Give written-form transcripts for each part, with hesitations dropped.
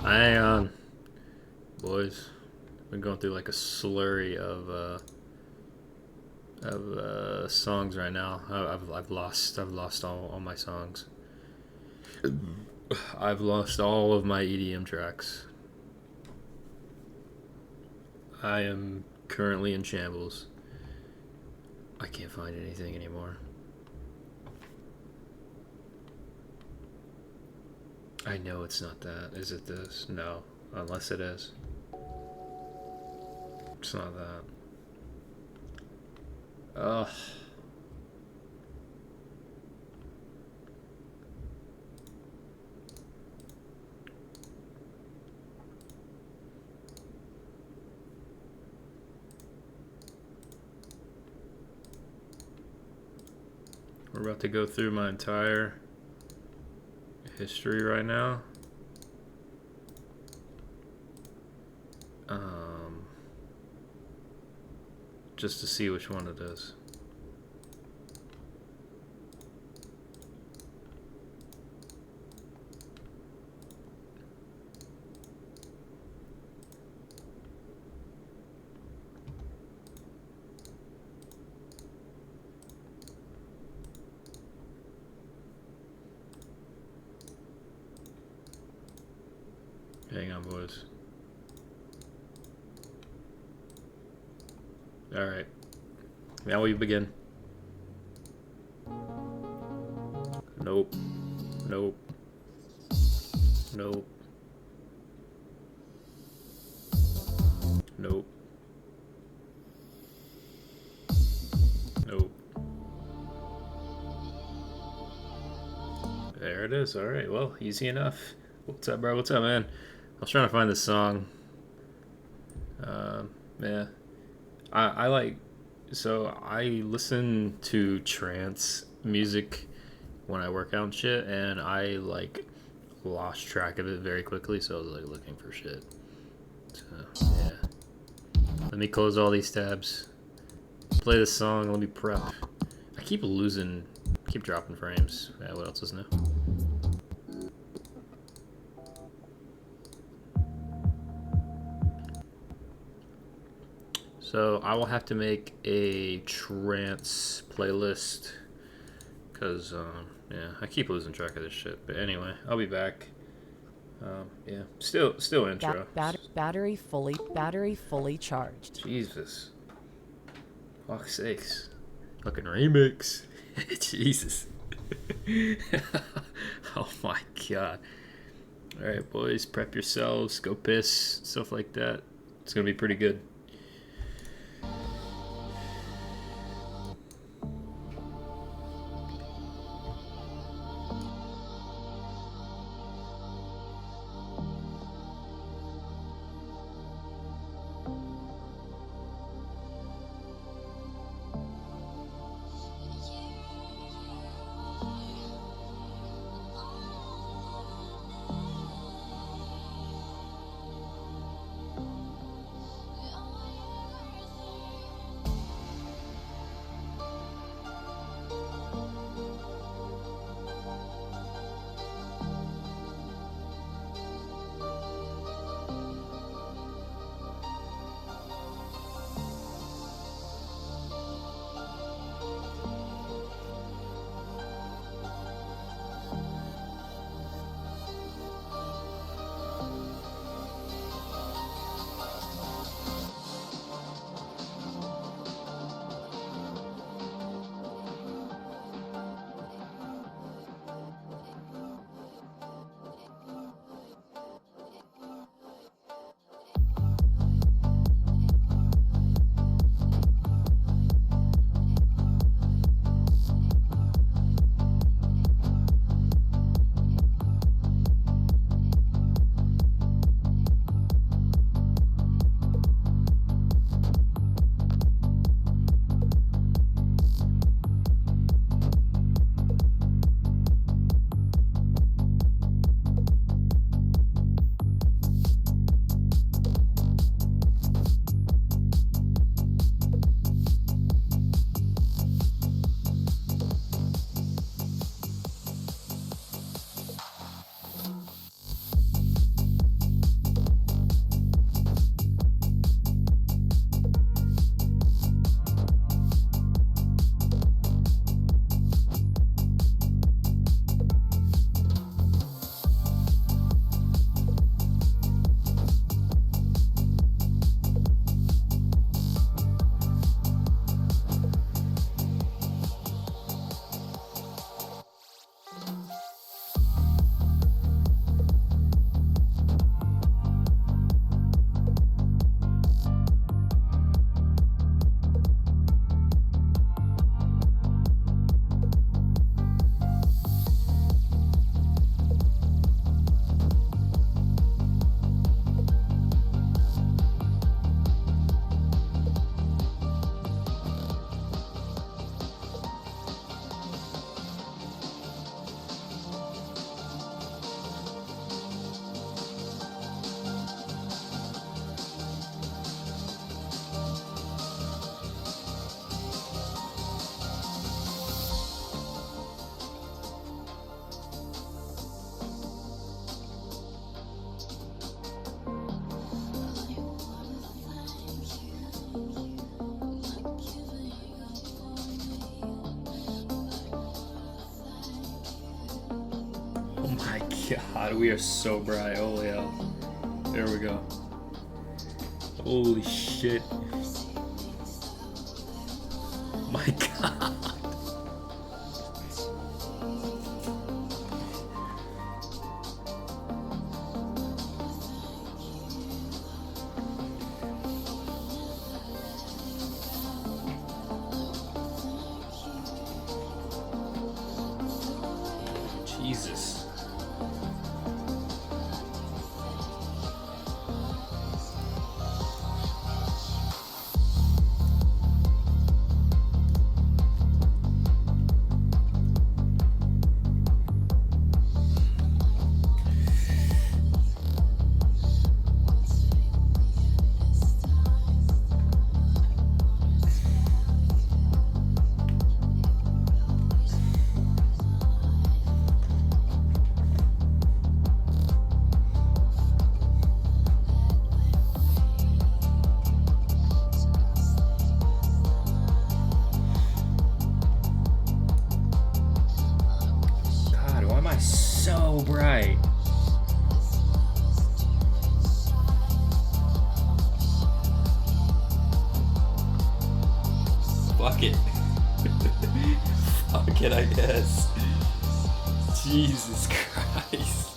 Hang on, boys. Been going through like a slurry of songs right now. I've lost all my songs. I've lost all of my EDM tracks. I am currently in shambles. I can't find anything anymore. I know it's not that. Is it this? No. Unless it is. It's not that. Ugh. We're about to go through my entire history right now. Just to see which one it is. Hang on, boys. Alright. Now we begin. Nope. Nope. Nope. Nope. Nope. There it is. Alright, well, easy enough. What's up, bro? What's up, man? I was trying to find this song. Yeah. I like, so I listen to trance music when I work out and shit, and I like lost track of it very quickly, so I was like looking for shit. So yeah. Let me close all these tabs. Play this song, let me prep. I keep dropping frames. Yeah, what else is new? So I will have to make a trance playlist because yeah, I keep losing track of this shit. But anyway, I'll be back. Yeah, still intro. Battery fully charged. Jesus, fuck's sakes, fucking remix. Jesus. Oh my god. All right, boys, prep yourselves. Go piss, stuff like that. It's gonna be pretty good. God, we are so bright. Holy hell. There we go. Holy shit. My God. Jesus. So bright. Fuck it. Fuck it, I guess. Jesus Christ.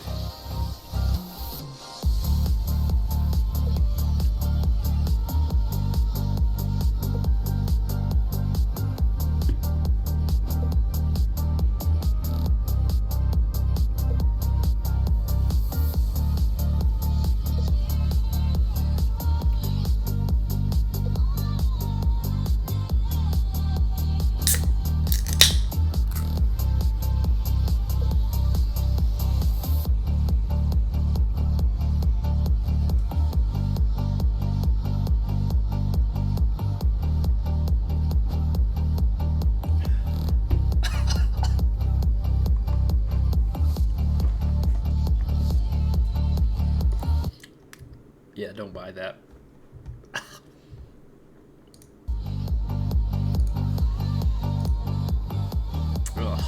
don't buy that. Ugh.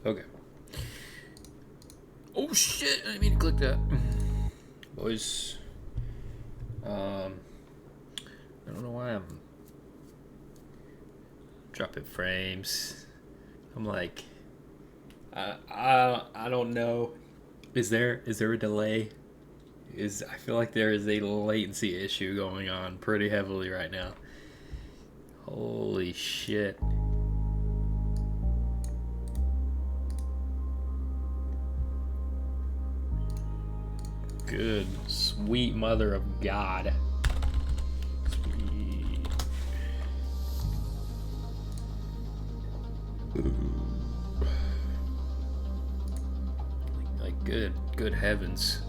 Okay. Oh shit! I didn't mean to click that. Boys. I don't know why I'm dropping frames. I'm like, I don't know. Is there a delay? I feel like there is a latency issue going on pretty heavily right now. Holy shit. Good sweet mother of God. Sweet. Like good heavens.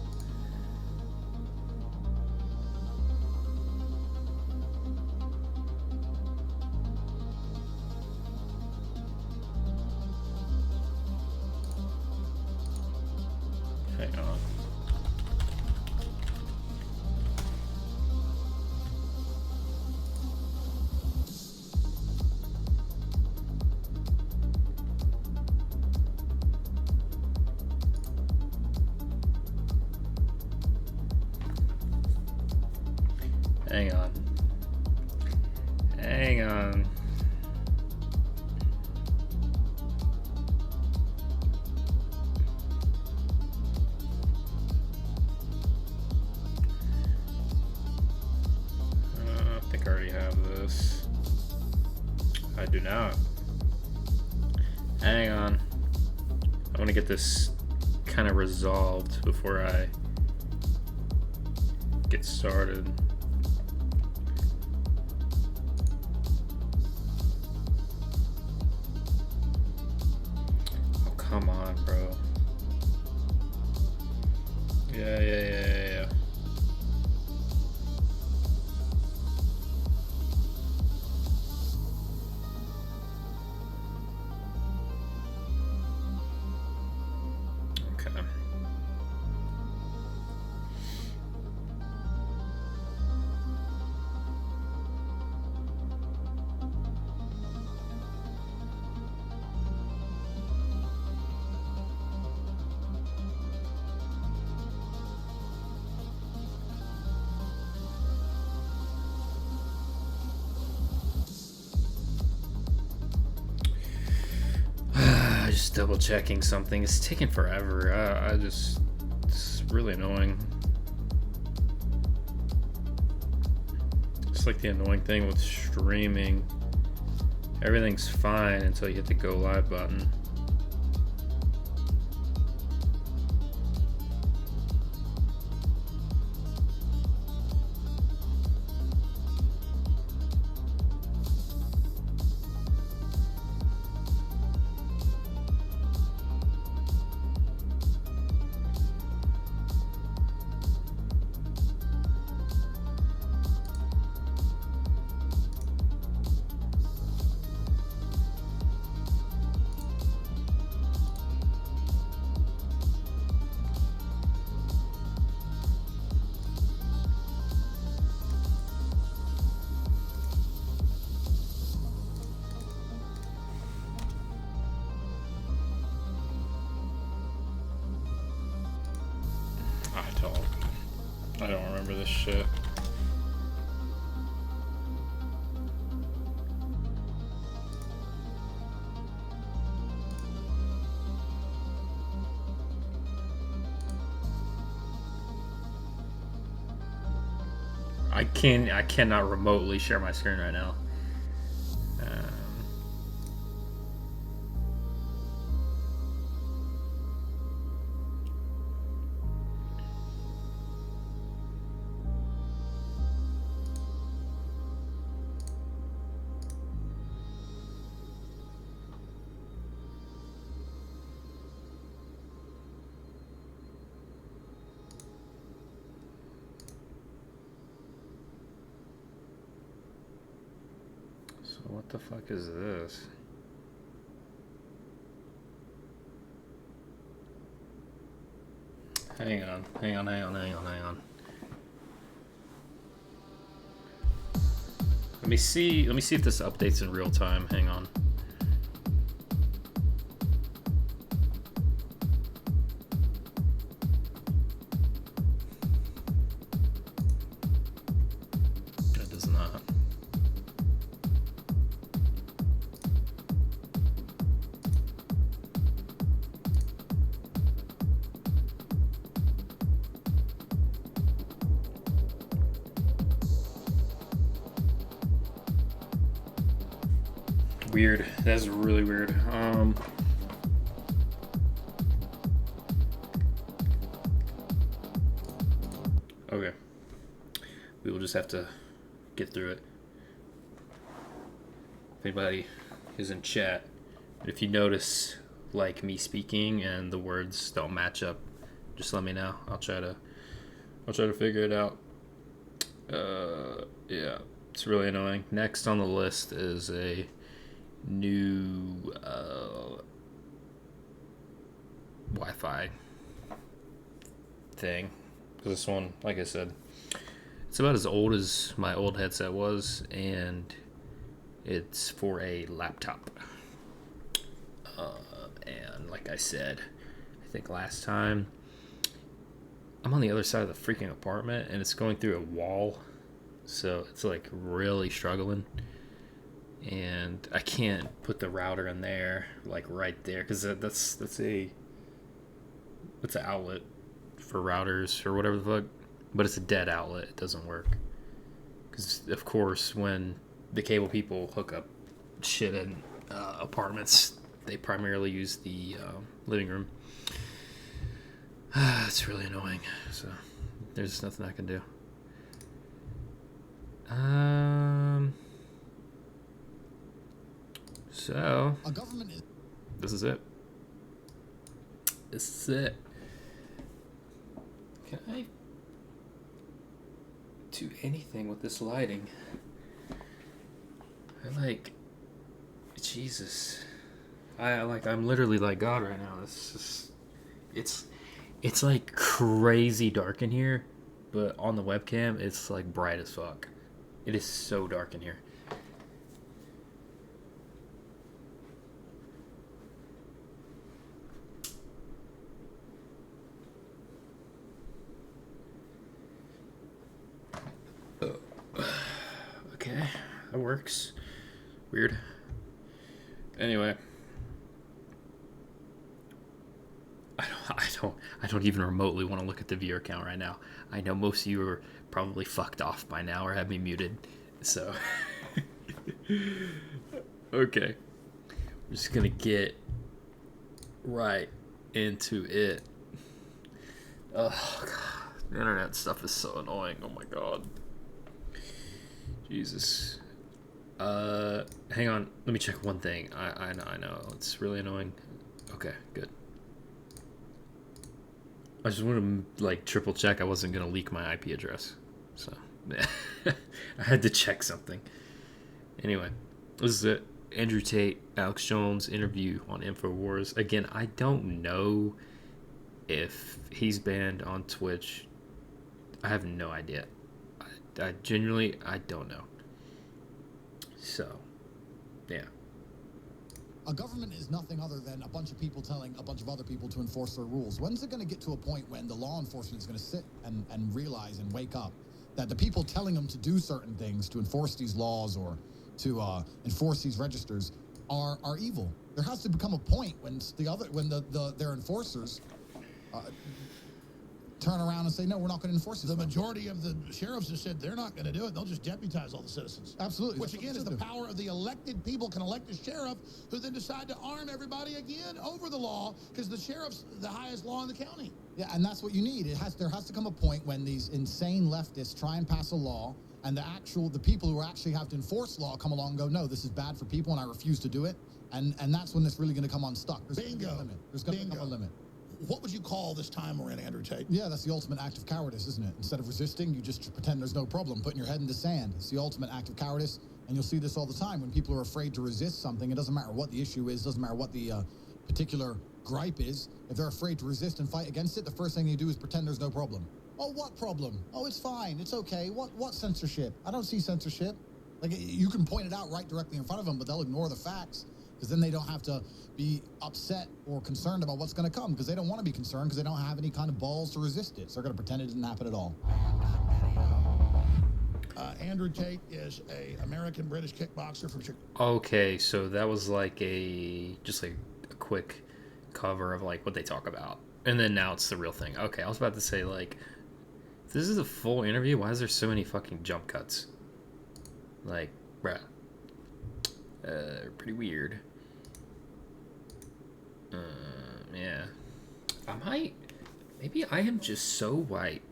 Hang on. Hang on. Hang on. I think I already have this. I do not. Hang on. I want to get this kind of resolved before I get started. Come on, bro. Yeah. Okay. Just double checking something. It's taking forever. It's really annoying. It's like the annoying thing with streaming. Everything's fine until you hit the go live button. I don't remember this shit. I cannot remotely share my screen right now. So what the fuck is this? Hang on. Let me see if this updates in real time. Hang on. It does not. Weird. That's really weird. Okay. We will just have to get through it. If anybody is in chat, if you notice like me speaking and the words don't match up, just let me know. I'll try to figure it out. Yeah, it's really annoying. Next on the list is a new Wi-Fi thing. This one, like I said, it's about as old as my old headset was, and it's for a laptop. And like I said, I think last time, I'm on the other side of the freaking apartment, and it's going through a wall, so it's like really struggling. And I can't put the router in there, like right there, because that's an outlet for routers or whatever the fuck, but it's a dead outlet. It doesn't work because, of course, when the cable people hook up shit in apartments, they primarily use the living room. It's really annoying. So there's nothing I can do. So, this is it. This is it. Can I do anything with this lighting? Jesus. I'm literally like God right now. It's like crazy dark in here, but on the webcam, it's like bright as fuck. It is so dark in here. Okay, that works. Weird. Anyway, I don't even remotely want to look at the viewer count right now. I know most of you are probably fucked off by now or have me muted. So, okay, we're just gonna get right into it. Oh god, the internet stuff is so annoying. Oh my god. Jesus. Hang on. Let me check one thing. I know. It's really annoying. Okay, good. I just want to, like, triple check I wasn't going to leak my IP address. So, I had to check something. Anyway, this is it. Andrew Tate, Alex Jones interview on InfoWars. Again, I don't know if he's banned on Twitch. I have no idea. I genuinely, I don't know. So, yeah. A government is nothing other than a bunch of people telling a bunch of other people to enforce their rules. When's it going to get to a point when the law enforcement is going to sit and realize and wake up that the people telling them to do certain things, to enforce these laws or to enforce these registers, are evil? There has to become a point when their enforcers turn around and say, no, we're not going to enforce it. The majority of the sheriffs have said they're not going to do it. They'll just deputize all the citizens. Absolutely. Which, again, is the power of the elected people can elect a sheriff who then decide to arm everybody again over the law because the sheriff's the highest law in the county. Yeah, and that's what you need. There has to come a point when these insane leftists try and pass a law, and the people who actually have to enforce law come along and go, no, this is bad for people, and I refuse to do it. And that's when it's really going to come unstuck. There's going to be a limit. There's going to become a limit. What would you call this time we're in, Andrew Tate? Yeah, that's the ultimate act of cowardice, isn't it? Instead of resisting, you just pretend there's no problem, putting your head in the sand. It's the ultimate act of cowardice, and you'll see this all the time. When people are afraid to resist something, it doesn't matter what the issue is, doesn't matter what the particular gripe is. If they're afraid to resist and fight against it, the first thing they do is pretend there's no problem. Oh, what problem? Oh, it's fine. It's okay. What censorship? I don't see censorship. Like, you can point it out right directly in front of them, but they'll ignore the facts. Because then they don't have to be upset or concerned about what's going to come, because they don't want to be concerned because they don't have any kind of balls to resist it. So they're going to pretend it didn't happen at all. Andrew Tate is a American-British kickboxer from Chicago. Okay, so that was like just like a quick cover of like what they talk about. And then now it's the real thing. Okay, I was about to say, like, if this is a full interview, why is there so many fucking jump cuts? Like, bruh. Pretty weird. Yeah. Maybe I am just so white.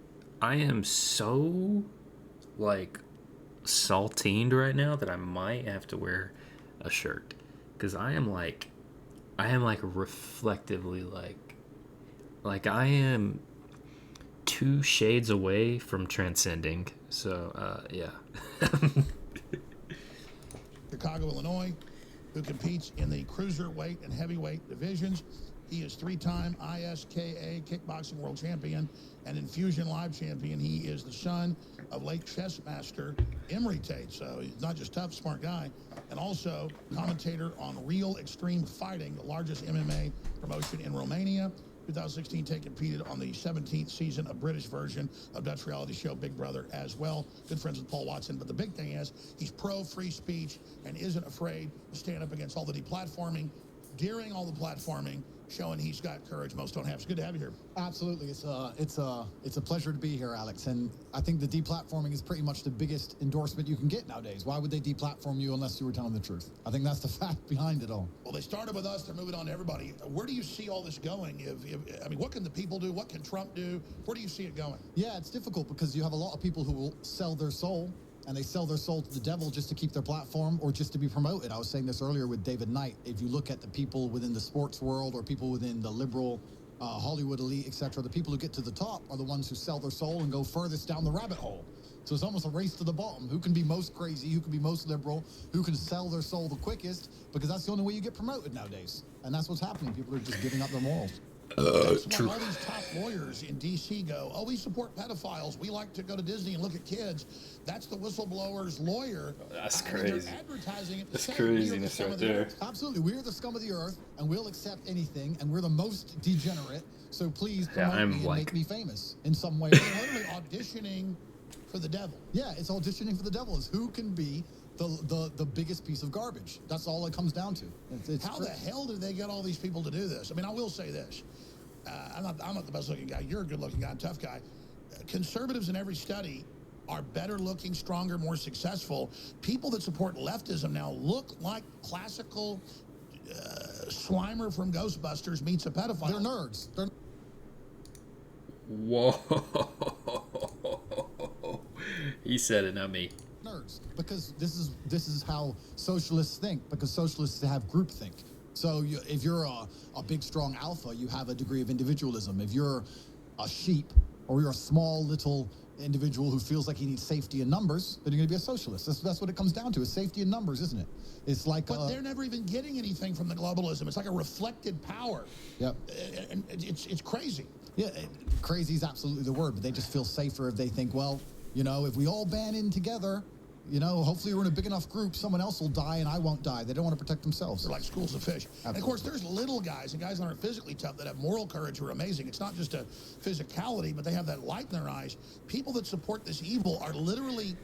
I am so, like, saltined right now that I might have to wear a shirt. Because I am reflectively, like I am 2 shades away from transcending. So, yeah. Chicago, Illinois, who competes in the cruiserweight and heavyweight divisions. He is 3-time ISKA kickboxing world champion and Infusion Live champion. He is the son of late chess master Emery Tate. So he's not just tough, smart guy, and also commentator on Real Extreme Fighting, the largest MMA promotion in Romania. 2016, Tate competed on the 17th season of British version of Dutch reality show Big Brother as well. Good friends with Paul Watson. But the big thing is he's pro-free speech and isn't afraid to stand up against all the deplatforming, during all the platforming, showing he's got courage most don't have. It's good to have you here. Absolutely. It's a pleasure to be here, Alex. And I think the deplatforming is pretty much the biggest endorsement you can get nowadays. Why would they deplatform you unless you were telling the truth? I think that's the fact behind it all. Well, they started with us. They're moving on to everybody. Where do you see all this going? I mean, what can the people do? What can Trump do? Where do you see it going? Yeah, it's difficult because you have a lot of people who will sell their soul, and they sell their soul to the devil just to keep their platform or just to be promoted. I was saying this earlier with David Knight. If you look at the people within the sports world or people within the liberal Hollywood elite, etc., the people who get to the top are the ones who sell their soul and go furthest down the rabbit hole. So it's almost a race to the bottom. Who can be most crazy? Who can be most liberal? Who can sell their soul the quickest? Because that's the only way you get promoted nowadays. And that's what's happening. People are just giving up their morals. That's why all these top lawyers in D.C. go, oh, we support pedophiles. We like to go to Disney and look at kids. That's the whistleblower's lawyer. That's I mean, crazy. they're advertising it. That's saying craziness we are the scum right of the there. earth. Absolutely. We're the scum of the earth, and we'll accept anything, and we're the most degenerate. So please promote me and make me famous in some way. They're literally auditioning for the devil. Yeah, it's auditioning for the devil. Is who can be the biggest piece of garbage. That's all it comes down to. How the hell did they get all these people to do this? I mean, I will say this. I'm not the best looking guy. You're a good looking guy, tough guy. Conservatives in every study are better looking, stronger, more successful. People that support leftism now look like classical Slimer from Ghostbusters meets a pedophile. They're nerds. Whoa. He said it, not me. Nerds. Because this is how socialists think, because socialists have groupthink. So if you're a big, strong alpha, you have a degree of individualism. If you're a sheep or you're a small, little individual who feels like he needs safety in numbers, then you're going to be a socialist. That's what it comes down to, is safety in numbers, isn't it? It's like... But they're never even getting anything from the globalism. It's like a reflected power. Yep. And it's crazy. Yeah, crazy is absolutely the word, but they just feel safer if they think, well, you know, if we all band in together... You know, hopefully we're in a big enough group, someone else will die and I won't die. They don't want to protect themselves. They're like schools of fish. Absolutely. And of course, there's little guys and guys that aren't physically tough that have moral courage who are amazing. It's not just a physicality, but they have that light in their eyes. People that support this evil are literally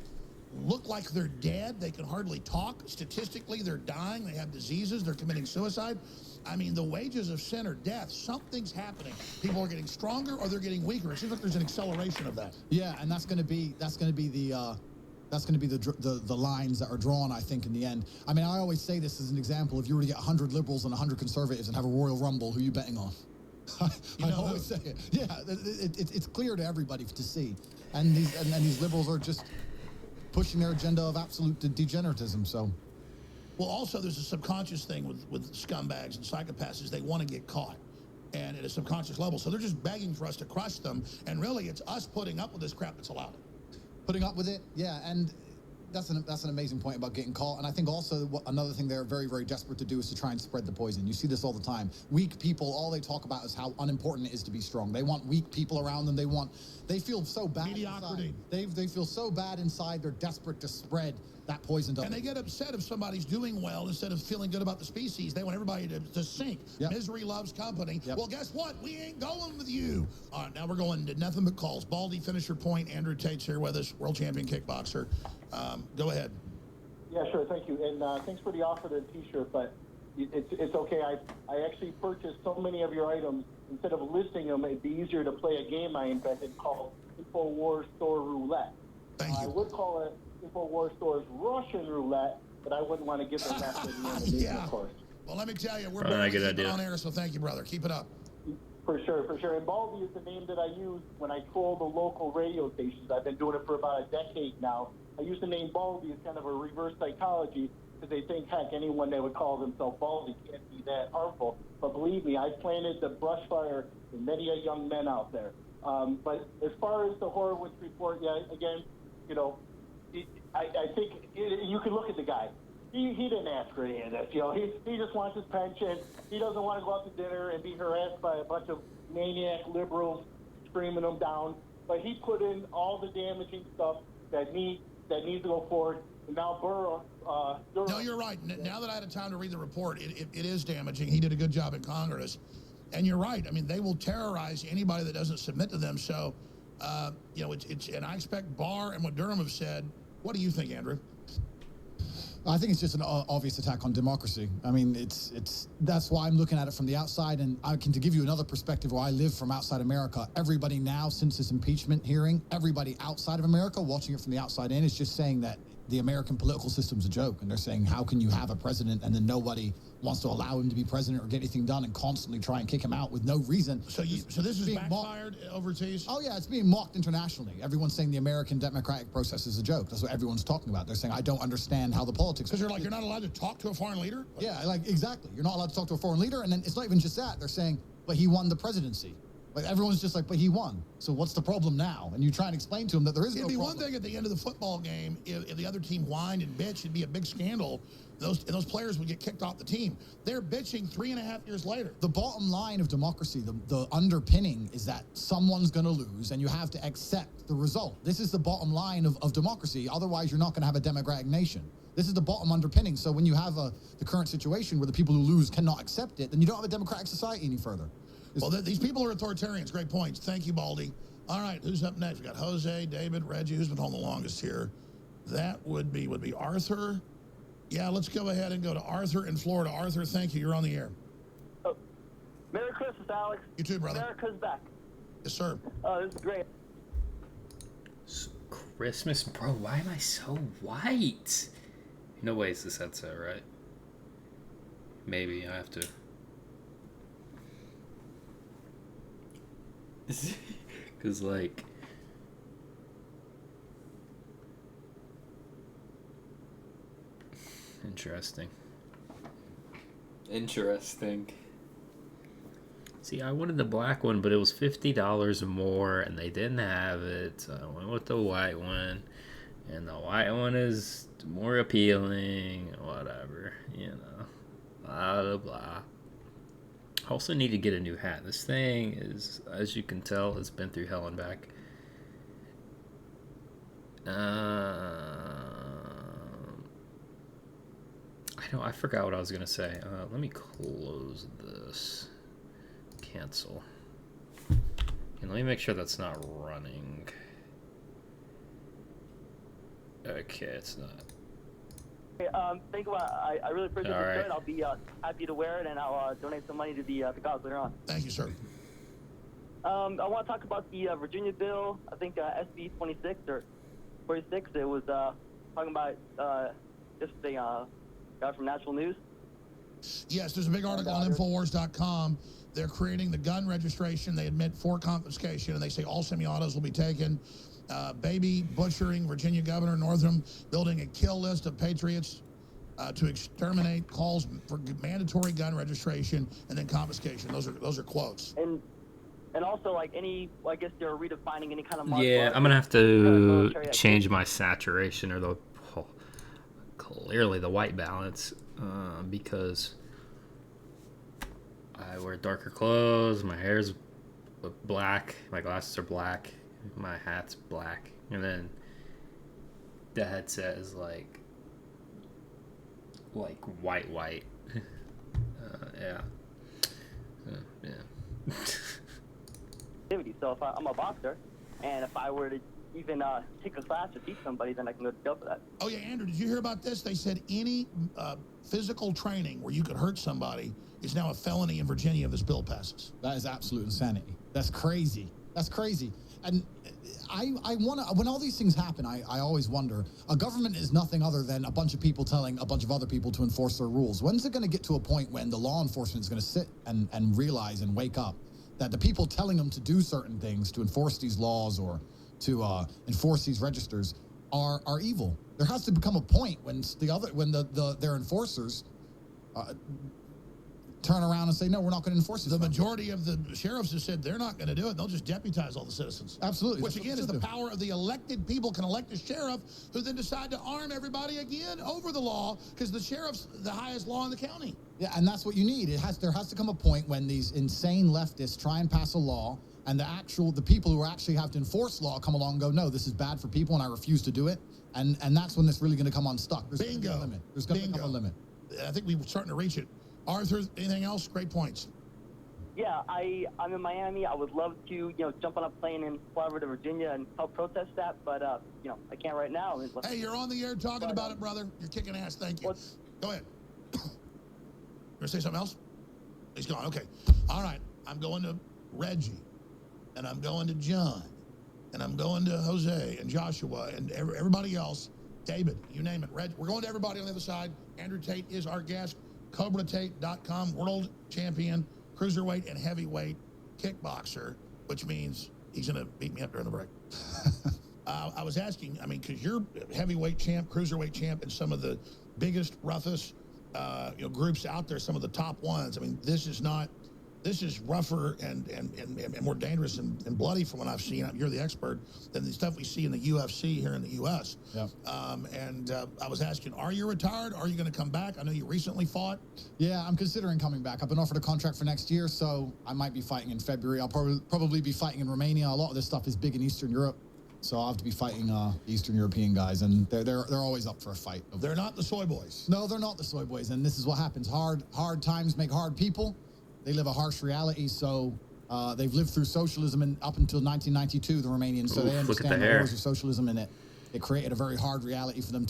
look like they're dead. They can hardly talk. Statistically, they're dying. They have diseases. They're committing suicide. I mean, the wages of sin are death. Something's happening. People are getting stronger or they're getting weaker. It seems like there's an acceleration of that. Yeah, and that's going to be the lines that are drawn, I think, in the end. I mean, I always say this as an example. If you were to get 100 liberals and 100 conservatives and have a Royal Rumble, who are you betting on? I always say it. Yeah, it's clear to everybody to see. And these liberals are just pushing their agenda of absolute degeneratism, so... Well, also, there's a subconscious thing with scumbags and psychopaths is they want to get caught, and at a subconscious level. So they're just begging for us to crush them, and really, it's us putting up with this crap that's allowed. Putting up with it, yeah, and that's an amazing point about getting caught. And I think also another thing they're very, very desperate to do is to try and spread the poison. You see this all the time. Weak people, all they talk about is how unimportant it is to be strong. They want weak people around them. They feel so bad Mediocrity. inside. They feel so bad inside. They're desperate to spread that poison. And they get upset if somebody's doing well instead of feeling good about the species. They want everybody to sink. Yep. Misery loves company. Yep. Well, guess what? We ain't going with you. All right, now we're going to nothing but calls. Baldy, finish your point. Andrew Tate's here with us, world champion kickboxer. Go ahead. Yeah, sure. Thank you. And thanks for the offer of the T-shirt, but it's okay. I actually purchased so many of your items. Instead of listing them, it'd be easier to play a game I invented called InfoWars Store Roulette. Thank you. I would call it InfoWars Store's Russian Roulette, but I wouldn't want to give them that to the end of the game, Yeah. of course. Well, let me tell you, we're Probably not a barely good keeping idea. on air, so thank you, brother. Keep it up. For sure. And Baldy is the name that I use when I troll the local radio stations. I've been doing it for about a decade now. I use the name Baldy as kind of a reverse psychology because they think, heck, anyone that would call themselves Baldy can't be that harmful. But believe me, I planted the brush fire in many a young men out there. But as far as the Horowitz report, yeah, again, you know, I think you can look at the guy. He didn't ask for any of this. You know, he just wants his pension. He doesn't want to go out to dinner and be harassed by a bunch of maniac liberals screaming him down. But he put in all the damaging stuff that needs to go forward. And now Durham. No, you're right. Now that I had time to read the report, it is damaging. He did a good job in Congress. And you're right. I mean, they will terrorize anybody that doesn't submit to them. So, you know, and I expect Barr and what Durham have said. What do you think, Andrew? I think it's just an obvious attack on democracy. I mean, that's why I'm looking at it from the outside. And to give you another perspective where I live from outside America, everybody now, since this impeachment hearing, everybody outside of America watching it from the outside in is just saying that the American political system's a joke. And they're saying, how can you have a president and then nobody wants to allow him to be president or get anything done and constantly try and kick him out with no reason? So this is being backfired overseas? Oh, yeah, it's being mocked internationally. Everyone's saying the American democratic process is a joke. That's what everyone's talking about. They're saying, I don't understand how the politics... Because you're not allowed to talk to a foreign leader? Yeah, exactly. You're not allowed to talk to a foreign leader. And then it's not even just that. They're saying, but he won the presidency. Like, everyone's just like, but he won. So what's the problem now? And you try and explain to him that there is no problem. It'd be one thing at the end of the football game if the other team whined and bitched. It'd be a big scandal. Those players would get kicked off the team. They're bitching 3.5 years later. The bottom line of democracy, the underpinning is that someone's going to lose and you have to accept the result. This is the bottom line of democracy. Otherwise, you're not going to have a democratic nation. This is the bottom underpinning. So when you have the current situation where the people who lose cannot accept it, then you don't have a democratic society any further. Well, these people are authoritarians. Great points. Thank you, Baldy. All right, who's up next? We got Jose, David, Reggie. Who's been home the longest here? That would be Arthur. Yeah, let's go ahead and go to Arthur in Florida. Arthur, thank you. You're on the air. Oh, Merry Christmas, Alex. You too, brother. America's back. Yes, sir. Oh, this is great. Christmas, bro. Why am I so white? No way it's this headset, right? Maybe I have to. Because, like, interesting. See, I wanted the black one, but it was $50 more, and they didn't have it, so I went with the white one. And the white one is more appealing, whatever, you know, blah, blah, blah. I also need to get a new hat. This thing is, as you can tell, has been through hell and back. I forgot what I was going to say. Let me close this. Cancel. And let me make sure that's not running. Okay, it's not. Thank you. I really appreciate All the right. shirt. I'll be happy to wear it, and I'll donate some money to the cause later on. Thank you, sir. I want to talk about the Virginia bill. I think SB 26 or 46. It was talking about just a guy from National News. Yes, there's a big article on Infowars.com. They're creating the gun registration. They admit for confiscation, and they say all semi-autos will be taken. Baby butchering, Virginia Governor Northam building a kill list of patriots to exterminate, calls for mandatory gun registration and then confiscation. Those are quotes. And also, like I guess they're redefining any kind of Yeah, I'm gonna have to change my saturation or clearly the white balance because I wear darker clothes, my hair's black, my glasses are black, my hat's black, and then the headset is like white. Yeah. Yeah. So if I'm a boxer, and if I were to even take a class to teach somebody, then I can go to jail for that. Oh, yeah, Andrew, did you hear about this? They said any physical training where you could hurt somebody is now a felony in Virginia if this bill passes. That is absolute insanity. That's crazy. That's crazy. And I want to, when all these things happen, I always wonder, a government is nothing other than a bunch of people telling a bunch of other people to enforce their rules. When's it going to get to a point when the law enforcement is going to sit and realize and wake up that the people telling them to do certain things, to enforce these laws or to enforce these registers, are evil? There has to become a point when their enforcers turn around and say, no, we're not going to enforce this. The majority of the sheriffs have said they're not going to do it. They'll just deputize all the citizens. Absolutely. Which, again, is the power of the elected people can elect a sheriff who then decide to arm everybody again over the law because the sheriff's the highest law in the county. Yeah, and that's what you need. There has to come a point when these insane leftists try and pass a law and the people who actually have to enforce law come along and go, no, this is bad for people and I refuse to do it. And that's when it's really going to come unstuck. There's going to be a limit. There's going to become a limit. I think we're starting to reach it. Arthur, anything else? Great points. Yeah, I'm in Miami. I would love to, jump on a plane and fly over to Virginia and help protest that, but I can't right now. Hey, you're on the air talking about it, brother. You're kicking ass. Thank you. Go ahead. You want to say something else? He's gone. Okay. All right. I'm going to Reggie, and I'm going to John, and I'm going to Jose and Joshua and everybody else. David, you name it. Reg, we're going to everybody on the other side. Andrew Tate is our guest. CobraTate.com, world champion, cruiserweight and heavyweight kickboxer, which means he's going to beat me up during the break. I was asking, because you're heavyweight champ, cruiserweight champ, and some of the biggest, roughest groups out there, some of the top ones. This is rougher and more dangerous and bloody from what I've seen. You're the expert than the stuff we see in the UFC here in the U.S. Yep. I was asking, are you retired? Are you going to come back? I know you recently fought. Yeah, I'm considering coming back. I've been offered a contract for next year, so I might be fighting in February. I'll probably be fighting in Romania. A lot of this stuff is big in Eastern Europe, so I'll have to be fighting Eastern European guys, and they're always up for a fight. They're not the soy boys. No, they're not the soy boys, and this is what happens. Hard times make hard people. They live a harsh reality, so they've lived through socialism up until 1992, the Romanians, so they understand the horrors of socialism, and it created a very hard reality for them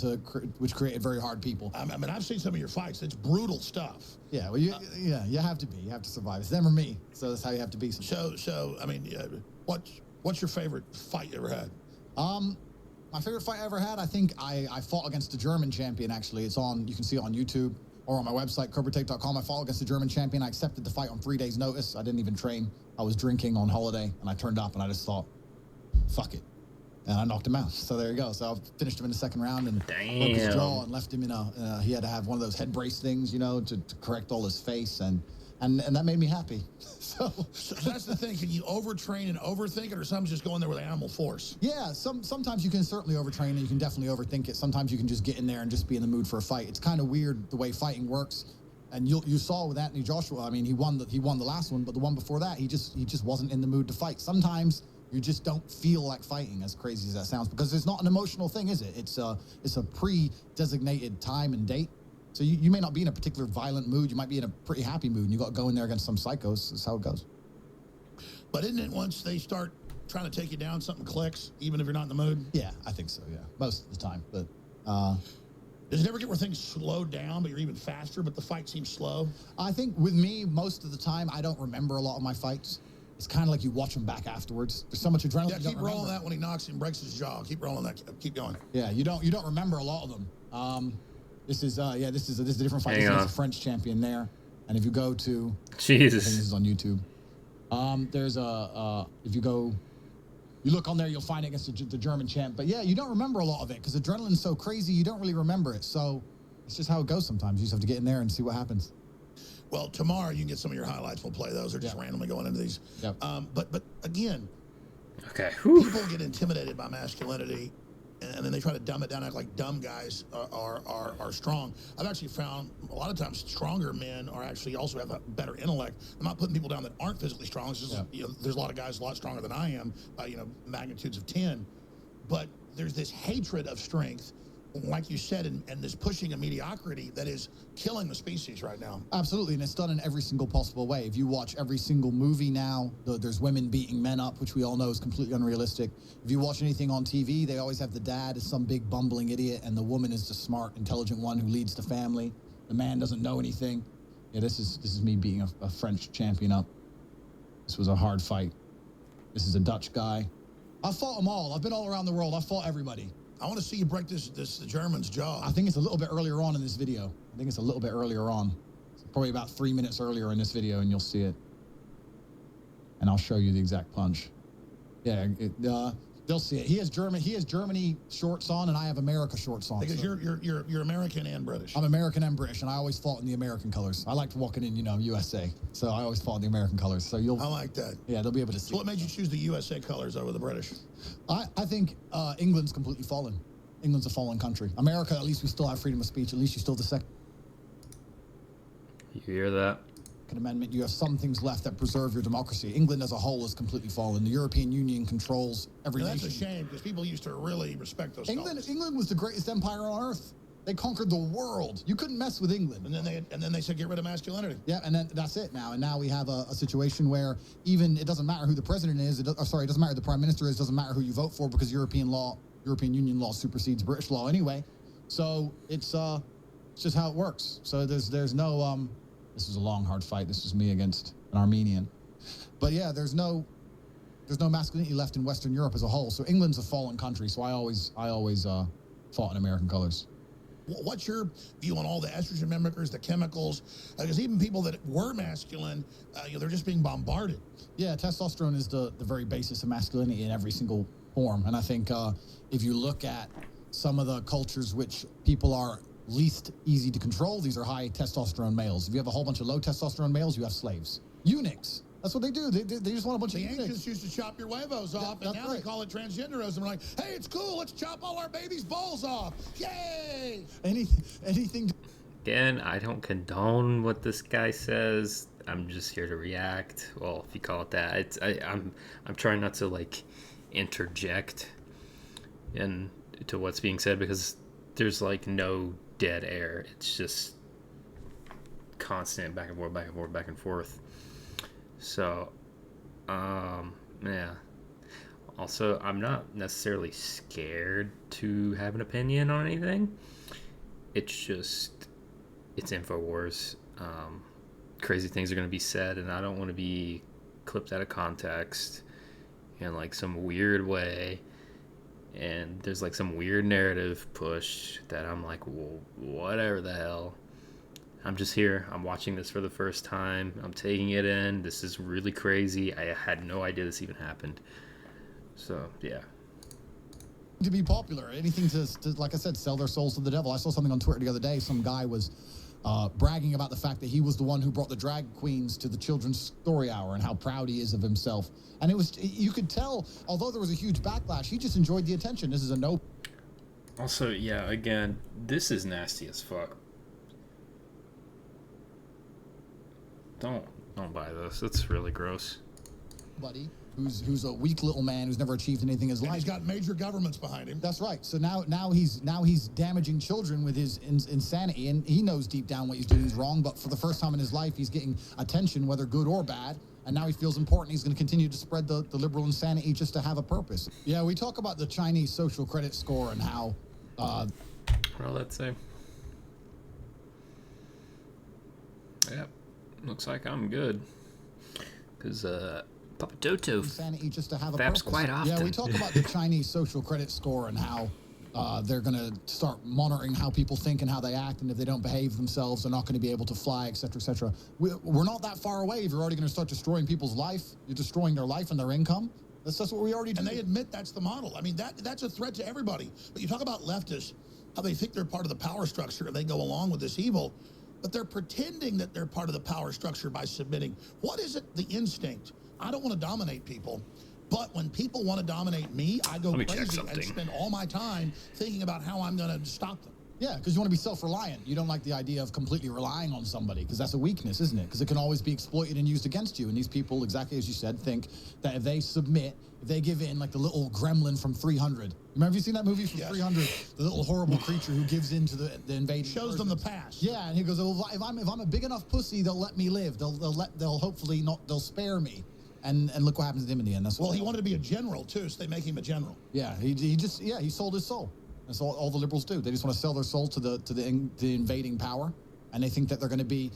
which created very hard people. I've seen some of your fights. It's brutal stuff. Yeah, well, you have to be. You have to survive. It's them or me, so that's how you have to be. What's your favorite fight you ever had? My favorite fight I ever had, I think I fought against a German champion, actually. You can see it on YouTube. Or on my website, CobraTake.com. I fought against a German champion. I accepted the fight on 3 days' notice. I didn't even train. I was drinking on holiday, and I turned up, and I just thought, fuck it. And I knocked him out. So there you go. So I finished him in the second round and broke his jaw and left him he had to have one of those head brace things, to correct all his face, and that made me happy. So that's the thing. Can you overtrain and overthink it, or some just go in there with animal force? Yeah, sometimes you can certainly overtrain and you can definitely overthink it. Sometimes you can just get in there and just be in the mood for a fight. It's kind of weird the way fighting works. And you saw with Anthony Joshua, he won the last one, but the one before that, he just wasn't in the mood to fight. Sometimes you just don't feel like fighting, as crazy as that sounds, because it's not an emotional thing, is it? It's a pre-designated time and date. So you may not be in a particular violent mood. You might be in a pretty happy mood, and you got to go in there against some psychos. That's how it goes. But isn't it once they start trying to take you down, something clicks, even if you're not in the mood? Yeah, I think so, yeah. Most of the time. But does it ever get where things slow down, but you're even faster, but the fight seems slow? I think with me, most of the time, I don't remember a lot of my fights. It's kind of like you watch them back afterwards. There's so much adrenaline. Yeah, keep rolling that when he knocks and breaks his jaw. Keep rolling that. Keep going. Yeah, you don't remember a lot of them. This is a different fight. This is a French champion there. And if you go to, Jesus, I think this is on YouTube. There's if you go, you look on there, you'll find it against the German champ. But yeah, you don't remember a lot of it because adrenaline's so crazy, you don't really remember it. So it's just how it goes sometimes. You just have to get in there and see what happens. Well, tomorrow you can get some of your highlights. We'll play those. Or just randomly going into these. Yep. But again, okay. People get intimidated by masculinity, and then they try to dumb it down, act like dumb guys are strong. I've actually found a lot of times stronger men are actually also have a better intellect. I'm not putting people down that aren't physically strong. It's just, there's a lot of guys a lot stronger than I am by magnitudes of 10. But there's this hatred of strength, like you said, and this pushing of mediocrity that is killing the species right now. Absolutely, and it's done in every single possible way. If you watch every single movie now, there's women beating men up, which we all know is completely unrealistic. If you watch anything on TV, they always have the dad as some big bumbling idiot, and the woman is the smart, intelligent one who leads the family. The man doesn't know anything. Yeah, this is me beating a French champion up. This was a hard fight. This is a Dutch guy. I've fought them all. I've been all around the world. I've fought everybody. I want to see you break the German's jaw. I think it's a little bit earlier on in this video. I think it's a little bit earlier on. It's probably about 3 minutes earlier in this video, and you'll see it. And I'll show you the exact punch. Yeah, they'll see it. He has Germany shorts on, and I have America shorts on. Because you're American and British. I'm American and British, and I always fought in the American colors. I liked walking in, USA. So I always fought in the American colors. So I like that. Yeah, they'll be able to see. So what made you choose the USA colors over the British? I think England's completely fallen. England's a fallen country. America, at least we still have freedom of speech. At least you still have the Second You hear that? Amendment. You have some things left that preserve your democracy. England as a whole is completely fallen. The European Union controls every nation. That's a shame because people used to really respect those colors. England was the greatest empire on earth. They conquered the world. You couldn't mess with England. And then they said get rid of masculinity. Yeah, and then that's it now. And now we have a situation where even it doesn't matter who the president is. It doesn't matter who the prime minister is. It doesn't matter who you vote for because European Union law supersedes British law anyway. So it's just how it works. So there's no this was a long hard fight. This was me against an Armenian. But yeah, there's no masculinity left in Western Europe as a whole. So England's a fallen country. So I always fought in American colors. What's your view on all the estrogen mimickers, the chemicals? Because even people that were masculine, they're just being bombarded. Yeah, testosterone is the very basis of masculinity in every single form. And I think if you look at some of the cultures which people are least easy to control, these are high testosterone males. If you have a whole bunch of low testosterone males, you have slaves. Eunuchs. That's what they do. They just want a bunch of eunuchs. The ancients used to chop your huevos off, and now they call it transgenderism. We're like, hey, it's cool. Let's chop all our babies' balls off. Yay! Anything. Again, I don't condone what this guy says. I'm just here to react. Well, if you call it that, I'm trying not to interject into what's being said because there's no dead air. It's just constant back and forth, back and forth, back and forth. So, yeah. Also, I'm not necessarily scared to have an opinion on anything. It's just, it's InfoWars. Crazy things are going to be said, and I don't want to be clipped out of context in some weird way. And there's some weird narrative push that I'm like, well, whatever the hell. I'm just here. I'm watching this for the first time. I'm taking it in. This is really crazy. I had no idea this even happened. So, yeah. To be popular, anything to like I said, sell their souls to the devil. I saw something on Twitter the other day. Some guy was bragging about the fact that he was the one who brought the drag queens to the children's story hour and how proud he is of himself. And you could tell, although there was a huge backlash, he just enjoyed the attention. This is a no. Also, yeah, again, this is nasty as fuck. Don't buy this. It's really gross. Buddy, who's a weak little man who's never achieved anything in his life. He's got major governments behind him. That's right. So now he's damaging children with his insanity, and he knows deep down what he's doing is wrong. But for the first time in his life, he's getting attention, whether good or bad. And now he feels important. He's going to continue to spread the liberal insanity just to have a purpose. Yeah, we talk about the Chinese social credit score and how... Well, let's say. Yep. Looks like I'm good. Because, Papa Toto insanity just to have a faps purpose. quite often. Yeah, we talk about the Chinese social credit score and how they're going to start monitoring how people think and how they act, and if they don't behave themselves, they're not going to be able to fly, etc., etc. We're not that far away. If you're already going to start destroying people's life, you're destroying their life and their income. That's what we already do. And they admit that's the model. I mean, that's a threat to everybody. But you talk about leftists, how they think they're part of the power structure and they go along with this evil, but they're pretending that they're part of the power structure by submitting. What is it, the instinct? I don't want to dominate people. But when people want to dominate me, I go crazy and spend all my time thinking about how I'm going to stop them. Yeah, because you want to be self-reliant. You don't like the idea of completely relying on somebody, because that's a weakness, isn't it? Because it can always be exploited and used against you. And these people, exactly as you said, think that if they submit, if they give in, like the little gremlin from 300. Remember, have you seen that movie from 300? The little horrible creature who gives in to the invading. Shows them the past. Yeah, and he goes, well, if I'm a big enough pussy, they'll let me live. They'll hopefully not. They'll spare me. And look what happens to him in the end. That's well, he wanted to be a general too, so they make him a general. Yeah, he sold his soul. That's all the liberals do. They just want to sell their soul to the invading power, and they think that they're going to be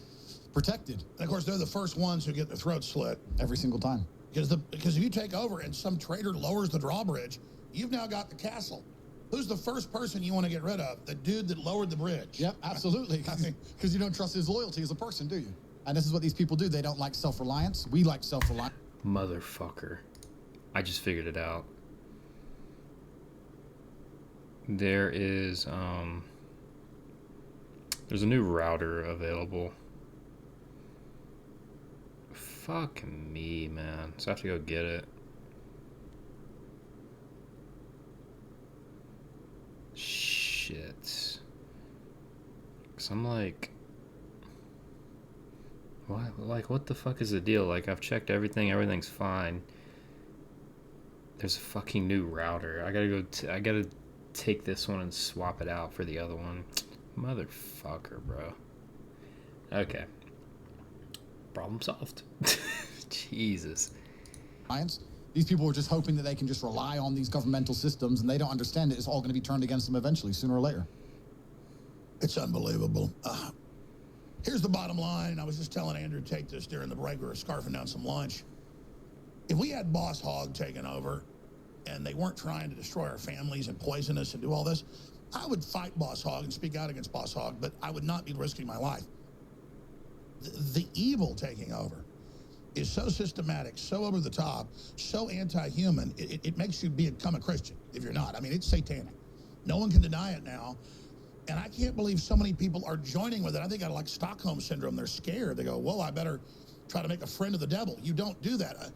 protected. And of course, they're the first ones who get their throats slit every single time. Because if you take over and some traitor lowers the drawbridge, you've now got the castle. Who's the first person you want to get rid of? The dude that lowered the bridge. Yep, absolutely. Because you don't trust his loyalty as a person, do you? And this is what these people do. They don't like self-reliance. We like self-reliance. Motherfucker. I just figured it out. There's a new router available. Fuck me, man. So I have to go get it. Shit. 'Cause I'm like... What? Like, what the fuck is the deal? Like, I've checked everything. Everything's fine. There's a fucking new router. I gotta take this one and swap it out for the other one. Motherfucker, bro. Okay. Problem solved. Jesus. These people are just hoping that they can just rely on these governmental systems, and they don't understand that it's all going to be turned against them eventually, sooner or later. It's unbelievable. Here's the bottom line. I was just telling Andrew Tate this during the break. We were scarfing down some lunch. If we had Boss Hogg taking over and they weren't trying to destroy our families and poison us and do all this, I would fight Boss Hogg and speak out against Boss Hogg, but I would not be risking my life. The evil taking over is so systematic, so over the top, so anti-human, it makes you become a Christian if you're not. I mean, it's satanic. No one can deny it now. And I can't believe so many people are joining with it. I think I like Stockholm Syndrome. They're scared. They go, whoa, I better try to make a friend of the devil. You don't do that.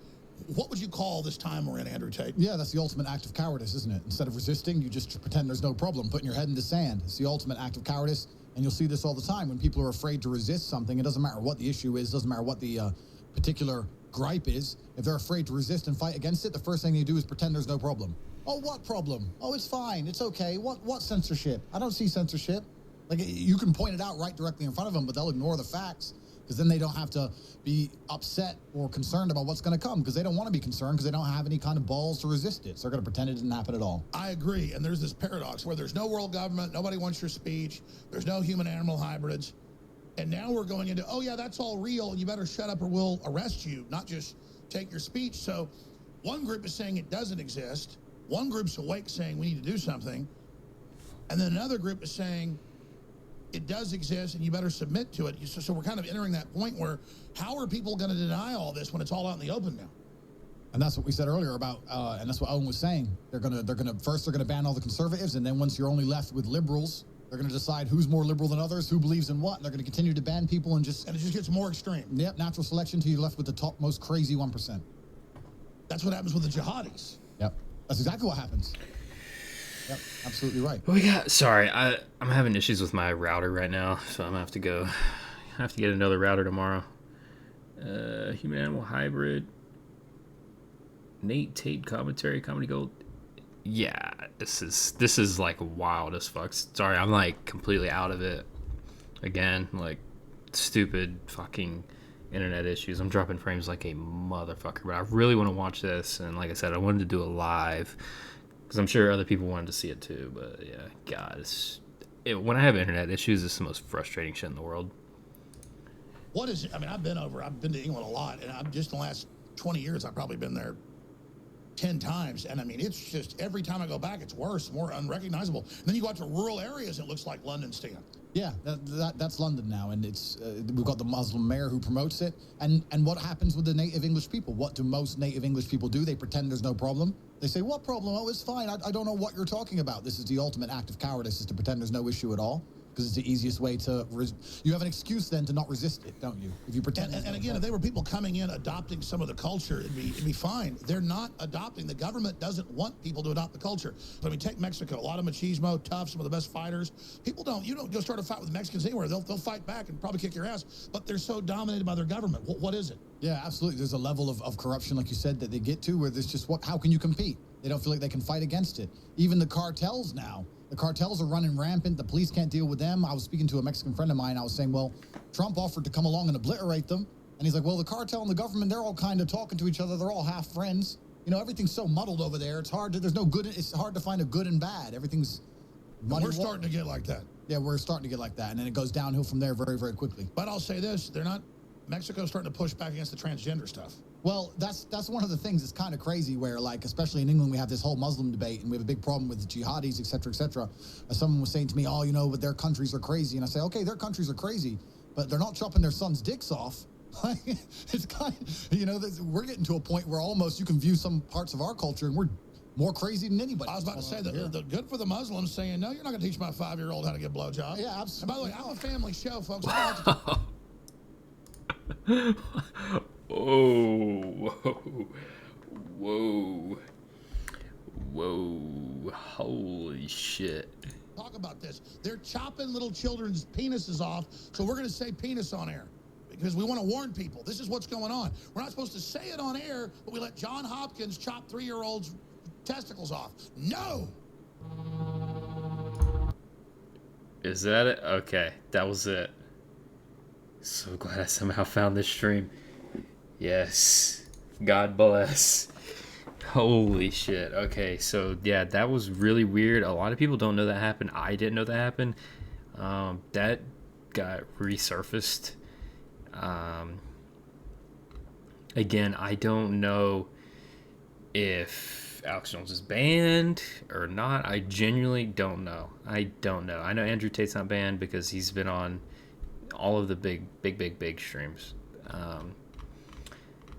What would you call this time we're in, Andrew Tate? Yeah, that's the ultimate act of cowardice, isn't it? Instead of resisting, you just pretend there's no problem, putting your head in the sand. It's the ultimate act of cowardice, and you'll see this all the time. When people are afraid to resist something, it doesn't matter what the issue is, doesn't matter what the particular gripe is. If they're afraid to resist and fight against it, the first thing they do is pretend there's no problem. Oh, what problem? Oh, it's fine. It's okay. What censorship? I don't see censorship. Like, you can point it out right directly in front of them, but they'll ignore the facts, because then they don't have to be upset or concerned about what's going to come, because they don't want to be concerned, because they don't have any kind of balls to resist it. So they're going to pretend it didn't happen at all. I agree. And there's this paradox where there's no world government, nobody wants your speech, there's no human-animal hybrids. And now we're going into, oh, yeah, that's all real, and you better shut up or we'll arrest you, not just take your speech. So one group is saying it doesn't exist. One group's awake saying we need to do something. And then another group is saying it does exist and you better submit to it. So we're kind of entering that point where how are people going to deny all this when it's all out in the open now? And that's what we said earlier about, and that's what Owen was saying. They're gonna ban all the conservatives, and then once you're only left with liberals, they're gonna decide who's more liberal than others, who believes in what, and they're gonna continue to ban people and it just gets more extreme. Yep, natural selection till you're left with the top most crazy 1%. That's what happens with the jihadis. Yep, that's exactly what happens. Yep, absolutely right. Sorry, I'm having issues with my router right now, so I'm gonna have to go. I have to get another router tomorrow. Human animal hybrid. Tate commentary, comedy gold. Yeah, this is like wild as fuck. Sorry, I'm like completely out of it. Again, like stupid fucking internet issues. I'm dropping frames like a motherfucker, but I really want to watch this. And like I said, I wanted to do it live because I'm sure other people wanted to see it too. But yeah, God, when I have internet issues, it's the most frustrating shit in the world. What is it? I mean, I've been to England a lot, and I'm just in the last 20 years, I've probably been there 10 times. And I mean, it's just every time I go back, it's worse, more unrecognizable. And then you go out to rural areas, it looks like London, Stan. Yeah, that's London now, and it's we've got the Muslim mayor who promotes it. And what happens with the native English people? What do most native English people do? They pretend there's no problem. They say, what problem? Oh, it's fine. I don't know what you're talking about. This is the ultimate act of cowardice, is to pretend there's no issue at all. Because it's the easiest way to... You have an excuse then to not resist it, don't you? If you pretend... And again, if they were people coming in, adopting some of the culture, it'd be fine. They're not adopting. The government doesn't want people to adopt the culture. I mean, take Mexico. A lot of machismo, tough, some of the best fighters. People don't... You don't go start a fight with Mexicans anywhere. They'll fight back and probably kick your ass. But they're so dominated by their government. What is it? Yeah, absolutely. There's a level of corruption, like you said, that they get to where there's just... How can you compete? They don't feel like they can fight against it. Even the cartels now. The cartels are running rampant. The police can't deal with them. I was speaking to a Mexican friend of mine. I was saying, well, Trump offered to come along and obliterate them. And he's like, well, the cartel and the government, they're all kind of talking to each other. They're all half friends. You know, everything's so muddled over there. It's hard to, there's no good. It's hard to find a good and bad. Everything's We're starting to get like that. Yeah, we're starting to get like that. And then it goes downhill from there very, very quickly. But I'll say this, Mexico's starting to push back against the transgender stuff. Well, that's one of the things that's kind of crazy where, like, especially in England, we have this whole Muslim debate and we have a big problem with the jihadis, et cetera, et cetera. Someone was saying to me, oh, you know, but their countries are crazy. And I say, okay, their countries are crazy, but they're not chopping their sons' dicks off. It's kind of, you know, we're getting to a point where almost you can view some parts of our culture and we're more crazy than anybody. I was about to say, the good for the Muslims saying, no, you're not going to teach my 5-year-old how to get a blowjob. Yeah, absolutely. And by the way, I'm a family show, folks. Oh, whoa, holy shit. Talk about this. They're chopping little children's penises off, so we're going to say penis on air because we want to warn people. This is what's going on. We're not supposed to say it on air, but we let John Hopkins chop 3-year-olds' testicles off. No! Is that it? Okay, that was it. So glad I somehow found this stream. Yes. God bless. Holy shit. Okay, so yeah, that was really weird. A lot of people don't know that happened. I didn't know that happened. That got resurfaced. Again, I don't know if Alex Jones is banned or not. I genuinely don't know. I don't know. I know Andrew Tate's not banned because he's been on all of the big streams.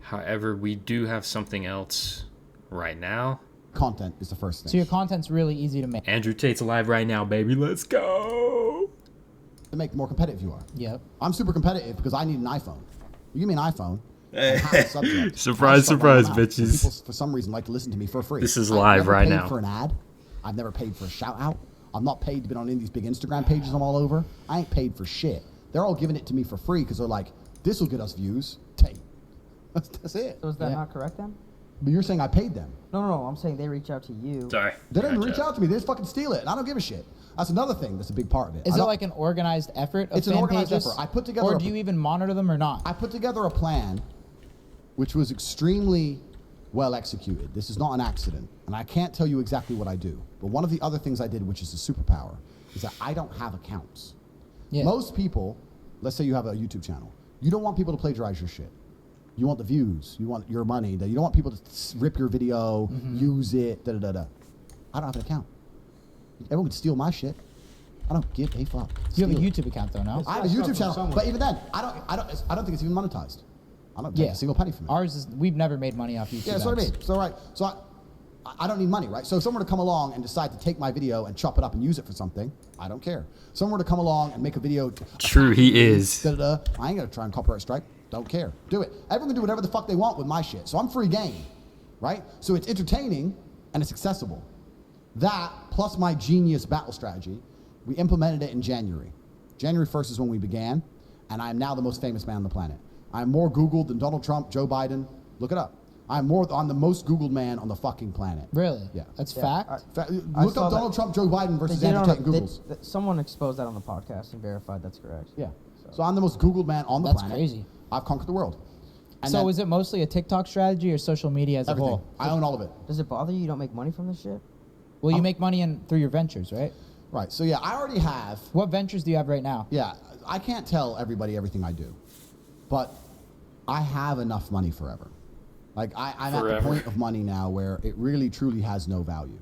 However, we do have something else right now. Content is the first thing. So your content's really easy to make. Andrew Tate's alive right now, baby. Let's go. To make the more competitive you are. Yep. I'm super competitive because I need an iPhone. You give me an iPhone. And half the subject, Surprise, bitches. People, for some reason, like to listen to me for free. This is live right now. I've never paid for an ad. I've never paid for a shout out. I'm not paid to be on any of these big Instagram pages I'm all over. I ain't paid for shit. They're all giving it to me for free because they're like, this will get us views. Tate. That's it. So is that not correct then? But you're saying I paid them. No, I'm saying they reach out to you. Sorry. They didn't reach out to me. They just fucking steal it. And I don't give a shit. That's another thing that's a big part of it. Is it like an organized effort of It's an fan organized pages? effort. I put together Or do you even monitor them or not? I put together a plan which was extremely well executed. This is not an accident. And I can't tell you exactly what I do. But one of the other things I did, which is a superpower, is that I don't have accounts. Yeah. Most people, let's say you have a YouTube channel, you don't want people to plagiarize your shit. You want the views. You want your money. You don't want people to rip your video, use it, da-da-da-da. I don't have an account. Everyone can steal my shit. I don't give a fuck. You have a Steal it. YouTube account though, no? I have a YouTube channel, but even then, I don't think it's even monetized. I don't take a single penny from it. Ours is, we've never made money off YouTube. Yeah, that's what I mean. So right, so I don't need money, right? So if someone were to come along and decide to take my video and chop it up and use it for something, I don't care. Someone were to come along and make a video. True, he is. Da-da-da, I ain't gonna try and copyright strike. Don't care. Do it. Everyone can do whatever the fuck they want with my shit. So I'm free game, right? So it's entertaining and it's accessible. That plus my genius battle strategy, we implemented it in January. January 1st is when we began, and I am now the most famous man on the planet. I'm more Googled than Donald Trump, Joe Biden. Look it up. I'm the most Googled man on the fucking planet. Really? Yeah. That's Yeah, fact. Look saw up Donald that. Trump, Joe Biden versus They did Andrew on Tate a- in they- Google's. someone exposed that on the podcast and verified that's correct. Yeah. So I'm the most Googled man on the That's planet. crazy. I've conquered the world. And So then is it mostly a TikTok strategy or social media as a everything. whole? I own all of it. Does it bother you don't make money from this shit? Well, you make money through your ventures, right? Right. So yeah, I already have. What ventures do you have right now? Yeah, I can't tell everybody everything I do, but I have enough money forever. Like I'm at the Forever. point of money now where it really truly has no value.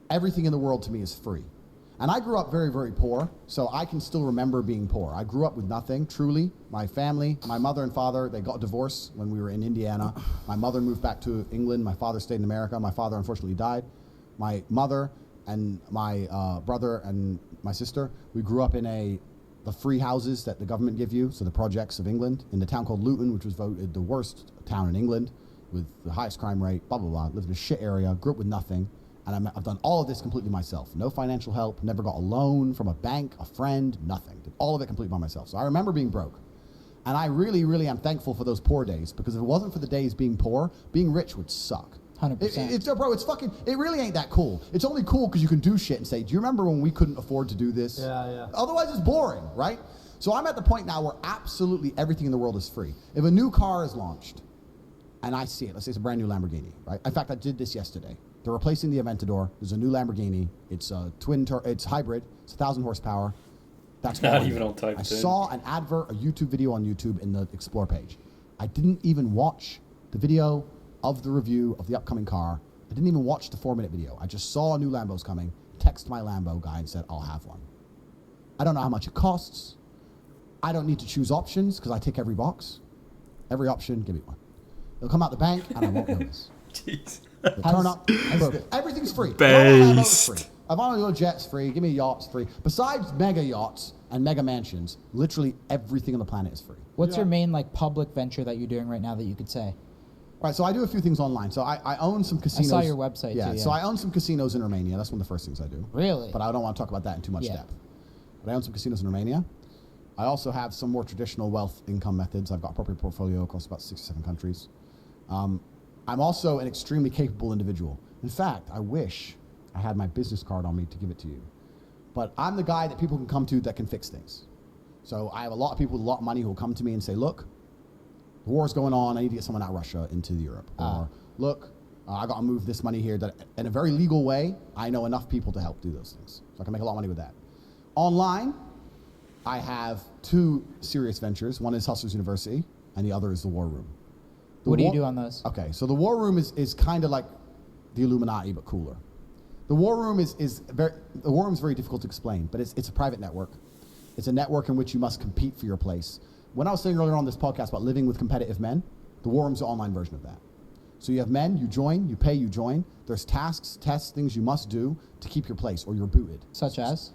Everything in the world to me is free. And I grew up very, very poor, so I can still remember being poor. I grew up with nothing, truly. My family, my mother and father, they got divorced when we were in Indiana. My mother moved back to England. My father stayed in America. My father unfortunately died. My mother and my brother and my sister, we grew up in the free houses that the government give you, so the projects of England, in the town called Luton, which was voted the worst town in England with the highest crime rate, blah, blah, blah. Lived in a shit area, grew up with nothing. And I've done all of this completely myself. No financial help, never got a loan from a bank, a friend, nothing. Did all of it completely by myself. So I remember being broke. And I really, really am thankful for those poor days, because if it wasn't for the days being poor, being rich would suck. 100%. Bro, it's fucking, it really ain't that cool. It's only cool because you can do shit and say, do you remember when we couldn't afford to do this? Yeah. Otherwise it's boring, right? So I'm at the point now where absolutely everything in the world is free. If a new car is launched and I see it, let's say it's a brand new Lamborghini, right? In fact, I did this yesterday. They're replacing the Aventador. There's a new Lamborghini. It's a it's hybrid. It's 1,000 horsepower. That's Not what even on Type I 10. saw an advert, a YouTube video on YouTube in the Explore page. I didn't even watch the video of the review of the upcoming car. I didn't even watch the 4-minute video. I just saw a new Lambo's coming, text my Lambo guy and said, I'll have one. I don't know how much it costs. I don't need to choose options because I tick every box. Every option, give me one. It'll come out the bank and I won't notice. Jeez. It'll turn up. Everything's free. Based. Ivano jet's free. Give me yachts free. Besides mega yachts and mega mansions, literally everything on the planet is free. What's your main public venture that you're doing right now that you could say? Right, so I do a few things online. So I own some casinos. I saw your website too, yeah. So I own some casinos in Romania. That's one of the first things I do. Really? But I don't want to talk about that in too much depth. But I own some casinos in Romania. I also have some more traditional wealth income methods. I've got a property portfolio across about 6 or 7 countries. I'm also an extremely capable individual. In fact, I wish I had my business card on me to give it to you. But I'm the guy that people can come to that can fix things. So I have a lot of people with a lot of money who will come to me and say, look, the war's going on. I need to get someone out of Russia into Europe. Or, look, I got to move this money here. That in a very legal way, I know enough people to help do those things. So I can make a lot of money with that. Online, I have 2 serious ventures. One is Hustlers University, and the other is the War Room. What do you do on those? Okay, so the War Room is kind of like the Illuminati, but cooler. The War Room is very difficult to explain, but it's a private network. It's a network in which you must compete for your place. When I was saying earlier on this podcast about living with competitive men, the War Room's the online version of that. So you have men, you join, you pay, you join. There's tasks, tests, things you must do to keep your place, or you're booted. Such as?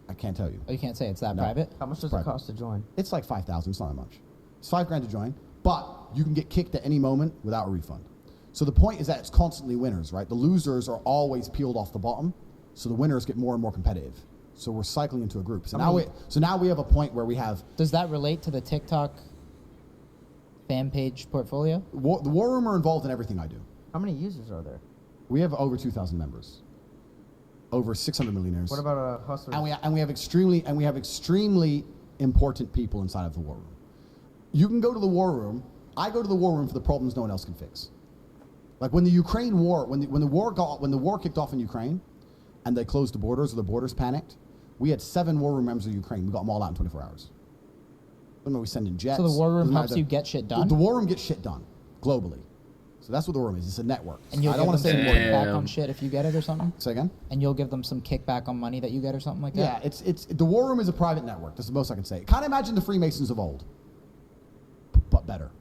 I can't tell you. Oh, you can't say it's that No. private? How much does it Private. cost to join? It's like 5,000. It's not that much. It's $5,000 to join, but you can get kicked at any moment without a refund. So the point is that it's constantly winners, right? The losers are always peeled off the bottom, so the winners get more and more competitive. So we're cycling into a group. So now we have a point where we have Does that relate to the TikTok fan page portfolio? the War Room are involved in everything I do. How many users are there? We have over 2,000 members, over 600 millionaires. What about Hustlers? And we have extremely important people inside of the War Room. You can go to the War Room. I go to the War Room for the problems no one else can fix. Like when the Ukraine war, when the war kicked off in Ukraine, and they closed the borders or the borders panicked, we had 7 War Room members of Ukraine. We got them all out in 24 hours. Remember, we send in jets. So the War Room Doesn't helps matter. you get shit done? The War Room gets shit done globally. So that's what the War Room is. It's a network. And you'll I don't give want them to some say more. kickback Damn. on shit if you get it or something? Say again? And you'll give them some kickback on money that you get or something like that? Yeah, it's the War Room is a private network. That's the most I can say. Kind of imagine the Freemasons of old, but better.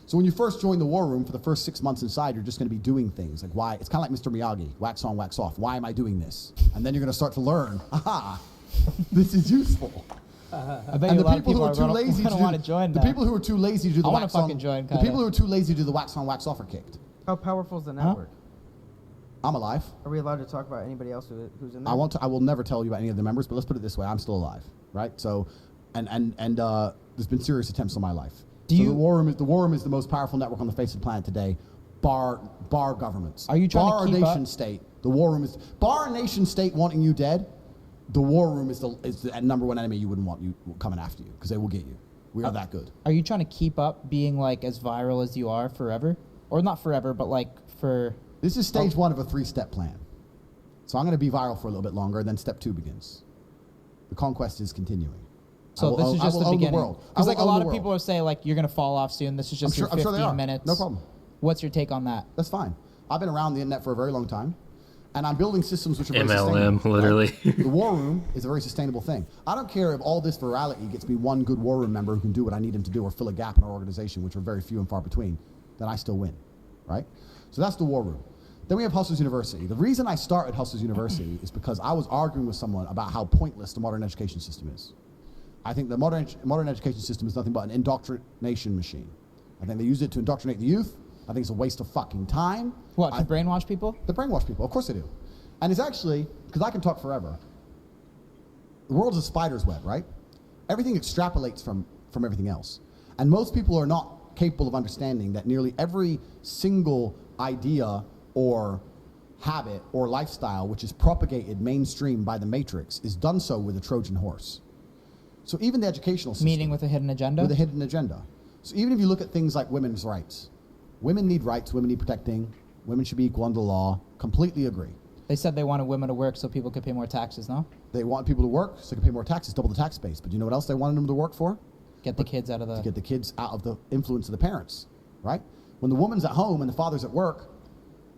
So when you first join the War Room, for the first 6 months inside, you're just going to be doing things like why. It's kind of like Mr. Miyagi, wax on, wax off. Why am I doing this? And then you're going to start to learn. Aha, this is useful. I bet And you a the lot of people who people are too lazy to want to join the that. people who are too lazy to do the I wanna wax on, fucking join, the kinda. people who are too lazy to do the wax on, wax off are kicked. How powerful is the network? I'm alive. Are we allowed to talk about anybody else who's in there? I will never tell you about any of the members, but let's put it this way: I'm still alive, right? So, and there's been serious attempts on my life. Do so you- the War Room is the most powerful network on the face of the planet today. bar governments. Are you trying to bar keep a nation up? state? The war room is bar a nation state wanting you dead. The war room is the number one enemy you wouldn't want you coming after you because they will get you. We are that good. Are you trying to keep up being like as viral as you are forever? Or not forever, but like for... This is stage 1 of a 3-step plan. So I'm going to be viral for a little bit longer, then step 2 begins. The conquest is continuing. So this is just the beginning. Because like a lot of people are saying like you're going to fall off soon. This is just your 15 minutes. No problem. What's your take on that? That's fine. I've been around the internet for a very long time. And I'm building systems which are very MLM, sustainable. literally. Right? The war room is a very sustainable thing. I don't care if all this virality gets me one good war room member who can do what I need him to do or fill a gap in our organization, which are very few and far between, then I still win, right? So that's the war room. Then we have Hustlers University. The reason I started Hustlers University is because I was arguing with someone about how pointless the modern education system is. I think the modern education system is nothing but an indoctrination machine. I think they use it to indoctrinate the youth. I think it's a waste of fucking time. What, to brainwash people? To brainwash people, of course they do. And it's actually, because I can talk forever, the world's a spider's web, right? Everything extrapolates from everything else. And most people are not capable of understanding that nearly every single idea or habit or lifestyle which is propagated mainstream by the Matrix is done so with a Trojan horse. So even the educational system. Meaning with a hidden agenda? With a hidden agenda. So even if you look at things like women's rights, women need rights, women need protecting, women should be equal under the law, completely agree. They said they wanted women to work so people could pay more taxes, no? They want people to work so they can pay more taxes, double the tax base. But do you know what else they wanted them to work for? Get the kids out of the... To get the kids out of the influence of the parents, right? When the woman's at home and the father's at work,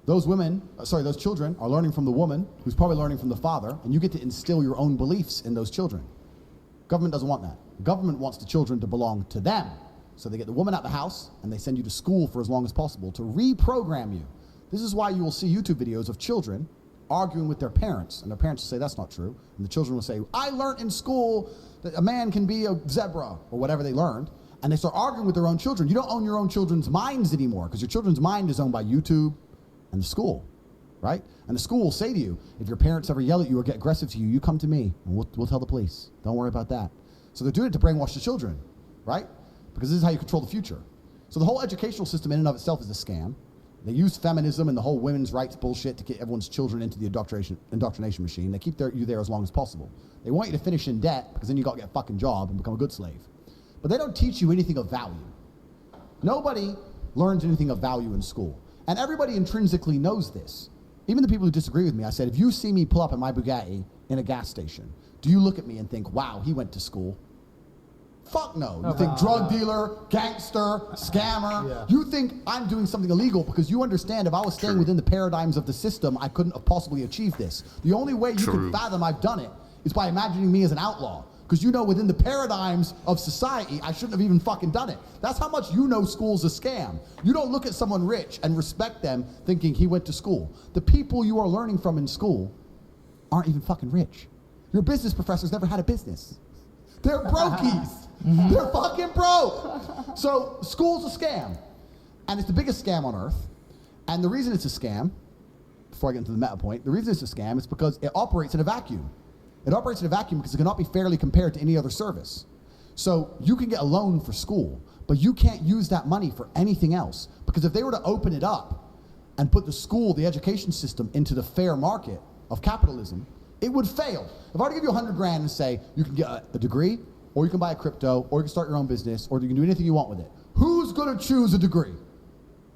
those children are learning from the woman who's probably learning from the father, and you get to instill your own beliefs in those children. Government doesn't want that. Government wants the children to belong to them. So they get the woman out of the house and they send you to school for as long as possible to reprogram you. This is why you will see YouTube videos of children arguing with their parents, and their parents will say that's not true, and the children will say, I learned in school that a man can be a zebra, or whatever they learned, and they start arguing with their own children. You don't own your own children's minds anymore, because your children's mind is owned by YouTube and the school, right? And the school will say to you, if your parents ever yell at you or get aggressive to you, you come to me, and we'll tell the police. Don't worry about that. So they're doing it to brainwash the children, right? Because this is how you control the future. So the whole educational system in and of itself is a scam. They use feminism and the whole women's rights bullshit to get everyone's children into the indoctrination machine. They keep you there as long as possible. They want you to finish in debt because then you got to get a fucking job and become a good slave. But they don't teach you anything of value. Nobody learns anything of value in school. And everybody intrinsically knows this. Even the people who disagree with me, I said, if you see me pull up in my Bugatti in a gas station, do you look at me and think, wow, he went to school? Fuck no. You think drug dealer, gangster, scammer. Yeah. You think I'm doing something illegal because you understand if I was staying within the paradigms of the system, I couldn't have possibly achieved this. The only way you can fathom I've done it is by imagining me as an outlaw. Because you know within the paradigms of society, I shouldn't have even fucking done it. That's how much you know school's a scam. You don't look at someone rich and respect them thinking he went to school. The people you are learning from in school aren't even fucking rich. Your business professors never had a business. They're brokies. They're fucking broke. So school's a scam. And it's the biggest scam on earth. And the reason it's a scam, before I get into the meta point, the reason it's a scam is because it operates in a vacuum. It operates in a vacuum because it cannot be fairly compared to any other service. So you can get a loan for school, but you can't use that money for anything else. Because if they were to open it up and put the school, the education system, into the fair market of capitalism, it would fail. If I were to give you 100 grand and say you can get a degree, or you can buy a crypto, or you can start your own business, or you can do anything you want with it, who's going to choose a degree?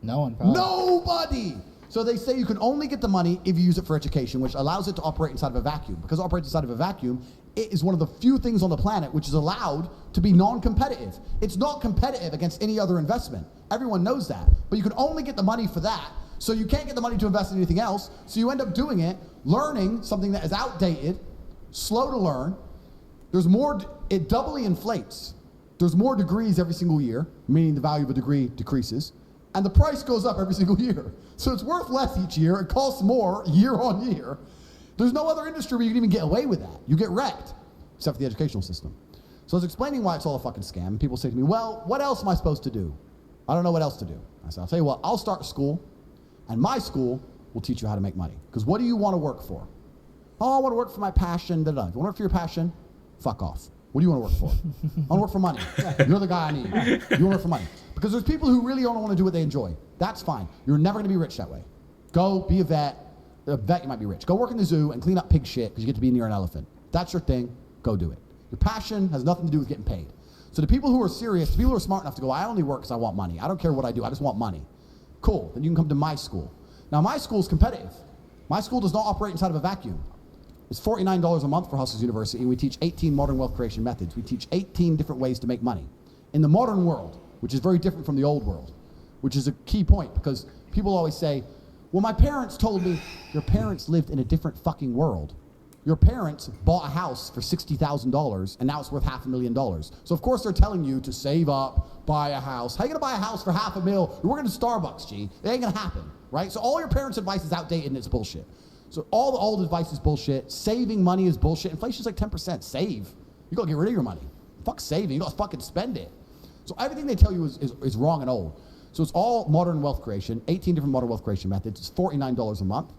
No one, probably. Nobody! So they say you can only get the money if you use it for education, which allows it to operate inside of a vacuum. Because it operates inside of a vacuum, it is one of the few things on the planet which is allowed to be non-competitive. It's not competitive against any other investment. Everyone knows that. But you can only get the money for that. So you can't get the money to invest in anything else. So you end up doing it, learning something that is outdated, slow to learn. There's more, it doubly inflates. There's more degrees every single year, meaning the value of a degree decreases. And the price goes up every single year. So it's worth less each year. It costs more year on year. There's no other industry where you can even get away with that. You get wrecked, except for the educational system. So I was explaining why it's all a fucking scam. And people say to me, well, what else am I supposed to do? I don't know what else to do. I said, I'll tell you what, I'll start a school, and my school will teach you how to make money. Because what do you want to work for? Oh, I want to work for my passion. Da-da. If you want to work for your passion, fuck off. What do you want to work for? I want to work for money. You're the guy I need. You want to work for money. Because there's people who really don't want to do what they enjoy. That's fine. You're never going to be rich that way. Go be a vet. A vet, you might be rich. Go work in the zoo and clean up pig shit because you get to be near an elephant. That's your thing. Go do it. Your passion has nothing to do with getting paid. So the people who are serious, the people who are smart enough to go, I only work because I want money. I don't care what I do. I just want money. Cool. Then you can come to my school. Now, my school is competitive. My school does not operate inside of a vacuum. It's $49 a month for Hustlers University, and we teach 18 modern wealth creation methods. We teach 18 different ways to make money. In the modern world, which is very different from the old world, which is a key point, because people always say, well, my parents told me, your parents lived in a different fucking world. Your parents bought a house for $60,000 and now it's worth $500,000. So of course they're telling you to save up, buy a house. How are you gonna buy a house for $500,000? You're working at Starbucks, G. It ain't gonna happen, right? So all your parents' advice is outdated and it's bullshit. So all the old advice is bullshit. Saving money is bullshit. Inflation's like 10%. Save. You gotta get rid of your money. Fuck saving. You gotta fucking spend it. So everything they tell you is wrong and old. So it's all modern wealth creation, 18 different modern wealth creation methods. It's $49 a month.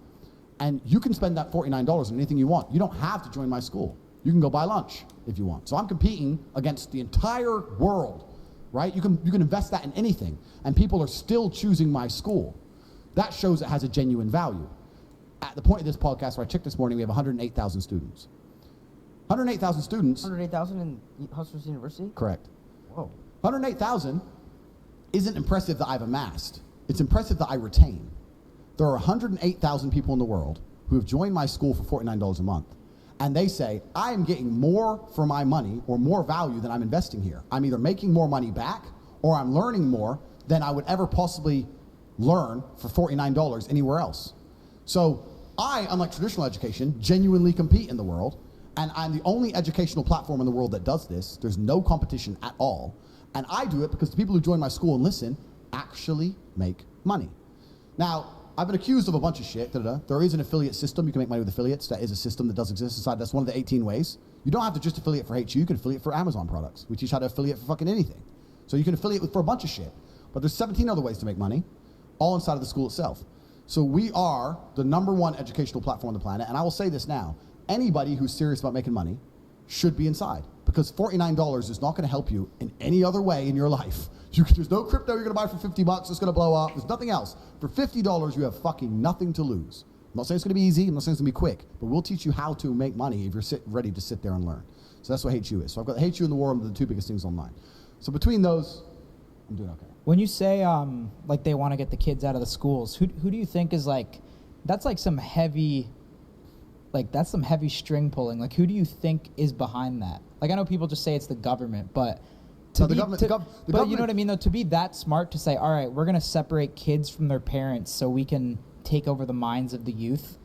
And you can spend that $49 on anything you want. You don't have to join my school. You can go buy lunch if you want. So I'm competing against the entire world, right? You can invest that in anything. And people are still choosing my school. That shows it has a genuine value. At the point of this podcast, where I checked this morning, we have 108,000 students. 108,000 students. 108,000 in Hustlers University? Correct. Whoa. 108,000 isn't impressive that I've amassed. It's impressive that I retain. There are 108,000 people in the world who have joined my school for $49 a month. And they say, I am getting more for my money or more value than I'm investing here. I'm either making more money back or I'm learning more than I would ever possibly learn for $49 anywhere else. So I, unlike traditional education, genuinely compete in the world. And I'm the only educational platform in the world that does this. There's no competition at all. And I do it because the people who join my school and listen actually make money. Now, I've been accused of a bunch of shit. There is an affiliate system. You can make money with affiliates. That is a system that does exist inside. That's one of the 18 ways. You don't have to just affiliate for HU. You can affiliate for Amazon products. We teach how to affiliate for fucking anything. So you can affiliate for a bunch of shit. But there's 17 other ways to make money, all inside of the school itself. So we are the #1 educational platform on the planet. And I will say this now. Anybody who's serious about making money should be inside. Because $49 is not going to help you in any other way in your life. There's no crypto you're going to buy for $50 that's going to blow up. There's nothing else. For $50, you have fucking nothing to lose. I'm not saying it's going to be easy. I'm not saying it's going to be quick. But we'll teach you how to make money if you're ready to sit there and learn. So that's what HU is. So I've got HU and the War, the two biggest things online. So between those, I'm doing okay. When you say like they want to get the kids out of the schools, who do you think is like, that's like some heavy, like that's some heavy string pulling. Like who do you think is behind that? Like I know people just say it's the government, but you know what I mean though, to be that smart to say, all right, we're going to separate kids from their parents so we can take over the minds of the youth.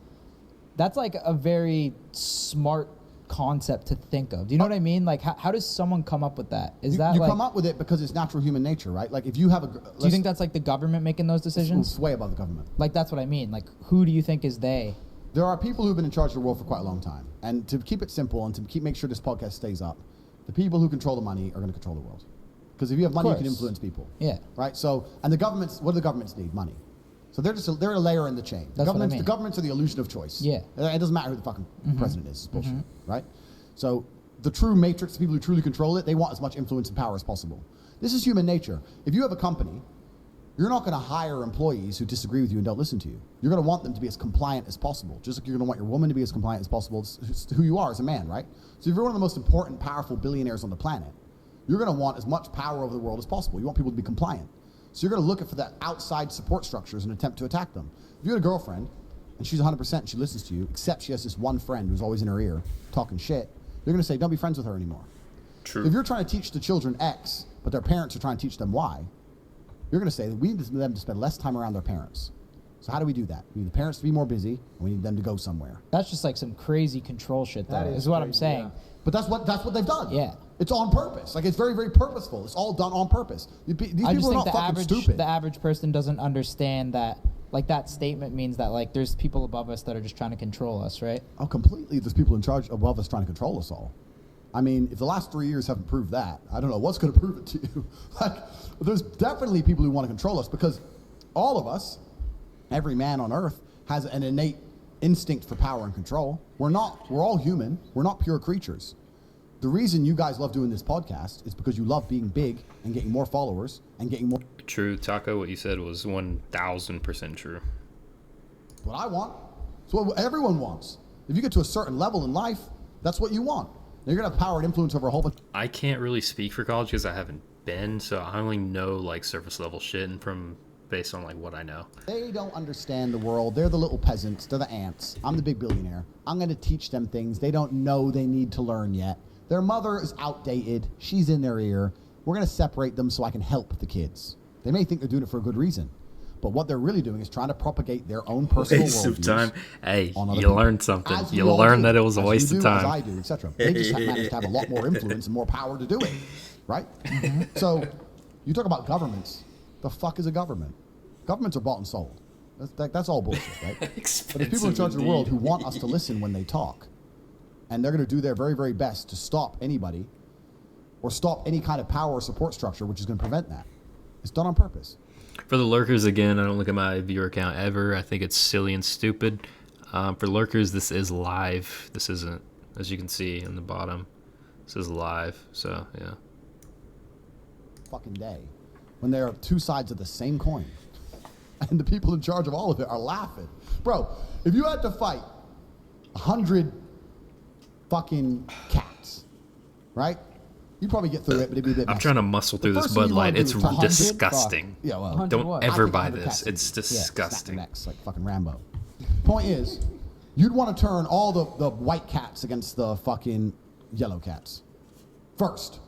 That's like a very smart concept to think of. Do you know what I mean? Like how does someone come up with that? You come up with it because it's natural human nature, right? Like if you have do you think that's like the government making those decisions? It's way above the government. Like that's what I mean. Like who do you think is they? There are people who've been in charge of the world for quite a long time. And to keep it simple and to make sure this podcast stays up, the people who control the money are going to control the world. Because if you have money, you can influence people. Yeah. Right? So, and the governments, what do the governments need? Money. So they're a layer in the chain. That's what I mean. The governments are the illusion of choice. Yeah. It doesn't matter who the fucking president is. It's bullshit. Right? So the true matrix, the people who truly control it, they want as much influence and power as possible. This is human nature. If you have a company, you're not going to hire employees who disagree with you and don't listen to you. You're going to want them to be as compliant as possible, just like you're going to want your woman to be as compliant as possible. It's who you are as a man, right? So if you're one of the most important, powerful billionaires on the planet, you're going to want as much power over the world as possible. You want people to be compliant. So you're going to look for that outside support structures and attempt to attack them. If you had a girlfriend and she's 100% and she listens to you, except she has this one friend who's always in her ear talking shit, you're going to say, don't be friends with her anymore. True. If you're trying to teach the children X, but their parents are trying to teach them Y, you're going to say that we need them to spend less time around their parents. So how do we do that? We need the parents to be more busy, and we need them to go somewhere. That's just like some crazy control shit, though, is what I'm saying. Yeah. But that's what they've done. Yeah. It's on purpose. Like, it's very, very purposeful. It's all done on purpose. These people are not fucking stupid. The average person doesn't understand that, like, that statement means that, like, there's people above us that are just trying to control us, right? Oh, completely. There's people in charge above us trying to control us all. I mean, if the last 3 years haven't proved that, I don't know what's going to prove it to you. Like, there's definitely people who want to control us because all of us, every man on earth, has an innate instinct for power and control. We're all human. We're not pure creatures. The reason you guys love doing this podcast is because you love being big and getting more followers and getting more. True, Taco. What you said was 1,000% true. What I want. It's what everyone wants. If you get to a certain level in life, that's what you want. You're gonna have power and influence over a whole bunch. I can't really speak for college because I haven't been, so I only know like surface level shit and from based on like what I know. They don't understand the world. They're the little peasants. They're the ants. I'm the big billionaire. I'm gonna teach them things they don't know they need to learn yet. Their mother is outdated. She's in their ear. We're gonna separate them so I can help the kids. They may think they're doing it for a good reason, but what they're really doing is trying to propagate their own personal Waste of worldviews time. Hey, on other you people. learned something. As You we all learned do. that it was a As waste you of do, time. As I do, etc. They just managed to have a lot more influence and more power to do it, right? So, you talk about governments. The fuck is a government? Governments are bought and sold. That's all bullshit, right? But there's people in charge of the world who want us to listen when they talk, and they're going to do their very, very best to stop anybody or stop any kind of power or support structure which is going to prevent that. It's done on purpose. For the lurkers, again, I don't look at my viewer count ever. I think it's silly and stupid. For lurkers, this is live. This isn't, as you can see in the bottom. This is live, so yeah. Fucking day. When there are two sides of the same coin. And the people in charge of all of it are laughing. Bro, if you had to fight 100 fucking cats, right? You'd probably get through it, but it'd be a bit I'm messy. trying to muscle through The this first thing Bud you wanna Light. do It's is 100 disgusting. Yeah, well, 100 Don't what? ever I think buy 100 this. cats It's snap their disgusting. necks like fucking Rambo. Point is, you'd want to turn all the white cats against the fucking yellow cats. First.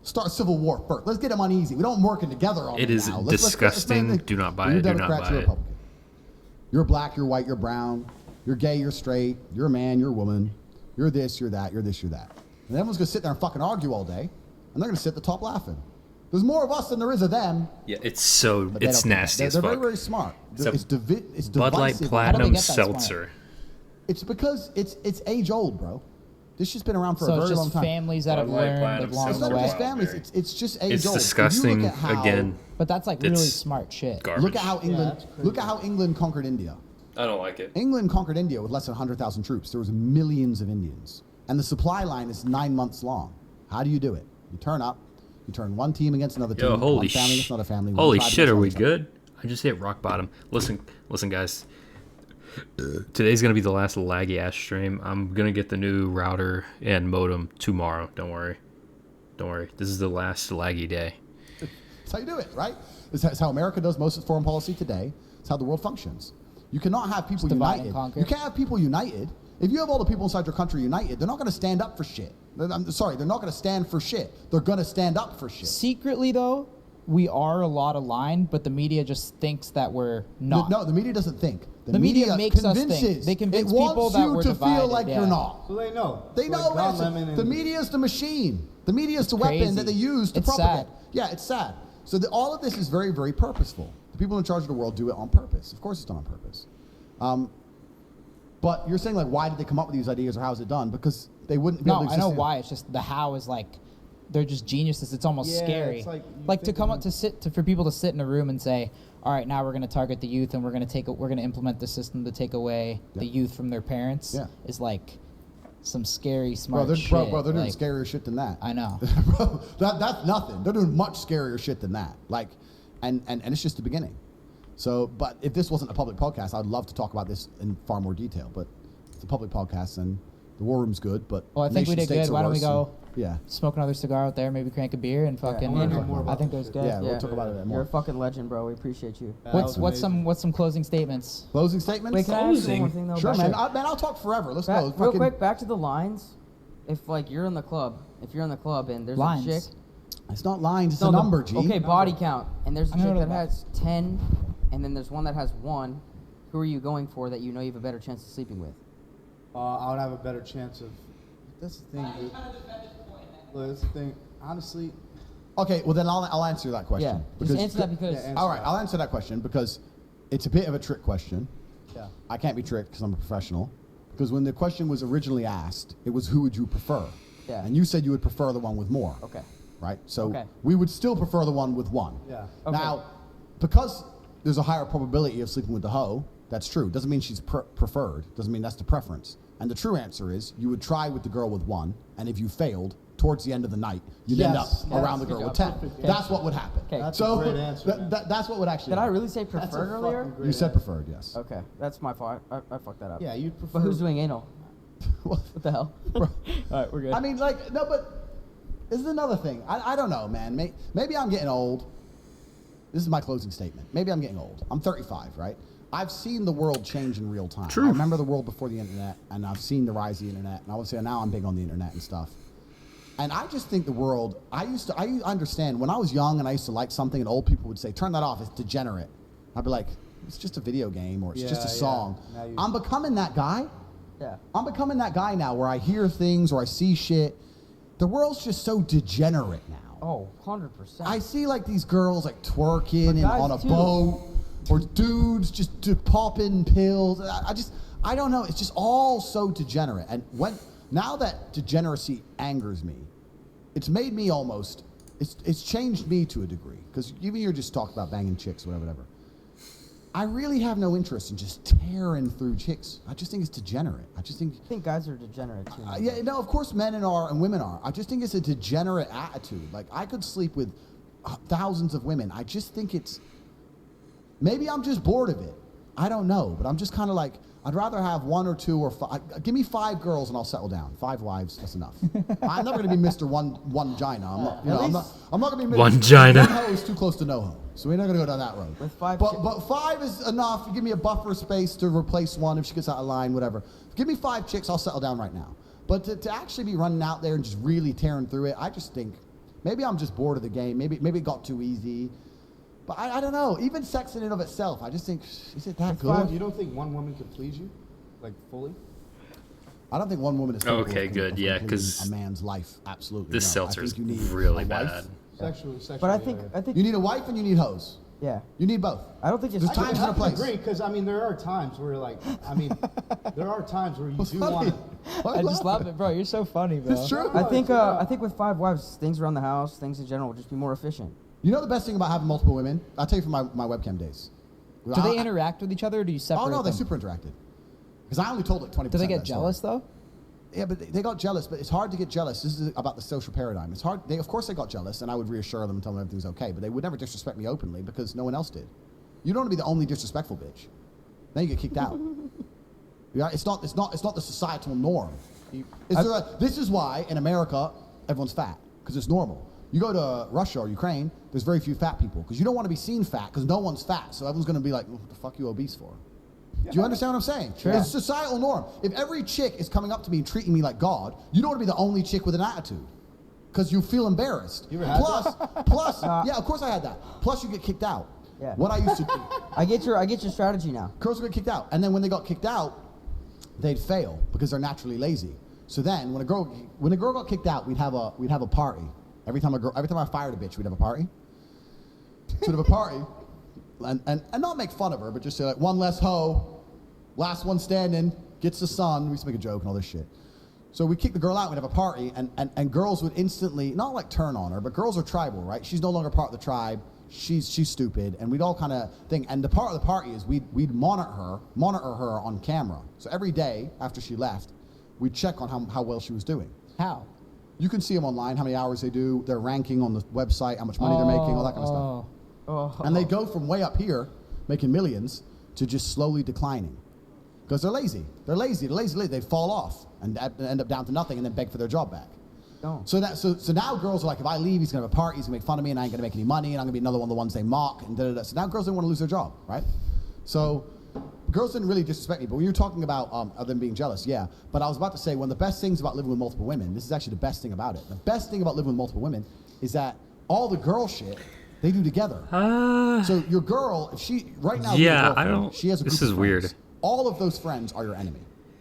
Start a civil war first. Let's get them uneasy. We don't working together on It it is now. disgusting. Do not buy it. Do not Democrats, buy you're it. Republican. You're black, you're white, you're brown. You're gay, you're straight. You're a man, you're a woman. You're this, you're that, you're this, you're that. And everyone's going to sit there and fucking argue all day. And they're going to sit at the top laughing. There's more of us than there is of them. Yeah, it's so, But they it's don't care. nasty as They're fuck. very, very smart. So, It's divisive. Bud Light How do they Platinum get that smart? Seltzer. It's because it's age old, bro. This shit's been around for So a it's very long just time. families that have Bud Light learned Platinum along It's the not way. just families. It's just age It's old. If you disgusting. look at how- Again, But that's like really It's smart shit. garbage. Look at how England. Look at how England conquered India. I don't like it. England conquered India with less than 100,000 troops. There was millions of Indians, and the supply line is 9 months long. How do you do it? You turn up. You turn one team against another team. Yo, holy one family against another family. one Holy tribe shit, against are we another tribe. good? I just hit rock bottom. Listen, guys. Today's gonna be the last laggy ass stream. I'm gonna get the new router and modem tomorrow. Don't worry. This is the last laggy day. That's how you do it, right? It's how America does most of its foreign policy today. It's how the world functions. You cannot have people divide and united. conquer. You can't have people united. If you have all the people inside your country united, they're not going to stand up for shit. I'm sorry, they're not going to stand for shit. They're going to stand up for shit. Secretly, though, we are a lot aligned, but the media just thinks that we're not. No, the media doesn't think. The media makes us think. convinces. They convince it people wants that you we're to divided, feel like yeah. you're not. So they know. They know Like Don it's- Lemon and the media is the machine. The media is the weapon crazy. that they use to It's propagate. sad. Yeah, it's sad. So all of this is very, very purposeful. The people in charge of the world do it on purpose. Of course, it's done on purpose. But you're saying like, why did they come up with these ideas, or how is it done? Because they wouldn't be able No, to I know exist- why. It's just the how is like, they're just geniuses. It's almost Yeah, scary. it's like you Like to think come of- up for people to sit in a room and say, all right, now we're going to target the youth and we're going to implement the system to take away the youth from their parents. Yeah. Is like some scary Bro, smart they're, shit. bro, they're doing like, scarier shit than that. I know. Bro, that's nothing. They're doing much scarier shit than that. Like, and it's just the beginning. So, but if this wasn't a public podcast, I'd love to talk about this in far more detail. But it's a public podcast, and the war room's good. But Well, I think we did nation-states good. are Why don't we worse, go and- yeah, smoke another cigar out there, maybe crank a beer and fucking. I wanna know and more I about think this it was shit. good. yeah. We'll talk about it a bit You're more. a fucking legend, bro. We appreciate you. That What's was amazing. some closing statements? Closing statements. Wait, can I ask you one more thing though? Sure, Back- man. I'll talk forever. Let's Back, go. real Fucking- quick, back to the lines. If like you're in the club, and there's Lines. a chick. It's not lines. It's No, a the- number, G. Okay, body count. And there's a I'm gonna chick go that back. has 10, and then there's one that has 1. Who are you going for that you know you have a better chance of sleeping with? I would have a better chance of. That's the thing, dude. Look, that's the thing. Honestly, Okay, well then I'll answer that question. Yeah, Because- just answer that because. Yeah, answer All right, I'll answer that question because it's a bit of a trick question. yeah. I can't be tricked because I'm a professional. Because when the question was originally asked, it was who would you prefer? Yeah. And you said you would prefer the one with more. Okay. Right? So Okay. we would still prefer the one with 1. Yeah. Okay. Now, because there's a higher probability of sleeping with the hoe, that's true. Doesn't mean she's preferred. Doesn't mean that's the preference. And the true answer is you would try with the girl with 1, and if you failed, towards the end of the night, you'd end up around the girl with 10. That's what would happen. Okay. That's a great answer. That's what would actually Did I happen. really say preferred earlier? You said preferred, yes. Okay, that's my fault. I fucked that up. Yeah, you'd prefer. But who's doing anal? What the hell? All right, we're good. I mean, like, no, but this is another thing. I don't know, man. Maybe I'm getting old. This is my closing statement. Maybe I'm getting old. I'm 35, right? I've seen the world change in real time. True. I remember the world before the internet, and I've seen the rise of the internet, and I would say now I'm big on the internet and stuff. And I just think the world, I understand, when I was young and I used to like something, and old people would say, turn that off, it's degenerate. I'd be like, it's just a video game, or it's just a song. I'm becoming that guy. Yeah. I'm becoming that guy now where I hear things or I see shit. The world's just so degenerate now. Oh, 100%. I see like these girls like twerking and guys on a too. boat, or dudes just popping pills. I don't know. It's just all so degenerate. And now that degeneracy angers me, it's made me almost, it's changed me to a degree. Because even you're just talking about banging chicks, whatever. I really have no interest in just tearing through chicks. I just think it's degenerate. I think guys are degenerate too. Yeah, no, of course men are and women are. I just think it's a degenerate attitude. Like, I could sleep with thousands of women. I just think maybe I'm just bored of it. I don't know, but I'm just kind of like, I'd rather have 1 or 2 or 5. Give me 5 girls and I'll settle down. 5 wives, that's enough. I'm never going to be Mr. One Gina. I'm not going to be Mr. One Gina. One hoe is too close to no hoe. So we're not going to go down that road. With 5 but 5 is enough. You give me a buffer space to replace one if she gets out of line, whatever. Give me 5 chicks, I'll settle down right now. But to actually be running out there and just really tearing through it, I just think maybe I'm just bored of the game. Maybe it got too easy. But I don't know. Even sex in and of itself, I just think, is it that good? You don't think one woman could please you, like fully? I don't think one woman is capable Okay, of good, yeah, because a man's life. Absolutely. this no. seltzer I is think you need really a wife. bad. Sexually, But I think You need a wife and you need hoes. yeah. You need both. I don't think it's There's times and a place. I agree, because I mean, there are times where there are times where you What's do funny? want I just love it, bro. You're so funny, bro. It's true. I think with 5 wives, things around the house, things in general, will just be more efficient. You know the best thing about having multiple women? I'll tell you from my webcam days. Do they interact with each other, or do you separate Oh, no, they them? super interacted. Because I only told like 20%. Do they of get that story. jealous, though? Yeah, but they got jealous, but it's hard to get jealous. This is about the social paradigm. It's hard. Of course they got jealous, and I would reassure them and tell them everything's okay, but they would never disrespect me openly because no one else did. You don't want to be the only disrespectful bitch. Then you get kicked out. Yeah, it's not the societal norm. This is why in America everyone's fat, because it's normal. You go to Russia or Ukraine, there's very few fat people, because you don't want to be seen fat, because no one's fat, so everyone's going to be like, what the fuck you obese for? Do you understand what I'm saying? Sure. It's societal norm. If every chick is coming up to me and treating me like God, you don't want to be the only chick with an attitude, because you feel embarrassed. You ever had Plus, yeah, of course I had that. Plus you get kicked out. Yeah. What I used to do. I get your strategy now. Girls would get kicked out, and then when they got kicked out, they'd fail because they're naturally lazy. So then, when a girl got kicked out, we'd have a party. Every time I fired a bitch, we'd have a party. So we'd have a party, and not make fun of her, but just say like, one less hoe, last one standing, gets the sun. We used to make a joke and all this shit. So we kick the girl out, we'd have a party, and girls would instantly, not like turn on her, but girls are tribal, right? She's no longer part of the tribe. She's stupid, and we'd all kind of think. And the part of the party is we'd monitor her on camera. So every day after she left, we'd check on how well she was doing. How? You can see them online, how many hours they do, their ranking on the website, how much money they're making, all that kind of stuff. Oh. And they go from way up here, making millions, to just slowly declining. Because they're lazy. They're lazy. They fall off and end up down to nothing and then beg for their job back. So now girls are like, if I leave, he's going to have a party, he's going to make fun of me, and I ain't going to make any money, and I'm going to be another one of the ones they mock, and da-da-da. So now girls don't want to lose their job, right? So girls didn't really disrespect me, but when you're talking about them being jealous, yeah. But I was about to say, one of the best things about living with multiple women, this is actually the best thing about it. The best thing about living with multiple women is that all the girl shit, they do together. So your girl, if she, right now, Yeah, I don't. She has a group this of is friends. weird. All of those friends are your enemy.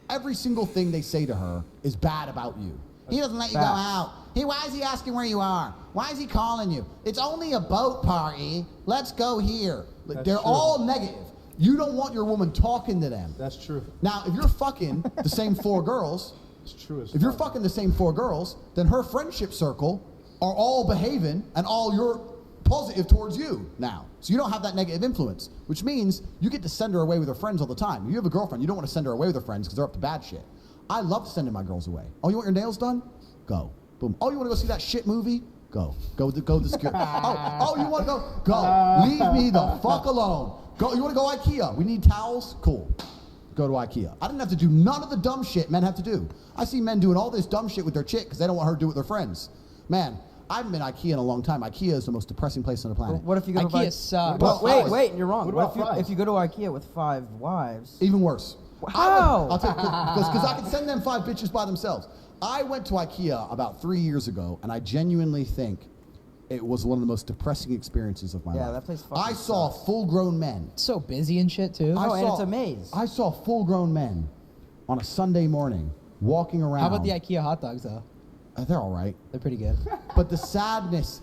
Every single thing they say to her is bad about you. He doesn't let you go out. Why is he asking where you are? Why is he calling you? It's only a boat party. Let's go here. They're all negative. You don't want your woman talking to them. That's true. Now, if you're fucking the same 4 girls, It's true. if you're fucking the same 4 girls, then her friendship circle are all behaving and all you're positive towards you now. So you don't have that negative influence, which means you get to send her away with her friends all the time. If you have a girlfriend, you don't want to send her away with her friends because they're up to bad shit. I love sending my girls away. Oh, you want your nails done? Go. Boom. Oh, you want to go see that shit movie? Go to security. Oh, you want to go? Go. Leave me the fuck alone. Go. You want to go IKEA? We need towels? Cool. Go to IKEA. I didn't have to do none of the dumb shit men have to do. I see men doing all this dumb shit with their chick because they don't want her to do it with their friends. Man, I haven't been IKEA in a long time. IKEA is the most depressing place on the planet. What if you go to IKEA sucks. Wait, you're wrong. What What about if you go to IKEA with 5 wives? Even worse. How? I'll tell you, because I can send them 5 bitches by themselves. I went to IKEA about 3 years ago, and I genuinely think it was one of the most depressing experiences of my life. Yeah, that place fucking I saw sucks. full-grown men. It's so busy and shit too. Oh, and it's a maze. I saw full-grown men on a Sunday morning walking around. How about the IKEA hot dogs though? They're all right. They're pretty good. But the sadness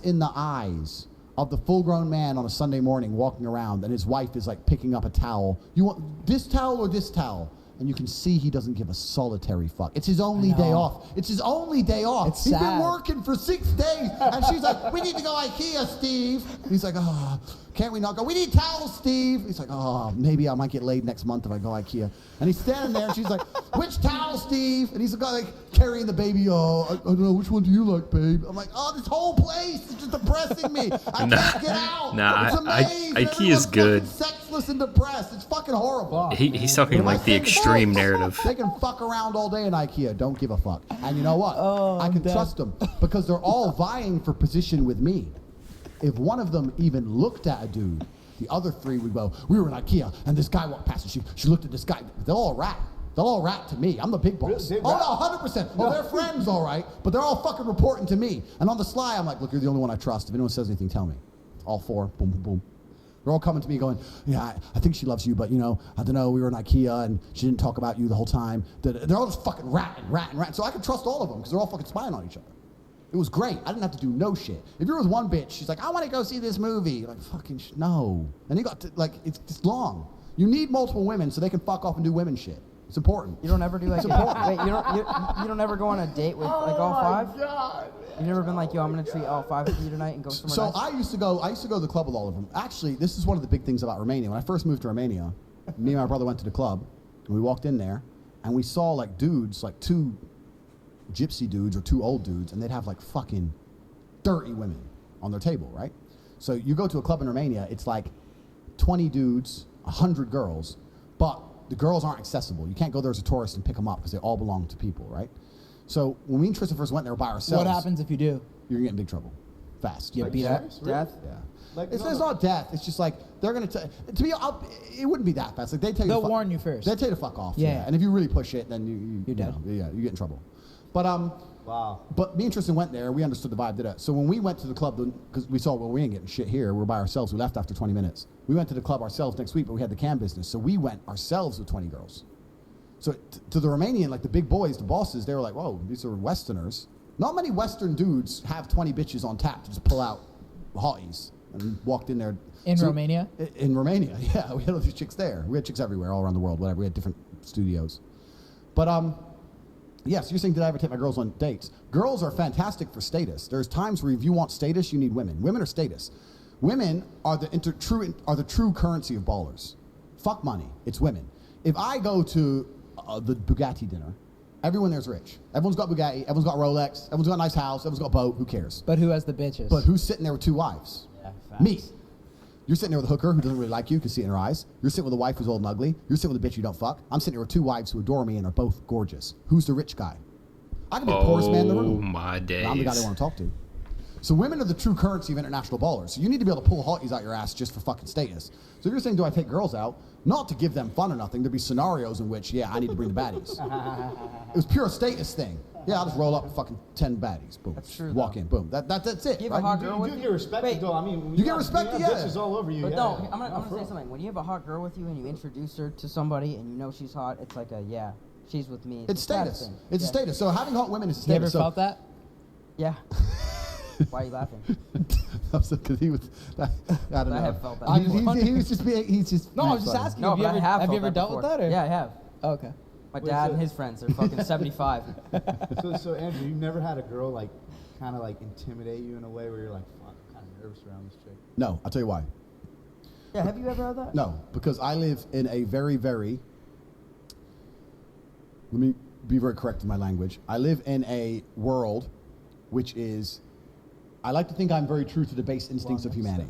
in the eyes of the full-grown man on a Sunday morning walking around, and his wife is like picking up a towel. You want this towel or this towel? And you can see he doesn't give a solitary fuck. It's his only day off. It's his only day off. It's He's been sad. working for 6 days. And she's like, we need to go IKEA, Steve. And he's like, oh, can't we not go? We need towels, Steve. He's like, oh, maybe I might get laid next month if I go IKEA. And he's standing there and she's like, which towel, Steve? And he's like carrying the baby. Oh, I don't know. Which one do you like, babe? I'm like, oh, this whole place is just depressing me. I can't get out. Nah, It's a maze. and IKEA's everyone's good. fucking sexless and depressed. It's fucking horrible. He's talking like the extreme narrative. They can fuck around all day in IKEA. Don't give a fuck. And you know what? Oh, I can I'm dead. trust them because they're all vying for position with me. If one of them even looked at a dude, the other 3 would go, we were in IKEA and this guy walked past and she looked at this guy. They'll all rat. They'll all rat to me. I'm the big boss. Really? Oh, no, 100%. Oh, they're friends, all right, but they're all fucking reporting to me. And on the sly, I'm like, look, you're the only one I trust. If anyone says anything, tell me. All 4, boom, boom, boom. They're all coming to me going, yeah, I think she loves you, but, you know, I don't know, we were in IKEA and she didn't talk about you the whole time. They're all just fucking ratting. So I can trust all of them because they're all fucking spying on each other. It was great. I didn't have to do no shit. If you're with one bitch, she's like, I want to go see this movie. You're like, fucking no. And you got to, like, it's just long. You need multiple women so they can fuck off and do women shit. It's important. You don't ever do like It's important. wait, you don't ever go on a date with like all 5? God. You've never been like, yo, I'm gonna treat all 5 of you tonight and go somewhere So nice? I used to go to the club with all of them. Actually, this is one of the big things about Romania. When I first moved to Romania, me and my brother went to the club, and we walked in there, and we saw like dudes, like 2 gypsy dudes or 2 old dudes, and they'd have like fucking 30 women on their table, right? So you go to a club in Romania, it's like 20 dudes, 100 girls, but the girls aren't accessible. You can't go there as a tourist and pick them up because they all belong to people, right? So when me and Tristan first went there by ourselves, What happens if you do? you're gonna get in big trouble, fast. You Like, beat up? serious? Really? Death? Yeah. Like, It's no, not death. It's just like they're gonna to be. It wouldn't be that fast. Like they tell you. They'll to warn you first. They tell you to fuck off. Yeah. And if you really push it, then you're dead. Yeah, you get in trouble. But Wow. But me and Tristan went there. We understood the vibe. Did it. So when we went to the club, because we saw, well, we ain't getting shit here. We're by ourselves. We left after 20 minutes. We went to the club ourselves next week, but we had the cam business. So we went ourselves with 20 girls. So to the Romanian, like the big boys, the bosses, they were like, whoa, these are Westerners. Not many Western dudes have 20 bitches on tap to just pull out hotties. And we walked in there. In Romania? In Romania, yeah. We had all these chicks there. We had chicks everywhere, all around the world, whatever. We had different studios. But, yes, you're saying, did I ever take my girls on dates? Girls are fantastic for status. There's times where if you want status, you need women. Women are status. Women are the true currency of ballers. Fuck money. It's women. If I go to the Bugatti dinner, everyone there's rich. Everyone's got Bugatti. Everyone's got Rolex. Everyone's got a nice house. Everyone's got a boat. Who cares? But who has the bitches? But who's sitting there with 2 wives? Yeah, facts. Me. You're sitting there with a hooker who doesn't really like you, can see it in her eyes. You're sitting with a wife who's old and ugly. You're sitting with a bitch you don't fuck. I'm sitting here with 2 wives who adore me and are both gorgeous. Who's the rich guy? I can be the poorest man in the room. Oh my days. But I'm the guy they want to talk to. So women are the true currency of international ballers. So you need to be able to pull hotties out your ass just for fucking status. So if you're saying, do I take girls out? Not to give them fun or nothing. There'd be scenarios in which, yeah, I need to bring the baddies. It was pure status thing. Yeah, I'll just roll up with fucking 10 baddies. Boom. That's true, Walk though. in. Boom. That's it. You have right? a hot You girl do, with you do you? get respected, Wait. though. I mean, when You get have- respected, when you have yeah. bitches all over you. But yeah. no, I'm No, gonna for say real. something. When you have a hot girl with you and you introduce her to somebody and you know she's hot, it's like a, yeah, she's with me. It's a status status. thing. It's a Yeah. status. So having hot women is a You status. ever So felt that? Yeah. Why are you laughing? Because he was, I don't know. I have felt that I- before. he was just being, he's just. No, I was just funny. asking. No, have you but ever, I have have you felt ever dealt with before. that? Or? Yeah, I have. Oh, okay. My Wait, dad so- and his friends are fucking 75. So Andrew, you've never had a girl like kind of like intimidate you in a way where you're like, fuck, I'm kind of nervous around this chick. No, I'll tell you why. Yeah, have you ever had that? No, because I live in a very, very. Let me be very correct in my language. I live in a world which is, I like to think I'm very true to the base instincts of humanity.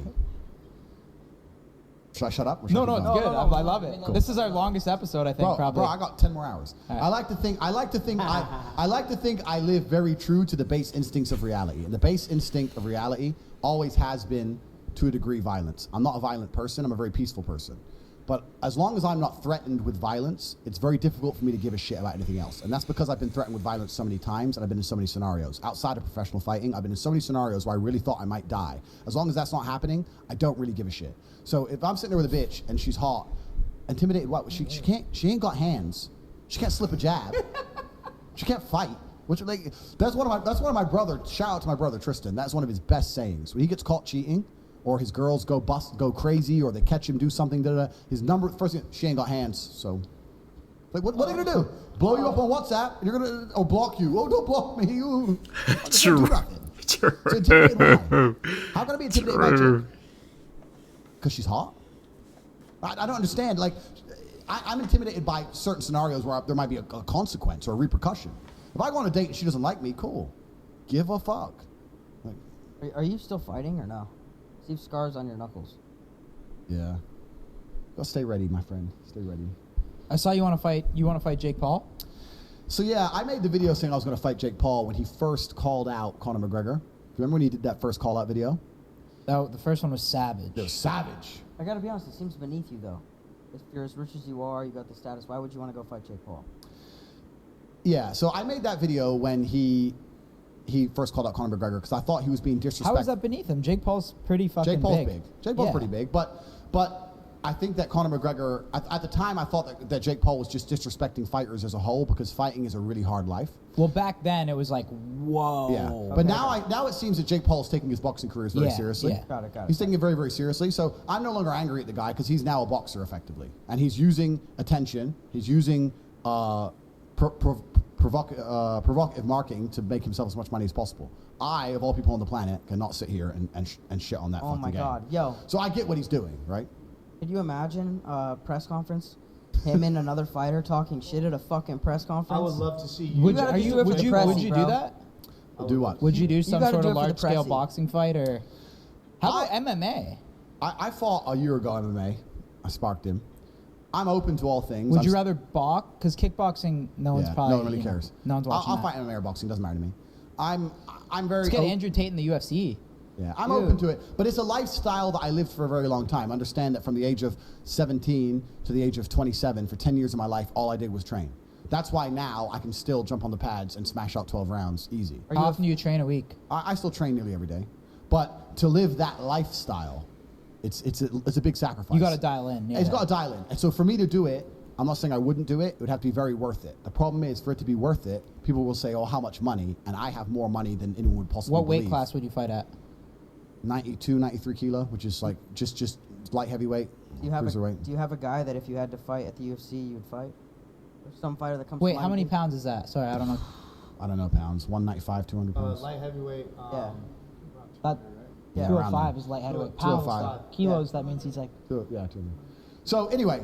Should I shut up? Or should I No, keep it's going? good. I love it. Cool. This is our longest episode, I think, probably. Bro, I got 10 more hours. All right. I like to think I like to think I live very true to the base instincts of reality. And the base instinct of reality always has been, to a degree, violence. I'm not a violent person. I'm a very peaceful person. But as long as I'm not threatened with violence, it's very difficult for me to give a shit about anything else. And that's because I've been threatened with violence so many times and I've been in so many scenarios. Outside of professional fighting, I've been in so many scenarios where I really thought I might die. As long as that's not happening, I don't really give a shit. So if I'm sitting there with a bitch and she's hot, intimidated, what? She ain't got hands. She can't slip a jab. She can't fight. Which, like, that's one of my brother, shout out to my brother Tristan. That's one of his best sayings. When he gets caught cheating, or his girls go crazy, or they catch him do something, his number, first thing, she ain't got hands, so. Like, what are they gonna do? Blow you up on WhatsApp, and you're gonna, or block you. Oh, don't block me, you. True. So intimidated by. How can I be intimidated by you? Because she's hot? I don't understand, like, I'm intimidated by certain scenarios where there might be a consequence or a repercussion. If I go on a date and she doesn't like me, cool. Give a fuck. Like, Are you still fighting or no? See scars on your knuckles. yeah. Go stay ready, my friend. Stay ready. I saw you want to fight. You want to fight Jake Paul? So yeah, I made the video saying I was going to fight Jake Paul when he first called out Conor McGregor. Remember when he did that first call out video? The first one was savage. It was savage. I gotta be honest, it seems beneath you though. If you're as rich as you are, you got the status, why would you want to go fight Jake Paul? Yeah, so I made that video when he first called out Conor McGregor because I thought he was being disrespectful. How is that beneath him? Jake Paul's pretty fucking Jake Paul's big. big. Jake Paul's pretty big, but I think that Conor McGregor, at the time I thought that Jake Paul was just disrespecting fighters as a whole because fighting is a really hard life. Well, back then it was like, whoa. Yeah, but now it seems that Jake Paul is taking his boxing career very seriously. Yeah. Got it. He's taking it very, very seriously. So I'm no longer angry at the guy because he's now a boxer effectively. And he's using attention. He's using provocative marketing to make himself as much money as possible. I, of all people on the planet, cannot sit here and shit on that Oh fucking my game. god, yo. So I get what he's doing, right? Could you imagine a press conference? Him and another fighter talking shit at a fucking press conference? I would love to see you. Would gotta you do it for would the you press, would you do bro. that? Do what? Would you do some gotta sort do of it for the large scale pressy. boxing fight or how about MMA? I fought a year ago MMA. I sparked him. I'm open to all things. Would you rather box? Because kickboxing, no one's probably no one really cares. No one's watching. I'll fight MMA or boxing. Doesn't matter to me. I'm very. Let's get Andrew Tate in the UFC. Yeah, I'm open to it, but it's a lifestyle that I lived for a very long time. Understand that from the age of 17 to the age of 27, for 10 years of my life, all I did was train. That's why now I can still jump on the pads and smash out 12 rounds easy. How often do you train a week? I still train nearly every day, but to live that lifestyle, it's a big sacrifice. You got to dial in. Yeah. It's got to dial in, and so for me to do it, I'm not saying I wouldn't do it. It would have to be very worth it. The problem is, for it to be worth it, people will say, "Oh, how much money?" And I have more money than anyone would possibly What weight believe. class would you fight at? 92, 93 kilo, which is like just light heavyweight, Do you have cruiserweight. do you have a guy that if you had to fight at the UFC, you would fight? Or some fighter that comes Wait, to how mind many with you? pounds is that? Sorry, I don't know. I don't know pounds. 195, 200 pounds. Light heavyweight. Yeah. That Yeah, 205 around is light heavyweight. 205. Pounds, kilos. That means he's like. Yeah, 200. So anyway,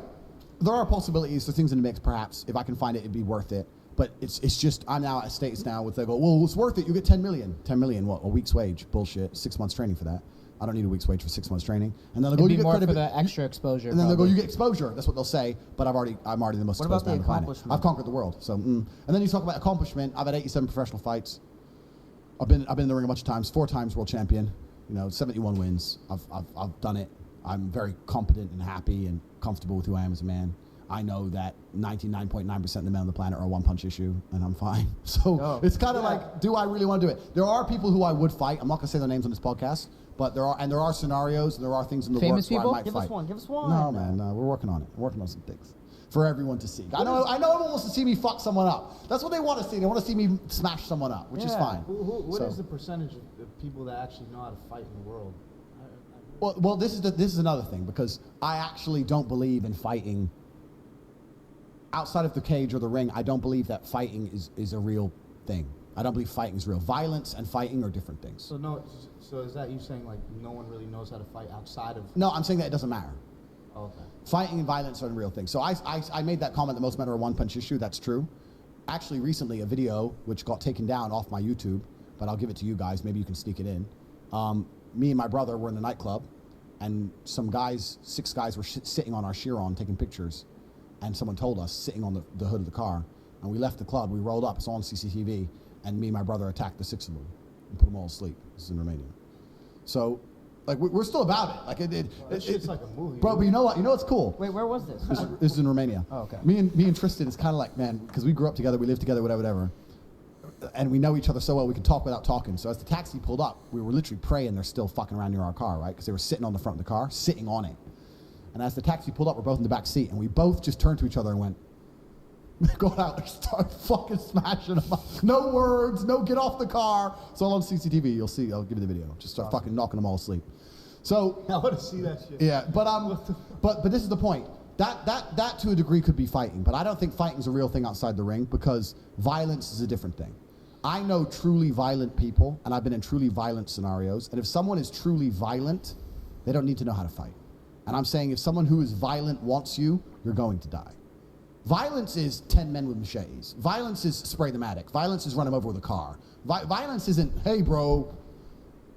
there are possibilities. There's things in the mix. Perhaps if I can find it, it'd be worth it. But it's just I'm now at states now with they go, well, it's worth it. You get 10 million. 10 million, what? A week's wage? Bullshit. 6 months training for that. I don't need a week's wage for 6 months training. And then they'll go, It'd you be get more for credibility. the extra exposure. And then they'll go, probably. you get exposure. That's what they'll say. But I'm already the most What about exposed man on the the planet. accomplishment? I've conquered the world. So, and then you talk about accomplishment. I've had 87 professional fights. I've been in the ring a bunch of times. 4 times world champion. 71 wins. I've done it. I'm very competent and happy and comfortable with who I am as a man. I know that 99.9% of the men on the planet are a one-punch issue, and I'm fine. So it's kind of like, do I really want to do it? There are people who I would fight. I'm not going to say their names on this podcast, but there are scenarios and there are things in the Famous works where people? I might Give fight. us one. Give us one. No, man, no, we're working on it. We're working on some things for everyone to see. I know everyone wants to see me fuck someone up. That's what they want to see. They want to see me smash someone up, which is fine. What So- is the percentage of people that actually know how to fight in the world? Well, this is another thing because I actually don't believe in fighting outside of the cage or the ring. I don't believe that fighting is a real thing. I don't believe fighting is real. Violence and fighting are different things. So is that you saying like no one really knows how to fight outside of? No, I'm saying that it doesn't matter. Okay. Fighting and violence are real things. So I made that comment that most men are a one-punch issue. That's true. actually recently a video which got taken down off my YouTube, but I'll give it to you guys. Maybe you can sneak it in. Me and my brother were in the nightclub, and some guys, 6 guys, were sitting on our Chiron taking pictures, and someone told us, sitting on the hood of the car, and we left the club. We rolled up. It's on CCTV, and me and my brother attacked the 6 of them and put them all to sleep. This is in Romania. So, like, we're still about it. Like It's like a movie. bro. But you know what? You know what's cool? Wait, where was this? This is in Romania. Oh, okay. Me and Tristan is kind of like, man, because we grew up together, we lived together, whatever. And we know each other so well, we can talk without talking. So as the taxi pulled up, we were literally praying they're still fucking around near our car, right? Because they were sitting on the front of the car, sitting on it. And as the taxi pulled up, we're both in the back seat, and we both just turned to each other and went, go out and start fucking smashing them up. No words, no get off the car. It's all on CCTV. You'll see. I'll give you the video. Just start fucking knocking them all asleep. So I want to see that shit. yeah, but this is the point. That to a degree could be fighting, but I don't think fighting is a real thing outside the ring because violence is a different thing. I know truly violent people, and I've been in truly violent scenarios, and if someone is truly violent, they don't need to know how to fight. And I'm saying if someone who is violent wants you, you're going to die. Violence is 10 men with machetes. Violence is spray the attic. Violence is run him over with a car. Violence isn't, hey bro,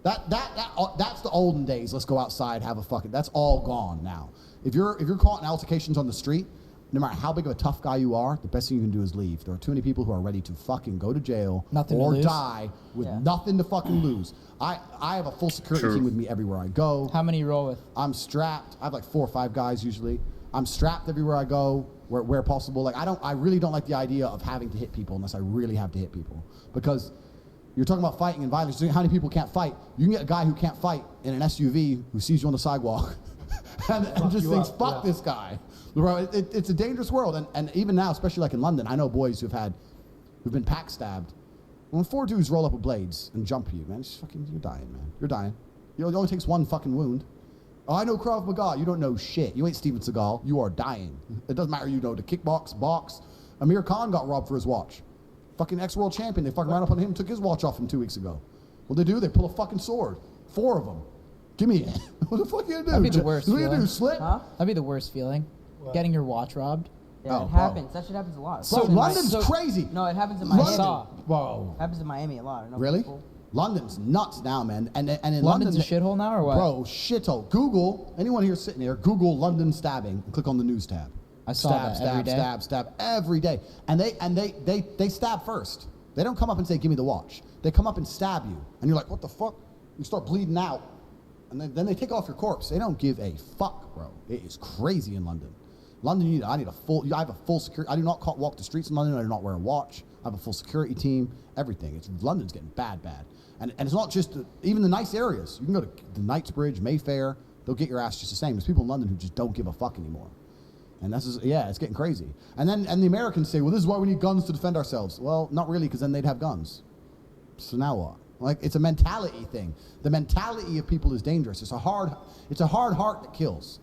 that's the olden days. Let's go outside, have a fucking. That's all gone now. If you're caught in altercations on the street, no matter how big of a tough guy you are, the best thing you can do is leave. There are too many people who are ready to fucking go to jail or die with nothing to fucking lose. I have a full security team with me everywhere I go. How many you roll with? I'm strapped. I have like 4 or 5 guys usually. I'm strapped everywhere I go where possible. Like I really don't like the idea of having to hit people unless I really have to hit people because. You're talking about fighting and violence. How many people can't fight? You can get a guy who can't fight in an SUV who sees you on the sidewalk and just thinks, fuck this guy. Bro, it's a dangerous world. And even now, especially like in London, I know boys who've been pack stabbed. When 4 dudes roll up with blades and jump you, man, you're dying, man. You're dying. It only takes 1 fucking wound. Oh, I know Krav Maga. You don't know shit. You ain't Steven Seagal. You are dying. It doesn't matter you know to kickbox, box. Amir Khan got robbed for his watch. Fucking ex-world champion. They fucking ran up on him, took his watch off him 2 weeks ago. What they do? They pull a fucking sword. 4 of them. Give me it. What the fuck are you gonna do? That'd be the worst What are you feeling. gonna do? Slip? Huh? That'd be the worst feeling. Getting your watch robbed. Yeah, Oh, it bro. happens. That shit happens a lot. Bro, Happens in London's so- crazy. No, it happens in London- Miami. Whoa. Happens in Miami a lot. I know Really? people. London's nuts now, man. And in London's London, a shithole now or what? Bro, shithole. Google, anyone here sitting here, Google London stabbing and click on the news tab. I saw that every day. Stab every day. And they stab first. They don't come up and say, give me the watch. They come up and stab you. And you're like, what the fuck? You start bleeding out. And then they take off your corpse. They don't give a fuck, bro. It is crazy in London. London, I have a full security. I do not walk the streets in London. I do not wear a watch. I have a full security team, everything. London's getting bad. And it's not just, even the nice areas. You can go to the Knightsbridge, Mayfair. They'll get your ass just the same. There's people in London who just don't give a fuck anymore. And that's just, it's getting crazy. And the Americans say, well, this is why we need guns to defend ourselves. Well, not really, because then they'd have guns. So now what? Like, it's a mentality thing. The mentality of people is dangerous. It's a hard heart that kills.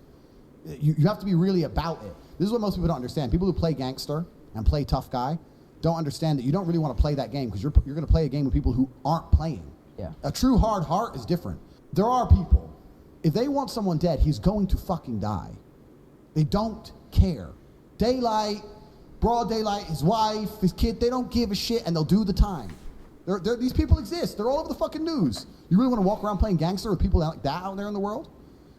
You have to be really about it. This is what most people don't understand. People who play gangster and play tough guy don't understand that you don't really want to play that game because you're going to play a game with people who aren't playing. Yeah. A true hard heart is different. There are people, if they want someone dead, he's going to fucking die. They don't care. Daylight, broad daylight, his wife, his kid, they don't give a shit and they'll do the time. These people exist. They're all over the fucking news. You really want to walk around playing gangster with people like that out there in the world?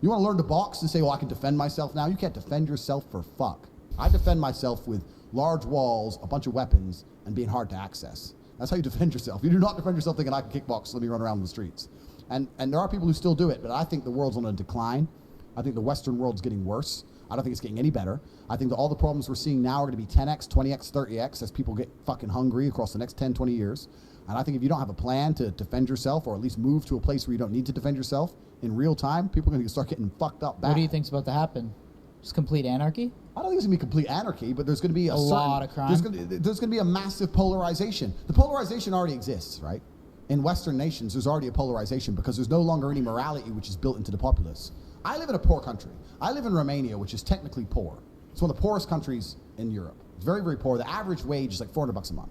You want to learn to box and say, I can defend myself now? You can't defend yourself for fuck. I defend myself with large walls, a bunch of weapons, and being hard to access. That's how you defend yourself. You do not defend yourself thinking I can kickbox, let me run around the streets. And there are people who still do it, but I think the world's on a decline. I think the Western world's getting worse. I don't think it's getting any better. I think that all the problems we're seeing now are going to be 10x, 20x, 30x as people get fucking hungry across the next 10, 20 years. And I think if you don't have a plan to defend yourself or at least move to a place where you don't need to defend yourself in real time, people are going to start getting fucked up bad. What do you think's about to happen? Just complete anarchy? I don't think it's going to be complete anarchy, but there's going to be a lot of crime. There's going to be a massive polarization. The polarization already exists, right? In Western nations, there's already a polarization because there's no longer any morality which is built into the populace. I live in a poor country. I live in Romania, which is technically poor. It's one of the poorest countries in Europe. It's very, very poor. The average wage is like $400 a month.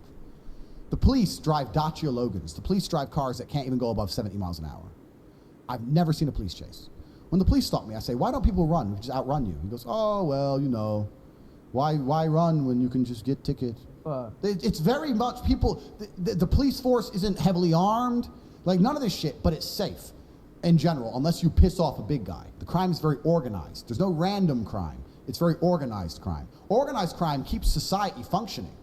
The police drive Dacia Logans. The police drive cars that can't even go above 70 miles an hour. I've never seen a police chase. When the police stop me, I say, why don't people run? We just outrun you. He goes, oh, well, you know, why run when you can just get ticket? It's very much people. The police force isn't heavily armed, like none of this shit, but it's safe in general, unless you piss off a big guy. The crime is very organized. There's no random crime. It's very organized crime. Organized crime keeps society functioning.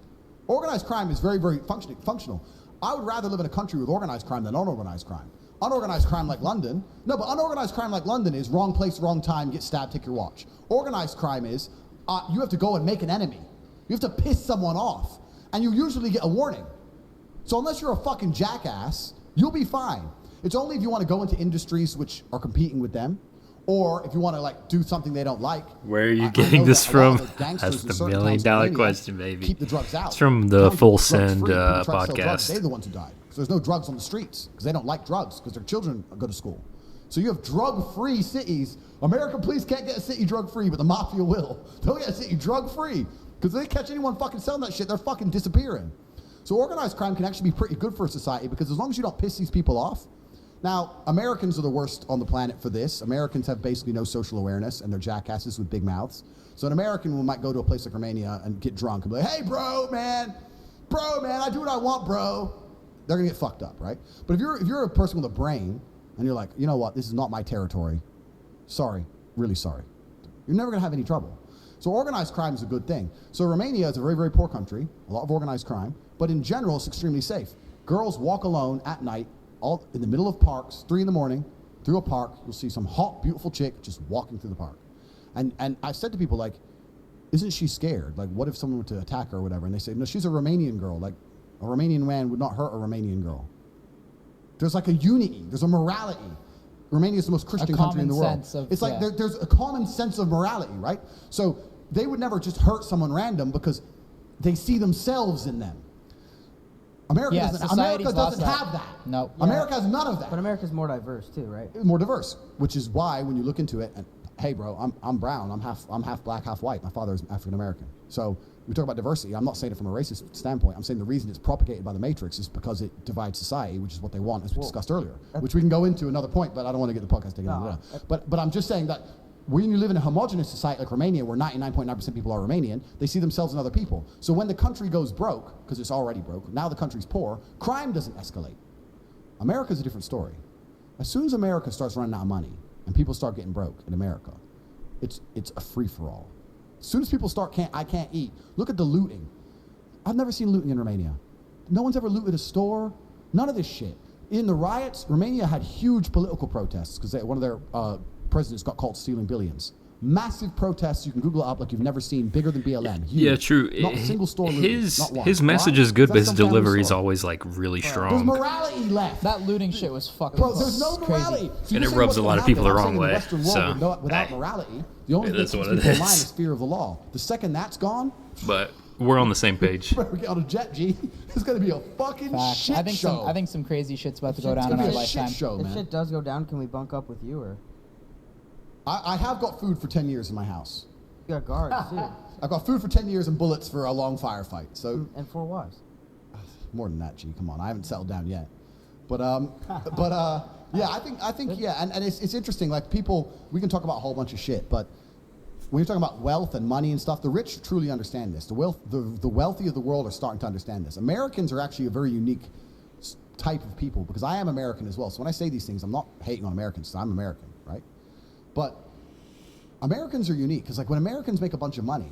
Organized crime is very, very functional. I would rather live in a country with organized crime than unorganized crime. Unorganized crime like London, no, but unorganized crime like London is wrong place, wrong time, get stabbed, take your watch. Organized crime is you have to go and make an enemy. You have to piss someone off, and you usually get a warning. So unless you're a fucking jackass, you'll be fine. It's only if you want to go into industries which are competing with them, or if you want to like do something they don't like. Where are you getting this from? That's the $1 million question, baby. Keep the drugs out. It's from the Full Send podcast. They're the ones who died. So there's no drugs on the streets because they don't like drugs because their children go to school. So you have drug-free cities. American police can't get a city drug-free, but the mafia will. They'll get a city drug-free because if they catch anyone fucking selling that shit, they're fucking disappearing. So organized crime can actually be pretty good for a society because as long as you don't piss these people off. Now, Americans are the worst on the planet for this. Americans have basically no social awareness and they're jackasses with big mouths. So an American might go to a place like Romania and get drunk and be like, hey, bro, man, I do what I want, bro. They're gonna get fucked up, right? But if you're a person with a brain and you're like, you know what, this is not my territory. Sorry, really sorry. You're never gonna have any trouble. So organized crime is a good thing. So Romania is a very, very poor country, a lot of organized crime, but in general, it's extremely safe. Girls walk alone at night, all in the middle of parks, 3 a.m, through a park, you'll see some hot, beautiful chick just walking through the park. And I've said to people like, isn't she scared? Like, what if someone were to attack her or whatever? And they say, no, she's a Romanian girl. Like, a Romanian man would not hurt a Romanian girl. There's like a unity. There's a morality. Romania is the most Christian country in the world. It's like there's a common sense of morality, right? So they would never just hurt someone random because they see themselves in them. America doesn't have that. No. America has none of that. But America's more diverse too, right? More diverse, which is why when you look into it, and hey, bro, I'm brown. I'm half black, half white. My father is African American. So we talk about diversity. I'm not saying it from a racist standpoint. I'm saying the reason it's propagated by the Matrix is because it divides society, which is what they want, as we discussed earlier. Which we can go into another point, but I don't want to get the podcast taken over. But I'm just saying that when you live in a homogenous society like Romania, where 99.9% people are Romanian, they see themselves in other people. So when the country goes broke, because it's already broke, now the country's poor, crime doesn't escalate. America's a different story. As soon as America starts running out of money and people start getting broke in America, it's a free-for-all. As soon as people start, I can't eat. Look at the looting. I've never seen looting in Romania. No one's ever looted a store. None of this shit. In the riots, Romania had huge political protests because one of their presidents got caught stealing billions. Massive protests. You can Google it up like you've never seen. Bigger than BLM. Huge. Yeah, true. Not a single store looted. Not one. His message is good, but his delivery is always like really There's strong. morality left. That looting shit was fucking Bro, there's no morality. So and it rubs a lot of people the wrong way. Without morality, the only thing that keeps people in line is fear of the law. The second that's gone, but we're on the same page. we get on a jet, G. It's gonna be a fucking shit show. I think some crazy shit's about to go down in our lifetime. If shit does go down, can we bunk up with you or? I have got food for 10 years in my house. You got guards too. I've got food for 10 years and bullets for a long firefight. So and 4 wives. More than that, G. Come on, I haven't settled down yet. But yeah, I think yeah, and it's interesting. Like people, we can talk about a whole bunch of shit, but when you're talking about wealth and money and stuff, the rich truly understand this. The wealthy of the world are starting to understand this. Americans are actually a very unique type of people because I am American as well. So when I say these things, I'm not hating on Americans because I'm American, right? But Americans are unique because like when Americans make a bunch of money,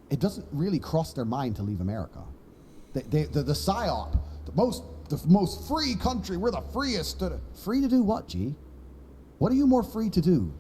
it doesn't really cross their mind to leave America. The PSYOP, the most free country, we're the freest. Free to do what, G? What are you more free to do?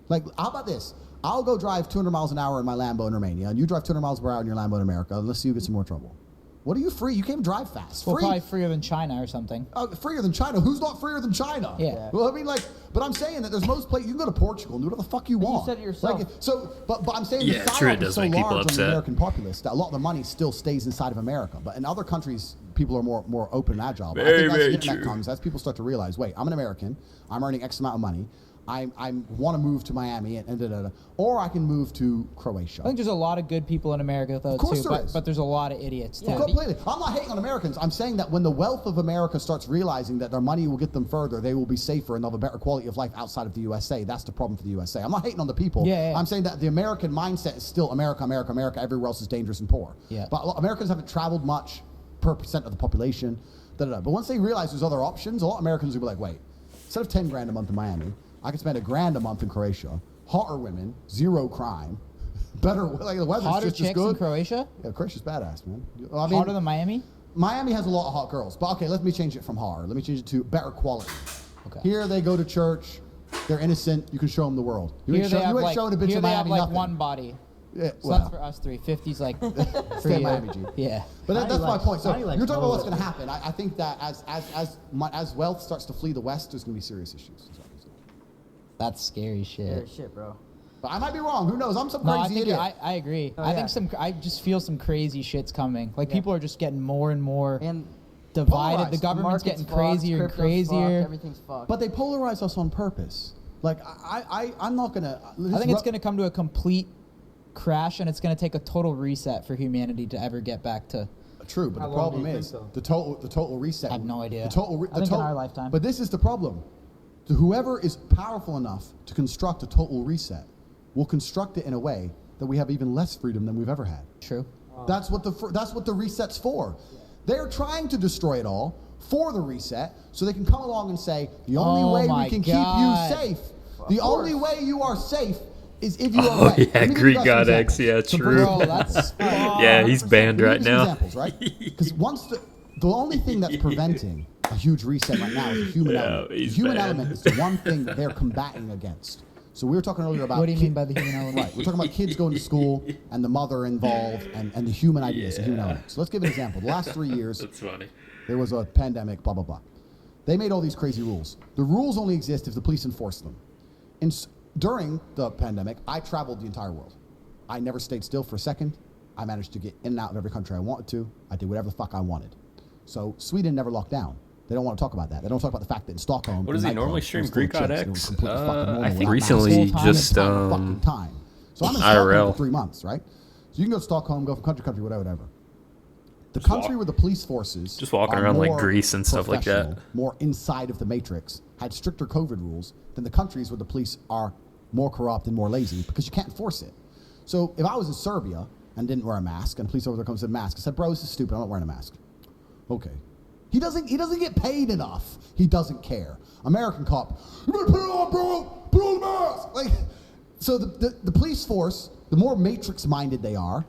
Like, how about this? I'll go drive 200 miles an hour in my Lambo in Romania, and you drive 200 miles per hour in your Lambo in America. Let's see who gets in more trouble. What are you free? You can't drive fast. Well, probably freer than China or something. Freer than China? Who's not freer than China? Yeah. Well, I mean, like, but I'm saying that there's most places you can go to Portugal and do whatever the fuck you want. You said it yourself. Like, so, but I'm saying Yeah, the true, it PSYOP does is so make people large on the upset. American populace that a lot of the money still stays inside of America. But in other countries, people are more open and agile. But I think as the internet comes, as people start to realize, wait, I'm an American. I'm earning X amount of money. I want to move to Miami and da-da-da. Or I can move to Croatia. I think there's a lot of good people in America, though, Of course too. there is. But there's a lot of idiots, too. Completely. I'm not hating on Americans. I'm saying that when the wealth of America starts realizing that their money will get them further, they will be safer and they'll have a better quality of life outside of the USA. That's the problem for the USA. I'm not hating on the people. Yeah. I'm saying that the American mindset is still America, America, America. Everywhere else is dangerous and poor. Yeah. But Americans haven't traveled much per percent of the population. Da-da-da. But once they realize there's other options, a lot of Americans will be like, wait, instead of 10 grand a month in Miami, I can spend $1,000 a month in Croatia. Hotter women, zero crime, better, like the weather's Hotter just as chicks good. in Croatia? Yeah, Croatia's badass, man. I mean, Hotter than Miami? Miami has a lot of hot girls, but okay, let me change it from hard. Let me change it to better quality. Okay. Here they go to church, they're innocent. You can show them the world. You Here ain't, they show, have you ain't like, showing a bitch here in they have Miami like nothing. one body. Yeah, So well, that's for us three. 50's like for stay in you. Miami, G. Yeah. But that's my point. So Miami likes you're talking about what's both. going to happen. I think that as wealth starts to flee the West, there's going to be serious issues. That's scary shit. Yeah, shit, bro. But I might be wrong. Who knows? I'm some No, crazy idiot. I agree. Oh, I yeah. think I just feel some crazy shit's coming. Like people are just getting more and more And divided. polarized. The government's market's getting crazier and fucked, crypto's crazier. fucked, everything's fucked. But they polarize us on purpose. Like I'm not gonna. I think it's going to come to a complete crash, and it's going to take a total reset for humanity to ever get back to. True, but How the long problem do you is think so? the total reset. I have no idea. The total. I think in our lifetime. But this is the problem. So whoever is powerful enough to construct a total reset will construct it in a way that we have even less freedom than we've ever had. True. That's what the reset's for. They're trying to destroy it all for the reset, so they can come along and say the only Oh way my we can God. keep you safe, the only way you are safe is if you are Oh, right. yeah, Let me give you Greek guys God some X, examples. yeah, true. Bro, that's Yeah, he's banned Let me right give you some now. Examples, right? Because once the only thing that's preventing a huge reset right now is the human Yeah, element. The he's human banned. element is the one thing that they're combating against. So we were talking earlier about What do you mean by the human element? Right, we're talking about kids going to school and the mother involved and the human ideas, the human element. So let's give an example. The last 3 years, That's funny. there was a pandemic, blah, blah, blah. They made all these crazy rules. The rules only exist if the police enforce them. During the pandemic, I traveled the entire world. I never stayed still for a second. I managed to get in and out of every country I wanted to. I did whatever the fuck I wanted. So Sweden never locked down. They don't want to talk about that. They don't talk about the fact that in Stockholm, What does in he normally nightclubs, stream? it was full of Greek God chicks and it was X? completely fucking normal I think without masks. recently The whole just, entire fucking time. So I'm in IRL. Stockholm for 3 months, right? So you can go to Stockholm, go from country to country, whatever. The country where the police forces just walking are around like more Greece and stuff like that. professional, more inside of the matrix, had stricter COVID rules than the countries where the police are more corrupt and more lazy because you can't enforce it. So if I was in Serbia and didn't wear a mask and a police officer comes with a mask, I said, bro, this is stupid, I'm not wearing a mask. Okay. He doesn't get paid enough. He doesn't care. American cop, you better put it on, bro, put on the mask. Like, so the police force, the more matrix minded they are,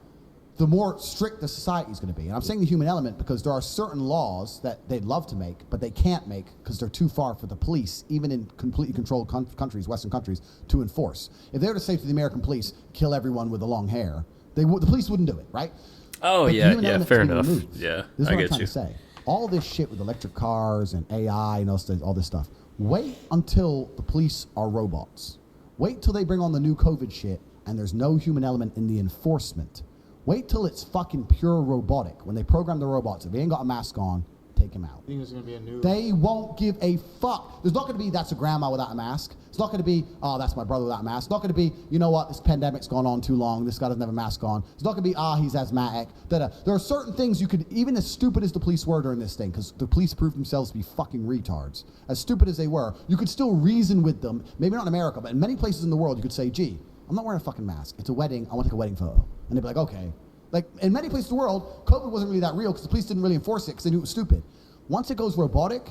the more strict the society is going to be. And I'm saying the human element because there are certain laws that they'd love to make, but they can't make because they're too far for the police, even in completely controlled countries, Western countries, to enforce. If they were to say to the American police, kill everyone with the long hair, the police wouldn't do it, right? Oh, But the yeah, human yeah, element's fair being enough. removed. Yeah, This is I what I'm get trying you. to say. All this shit with electric cars and AI and all this stuff. Wait until the police are robots. Wait till they bring on the new COVID shit and there's no human element in the enforcement. Wait till it's fucking pure robotic. When they program the robots, if he ain't got a mask on, take him out. I think there's going to be a new... They won't give a fuck. There's not going to be, that's a grandma without a mask. It's not going to be, oh, that's my brother without a mask. It's not going to be, you know what, this pandemic's gone on too long. This guy doesn't have a mask on. It's not going to be, he's asthmatic. Da-da. There are certain things you could, even as stupid as the police were during this thing, because the police proved themselves to be fucking retards. As stupid as they were, you could still reason with them. Maybe not in America, but in many places in the world, you could say, gee, I'm not wearing a fucking mask. It's a wedding. I want to take a wedding photo. And they'd be like, okay. Like, in many places in the world, COVID wasn't really that real because the police didn't really enforce it because they knew it was stupid. Once it goes robotic,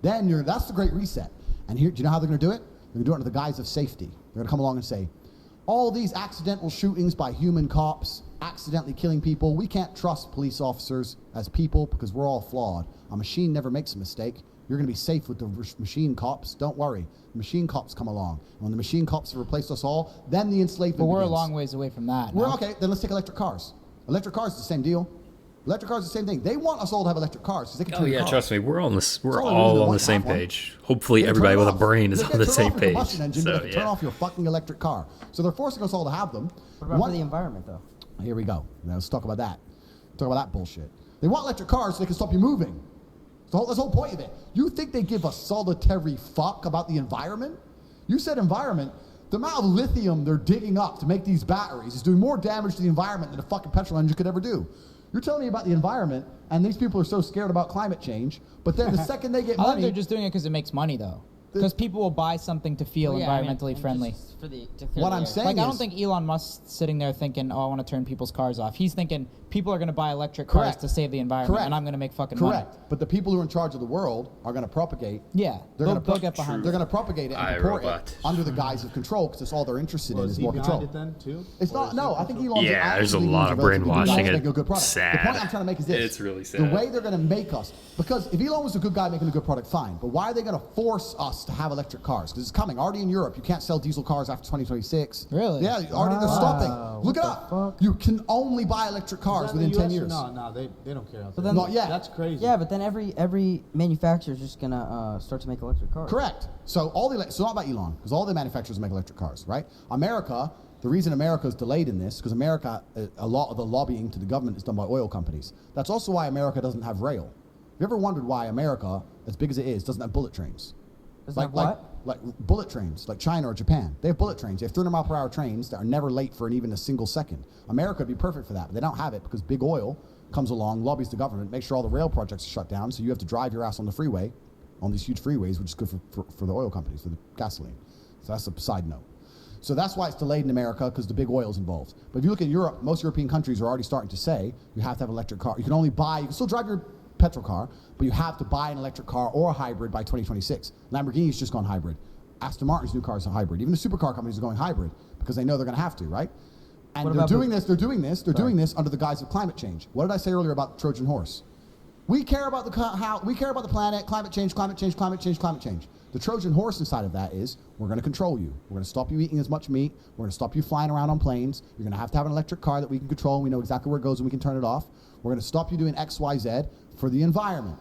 then that's the great reset. And here, do you know how they're going to do it? They're going to do it under the guise of safety. They're going to come along and say, all these accidental shootings by human cops, accidentally killing people, we can't trust police officers as people because we're all flawed. A machine never makes a mistake. You're going to be safe with the machine cops. Don't worry. The machine cops come along. And when the machine cops have replaced us all, then the enslavement But we're a begins. long ways away from that. We're no? okay, then let's take electric cars. Electric cars is the same deal. Electric cars is the same thing. They want us all to have electric cars because they can Oh turn yeah, cars. trust me, we're on this. We're all they all really on want the to same have one. page. Hopefully, They everybody turn with it a off. brain is They on can't the turn same off your page. combustion engine, but So they can turn yeah, off your fucking electric car. So they're forcing us all to have them. What about One- for the environment, though? Here we go. Now let's talk about that. Talk about that bullshit. They want electric cars so they can stop you moving. That's the whole point of it. You think they give a solitary fuck about the environment? You said environment. The amount of lithium they're digging up to make these batteries is doing more damage to the environment than a fucking petrol engine could ever do. You're telling me about the environment, and these people are so scared about climate change, but then the second they get I think money... they're just doing it because it makes money, though. Because people will buy something to feel environmentally friendly. What I'm saying like, I don't is- think Elon Musk's sitting there thinking, oh, I want to turn people's cars off. He's thinking, people are going to buy electric cars Correct. to save the environment, Correct. and I'm going to make fucking money. Correct. But the people who are in charge of the world are going to propagate. Yeah, They're they'll get behind They're it. going to propagate it and I, report Robot. it under the guise of control, because that's all they're interested in Is is he more behind control. it then too? It's Or not. is No, he I think control- Elon's. Yeah, I there's a actually lot think of he's relatively good guy brainwashing. making a good product. Sad. The point I'm trying to make is this: It's really the sad. way they're going to make us. Because if Elon was a good guy making a good product, fine. But why are they going to force us to have electric cars? Because it's coming. Already in Europe, you can't sell diesel cars after 2026. Really? Yeah, already they're stopping. Look it what up. the fuck? You can only buy electric cars Is that in within the 10 US or years. No, they don't care. Out But there. then- Not yet. That's crazy. Yeah, but then every manufacturer is just gonna start to make electric cars. Correct. So so not about Elon, because all the manufacturers make electric cars, right? America, the reason America is delayed in this, because America, a lot of the lobbying to the government is done by oil companies. That's also why America doesn't have rail. Have you ever wondered why America, as big as it is, doesn't have bullet trains? Doesn't have what? Like bullet trains, like China or Japan. They have bullet trains. They have 300 mile per hour trains that are never late for even a single second. America would be perfect for that, but they don't have it because big oil comes along, lobbies the government, makes sure all the rail projects are shut down, so you have to drive your ass on the freeway, on these huge freeways, which is good for the oil companies, for the gasoline. So that's a side note. So that's why it's delayed in America, because the big oil is involved. But if you look at Europe, most European countries are already starting to say you have to have an electric car. You can still drive your petrol car, but you have to buy an electric car or a hybrid by 2026. Lamborghini's just gone hybrid. Aston Martin's new car is a hybrid. Even the supercar companies are going hybrid because they know they're going to have to, right? And What they're about doing this under the guise of climate change. What did I say earlier about the Trojan horse? We care about the planet, climate change, climate change, climate change, climate change. The Trojan horse inside of that is we're going to control you. We're going to stop you eating as much meat. We're going to stop you flying around on planes. You're going to have an electric car that we can control, and we know exactly where it goes and we can turn it off. We're going to stop you doing X, Y, Z for the environment.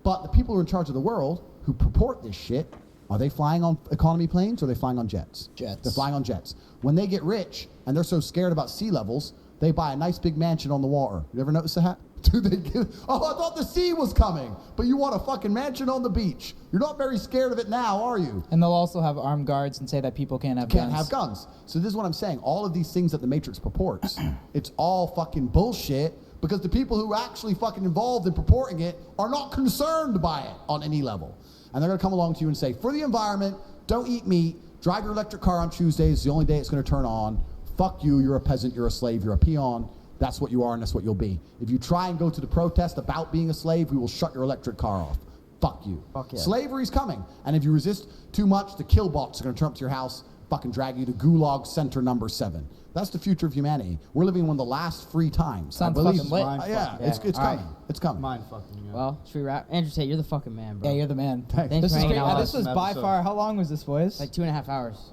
But the people who are in charge of the world who purport this shit, are they flying on economy planes or are they flying on jets? Jets. They're flying on jets. When they get rich and they're so scared about sea levels, they buy a nice big mansion on the water. You ever notice that? Do they give, oh, I thought the sea was coming, but you want a fucking mansion on the beach. You're not very scared of it now, are you? And they'll also have armed guards and say that people can't have Can't guns. have guns. So this is what I'm saying. All of these things that the Matrix purports, it's all fucking bullshit because the people who are actually fucking involved in purporting it are not concerned by it on any level. And they're going to come along to you and say, for the environment, don't eat meat, drive your electric car on Tuesdays, the only day it's going to turn on. Fuck you, you're a peasant, you're a slave, you're a peon. That's what you are and that's what you'll be. If you try and go to the protest about being a slave, we will shut your electric car off. Fuck you. Fuck yeah. Slavery's coming. And if you resist too much, the kill bots are going to turn up to your house, fucking drag you to Gulag Center number 7. That's the future of humanity. We're living in one of the last free times. Sounds I believe. fucking lit. Yeah, Yeah. it's All coming. right. It's coming. Mind fucking. Yeah. Well, should we wrap? Andrew Tate, you're the fucking man, bro. Yeah, you're the man. Thanks. Thanks This for is hanging great. out. This was by Episode. far, how long was this, boys? Like 2.5 hours.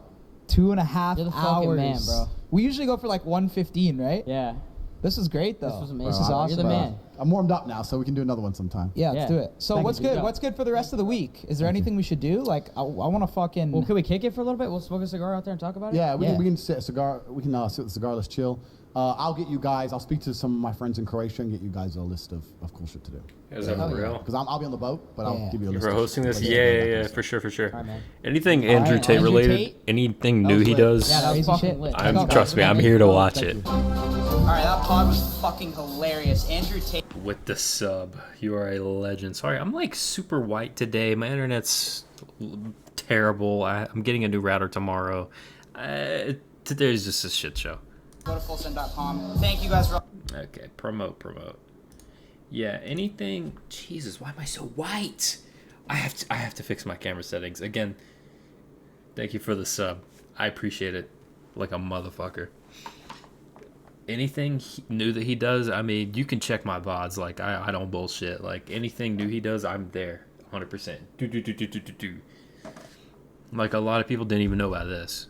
2.5 You're the hours. fucking man, bro. We usually go for like 1:15, right? Yeah. This was great, though. This was amazing. This is awesome. You're the man. I'm warmed up now, so we can do another one sometime. Yeah, let's Yeah. do it. So Thank what's you. good? What's good for the rest of the week? Is there anything we should do? Like, I want to fucking... Well, can we kick it for a little bit? We'll smoke a cigar out there and talk about it? Yeah, Yeah. we can sit a cigar. We can sit with a cigar. Let's chill. I'll get you guys. I'll speak to some of my friends in Croatia and get you guys a list of cool shit to do. Is that for real? Because I'll be on the boat, but Yeah. I'll give you a list. You're of hosting this? places Yeah, to go, yeah, that yeah, kind of for sure, for sure. All right, man. Anything All Andrew right, Tate Andrew related? Tate? Anything That new was he lit. does? Yeah, that was Crazy fucking shit. lit. I'm, Thank you. trust me, I'm here to watch Thank it. you. All right, that pod was fucking hilarious. Andrew Tate. With the sub, you are a legend. Sorry, I'm like super white today. My internet's terrible. I'm getting a new router tomorrow. Today's just a shit show. Go to fullsend.com. Thank you guys for. Okay, promote. Yeah, anything. Jesus, why am I so white? I have to fix my camera settings again. Thank you for the sub. I appreciate it, like a motherfucker. Anything new that he does, I mean, you can check my VODs. Like I don't bullshit. Like anything new he does, I'm there, 100%. Do. Like a lot of people didn't even know about this.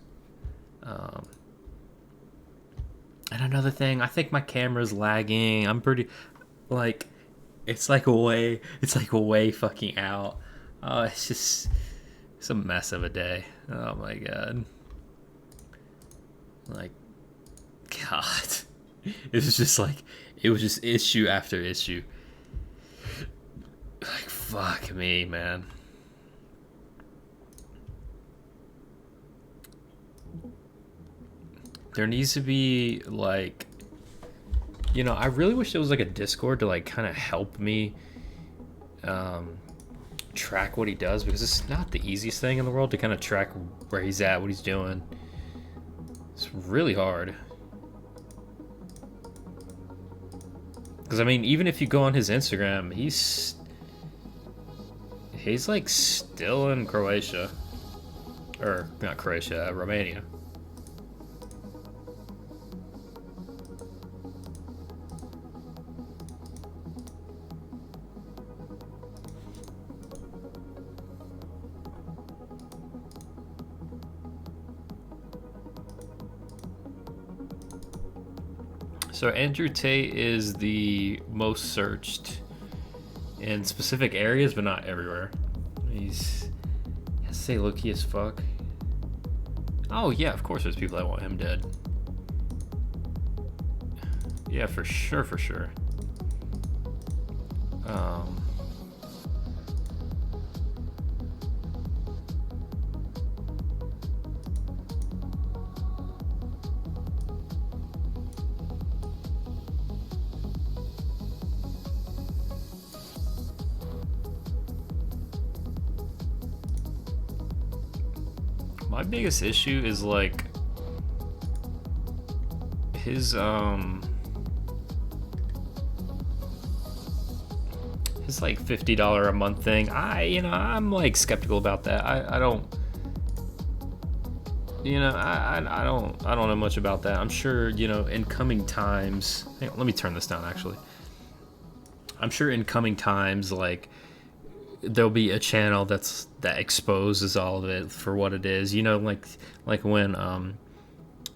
And another thing, I think my camera's lagging. I'm pretty, like, it's like way fucking out. Oh, it's a mess of a day. Oh my god. Like, God. It was just issue after issue. Like, fuck me, man. there needs to be like, you know, I really wish there was like a Discord to like kind of help me track what he does, because it's not the easiest thing in the world to kind of track where he's at, what he's doing. It's really hard. Because I mean, even if you go on his Instagram, he's like still in Croatia, or not Croatia, Romania. So Andrew Tate is the most searched in specific areas, but not everywhere. He's, I say, low-key as fuck. Oh yeah, of course there's people that want him dead. Yeah, for sure, for sure. My biggest issue is like his like $50 a month thing. I'm like skeptical about that. I don't, I don't know much about that. I'm sure, in coming times, hang on, let me turn this down actually. I'm sure in coming times, like, there'll be a channel that exposes all of it for what it is. Like when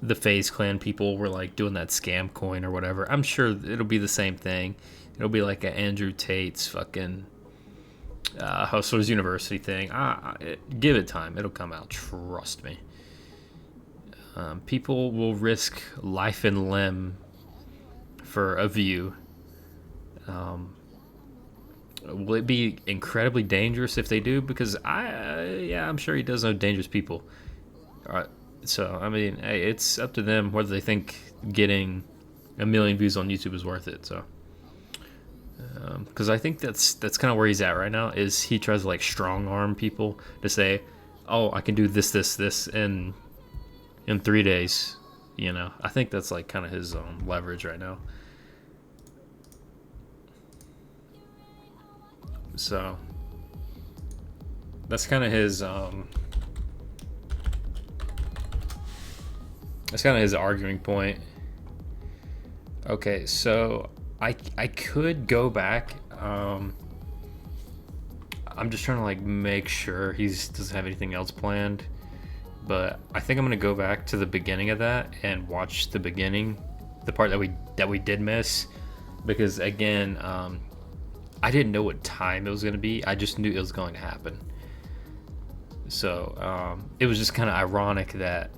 the FaZe Clan people were like doing that scam coin or whatever. I'm sure it'll be the same thing. It'll be like an Andrew Tate's fucking Hustlers University thing. Give it time. It'll come out. Trust me. People will risk life and limb for a view. Will it be incredibly dangerous if they do? Because I'm sure he does know dangerous people. So, I mean, hey, it's up to them whether they think getting 1 million views on YouTube is worth it. So, because I think that's kind of where he's at right now. Is he tries to like strong arm people to say, "Oh, I can do this in 3 days." I think that's like kind of his leverage right now. So that's kind of his arguing point. Okay, so I could go back. I'm just trying to like make sure he doesn't have anything else planned, but I think I'm gonna go back to the beginning of that and watch the beginning, the part that we did miss, because again, I didn't know what time it was going to be. I just knew it was going to happen. So it was just kind of ironic that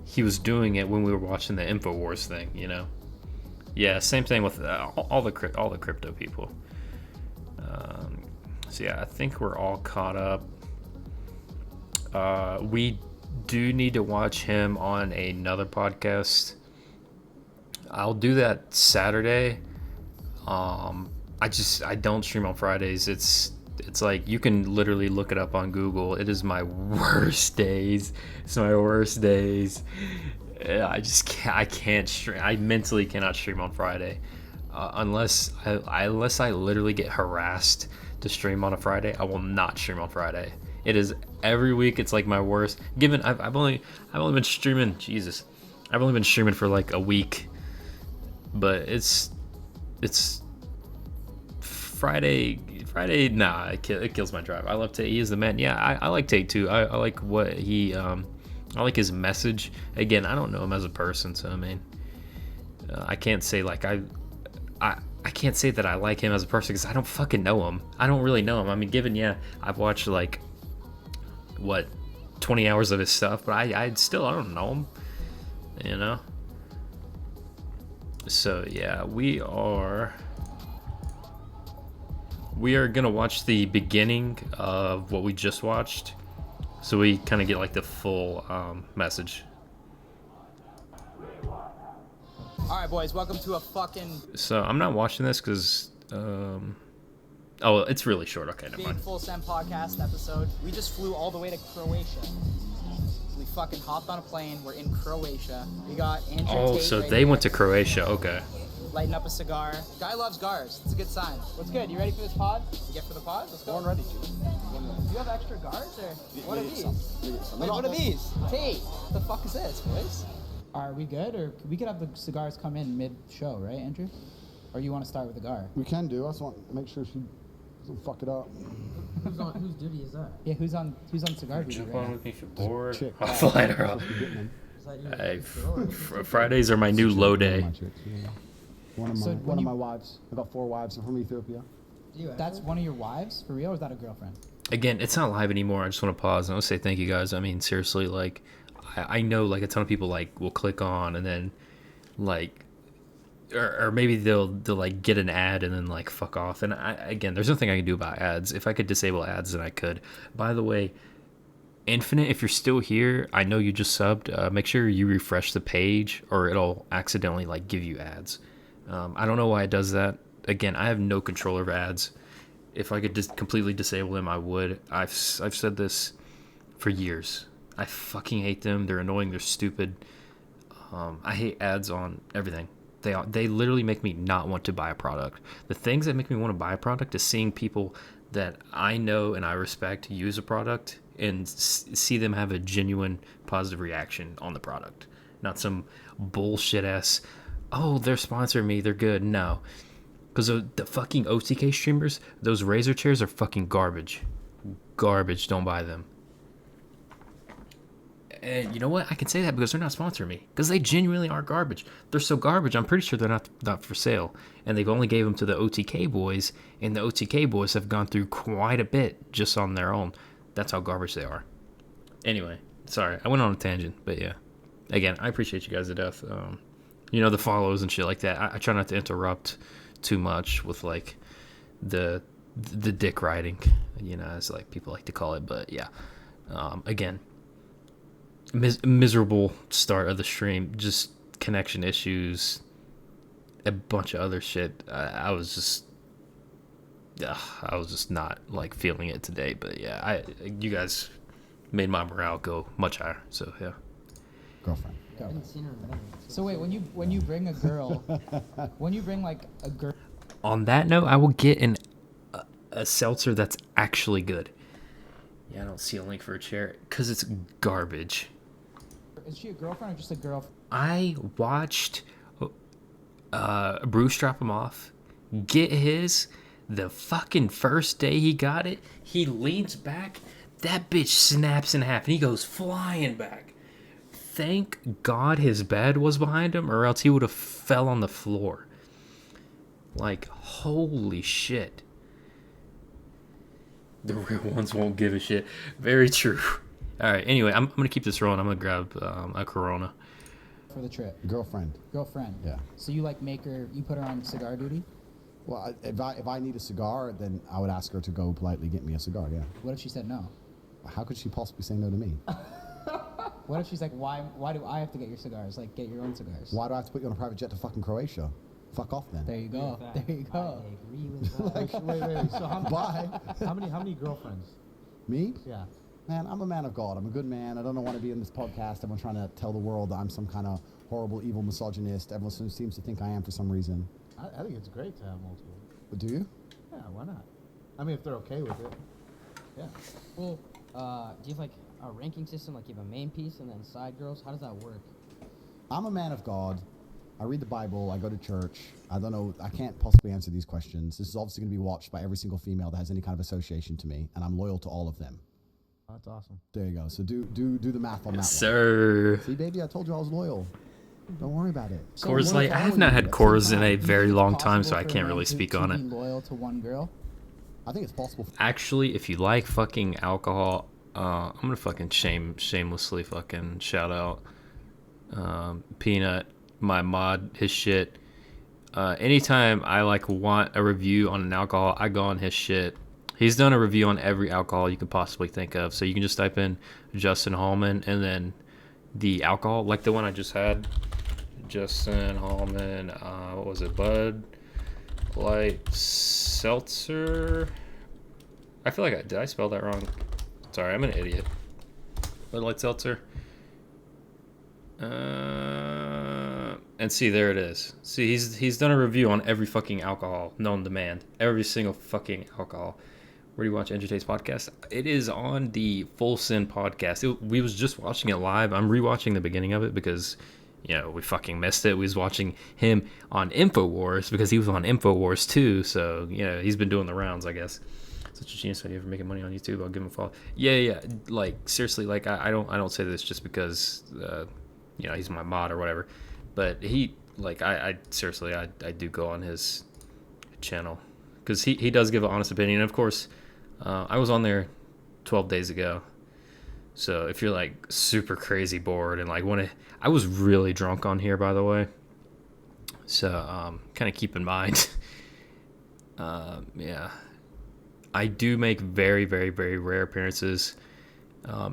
he was doing it when we were watching the InfoWars thing, Yeah, same thing with all the crypto people. So yeah, I think we're all caught up. We do need to watch him on another podcast. I'll do that Saturday. I don't stream on Fridays. It's like you can literally look it up on Google. It is my worst days. It's my worst days. I can't stream. I mentally cannot stream on Friday, unless I literally get harassed to stream on a Friday. I will not stream on Friday. It is every week. It's like my worst. Given I've only been streaming. Jesus, I've only been streaming for like a week, but it's Friday, nah, it kills my drive. I love Tate. He is the man. Yeah, I like Tate too. I like what he, I like his message. Again, I don't know him as a person, so I mean, I can't say like I can't say that I like him as a person because I don't fucking know him. I don't really know him. I mean, I've watched like 20 hours of his stuff, but I don't know him. So yeah, we are gonna watch the beginning of what we just watched, so we kind of get like the full message. All right, boys, welcome to a fucking So I'm not watching this because, oh, it's really short. Okay, never big mind. Full Send podcast episode. We just flew all the way to Croatia. We fucking hopped on a plane. We're in Croatia. We got Andrew Oh, Tate so right they here, went to Croatia. Okay. lighting up a cigar. Guy loves gars. It's a good sign. What's good? You ready for this pod? You get for the pod? Let's go. Born ready, dude. Do you have extra gars or what are these? Wait, what are these? Tate, what the fuck is this, boys? Are we good, or we could have the cigars come in mid-show, right, Andrew? Or you want to start with the gar? We can do. I just want to make sure she doesn't fuck it up. Whose duty is that? Yeah, who's on cigar duty Jump right on now? with me if you're bored. Chick. I'll fly her up. Hey, Fridays are my new low day. One of my, So one when of you- my wives. I got 4 wives. I'm from Ethiopia. That's one of your wives, for real, or is that a girlfriend? Again, it's not live anymore. I just want to pause and I'll say thank you guys. I mean, seriously, like, I know like a ton of people like will click on and then like, or maybe they'll like get an ad and then like fuck off. And again, there's nothing I can do about ads. If I could disable ads, then I could. By the way, Infinite, if you're still here, I know you just subbed. Make sure you refresh the page or it'll accidentally like give you ads. I don't know why it does that. Again, I have no control over ads. If I could just completely disable them, I would. I've said this for years. I fucking hate them. They're annoying. They're stupid. I hate ads on everything. They literally make me not want to buy a product. The things that make me want to buy a product is seeing people that I know and I respect use a product and see them have a genuine positive reaction on the product. Not some bullshit ass, oh, they're sponsoring me, they're good. No. Because the fucking OTK streamers, those razor chairs are fucking garbage. Garbage. Don't buy them. And you know what? I can say that because they're not sponsoring me. Because they genuinely are garbage. They're so garbage, I'm pretty sure they're not for sale. And they've only gave them to the OTK boys. And the OTK boys have gone through quite a bit just on their own. That's how garbage they are. Anyway, sorry. I went on a tangent. But yeah. Again, I appreciate you guys to death. You know, the follows and shit like that. I try not to interrupt too much with like the dick riding, you know, as like people like to call it. But yeah, again, miserable start of the stream, just connection issues, a bunch of other shit. I was just not like feeling it today. But yeah, you guys made my morale go much higher. So yeah. Girlfriend. I haven't seen her in a minute. So wait, when you bring a girl, when you bring like a girl, On that note, I will get a seltzer that's actually good. Yeah, I don't see a link for a chair because it's garbage. is she a girlfriend or just a girl? I watched Bruce drop him off, get his. The fucking first day he got it, he leans back, that bitch snaps in half, and he goes flying back. Thank God his bed was behind him, or else he would have fell on the floor. Like, holy shit. The real ones won't give a shit. Very true. Alright, anyway, I'm going to keep this rolling. I'm going to grab a Corona. For the trip. Girlfriend. Girlfriend. Yeah. So you like you put her on cigar duty? Well, if I need a cigar, then I would ask her to go politely get me a cigar, yeah. What if she said no? How could she possibly say no to me? What if she's like, why do I have to get your cigars? Like, get your own cigars. Why do I have to put you on a private jet to fucking Croatia? Fuck off then. There you go. There you go. I agree with that. Like, Wait. So bye. how many girlfriends? Me? Yeah. Man, I'm a man of God. I'm a good man. I don't want to be in this podcast. Everyone trying to tell the world that I'm some kind of horrible, evil misogynist. Everyone seems to think I am for some reason. I think it's great to have multiple. But do you? Yeah, why not? I mean, if they're okay with it. Yeah. Well, do you have like a ranking system? Like you have a main piece and then side girls? How does that work? I'm a man of God. I read the Bible. I go to church. I don't know. I can't possibly answer these questions. This is obviously going to be watched by every single female that has any kind of association to me, and I'm loyal to all of them. Oh, that's awesome. There you go. So do the math on that. Sir. One. See, baby, I told you I was loyal. Don't worry about it. Coors Loyal Light. to I all have of not you had at the Coors same in a time. very Is it long time, so possible I for a can't man really to- speak to on be it. loyal to one girl? I think it's possible. Actually, if you like fucking alcohol, I'm gonna fucking shamelessly fucking shout out Peanut, my mod, his shit. Anytime I like want a review on an alcohol, I go on his shit. He's done a review on every alcohol you could possibly think of. So you can just type in Justin Hallman and then the alcohol, like the one I just had, Justin Hallman. What was it? Bud Light Seltzer. I feel like did I spell that wrong? Sorry, I'm an idiot. Bud Light Seltzer. And see, there it is. See, he's done a review on every fucking alcohol known demand. Every single fucking alcohol. Where do you watch Andrew Tate's podcast? It is on the Full Sin podcast. We was just watching it live. I'm rewatching the beginning of it because, we fucking missed it. We was watching him on InfoWars because he was on InfoWars too. So, he's been doing the rounds, I guess. Such a genius idea for making money on YouTube. I'll give him a follow. Yeah. Like, seriously, like, I don't say this just because, he's my mod or whatever. But he, like, I seriously, I do go on his channel because he does give an honest opinion. And of course, I was on there 12 days ago. So if you're like super crazy bored and like I was really drunk on here, by the way. So kind of keep in mind. Yeah, I do make very, very, very rare appearances.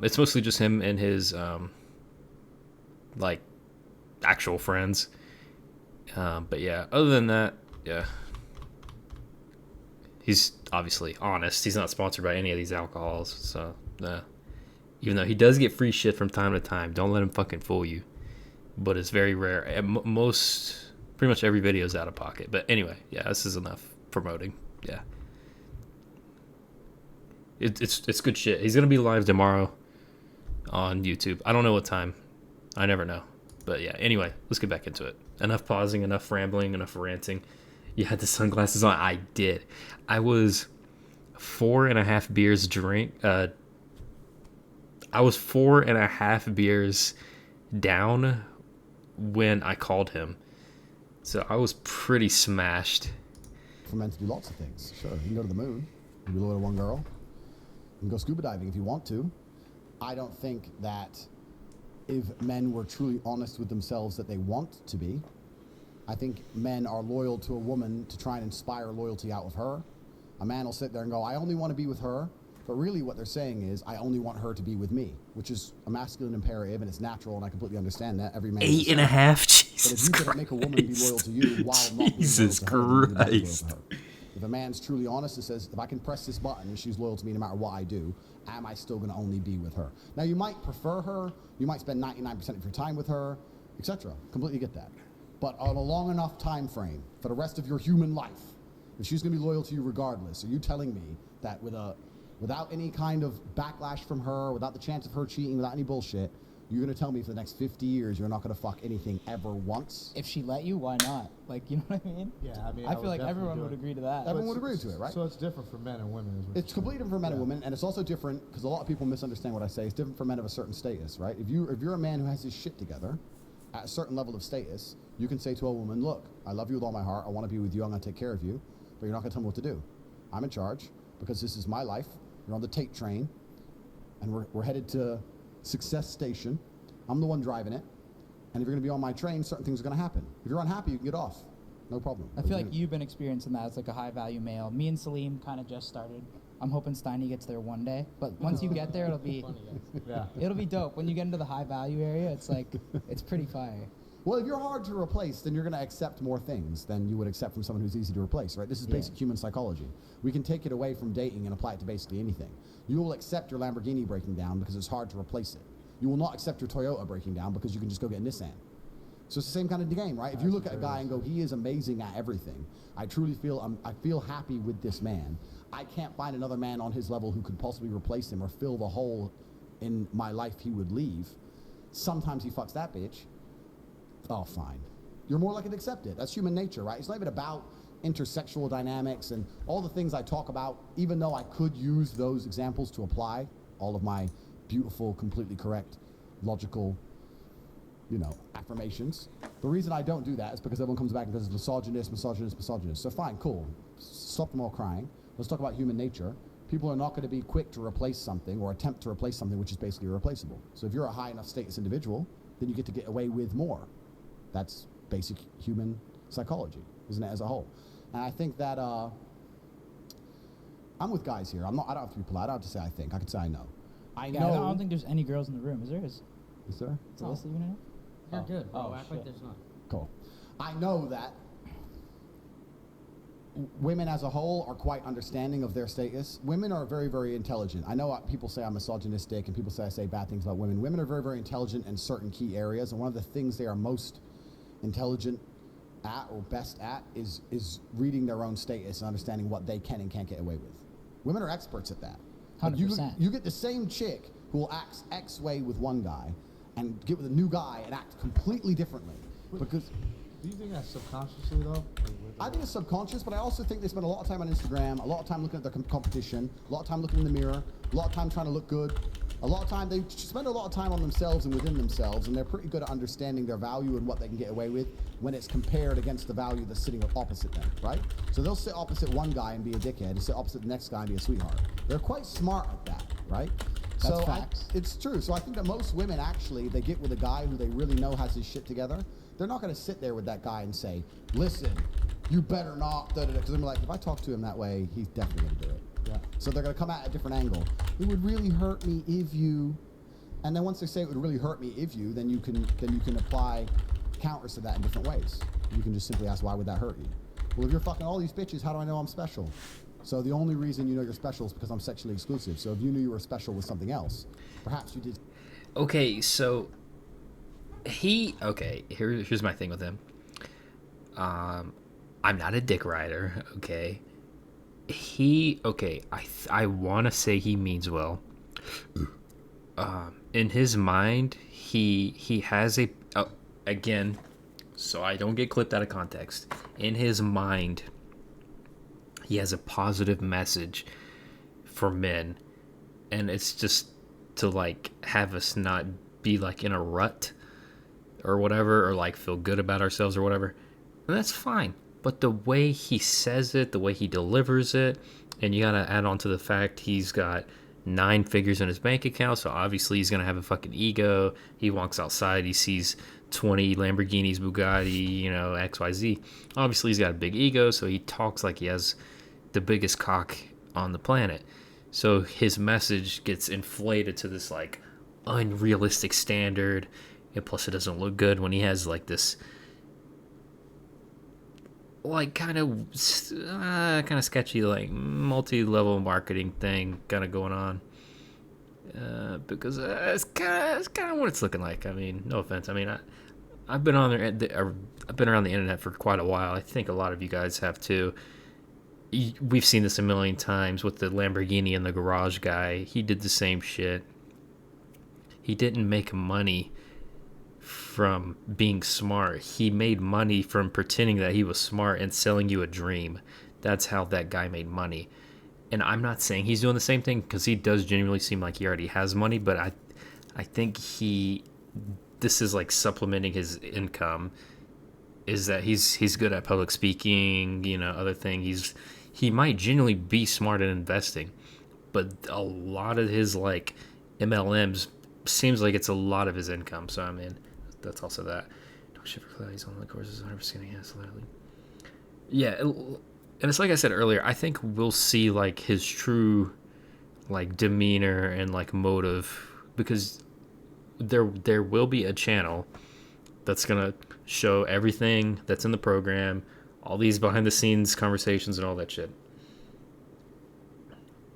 It's mostly just him and his like actual friends. But yeah, other than that, yeah. He's obviously honest. He's not sponsored by any of these alcohols. So, even though he does get free shit from time to time, don't let him fucking fool you. But it's very rare. And pretty much every video is out of pocket. But anyway, yeah, this is enough promoting. Yeah. It's good shit. He's going to be live tomorrow on YouTube. I don't know what time. I never know. But yeah, anyway, let's get back into it. Enough pausing, enough rambling, enough ranting. You had the sunglasses on. I did. I was 4.5 beers drink. I was 4.5 beers down when I called him. So I was pretty smashed. For men to do lots of things. Sure, you can go to the moon. You can be loyal to one girl. You can go scuba diving if you want to. I don't think that if men were truly honest with themselves that they want to be, I think men are loyal to a woman to try and inspire loyalty out of her. A man will sit there and go, I only want to be with her. But really what they're saying is, I only want her to be with me, which is a masculine imperative, and it's natural, and I completely understand that. Every man 8.5, Jesus But if you can make a woman be loyal to you while not being loyal to her, then you're not loyal to her. If a man's truly honest and says, if I can press this button and she's loyal to me no matter what I do, am I still going to only be with her? Now, you might prefer her. You might spend 99% of your time with her, etc. Completely get that. But on a long enough time frame for the rest of your human life, if she's going to be loyal to you regardless, are you telling me that without any kind of backlash from her, without the chance of her cheating, without any bullshit, you're going to tell me for the next 50 years you're not going to fuck anything ever once? If she let you, why not? Like, you know what I mean? Yeah, I mean, I feel like everyone would agree to that. Everyone would agree to it, right? So it's different for men and women. It's completely different for men and women, and it's also different because a lot of people misunderstand what I say. It's different for men of a certain status, right? If you're a man who has his shit together at a certain level of status, you can say to a woman, look, I love you with all my heart. I want to be with you. I'm going to take care of you, but you're not going to tell me what to do. I'm in charge because this is my life. You're on the Tate train, and we're headed to Success Station. I'm the one driving it, and if you're going to be on my train, certain things are going to happen. If you're unhappy, you can get off. No problem. I feel like you've been experiencing that as like a high-value male. Me and Salim kind of just started. I'm hoping Steiny gets there one day, but once you get there, it'll be it'll be dope. When you get into the high-value area, it's like it's pretty fire. Well, if you're hard to replace, then you're going to accept more things than you would accept from someone who's easy to replace, right? This is basic human psychology. We can take it away from dating and apply it to basically anything. You will accept your Lamborghini breaking down because it's hard to replace it. You will not accept your Toyota breaking down because you can just go get a Nissan. So it's the same kind of game, right? If you look at a guy and go, he is amazing at everything. I truly feel, I feel happy with this man. I can't find another man on his level who could possibly replace him or fill the hole in my life he would leave. Sometimes he fucks that bitch. Oh, fine. You're more likely to accept it. That's human nature, right? It's not even about intersexual dynamics and all the things I talk about, even though I could use those examples to apply all of my beautiful, completely correct, logical, affirmations. The reason I don't do that is because everyone comes back and goes, misogynist. So fine, cool. Stop them all crying. Let's talk about human nature. People are not going to be quick to replace something or attempt to replace something which is basically irreplaceable. So if you're a high enough status individual, then you get away with more. That's basic human psychology, isn't it, as a whole? And I think that I'm with guys here. I don't have to be polite. I don't have to say I think. I can say I know. I know. I don't think there's any girls in the room. Is there? Is there? No. Is Alyssa even in it? You're good, bro. Oh, Act shit. like there's not. Cool. I know that women as a whole are quite understanding of their status. Women are very, very intelligent. I know people say I'm misogynistic and people say I say bad things about women. Women are very, very intelligent in certain key areas, and one of the things they are most intelligent at or best at is reading their own status and understanding what they can and can't get away with. Women are experts at that. 100%. You get the same chick who will act X way with one guy and get with a new guy and act completely differently. Because do you think that's subconsciously though? I think it's subconscious, but I also think they spend a lot of time on Instagram, a lot of time looking at their competition, a lot of time looking in the mirror, a lot of time trying to look good. A lot of time, they spend a lot of time on themselves and within themselves, and they're pretty good at understanding their value and what they can get away with when it's compared against the value that's sitting opposite them, right? So they'll sit opposite one guy and be a dickhead, and sit opposite the next guy and be a sweetheart. They're quite smart at that, right? That's facts. It's true. So I think that most women actually, they get with a guy who they really know has his shit together. They're not going to sit there with that guy and say, listen, you better not, because I'm like, if I talk to him that way, he's definitely going to do it. Yeah. So they're going to come at a different angle. It would really hurt me if you, and then once they say it would really hurt me if you, then you can apply counters to that in different ways. You can just simply ask, why would that hurt you? Well, if you're fucking all these bitches, how do I know I'm special? So the only reason you know you're special is because I'm sexually exclusive. So if you knew you were special with something else, perhaps you did. Okay, so here's my thing with him. I'm not a dick rider, okay? I want to say he means well. In his mind, he has again, so I don't get clipped out of context. In his mind, he has a positive message for men, and it's just to like have us not be like in a rut or whatever, or like feel good about ourselves or whatever. And that's fine. But the way he says it, the way he delivers it, and you gotta add on to the fact he's got 9 figures in his bank account, so obviously he's gonna have a fucking ego. He walks outside, he sees 20 Lamborghinis, Bugatti, XYZ. Obviously he's got a big ego, so he talks like he has the biggest cock on the planet. So his message gets inflated to this like unrealistic standard, and plus it doesn't look good when he has like this like kind of sketchy like multi-level marketing thing kind of going on, because it's kind of what it's looking like. I mean, no offense. I mean, I've been on there. I've been around the internet for quite a while. I think a lot of you guys have too. We've seen this a million times with the Lamborghini in the garage guy. He did the same shit. He didn't make money from being smart. He made money from pretending that he was smart and selling you a dream. That's how that guy made money. And I'm not saying he's doing the same thing, because he does genuinely seem like he already has money, but I think this is like supplementing his income, is that he's good at public speaking, other things. He might genuinely be smart at investing, but a lot of his like MLMs seems like it's a lot of his income. So I mean, that's also that. Don't ship for clouds on the courses 100% yes, literally. Yeah, and it's like I said earlier, I think we'll see like his true like demeanor and like motive, because there will be a channel that's gonna show everything that's in the program, all these behind the scenes conversations and all that shit.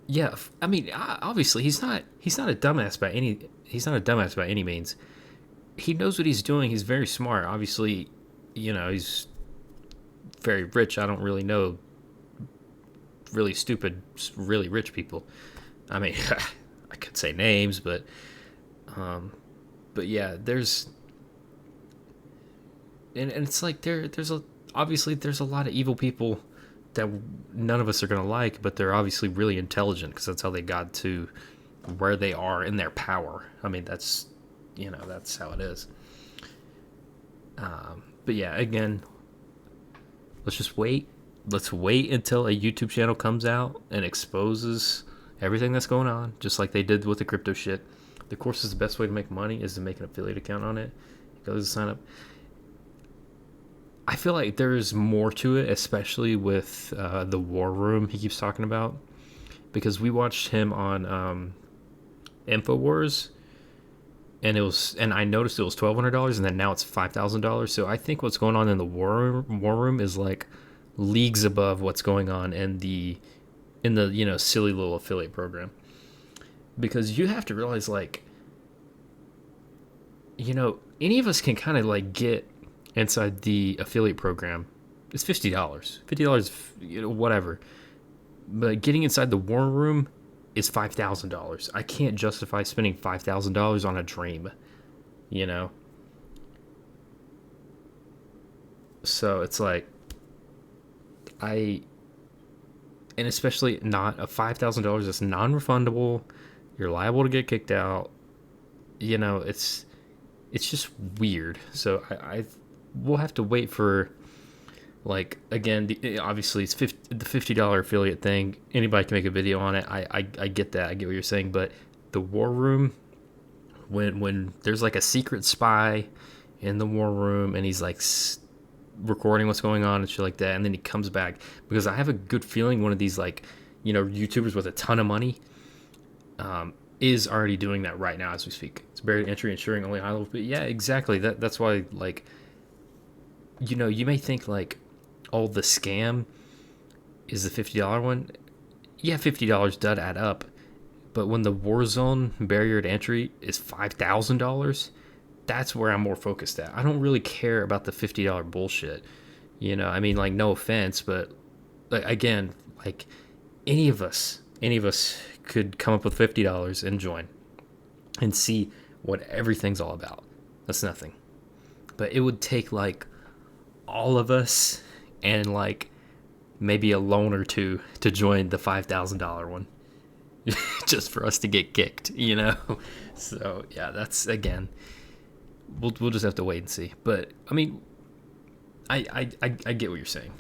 Yeah, I mean, obviously he's not a dumbass by any means. He knows what he's doing. He's very smart. Obviously, he's very rich. I don't really know really stupid, really rich people. I mean, I could say names, but yeah, there's, and it's like there's a lot of evil people that none of us are gonna like, but they're obviously really intelligent, because that's how they got to where they are in their power. I mean, that's how it is. But yeah, again, let's just wait. Let's wait until a YouTube channel comes out and exposes everything that's going on, just like they did with the crypto shit. The course is the best way to make money is to make an affiliate account on it. Go to sign up. I feel like there's more to it, especially with the war room he keeps talking about, because we watched him on InfoWars, and I noticed it was $1,200, and then now it's $5,000. So I think what's going on in the war room is like leagues above what's going on in the silly little affiliate program, because you have to realize, like, any of us can kind of like get inside the affiliate program. It's $50, whatever. But getting inside the war room is $5,000. I can't justify spending $5,000 on a dream, So it's like, and especially not a $5,000 that's non-refundable. You're liable to get kicked out. It's just weird. So we'll have to wait for, like, again, obviously it's the $50 affiliate thing. Anybody can make a video on it. I get that. I get what you're saying. But the war room, when there's like a secret spy in the war room and he's like recording what's going on and shit like that, and then he comes back, because I have a good feeling one of these, like, YouTubers with a ton of money is already doing that right now as we speak. It's barrier entry, ensuring only high level. But yeah, exactly. That's why, like, you may think like, oh, the scam is the $50 one. Yeah, $50 does add up. But when the Warzone barrier to entry is $5,000, that's where I'm more focused at. I don't really care about the $50 bullshit. I mean, like, no offense, but like, again, like, any of us could come up with $50 and join and see what everything's all about. That's nothing. But it would take like all of us and like maybe a loan or two to join the $5,000 one just for us to get kicked, So yeah, that's, again, we'll just have to wait and see. But I mean, I get what you're saying.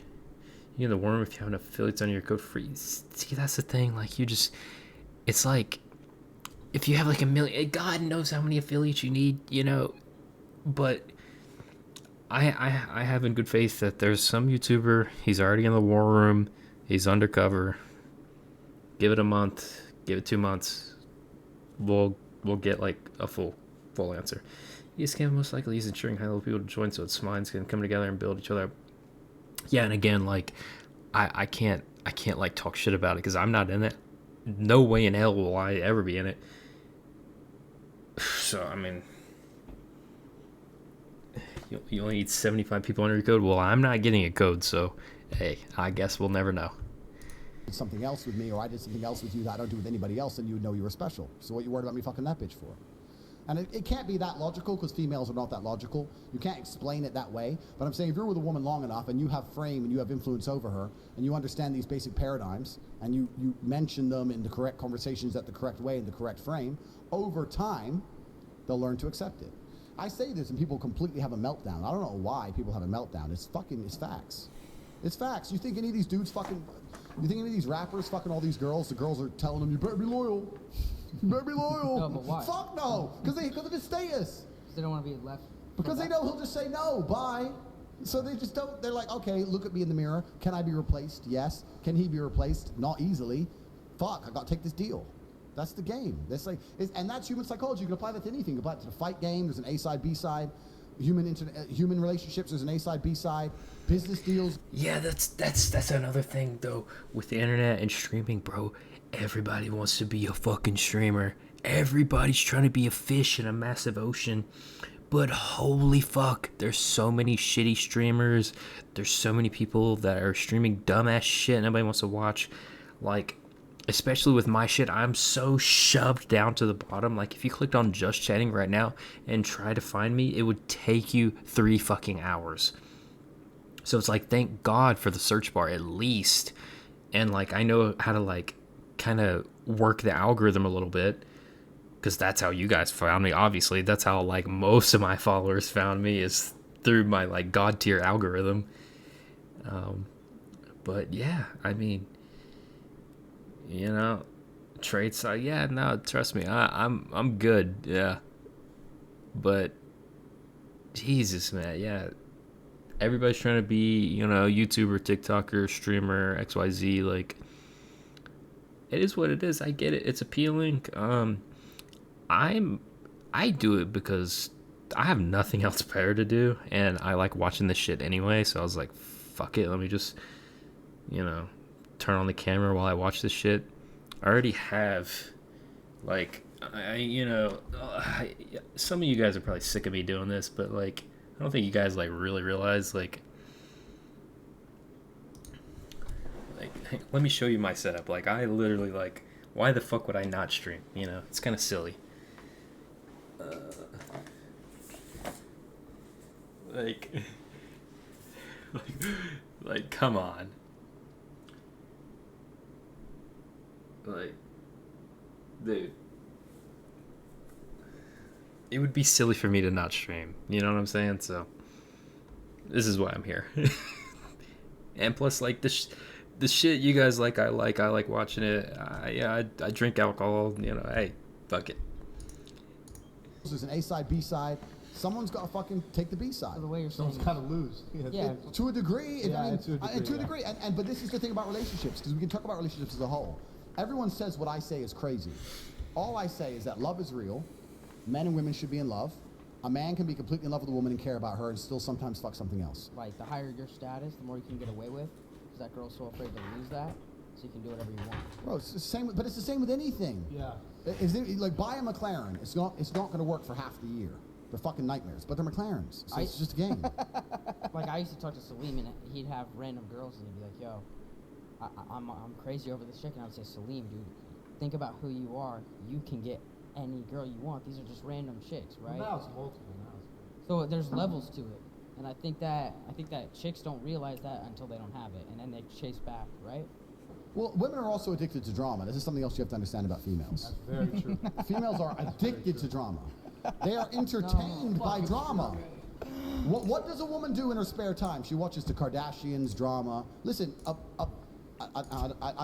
The worm, if you have enough affiliates on your code free. See, that's the thing. Like, it's like, if you have like 1 million, God knows how many affiliates you need, but I have in good faith that there's some YouTuber, he's already in the war room, he's undercover. Give it a month, give it 2 months, we'll get like a full answer. He's scam, most likely he's ensuring high level people to join so its minds can come together and build each other up. Yeah, and again, like, I can't like talk shit about it because I'm not in it. No way in hell will I ever be in it. So I mean, you only need 75 people under your code. Well, I'm not getting a code, so hey, I guess we'll never know. Something else with me, or I did something else with you that I don't do with anybody else, and you would know you were special. So what you worried about me fucking that bitch for? And it can't be that logical, because females are not that logical. You can't explain it that way. But I'm saying, if you're with a woman long enough and you have frame and you have influence over her and you understand these basic paradigms and you mention them in the correct conversations at the correct way in the correct frame, over time, they'll learn to accept it. I say this and people completely have a meltdown. I don't know why people have a meltdown. It's facts. It's facts. You think any of these dudes you think any of these rappers fucking all these girls, the girls are telling them, you better be loyal. You better be loyal. No, but why? Fuck no. Because of his status. They don't want to be left. Because they know he'll just say no, bye. So they just don't, they're like, okay, look at me in the mirror. Can I be replaced? Yes. Can he be replaced? Not easily. Fuck, I got to take this deal. That's the game. And that's human psychology. You can apply that to anything. You can apply it to the fight game. There's an A side, B side. Human relationships. There's an A side, B side. Business deals. Yeah, that's another thing though with the internet and streaming, bro. Everybody wants to be a fucking streamer. Everybody's trying to be a fish in a massive ocean. But holy fuck, there's so many shitty streamers. There's so many people that are streaming dumbass shit nobody wants to watch. Like, especially with my shit, I'm so shoved down to the bottom. Like, if you clicked on just chatting right now and try to find me, it would take you 3 fucking hours. So it's like, thank God for the search bar at least. And like, I know how to like kind of work the algorithm a little bit, because that's how you guys found me. Obviously, that's how like most of my followers found me, is through my like god tier algorithm. But yeah, I mean, traits. Yeah, no, trust me, I'm good. Yeah, but Jesus, man, yeah. Everybody's trying to be, YouTuber, TikToker, streamer, XYZ. Like, it is what it is. I get it. It's appealing. I'm I do it because I have nothing else better to do, and I like watching this shit anyway. So I was like, fuck it, let me just, turn on the camera while I watch this shit. I already have, like, some of you guys are probably sick of me doing this, but like, I don't think you guys like really realize like, let me show you my setup. Like, I literally like, why the fuck would I not stream? It's kind of silly. Like, like, come on. Like, dude. It would be silly for me to not stream. You know what I'm saying? So, this is why I'm here. And plus, like, the shit you guys like, I like watching it. I drink alcohol. Hey, fuck it. There's an A side, B side. Someone's got to fucking take the B side. So the way you're saying, Someone's got to lose. Yeah. To a degree. To a degree. But this is the thing about relationships, because we can talk about relationships as a whole. Everyone says what I say is crazy. All I say is that love is real. Men and women should be in love. A man can be completely in love with a woman and care about her and still sometimes fuck something else. right, the higher your status, the more you can get away with. Because that girl's so afraid to lose that, so you can do whatever you want. Bro, it's the same. But it's the same with anything. Yeah. Like, buy a McLaren. It's not going to work for half the year. They're fucking nightmares, but they're McLarens, so it's just a game. Like, I used to talk to Salim, and he'd have random girls, and he'd be like, yo, I'm crazy over this chick, and I would say, Salim, dude, think about who you are. You can get any girl you want. These are just random chicks, right? Now it's multiple. So there's levels to it, and I think that chicks don't realize that until they don't have it, and then they chase back, right? Well, women are also addicted to drama. This is something else you have to understand about females. That's very true. Females are addicted to drama. They are entertained by drama. What does a woman do in her spare time? She watches the Kardashians, drama. Listen, I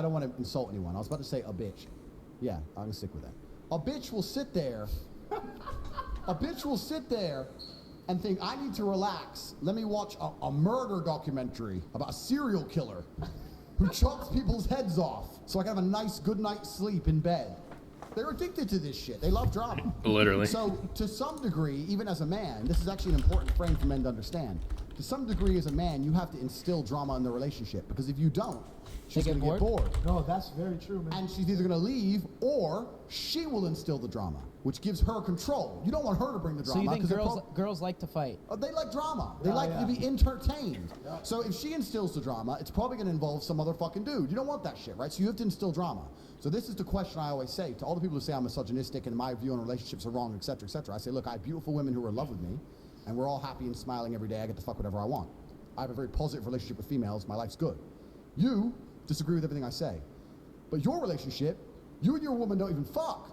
don't want to insult anyone. I was about to say a bitch. Yeah, I'm going to stick with that. A bitch will sit there. A bitch will sit there and think, I need to relax. Let me watch a murder documentary about a serial killer who chops people's heads off so I can have a nice good night's sleep in bed. They're addicted to this shit. They love drama. Literally. So, to some degree, even as a man, this is actually an important frame for men to understand. To some degree, as a man, you have to instill drama in the relationship, because if you don't, she's going to get bored. No, that's very true, man. And she's either going to leave, or she will instill the drama, which gives her control. You don't want her to bring the drama. So you think girls like to fight? They like drama. They like to be entertained. Yeah. So if she instills the drama, it's probably going to involve some other fucking dude. You don't want that shit, right? So you have to instill drama. So this is the question I always say to all the people who say I'm misogynistic and my view on relationships are wrong, etc., etc. I say, look, I have beautiful women who are in love with me, and we're all happy and smiling every day. I get to fuck whatever I want. I have a very positive relationship with females. My life's good. You disagree with everything I say. But your relationship, you and your woman don't even fuck.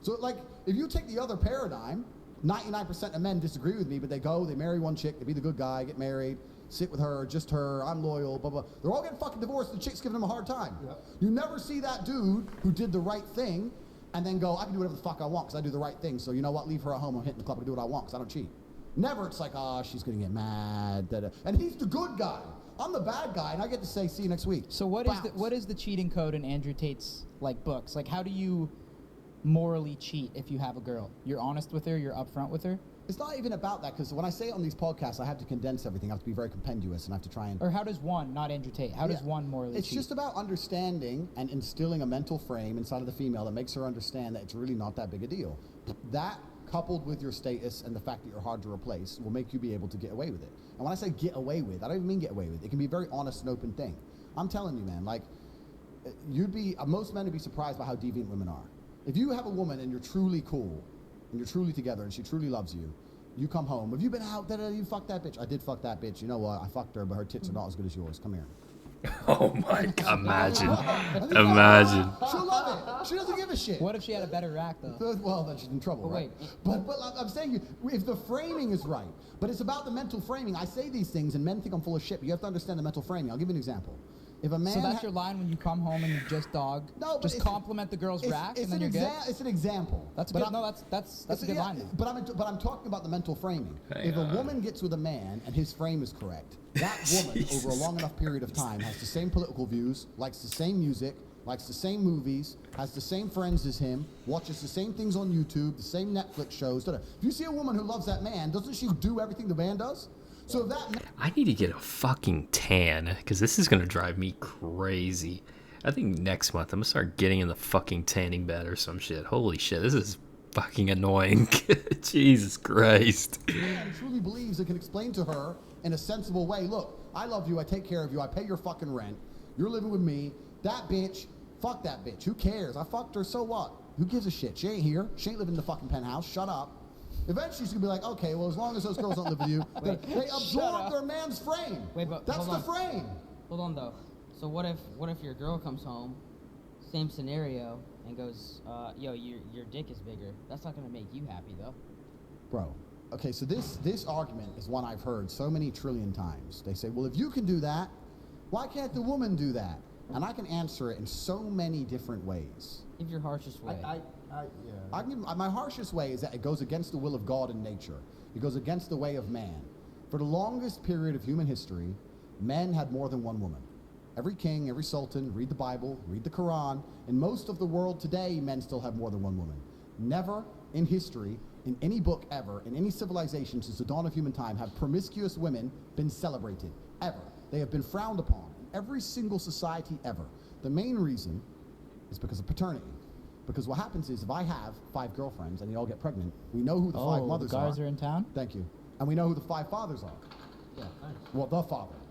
So, like, if you take the other paradigm, 99% of men disagree with me, but they marry one chick, they be the good guy, get married, sit with her, just her, I'm loyal, blah, blah. They're all getting fucking divorced, the chick's giving them a hard time. Yeah. You never see that dude who did the right thing and then go, I can do whatever the fuck I want because I do the right thing, so you know what, leave her at home, I'm hitting the club, I can do what I want because I don't cheat. Never, it's like, oh, she's gonna get mad, da-da. And he's the good guy. I'm the bad guy, and I get to say, see you next week. So what is the cheating code in Andrew Tate's books? Like, how do you morally cheat if you have a girl? You're honest with her, you're upfront with her? It's not even about that, because when I say it on these podcasts, I have to condense everything. I have to be very compendious, and I have to try and... Or how does one, not Andrew Tate, how does one morally cheat? It's just about understanding and instilling a mental frame inside of the female that makes her understand that it's really not that big a deal. That, coupled with your status and the fact that you're hard to replace, will make you be able to get away with it. And when I say get away with, I don't even mean get away with. It can be a very honest and open thing. I'm telling you, man, like, most men would be surprised by how deviant women are. If you have a woman and you're truly cool, and you're truly together, and she truly loves you, you come home, have you been out, you fucked that bitch? I did fuck that bitch. You know what? I fucked her, but her tits are not as good as yours. Come here. Oh my God, imagine. Imagine. She'll love it. She doesn't give a shit. What if she had a better rack, though? Well, then she's in trouble, right? But I'm saying, if the framing is right, but it's about the mental framing. I say these things, and men think I'm full of shit, but you have to understand the mental framing. I'll give you an example. If a man so that's your line when you come home and you just dog? No, just compliment the girl's rack and then you're good? It's an example. That's good. No, that's a good line. But I'm talking about the mental framing. If a woman gets with a man and his frame is correct, that woman over a long enough period of time has the same political views, likes the same music, likes the same movies, has the same friends as him, watches the same things on YouTube, the same Netflix shows. If you see a woman who loves that man, doesn't she do everything the man does? So if that I need to get a fucking tan because this is gonna drive me crazy. I think next month I'm gonna start getting in the fucking tanning bed or some shit. Holy shit, this is fucking annoying. Jesus Christ. man truly believes it can explain to her in a sensible way, look, I love you, I take care of you, I pay your fucking rent, you're living with me, that bitch, fuck that bitch, who cares? I fucked her, so what? Who gives a shit? She ain't here, she ain't living in the fucking penthouse, shut up. Eventually she's gonna be like, okay, well, as long as those girls don't live with you, they absorb their man's frame. Wait, but that's the frame. Hold on though. So what if your girl comes home, same scenario, and goes, yo, your dick is bigger. That's not gonna make you happy though. Bro, okay, so this argument is one I've heard so many trillion times. They say, well, if you can do that, why can't the woman do that? And I can answer it in so many different ways. Give your harshest way. I can give, my harshest way is that it goes against the will of God and nature. It goes against the way of man. For the longest period of human history, men had more than one woman. Every king, every sultan, read the Bible, read the Quran. In most of the world today, men still have more than one woman. Never in history, in any book ever, in any civilization since the dawn of human time, have promiscuous women been celebrated, ever. They have been frowned upon in every single society ever. The main reason is because of paternity. Because what happens is if I have 5 girlfriends and they all get pregnant, we know who the 5 mothers the guys are in town? Thank you. And we know who the 5 fathers are. Yeah, nice. Well, the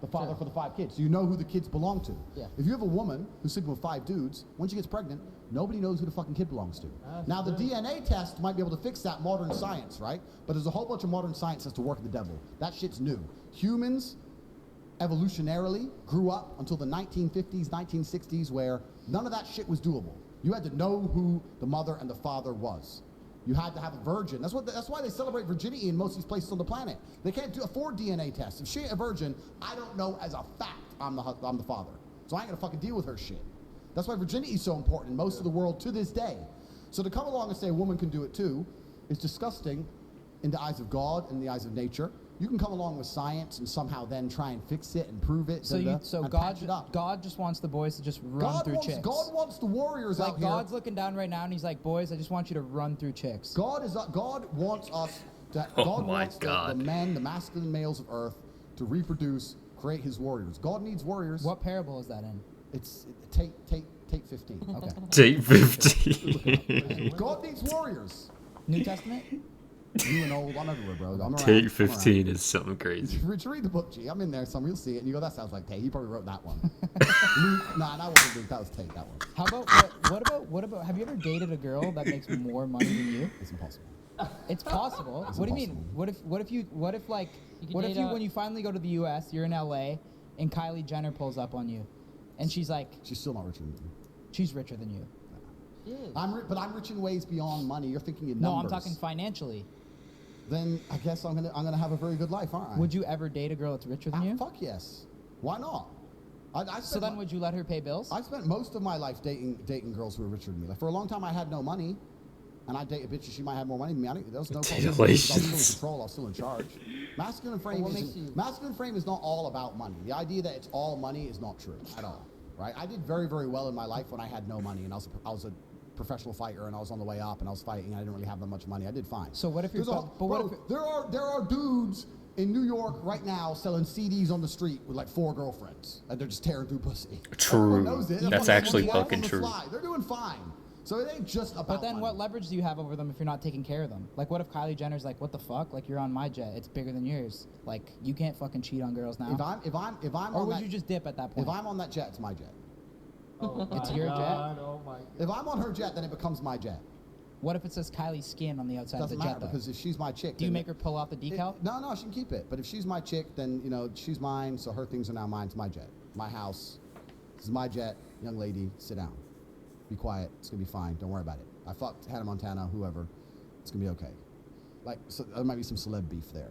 father for the 5 kids. So you know who the kids belong to. Yeah. If you have a woman who's sleeping with 5 dudes, when she gets pregnant, nobody knows who the fucking kid belongs to. Now, the DNA test might be able to fix that, modern science, right? But there's a whole bunch of modern science that's to work with the devil. That shit's new. Humans, evolutionarily, grew up until the 1950s, 1960s, where none of that shit was doable. You had to know who the mother and the father was. You had to have a virgin. That's why they celebrate virginity in most of these places on the planet. They can't afford DNA tests. If she ain't a virgin, I don't know as a fact I'm the father. So I ain't gonna fucking deal with her shit. That's why virginity is so important in most of the world to this day. So to come along and say a woman can do it too is disgusting in the eyes of God and the eyes of nature. You can come along with science and somehow then try and fix it and prove it. So and God, patch it up. God just wants the boys to just run through chicks. God wants the warriors like out here. God's looking down right now and he's like, boys, I just want you to run through chicks. God wants us to. Oh God my wants God. the men, the masculine males of Earth, to reproduce, create His warriors. God needs warriors. What parable is that in? It's Tate 15. Okay. Tate 15. God needs warriors. New Testament? New and old, I'm everywhere, bro. I'm around. Tate 15 is something crazy. Read the book, G. I'm in there, some you'll see it, and you go, that sounds like Tate. He probably wrote that one. Luke, nah, that wasn't Luke. That was Tate. That one. How about what about? Have you ever dated a girl that makes more money than you? It's impossible. It's possible. It's What do you impossible. mean? What if when you finally go to the U.S., you're in L.A. and Kylie Jenner pulls up on you, and she's like, she's still not richer than me. She's richer than you. She is. But I'm rich in ways beyond money. You're thinking in No, numbers. I'm talking financially. Then I guess I'm gonna have a very good life, aren't I? Would you ever date a girl that's richer than you? Fuck yes. Why not? So then would you let her pay bills? I spent most of my life dating girls who were richer than me. Like for a long time, I had no money, and I date a bitch and she might have more money than me. There was no problem. I was still in control. I was still in charge. Masculine frame is not all about money. The idea that it's all money is not true at all. Right? I did very, very well in my life when I had no money, and I was a professional fighter, and I was on the way up, and I was fighting, and I didn't really have that much money. I did fine. So what if you're there are dudes in New York right now selling CDs on the street with like 4 girlfriends, and they're just tearing through pussy. True. Knows it. That's actually fucking true. They're doing fine. So it ain't just about But then money. what leverage do you have over them if you're not taking care of them? Like what if Kylie Jenner's like, what the fuck? Like you're on my jet. It's bigger than yours. Like you can't fucking cheat on girls now. If I'm or on would that, you just dip at that point? If I'm on that jet, it's my jet. Oh It's my your God, jet? Oh my God. If I'm on her jet, then it becomes my jet. What if it says Kylie Skin on the outside Doesn't of the matter jet though? because if she's my chick, Do you then make her pull off the decal? No, she can keep it. But if she's my chick, then she's mine. So her things are now mine. It's my jet, my house. This is my jet. Young lady, sit down. Be quiet. It's gonna be fine. Don't worry about it. I fucked Hannah Montana, whoever. It's gonna be okay. Like, so there might be some celeb beef there.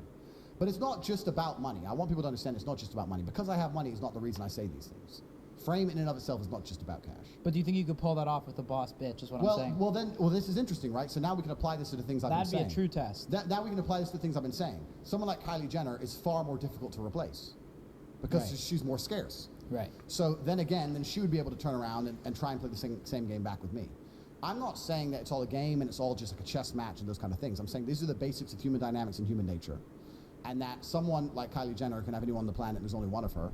But it's not just about money. I want people to understand it's not just about money. Because I have money is not the reason I say these things. Frame in and of itself is not just about cash. But do you think you could pull that off with a boss bitch is what I'm saying? Well, this is interesting, right? So now we can apply this to the things I've been saying. That'd be a true test. Now we can apply this to the things I've been saying. Someone like Kylie Jenner is far more difficult to replace because she's more scarce. Right. So then again, then she would be able to turn around and try and play the same game back with me. I'm not saying that it's all a game and it's all just like a chess match and those kind of things. I'm saying these are the basics of human dynamics and human nature. And that someone like Kylie Jenner can have anyone on the planet and there's only one of her.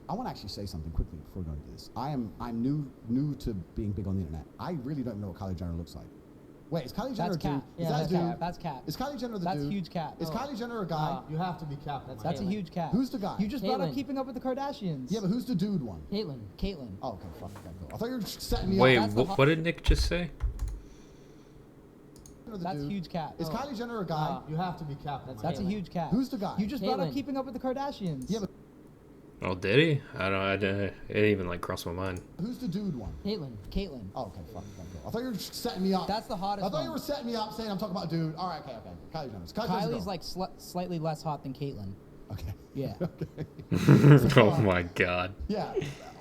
I want to actually say something quickly before we go into this. I'm new to being big on the internet. I really don't know what Kylie Jenner looks like. Wait, is Kylie Jenner That's a dude? Cap. Is Yeah, that that's a dude? Cap. That's Cap. Is Kylie Jenner the That's dude? huge Cap. Is Kylie Jenner a guy? You have to be Cap. That's a huge Cap. Who's the guy? You just brought up Caitlyn. Keeping Up with the Kardashians. Yeah, but who's the dude one? Caitlyn. Oh, okay, fuck. Okay, cool. I thought you were setting me Wait, up. what did Nick just say? That's huge Cap. Is Kylie Jenner a guy? You have to be Cap. That's a huge Cap. Who's the guy? You just brought up Caitlyn. Keeping Up with the Kardashians. Yeah, but Oh, did he? I didn't, it didn't even like cross my mind. who's the dude one? Caitlyn. Oh, okay, fuck. Okay, cool. I thought you were setting me up. That's the hottest I thought you one. were setting me up saying I'm talking about dude. All right, okay. Kylie Jenner. Kylie's like slightly less hot than Caitlyn. Okay. Yeah. Oh my god. Yeah.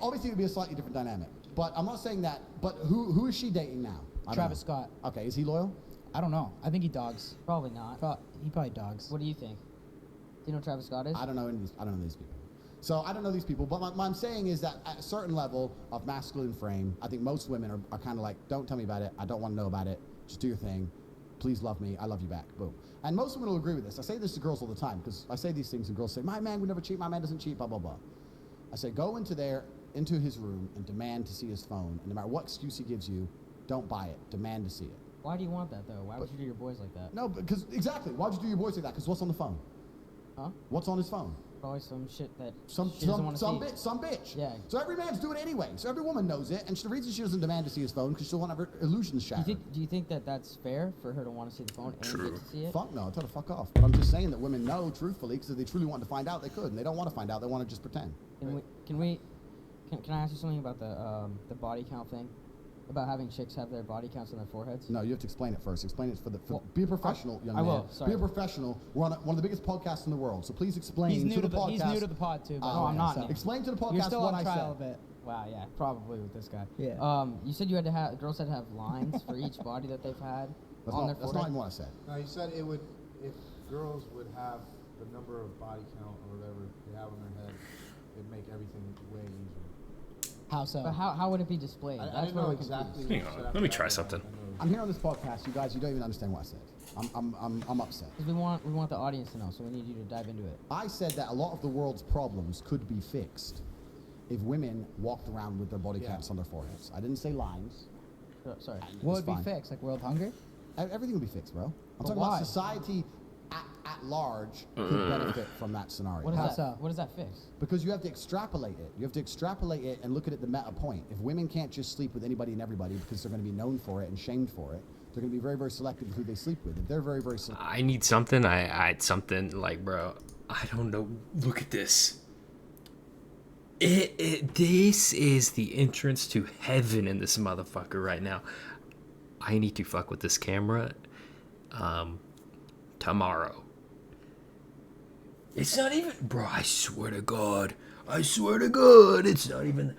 Obviously, it would be a slightly different dynamic. But I'm not saying that. But who is she dating now? I don't Travis know. Scott. Okay, is he loyal? I don't know. I think he dogs. Probably not. He probably dogs. What do you think? Do you know who Travis Scott is? I don't know any of these. I don't know these people. So I don't know these people. But what I'm saying is that at a certain level of masculine frame, I think most women are kind of like, don't tell me about it. I don't want to know about it. Just do your thing. Please love me. I love you back. Boom. And most women will agree with this. I say this to girls all the time because I say these things and girls say, my man would never cheat. My man doesn't cheat. Blah blah blah. I say, go into his room and demand to see his phone. And no matter what excuse he gives you, don't buy it. Demand to see it. Why do you want that though? Why would you do your boys like that? No, because exactly. Why'd you do your boys like that? Because what's on the phone? Huh? What's on his phone? Probably some shit that Some she doesn't want to see. some bitch. Yeah. So every man's doing it anyway. So every woman knows it, and the reason she doesn't demand to see his phone because she'll want to have her illusions shattered. Do you think that that's fair for her to want to see the phone and True. get to see it? Fuck no, tell her to fuck off. But I'm just saying that women know truthfully because if they truly want to find out, they could, and they don't want to find out. They want to just pretend. Can I ask you something about the body count thing? About having chicks have their body counts on their foreheads? No, you have to explain it first. Explain it Well, be a professional, young I man. will, sorry. Be a professional. We're on one of the biggest podcasts in the world, so please explain He's new to the podcast. He's new to the pod too. By the Oh, way, I'm not so- new. Explain to the podcast You're still what on I trial said. a bit. Wow, yeah, probably with this guy. Yeah. You said you had to have girls had to have lines for each body that they've had That's on not, their that's not forehead. even what I said. No, you said it would, if girls would have the number of body count or whatever they have on their head, it'd make everything way easier. How so? But how would it be displayed? I That's didn't where know I'm exactly. confused. what you Hang on, said let after me that, try but something. I know. I'm here on this podcast, you guys. You don't even understand what I said. I'm upset. 'Cause we want the audience to know, so we need you to dive into it. I said that a lot of the world's problems could be fixed if women walked around with their body Yeah. counts on their foreheads. I didn't say lines. Sorry. What It's would be fine. fixed? Like world hunger? Everything would be fixed, bro. I'm But talking why? about society at large could benefit from that scenario. What How does so? What does that fix? Because you have to extrapolate it. You have to extrapolate it and look at it the meta point. If women can't just sleep with anybody and everybody because they're going to be known for it and shamed for it, they're going to be very, very selective with who they sleep with. If they're very, very selective. I need something. I something like, bro. I don't know. Look at this. This is the entrance to heaven in this motherfucker right now. I need to fuck with this camera. Tomorrow. It's not even, bro. I swear to God. It's not even.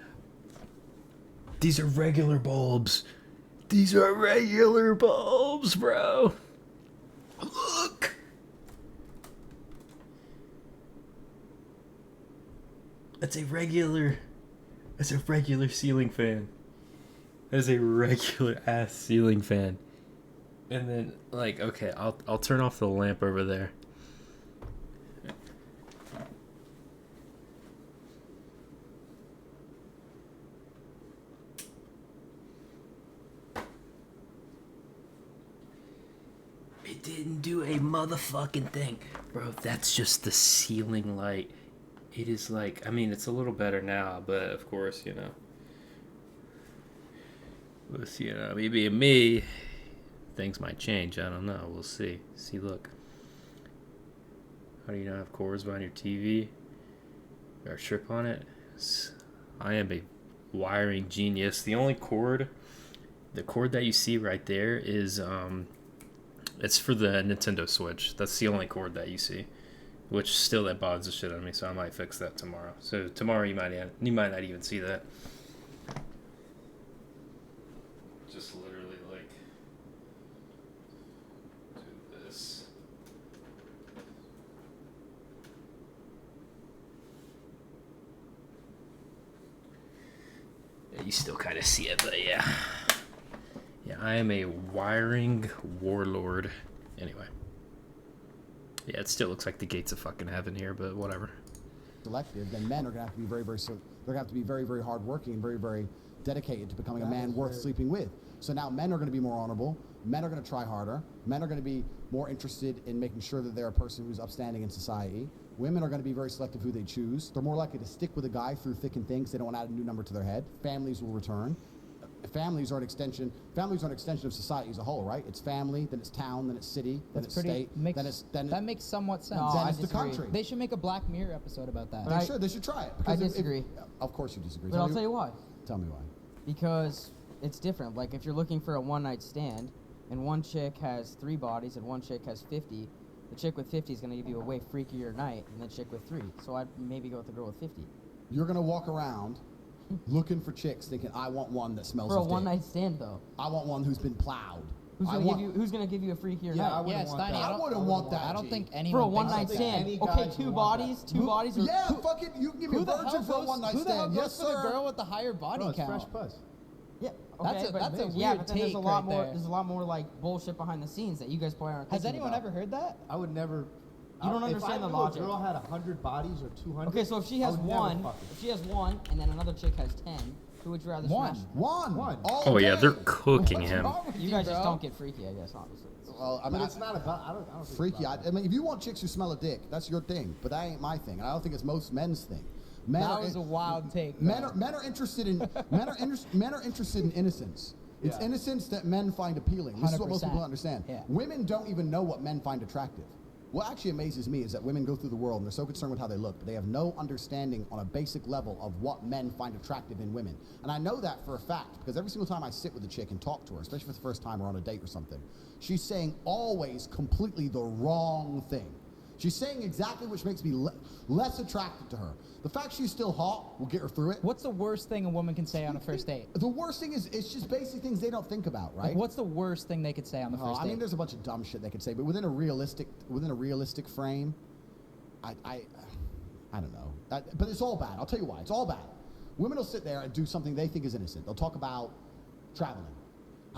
These are regular bulbs. Bro. Look. That's a regular ceiling fan. That's a regular ass ceiling fan. And then, like, okay, I'll turn off the lamp over there. It didn't do a motherfucking thing. Bro, that's just the ceiling light. It is like, I mean, it's a little better now, but of course, you know. With, you know, me being me, things might change. I don't know. We'll see. See, look. How do you not have cords behind your TV? Or a strip on it? I am a wiring genius. The only cord, the cord that you see right there is, it's for the Nintendo Switch. That's the only cord that you see. Which still that bothers the shit out of me, so I might fix that tomorrow. So tomorrow you might not even see that. Just literally like do this. you still kind of see it, but yeah. Yeah, I am a wiring warlord. Anyway. Yeah, it still looks like the gates of fucking heaven here, but whatever. Selective, then men are gonna have to be very, very. They're gonna have to be very, very hardworking and very, very dedicated to becoming a man worth sleeping with. So now men are gonna be more honorable. Men are gonna try harder. Men are gonna be more interested in making sure that they're a person who's upstanding in society. Women are going to be very selective who they choose. They're more likely to stick with a guy through thick and thin because they don't want to add a new number to their head. Families will return. Families are an extension of society as a whole, right? It's family, then it's town, then it's city, then it's state, that makes somewhat sense. No, then it's the country. They should make a Black Mirror episode about that. They should try it. I disagree. Of course you disagree. But I'll tell you why. Tell me why. Because it's different. Like if you're looking for a one-night stand, and one chick has 3 bodies and one chick has 50, the chick with 50 is going to give you a way freakier night than the chick with 3. So I'd maybe go with the girl with 50. You're going to walk around looking for chicks thinking, I want one that smells For a of dick. one-night stand, though. I want one who's been plowed. Who's gonna give you a freakier night? I wouldn't want that. I don't think anyone for a thinks one-night like stand. that. Okay, two bodies. Or Yeah, fucking, you can give me a virgin for a one-night stand. Who the hell Yes, goes for the sir. girl with the higher body Bro, it's count? fresh puss. Yeah, That's okay, a- that's a yeah, weird but then there's a take lot right more. there. There's a lot more like bullshit behind the scenes that you guys probably aren't. Has thinking anyone about. ever heard that? I would never. You don't understand the logic. If a girl had 100 bodies or 200. Okay, so if she has one, and then another chick has 10, who would you rather smash? One. Oh yeah, they're cooking him. You guys just don't get freaky, I guess, honestly. Well, I mean, But it's not about. I don't think freaky. It's about I mean, if you want chicks who smell a dick, that's your thing. But that ain't my thing. And I don't think it's most men's thing. Men That are was a wild take. Men are interested in men are interested in innocence. It's Yeah. innocence that men find appealing. This is what most 100%. people don't understand. Yeah. Women don't even know what men find attractive. What actually amazes me is that women go through the world and they're so concerned with how they look, but they have no understanding on a basic level of what men find attractive in women. And I know that for a fact because every single time I sit with a chick and talk to her, especially for the first time or on a date or something, she's saying always completely the wrong thing. She's saying exactly which makes me less attracted to her. The fact she's still hot will get her through it. What's the worst thing a woman can say on a first date? The worst thing is it's just basic things they don't think about, right? Like, what's the worst thing they could say on the first I date? mean, there's a bunch of dumb shit they could say, but within a realistic frame, I don't know. But it's all bad. I'll tell you why. It's all bad. Women will sit there and do something they think is innocent. They'll talk about traveling.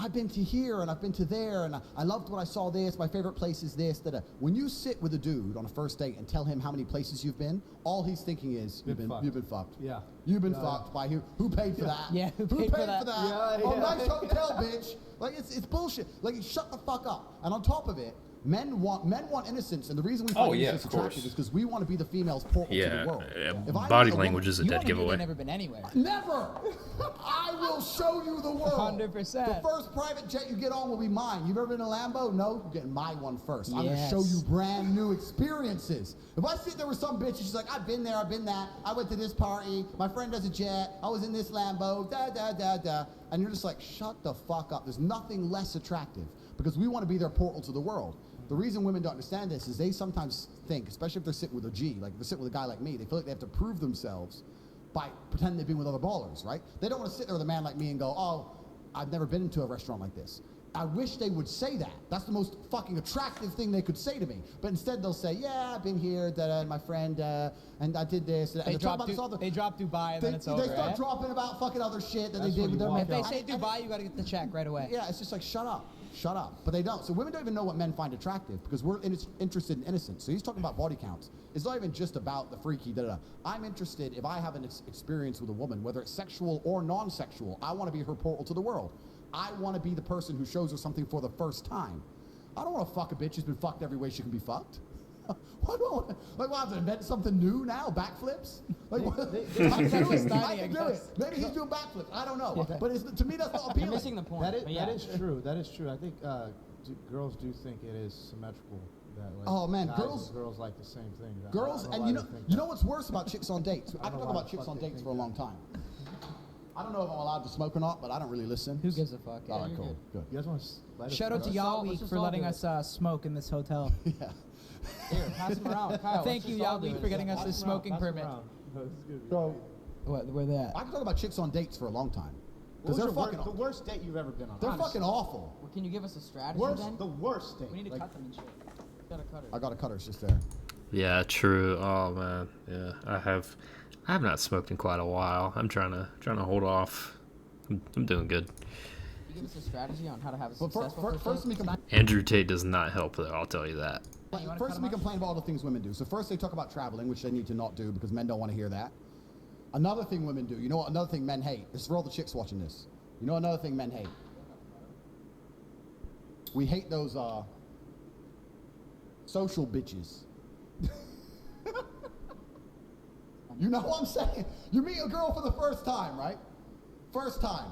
I've been to here and I've been to there and I loved what I saw this. My favorite place is this. When you sit with a dude on a first date and tell him how many places you've been, all he's thinking is you've been fucked. Yeah. You've been fucked by who paid for that? Yeah, who paid for that? Yeah, Oh, yeah. nice hotel, bitch. Like it's bullshit. Like shut the fuck up. And on top of it, men want innocence, and the reason we find innocence attractive is because we want to be the female's portal to the world. If I Body meet a language woman- is a You dead wanna be giveaway. never been anywhere. Never. I will show you the world. 100%. The first private jet you get on will be mine. You've ever been in a Lambo? No, you're getting my one first. I'm Yes. gonna show you brand new experiences. If I sit there with some bitch and she's like, I've been there, I've been that, I went to this party, my friend does a jet, I was in this Lambo, and you're just like, shut the fuck up. There's nothing less attractive because we want to be their portal to the world. The reason women don't understand this is they sometimes think, especially if they're sitting with a G, like if they're sitting with a guy like me, they feel like they have to prove themselves by pretending they've been with other ballers, right? They don't want to sit there with a man like me and go, oh, I've never been into a restaurant like this. I wish they would say that. That's the most fucking attractive thing they could say to me. But instead they'll say, yeah, I've been here, and my friend, and I did this. And They they'll talk drop, about this they drop Dubai and then it's over. They start right? dropping about fucking other shit that That's they did when with you their walk man. If they say Dubai, you got to get the check right away. Yeah, it's just like, shut up. Shut up. But they don't. So women don't even know what men find attractive because we're interested in innocence. So he's talking about body counts. It's not even just about the freaky, I'm interested, if I have an experience with a woman, whether it's sexual or non-sexual, I want to be her portal to the world. I want to be the person who shows her something for the first time. I don't want to fuck a bitch who's been fucked every way she can be fucked. What I have to invent something new now? Backflips? Like, I can do it. Maybe he's doing backflips. I don't know. Yeah. But to me, that's not appealing. You're missing the point. That is, but yeah. that is true. That is true. I think girls do think it is symmetrical. That like Oh, man, guys girls- and girls like the same thing. Girls, I don't know and why you they know, think you that. know what's worse about chicks on dates? I I can don't talk know why about the chicks fuck on they dates think for a long time. I don't know if I'm allowed to smoke or not, but I don't really listen. Who gives a fuck? All right, Yeah. cool, good. You guys want to Shout out to Y'all Week for letting us smoke in this hotel. Yeah. Here, pass them around. Kyle, Thank you, Y'all Week, for getting us this smoking permit. So Where they at? I can talk about chicks on dates for a long time What because was they're your fucking. the worst date you've ever been on? They're honestly. fucking awful. Well, can you give us a strategy then? The worst date. We need to Like, cut them and shit. Gotta cut her. I got a cutter. It's just there. Yeah, true. Oh man, yeah. I have not smoked in quite a while. I'm trying to hold off. I'm doing good. You give us a strategy on how to have a But successful first, let me come Andrew Tate does not help, though. I'll tell you that. First, let me complain about all the things women do. So first, they talk about traveling, which they need to not do because men don't want to hear that. Another thing women do. You know what? Another thing men hate. This is for all the chicks watching this. You know another thing men hate. We hate those social bitches. You know what I'm saying? You meet a girl for the first time, right? First time.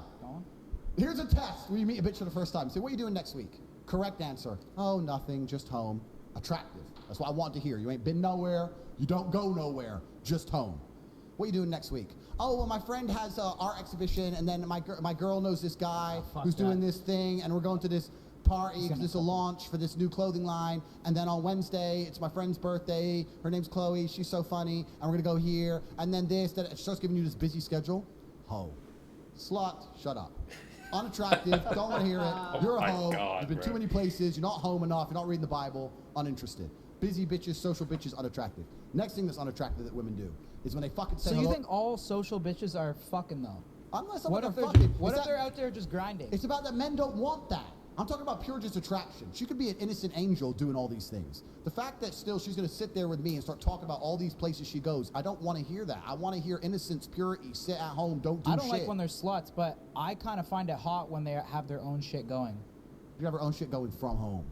Here's a test where you meet a bitch for the first time. Say, what are you doing next week? Correct answer. Oh, nothing, just home. Attractive. That's what I want to hear. You ain't been nowhere. You don't go nowhere. Just home. What are you doing next week? Oh, well, my friend has an art exhibition, and then my girl knows this guy who's doing this thing, and we're going to this party because it's a launch for this new clothing line, and then on Wednesday it's my friend's birthday. Her name's Chloe. She's so funny, and we're gonna go here, and then this. That it starts giving you this busy schedule. Ho, slut, shut up. Unattractive. Don't want to hear it. You're a hoe. You've been too many places. You're not home enough. You're not reading the Bible. Uninterested. Busy bitches, social bitches, unattractive. Next thing that's unattractive that women do is when they fucking say So you hello. think all social bitches are fucking though? Unless What they're if they're fucking. what It's if they're out there just grinding? It's about that men don't want that. I'm talking about pure just attraction. She could be an innocent angel doing all these things. The fact that still she's going to sit there with me and start talking about all these places she goes, I don't want to hear that. I want to hear innocence, purity, sit at home, don't do shit. I don't like when they're sluts, but I kind of find it hot when they have their own shit going. You have her own shit going from home.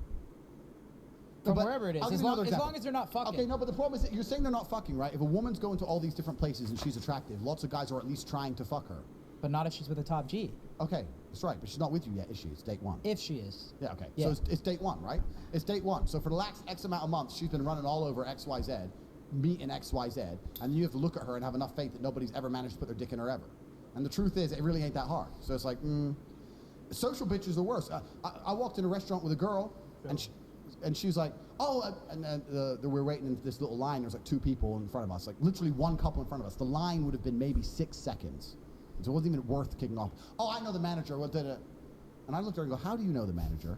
From But wherever it is, I'll give as you another long example. as they're not fucking. Okay, no, but the problem is that you're saying they're not fucking, right? If a woman's going to all these different places and she's attractive, lots of guys are at least trying to fuck her. But not if she's with a top G. Okay, that's right, but she's not with you yet, is she? It's date one. If she is. Yeah, okay. Yeah. So it's date one, right? It's date one. So for the last X amount of months, she's been running all over XYZ, meeting XYZ, and then you have to look at her and have enough faith that nobody's ever managed to put their dick in her ever. And the truth is, it really ain't that hard. So it's like, social bitches are worse. I walked in a restaurant with a girl, and she's like, oh, and we're waiting in this little line. There's like two people in front of us, like literally one couple in front of us. The line would have been maybe 6 seconds. So it wasn't even worth kicking off. Oh, I know the manager. What did it? And I looked at her and go, how do you know the manager?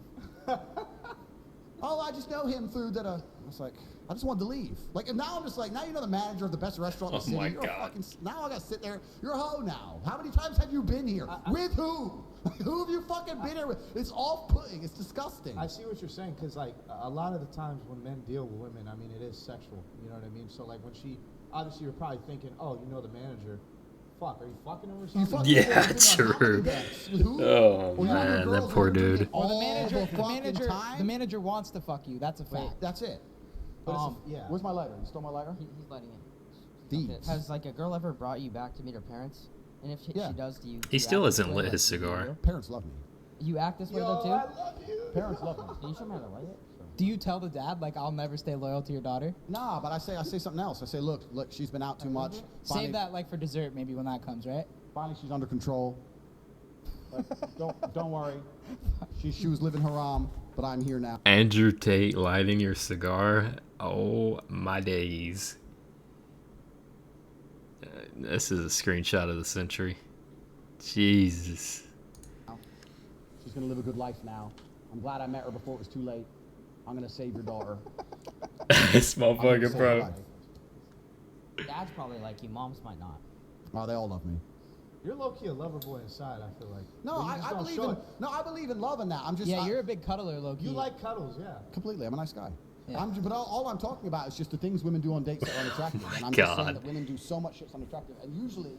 Oh, I just know him through that. I was like, I just wanted to leave. Like, and now I'm just like, now you know the manager of the best restaurant in the city. my You're God. a fucking, now I got to sit there. You're a hoe now. How many times have you been here? With who? Who have you fucking been here with? It's off-putting. It's disgusting. I see what you're saying, because like a lot of the times when men deal with women, I mean, it is sexual. You know what I mean? So like when she, obviously you're probably thinking, oh, you know the manager. Fuck, are you fucking him or something? Yeah, true. Oh man, that poor dude. Or the time? manager wants to fuck you. That's a fact. That's it. But Yeah. Where's my lighter? You stole my lighter? He's letting it. Thieves. Has like a girl ever brought you back to meet her parents? And if she does, do you? He you still act this hasn't way, lit like, his you cigar. do? Parents love me. You act this way though too. I love you. Parents love me. Can you show me how to light it? Do you tell the dad like I'll never stay loyal to your daughter? Nah, but I say something else. I say, look, she's been out too much. Finally, Save that like for dessert maybe when that comes, right? Finally, she's under control. Like, don't worry. She was living haram, but I'm here now. Andrew Tate lighting your cigar. Oh my days. This is a screenshot of the century. Jesus. She's gonna live a good life now. I'm glad I met her before it was too late. I'm gonna save your daughter. This motherfucker, bro. Dad's probably like you. Moms might not. Oh, they all love me. You're low-key a lover boy inside, I feel like. No, But you just I don't believe show in it. I believe in love and that. I'm just Yeah, you're a big cuddler, low key. You like cuddles, yeah. completely. I'm a nice guy. Yeah. But all I'm talking about is just the things women do on dates that are unattractive. And I'm just saying God. that women do so much shit's unattractive. And usually,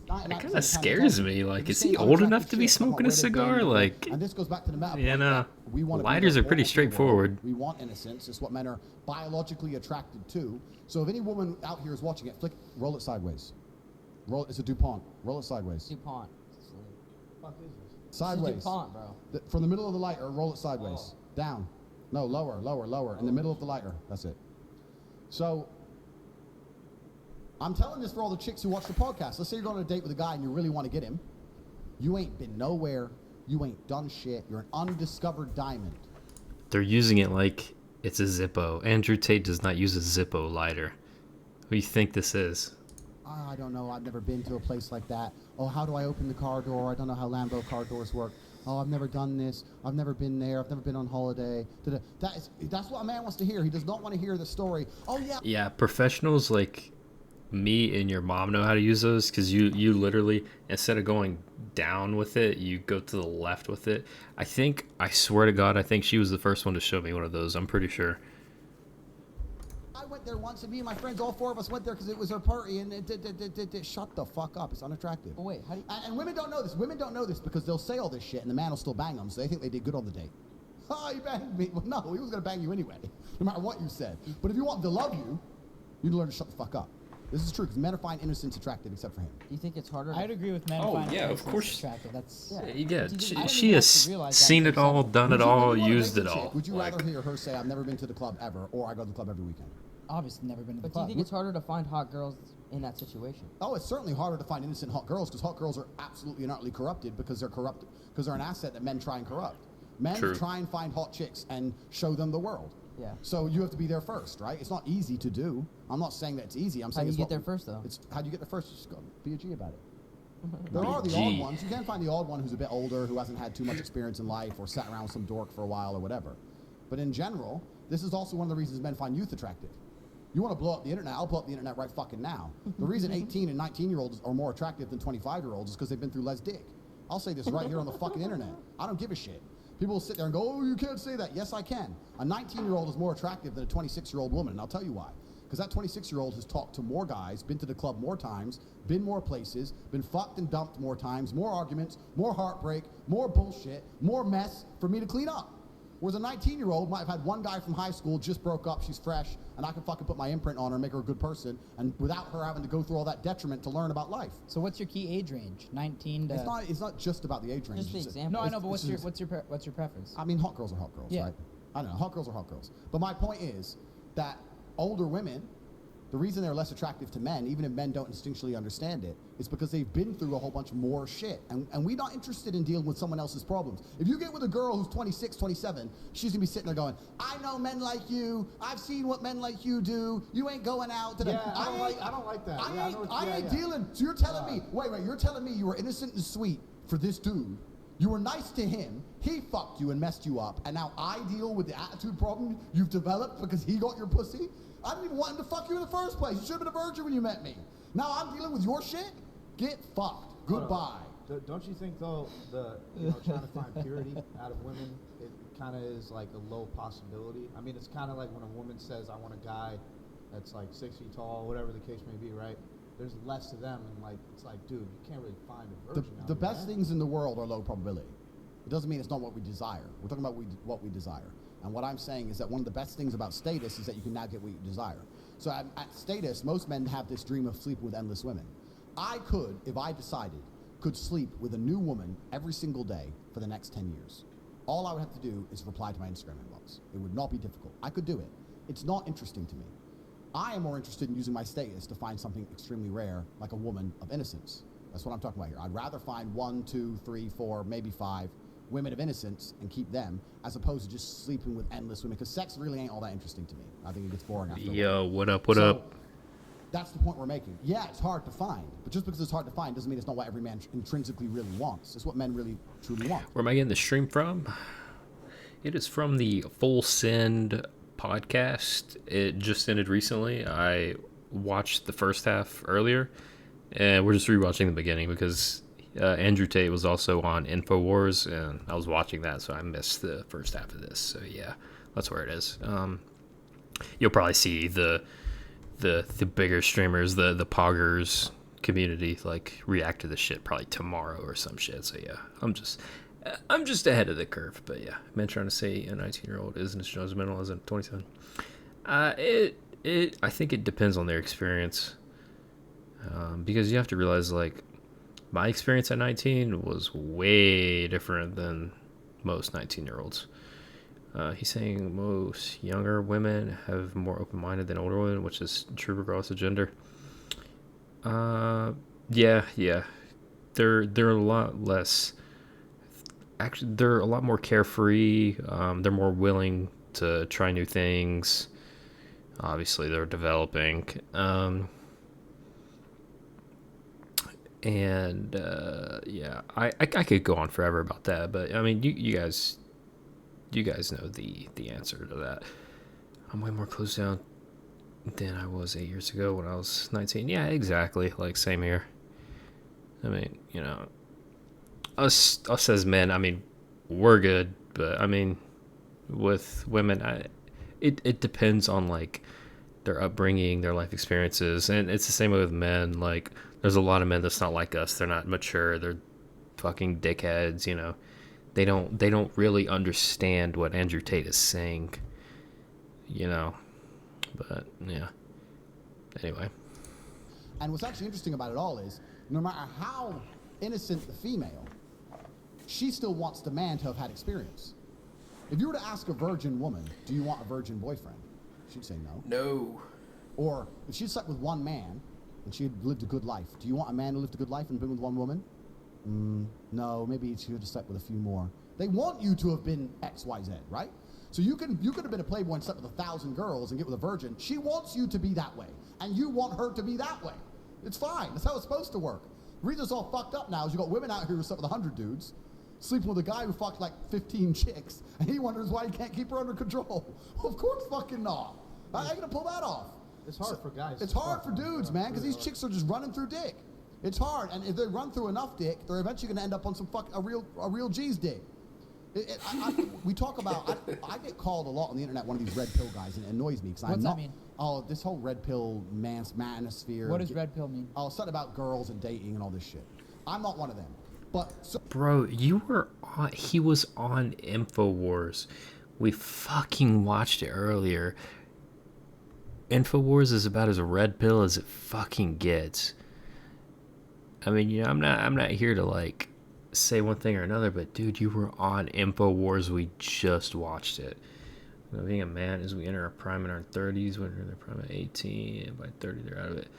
It kind of scares me. Like, is he old enough to be smoking a cigar? Like, and this goes back to the metaphor. you know, we want lighters are pretty straightforward. We want innocence. It's what men are biologically attracted to. So if any woman out here is watching it, roll it sideways. It's a DuPont. Roll it sideways. DuPont. Fuck is this? Sideways. It's a DuPont, bro. From the middle of the lighter, roll it sideways. Down. No, lower. In the middle of the lighter. That's it. So, I'm telling this for all the chicks who watch the podcast. Let's say you're going on a date with a guy and you really want to get him. You ain't been nowhere. You ain't done shit. You're an undiscovered diamond. They're using it like it's a Zippo. Andrew Tate does not use a Zippo lighter. Who do you think this is? I don't know. I've never been to a place like that. Oh, how do I open the car door? I don't know how Lambo car doors work. Oh, I've never done this. I've never been there. I've never been on holiday. That's what a man wants to hear. He does not want to hear the story. Oh, yeah. Yeah, professionals like me and your mom know how to use those, because you literally, instead of going down with it, you go to the left with it. I swear to God, I think she was the first one to show me one of those. I'm pretty sure. I went there once, and me and my friends, all 4 of us went there because it was her party, and shut the fuck up. It's unattractive. But wait, how do you... And women don't know this. Women don't know this because they'll say all this shit, and the man will still bang them, so they think they did good on the date. Oh, he banged me. Well, no, he was going to bang you anyway, no matter what you said. But if you want them to love you, you need to learn to shut the fuck up. This is true, because men find innocence attractive, except for him. Do you think it's harder? I'd agree with men. Oh, finding yeah, of innocence course. attractive. That's Yeah, I she don't even has have to realize that seen it for all, some- done it Would you all, wanna used date it the chick? all. Would you Like, rather hear her say, I've never been to the club ever, or I go to the club every weekend? obviously never been to the But do you club. think it's harder to find hot girls in that situation? Oh, it's certainly harder to find innocent hot girls, because hot girls are absolutely and utterly corrupted because they're corrupt, because they're an asset that men try and corrupt. Men True. try and find hot chicks and show them the world. Yeah. So you have to be there first, right? It's not easy to do. I'm not saying that it's easy. I'm How saying do you it's get what there we- first, though? It's how do you get there first? Just go be a G about it. There are the G. odd ones. You can find the odd one who's a bit older, who hasn't had too much experience in life, or sat around with some dork for a while, or whatever. But in general, this is also one of the reasons men find youth attractive. You want to blow up the internet? I'll blow up the internet right fucking now. The reason 18 and 19-year-olds are more attractive than 25-year-olds is because they've been through less dick. I'll say this right here on the fucking internet. I don't give a shit. People will sit there and go, oh, you can't say that. Yes, I can. A 19-year-old is more attractive than a 26-year-old woman, and I'll tell you why. Because that 26-year-old has talked to more guys, been to the club more times, been more places, been fucked and dumped more times, more arguments, more heartbreak, more bullshit, more mess for me to clean up. Whereas a 19-year-old might have had one guy from high school, just broke up, she's fresh, and I can fucking put my imprint on her and make her a good person, and without her having to go through all that detriment to learn about life. So what's your key age range? 19 to... It's not just about the age range. Just the It's- example. No, I know, it's- but what's it's your just- what's your preference? I mean, hot girls are hot girls, Yeah. right? I don't know, hot girls are hot girls. But my point is that older women, the reason they're less attractive to men, even if men don't instinctually understand it, is because they've been through a whole bunch more shit. And we're not interested in dealing with someone else's problems. If you get with a girl who's 26, 27, she's gonna be sitting there going, I know men like you. I've seen what men like you do. You ain't going out today. Yeah, I don't like that. Yeah, I know what- I yeah, ain't yeah. dealing. So you're telling me, wait, you're telling me you were innocent and sweet for this dude. You were nice to him, he fucked you and messed you up, and now I deal with the attitude problem you've developed because he got your pussy? I didn't even want him to fuck you in the first place. You should have been a virgin when you met me. Now I'm dealing with your shit? Get fucked. Goodbye. Don't you think though trying to find purity out of women, it kind of is like a low possibility? I mean, it's kind of like when a woman says, "I want a guy that's like 6 feet tall," whatever the case may be, right? There's less of them, and like it's like, dude, you can't really find a virgin. The best things in the world are low probability. It doesn't mean it's not what we desire. We're talking about what we desire. And what I'm saying is that one of the best things about status is that you can now get what you desire. So at status, most men have this dream of sleeping with endless women. I could, if I decided, could sleep with a new woman every single day for the next 10 years. All I would have to do is reply to my Instagram inbox. It would not be difficult. I could do it. It's not interesting to me. I am more interested in using my status to find something extremely rare, like a woman of innocence. That's what I'm talking about here. I'd rather find 1, 2, 3, 4, maybe 5 women of innocence and keep them, as opposed to just sleeping with endless women, because sex really ain't all that interesting to me. I think it gets boring after a while. Yo, what up, what up? That's the point we're making. Yeah, it's hard to find, but just because it's hard to find doesn't mean it's not what every man intrinsically really wants. It's what men really, truly want. Where am I getting the stream from? It is from the Full Send podcast. It just ended recently. I watched the first half earlier, and we're just rewatching the beginning because Andrew Tate was also on InfoWars, and I was watching that, so I missed the first half of this. So yeah, that's where it is. You'll probably see the bigger streamers, the poggers community, like react to this shit probably tomorrow or some shit. So yeah, I'm just ahead of the curve. But yeah, men trying to say a 19-year-old isn't as judgmental as a 27. I think it depends on their experience, because you have to realize, like, my experience at 19 was way different than most 19-year-olds. He's saying most younger women have more open-minded than older women, which is true regardless of gender. Yeah. They're a lot less. Actually, they're a lot more carefree. They're more willing to try new things. Obviously, they're developing. Yeah, I could go on forever about that, but I mean, you guys know the answer to that. I'm way more close down than I was 8 years ago when I was 19. Yeah, exactly. Like, same here. I mean, you know, us as men, I mean, we're good, but I mean, with women, it depends on like their upbringing, their life experiences, and it's the same way with men. Like, there's a lot of men that's not like us. They're not mature. They're fucking dickheads. You know, they don't really understand what Andrew Tate is saying. You know, but yeah. Anyway. And what's actually interesting about it all is, no matter how innocent the female, she still wants the man to have had experience. If you were to ask a virgin woman, do you want a virgin boyfriend? She'd say no. No. Or if she slept with one man and she had lived a good life, do you want a man who lived a good life and been with one woman? No, maybe she would have slept with a few more. They want you to have been X, Y, Z, right? So you could have been a playboy and slept with 1,000 girls and get with a virgin. She wants you to be that way, and you want her to be that way. It's fine. That's how it's supposed to work. The reason it's all fucked up now is you got women out here who slept with 100 dudes, sleeping with a guy who fucked like 15 chicks, and he wonders why he can't keep her under control. Of course fucking not. How are you gonna pull that off? It's hard for guys. It's hard for dudes, man, because these chicks are just running through dick. It's hard, and if they run through enough dick, they're eventually gonna end up on some a real G's dick. We talk about. I get called a lot on the internet one of these red pill guys, and it annoys me because I'm not. What's that mean? Oh, this whole red pill manosphere. What does red pill mean? Oh, something about girls and dating and all this shit. I'm not one of them. But Bro, you were on. He was on Infowars. We fucking watched it earlier. Infowars is about as red pill as it fucking gets. I mean, you know, I'm not here to like say one thing or another, but dude, you were on Infowars. We just watched it. You know, being a man, as we enter our prime in our 30s, we enter their prime at 18, and by 30 they're out of it.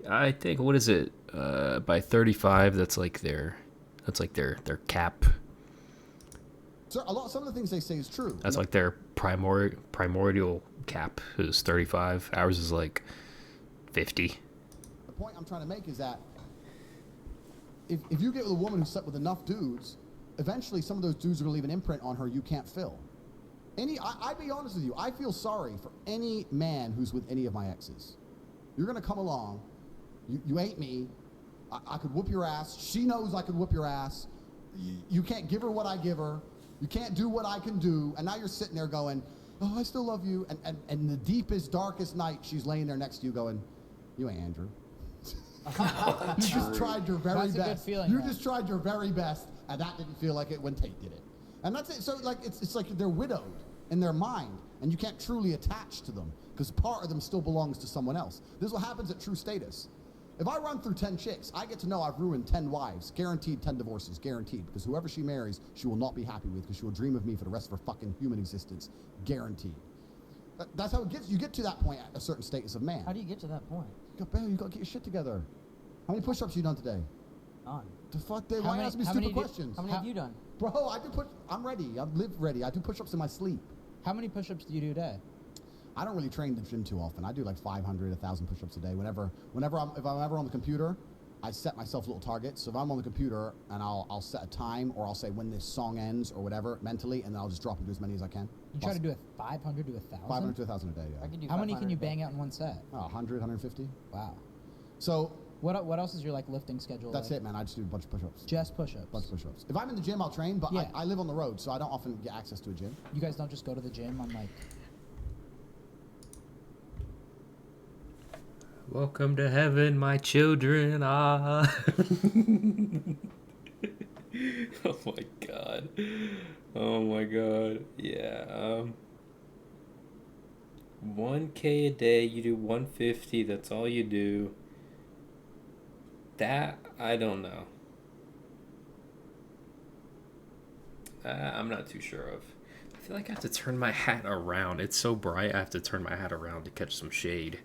I think, what is it? By 35, that's like their cap. So some of the things they say is true. That's like their primordial cap is 35. Ours is like 50. The point I'm trying to make is that if you get with a woman who slept with enough dudes, eventually some of those dudes are going to leave an imprint on her you can't fill. I'd be honest with you, I feel sorry for any man who's with any of my exes. You're going to come along, you ain't me, I could whoop your ass, she knows I could whoop your ass, you can't give her what I give her, you can't do what I can do, and now you're sitting there going, oh, I still love you, and in the deepest, darkest night, she's laying there next to you going, you ain't Andrew. You just tried your very best. That's a good feeling, You man. just tried your very best, and that didn't feel like it when Tate did it. And that's it. So like it's like they're widowed in their mind, and you can't truly attach to them because part of them still belongs to someone else. This is what happens at true status. If I run through 10 chicks, I get to know I've ruined 10 wives, guaranteed 10 divorces, guaranteed, because whoever she marries, she will not be happy with because she will dream of me for the rest of her fucking human existence, guaranteed. That's how it gets. You get to that point at a certain status of man. How do you get to that point? You got to get your shit together. How many push-ups you done today? None. The fuck, Dave? Why ask me stupid questions? How many have you done? Bro, I do I'm ready. I live ready. I do push-ups in my sleep. How many push-ups do you do a day? I don't really train the gym too often. I do like 500, 1,000 push-ups a day. If I'm ever on the computer, I set myself little targets. So if I'm on the computer and I'll set a time, or I'll say when this song ends or whatever mentally, and then I'll just drop and do as many as I can. You try to do a 500 to 1,000? 500 to 1,000 a day, yeah. I can do How many can 500 you a day. bang out in one set? 100, 150. Wow. So What else is your like lifting schedule? that's like? it, man. I just do a bunch of push-ups. Just push-ups. Bunch of push-ups. If I'm in the gym, I'll train, but Yeah. I live on the road, so I don't often get access to a gym. You guys don't just go to the gym on like. Welcome to heaven, my children. Ah. Oh my god. Oh my god. Yeah. 1K a day. You do 150. That's all you do. That I don't know. I'm not too sure of. I feel like I have to turn my hat around. It's so bright. I have to turn my hat around to catch some shade.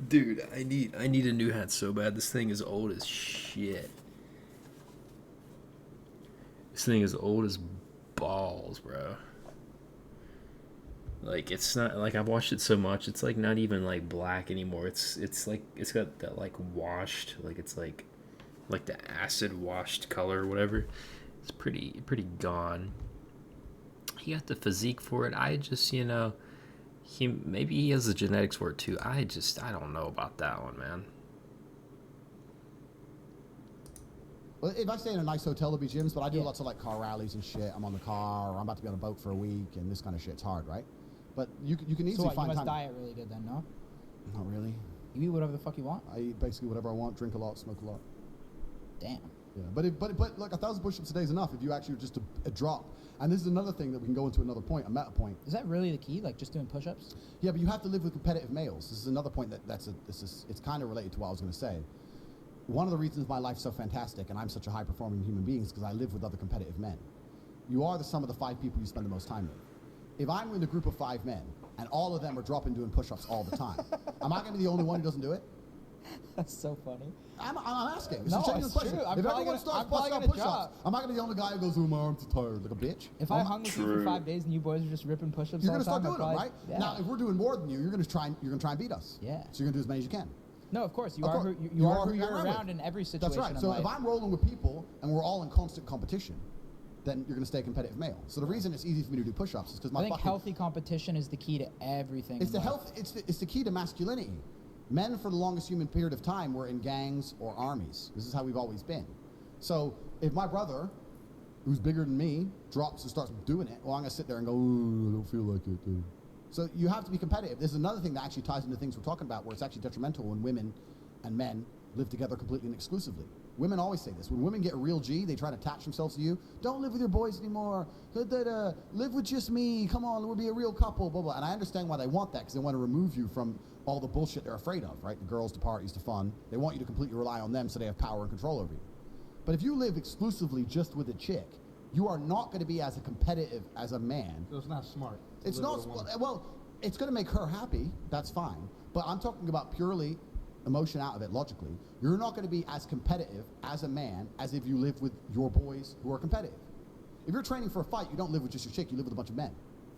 Dude, I need a new hat so bad. This thing is old as shit. This thing is old as balls, bro. Like it's not like I've watched it so much. It's like not even like black anymore. It's like it's got that like washed, like it's like the acid washed color or whatever. It's pretty gone. He got the physique for it. I just maybe he has the genetics for it too. I don't know about that one, man. Well, if I stay in a nice hotel, there'll be gyms, but I do lots of like car rallies and shit. I'm on the car, or I'm about to be on a boat for a week, and this kind of shit's hard, right? But you can easily So what, find you must time. diet really good then, no? Not really. You eat whatever the fuck you want? I eat basically whatever I want, drink a lot, smoke a lot. Damn. Yeah, but look, 1,000 push-ups a day is enough if you actually just a drop. And this is another thing that we can go into another point, a meta point. Is that really the key? Like just doing push-ups? Yeah, but you have to live with competitive males. This is another point it's kind of related to what I was going to say. One of the reasons my life's so fantastic and I'm such a high-performing human being is because I live with other competitive men. You are the sum of the 5 people you spend the most time with. If I'm in a group of 5 men and all of them are dropping doing push-ups all the time, am I going to be the only one who doesn't do it? That's so funny. I'm asking. It's No, a genuine it's question. true. I'm If probably everyone starts probably busting out gonna push-ups, drop. am I going to be the only guy who goes, oh, my arms are tired, like a bitch? If I hung with you for 5 days and you boys are just ripping push-ups You're all going the to start time, doing them, right? Yeah. Now, if we're doing more than you, you're going to try and beat us. Yeah. So you're going to do as many as you can. No, of course. You Of are course. who you are who you're you're around in every situation. That's right. in So life. if I'm rolling with people and we're all in constant competition, then you're going to stay a competitive male. So the reason it's easy for me to do push-ups is because my I think healthy competition is the key to everything. It's in the life. health. It's the key to masculinity. Men, for the longest human period of time, were in gangs or armies. This is how we've always been. So if my brother, who's bigger than me, drops and starts doing it, well, I'm gonna sit there and go, ooh, I don't feel like it, dude. So you have to be competitive. There's another thing that actually ties into things we're talking about, where it's actually detrimental when women and men live together completely and exclusively. Women always say this. When women get a real G, they try to attach themselves to you. Don't live with your boys anymore. Live with just me. Come on, we'll be a real couple, blah, blah. And I understand why they want that, because they want to remove you from all the bullshit they're afraid of, right? The girls, the parties, the fun. They want you to completely rely on them so they have power and control over you. But if you live exclusively just with a chick, you are not going to be as competitive as a man. So it's not smart. It's not, well, it's going to make her happy. That's fine. But I'm talking about purely emotion out of it, logically. You're not going to be as competitive as a man as if you live with your boys who are competitive. If you're training for a fight, you don't live with just your chick, you live with a bunch of men.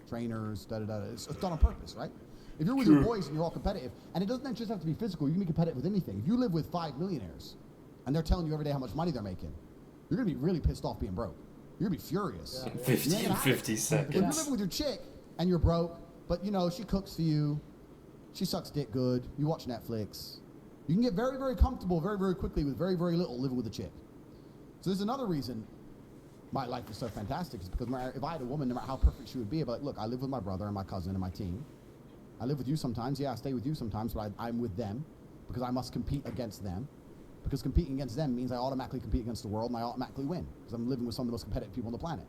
Trainers, da-da-da. It's done on purpose, right? If you're with your boys and you're all competitive, and it doesn't just have to be physical, you can be competitive with anything. If you live with 5 millionaires, and they're telling you every day how much money they're making, you're going to be really pissed off being broke. You're going to be furious. In 50 seconds. If you're living with your chick, and you're broke, but, you know, she cooks for you, she sucks dick good, you watch Netflix, you can get very, very comfortable very, very quickly with very, very little living with a chick. So there's another reason my life is so fantastic, is because if I had a woman, no matter how perfect she would be, I'd be like, look, I live with my brother and my cousin and my team. I live with you sometimes, yeah, I stay with you sometimes, but I'm with them because I must compete against them. Because competing against them means I automatically compete against the world and I automatically win because I'm living with some of the most competitive people on the planet.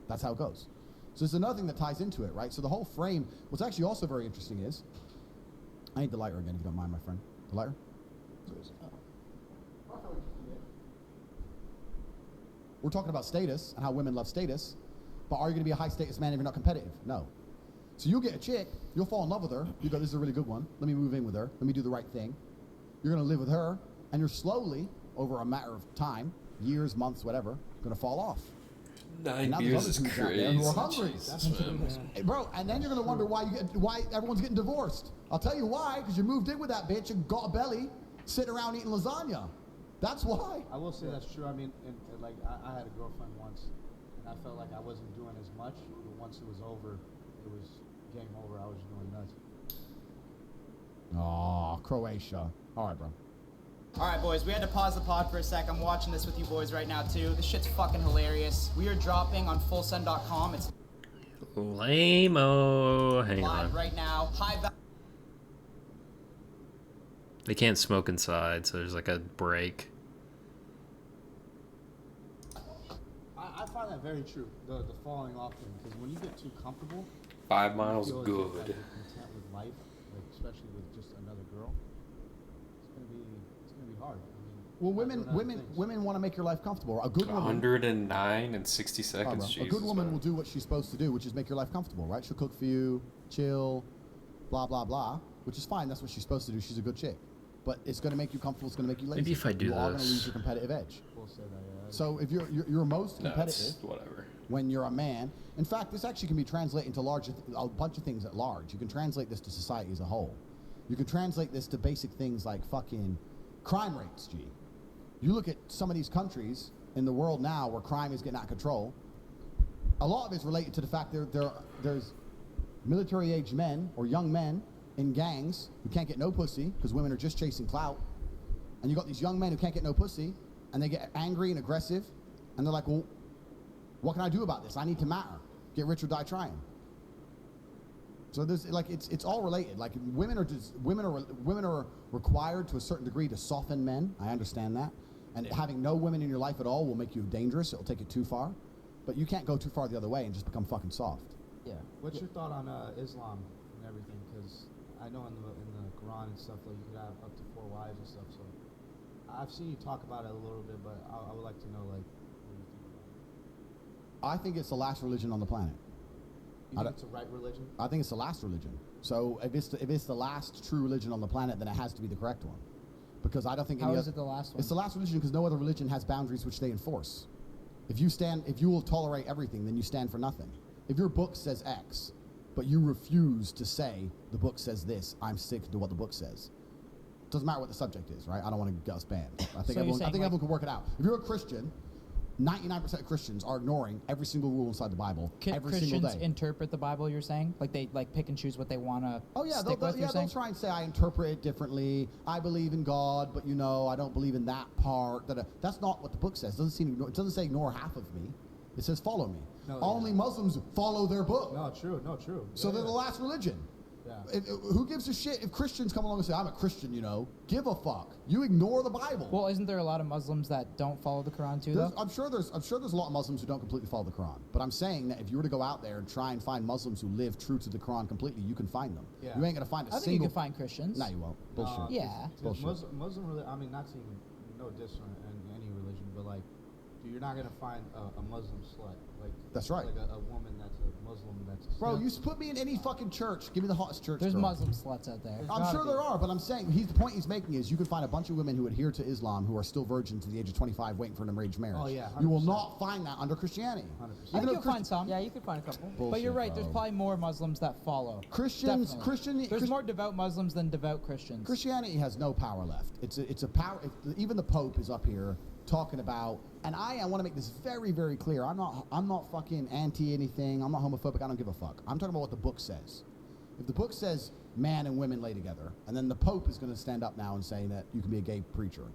That's how it goes. So there's another thing that ties into it, right? So the whole frame, what's actually also very interesting is, I need the lighter again if you don't mind, my friend. The lighter? We're talking about status and how women love status, but are you going to be a high status man if you're not competitive? No. So you'll get a chick, you'll fall in love with her, you go, this is a really good one, let me move in with her, let me do the right thing. You're going to live with her, and you're slowly, over a matter of time, years, months, whatever, going to fall off. 9 years is crazy. Who are hungry. Hey, bro, and then you're going to wonder why everyone's getting divorced. I'll tell you why, because you moved in with that bitch and got a belly, sitting around eating lasagna. That's why. I will say that's true. I mean, and like I had a girlfriend once, and I felt like I wasn't doing as much. But once it was over, it was game over. I was going nuts. Oh, Croatia. All right, bro. All right, boys, we had to pause the pod for a sec. I'm watching this with you boys right now, too. This shit's fucking hilarious. We are dropping on fullsend.com. It's lame-o. Hang live on. right now. They can't smoke inside, so there's like a break. I find that very true. The falling off thing, because when you get too comfortable, 5 miles you feel good. As if, like, you're content with life, like, especially with just another girl. It's gonna be hard. I mean, Well, women want to make your life comfortable. A good woman. 109 and 60 seconds. A Jesus, good woman man. will do what she's supposed to do, which is make your life comfortable, right? She'll cook for you, chill, blah blah blah, which is fine. That's what she's supposed to do. She's a good chick. but it's going to make you comfortable. It's going to make you lazy. Maybe if I do you are going to this. lose your competitive edge. We'll say that, yeah. So if you're most No, competitive it's whatever. when you're a man. In fact, this actually can be translated into a bunch of things at large. You can translate this to society as a whole. You can translate this to basic things like fucking crime rates, G. You look at some of these countries in the world now where crime is getting out of control. A lot of it's related to the fact there's military-aged men or young men in gangs who can't get no pussy because women are just chasing clout. And you got these young men who can't get no pussy, and they get angry and aggressive, and they're like, well, what can I do about this? I need to matter. Get rich or die trying. So there's like it's all related. Like women are required to a certain degree to soften men. I understand that. And having no women in your life at all will make you dangerous. It'll take it too far. But you can't go too far the other way and just become fucking soft. Yeah. What's your thought on Islam and everything? Because I know in the Quran and stuff, like you could have up to 4 wives and stuff. So I've seen you talk about it a little bit, but I would like to know like what you think about it. I think it's the last religion on the planet. You think it's the right religion? I think it's the last religion. So if it's the last true religion on the planet, then it has to be the correct one. Because I don't think How is it the last one? It's the last religion because no other religion has boundaries which they enforce. If you will tolerate everything, then you stand for nothing. If your book says X, but you refuse to say the book says this, I'm sticking to what the book says. Doesn't matter what the subject is, right? I don't want to get us banned. I think everyone can work it out. If you're a Christian, 99% of Christians are ignoring every single rule inside the Bible every single Christians day. interpret the Bible, you're saying? Like they pick and choose what they want to stick with, you're saying? They'll try and say, I interpret it differently. I believe in God, but I don't believe in that part. That's not what the book says. It doesn't say ignore half of me. It says follow me. No, Only Muslims follow their book. No, true. So they're the last religion. Yeah. Who gives a shit if Christians come along and say, I'm a Christian, Give a fuck. You ignore the Bible. Well, isn't there a lot of Muslims that don't follow the Quran too, though? I'm sure there's a lot of Muslims who don't completely follow the Quran. But I'm saying that if you were to go out there and try and find Muslims who live true to the Quran completely, you can find them. Yeah. You ain't gonna find a I single. think you can find Christians. No, you won't. Bullshit. Yeah. Bullshit. Muslim I mean, not to even no diss on any religion, but like, dude, you're not gonna find a Muslim slut. Like That's right. Like a woman that's a Muslim that's a Bro, slut. you put me in any fucking church. Give me the hottest church. There's girl. Muslim sluts out there. I'm sure there are, but I'm saying the point he's making is you can find a bunch of women who adhere to Islam who are still virgins to the age of 25 waiting for an arranged marriage. Oh, yeah, You will 100%. not find that under Christianity. 100%. I think you'll find some. Yeah, you could find a couple. But you're right, there's bro. probably more Muslims that follow. Christians, Definitely. There's more devout Muslims than devout Christians. Christianity has no power left. It's a power. Even the Pope is up here talking about, and I want to make this very, very clear. I'm not fucking anti anything. I'm not homophobic. I don't give a fuck. I'm talking about what the book says. If the book says man and women lay together, and then the Pope is going to stand up now and say that you can be a gay preacher,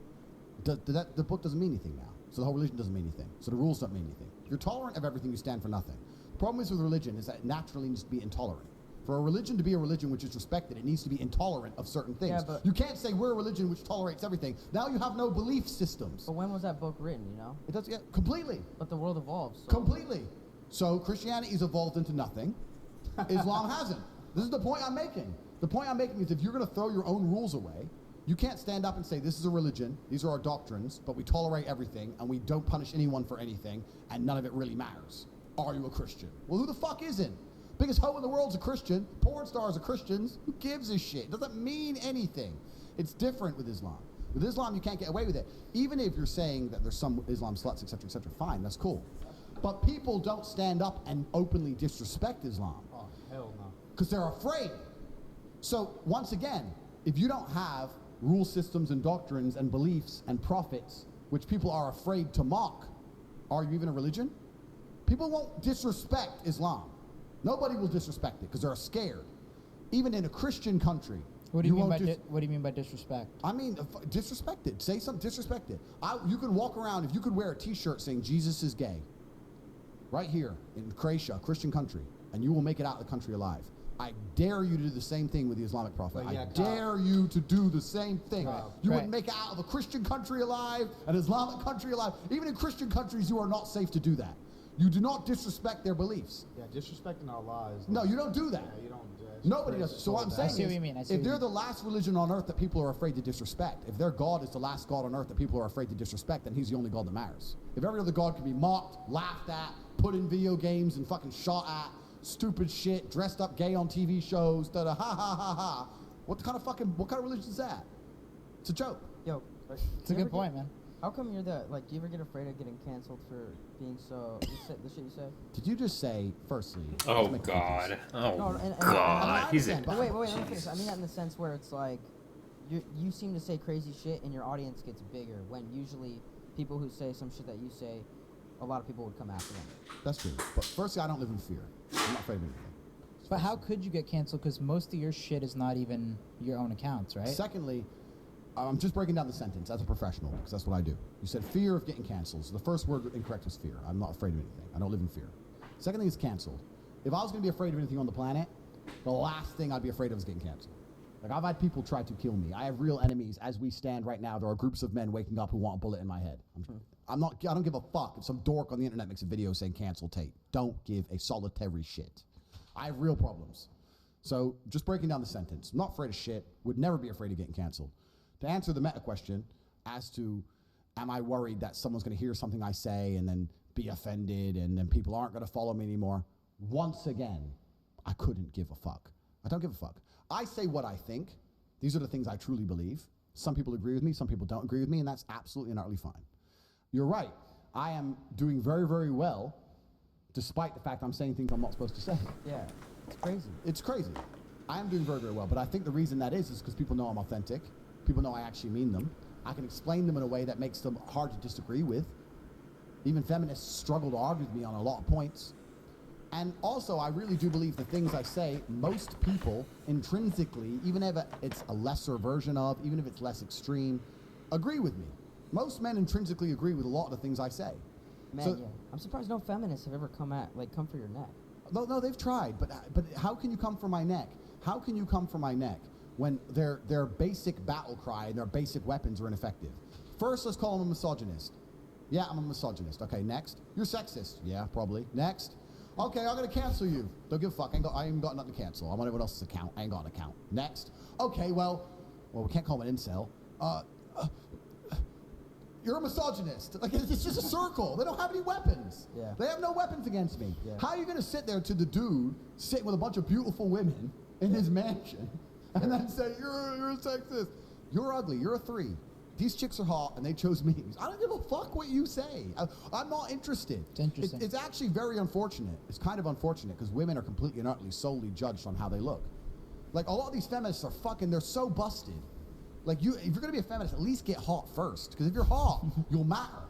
the book doesn't mean anything now. So the whole religion doesn't mean anything. So the rules don't mean anything. If you're tolerant of everything, you stand for nothing. The problem is with religion is that it naturally needs to be intolerant. For a religion to be a religion which is respected, it needs to be intolerant of certain things. Yeah, but you can't say we're a religion which tolerates everything. Now you have no belief systems. But when was that book written, It does, yeah, completely. But the world evolves. So. Completely. So Christianity's evolved into nothing. Islam hasn't. This is the point I'm making. The point I'm making is if you're going to throw your own rules away, you can't stand up and say this is a religion, these are our doctrines, but we tolerate everything and we don't punish anyone for anything and none of it really matters. Are you a Christian? Well, who the fuck isn't? Biggest hoe in the world's a Christian. Porn stars are Christians. Who gives a shit? It doesn't mean anything. It's different with Islam. With Islam, you can't get away with it. Even if you're saying that there's some Islam sluts, etc., fine, that's cool. But people don't stand up and openly disrespect Islam. Oh, hell no. Because they're afraid. So, once again, if you don't have rule systems and doctrines and beliefs and prophets, which people are afraid to mock, are you even a religion? People won't disrespect Islam. Nobody will disrespect it because they're scared. Even in a Christian country. What do you mean by disrespect? I mean, disrespect it. Say something, disrespect it. You can walk around, if you could wear a t-shirt saying Jesus is gay, right here in Croatia, a Christian country, and you will make it out of the country alive. I dare you to do the same thing with the Islamic Prophet. Yeah, I dare you to do the same thing. You Right. wouldn't make it out of a Christian country alive, an Islamic country alive. Even in Christian countries, you are not safe to do that. You do not disrespect their beliefs. Yeah, disrespecting Allah is. No, you don't do that. Yeah, you don't. Nobody does. So what I'm saying I see what is, you mean, I see if what you they're mean. the last religion on earth that people are afraid to disrespect, if their God is the last God on earth that people are afraid to disrespect, then he's the only God that matters. If every other God can be mocked, laughed at, put in video games and fucking shot at, stupid shit, dressed up gay on TV shows, ha ha ha ha, what kind of religion is that? It's a joke. Yo, It's a good point, man. How come you're the like? Do you ever get afraid of getting canceled for being so the shit you say? Did you just say, firstly? Oh God! Oh No, and God! He's in. But wait, let me finish. I mean that in the sense where it's like, you seem to say crazy shit and your audience gets bigger when usually people who say some shit that you say, a lot of people would come after them. That's true. But firstly, I don't live in fear. I'm not afraid of anything. But how could you get canceled? Because most of your shit is not even your own accounts, right? Secondly, I'm just breaking down the sentence as a professional because that's what I do. You said fear of getting canceled. So the first word incorrect was fear. I'm not afraid of anything. I don't live in fear. Second thing is canceled. If I was going to be afraid of anything on the planet, the last thing I'd be afraid of is getting canceled. Like, I've had people try to kill me. I have real enemies. As we stand right now, there are groups of men waking up who want a bullet in my head. I don't give a fuck if some dork on the internet makes a video saying cancel Tate. Don't give a solitary shit. I have real problems. So just breaking down the sentence. I'm not afraid of shit. Would never be afraid of getting canceled. To answer the meta question as to, am I worried that someone's going to hear something I say and then be offended and then people aren't going to follow me anymore? Once again, I couldn't give a fuck. I don't give a fuck. I say what I think. These are the things I truly believe. Some people agree with me, some people don't agree with me, and that's absolutely and utterly fine. You're right. I am doing very, very well, despite the fact I'm saying things I'm not supposed to say. Yeah, it's crazy. It's crazy. I am doing very, very well, but I think the reason that is because people know I'm authentic. People know I actually mean them. I can explain them in a way that makes them hard to disagree with. Even feminists struggle to argue with me on a lot of points. And also, I really do believe the things I say, most people intrinsically, even if it's a lesser version of, even if it's less extreme, agree with me. Most men intrinsically agree with a lot of the things I say. Man, So- yeah. I'm surprised no feminists have ever come for your neck. No, they've tried, but how can you come for my neck? How can you come for my neck when their basic battle cry and their basic weapons are ineffective? First, let's call them a misogynist. Yeah, I'm a misogynist. Okay, next. You're sexist. Yeah, probably. Next. Okay, I'm gonna cancel you. Don't give a fuck. I ain't got nothing to cancel. I'm on everyone else's account. I ain't got an account. Next. Okay, well, we can't call him an incel. You're a misogynist. Like, it's just a circle. They don't have any weapons. Yeah. They have no weapons against me. Yeah. How are you gonna sit there to the dude sitting with a bunch of beautiful women in his mansion and then say, you're a sexist? You're ugly. You're a 3. These chicks are hot, and they chose me. I don't give a fuck what you say. I'm not interested. It's interesting. It's actually very unfortunate. It's kind of unfortunate because women are completely and utterly solely judged on how they look. Like, a lot of these feminists are they're so busted. Like, if you're going to be a feminist, at least get hot first. Because if you're hot, you'll matter.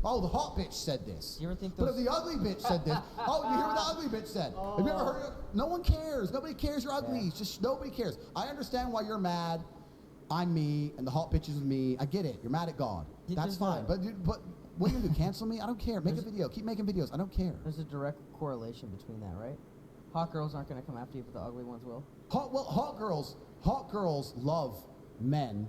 Oh, the hot bitch said this. You ever think But if those- the ugly bitch said this, oh, you hear what the ugly bitch said? Have you ever heard it? No one cares. Nobody cares you're ugly. Yeah. It's just nobody cares. I understand why you're mad. I'm me, and the hot bitch is me. I get it. You're mad at God. Yeah, That's there's fine. a- But what are you going to do? Cancel me? I don't care. Make a video. Keep making videos. I don't care. There's a direct correlation between that, right? Hot girls aren't gonna come after you, but the ugly ones will. Hot girls love men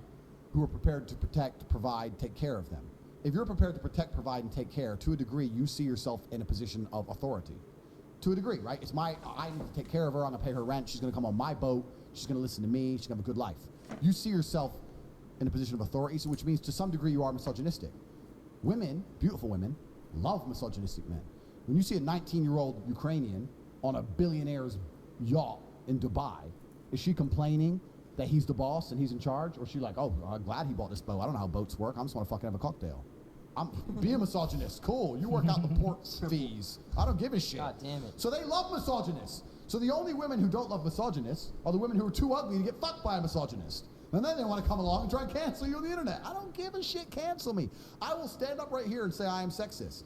who are prepared to protect, provide, take care of them. If you're prepared to protect, provide, and take care, to a degree, you see yourself in a position of authority. To a degree, right? I need to take care of her. I'm gonna pay her rent. She's gonna come on my boat. She's gonna listen to me. She's gonna have a good life. You see yourself in a position of authority, so which means to some degree you are misogynistic. Women, beautiful women, love misogynistic men. When you see a 19-year-old Ukrainian on a billionaire's yacht in Dubai, is she complaining that he's the boss and he's in charge? Or is she like, oh, I'm glad he bought this boat. I don't know how boats work. I just want to fucking have a cocktail. Be a misogynist. Cool. You work out the port fees. I don't give a shit. God damn it. So they love misogynists. So the only women who don't love misogynists are the women who are too ugly to get fucked by a misogynist. And then they want to come along and try and cancel you on the internet. I don't give a shit. Cancel me. I will stand up right here and say I am sexist.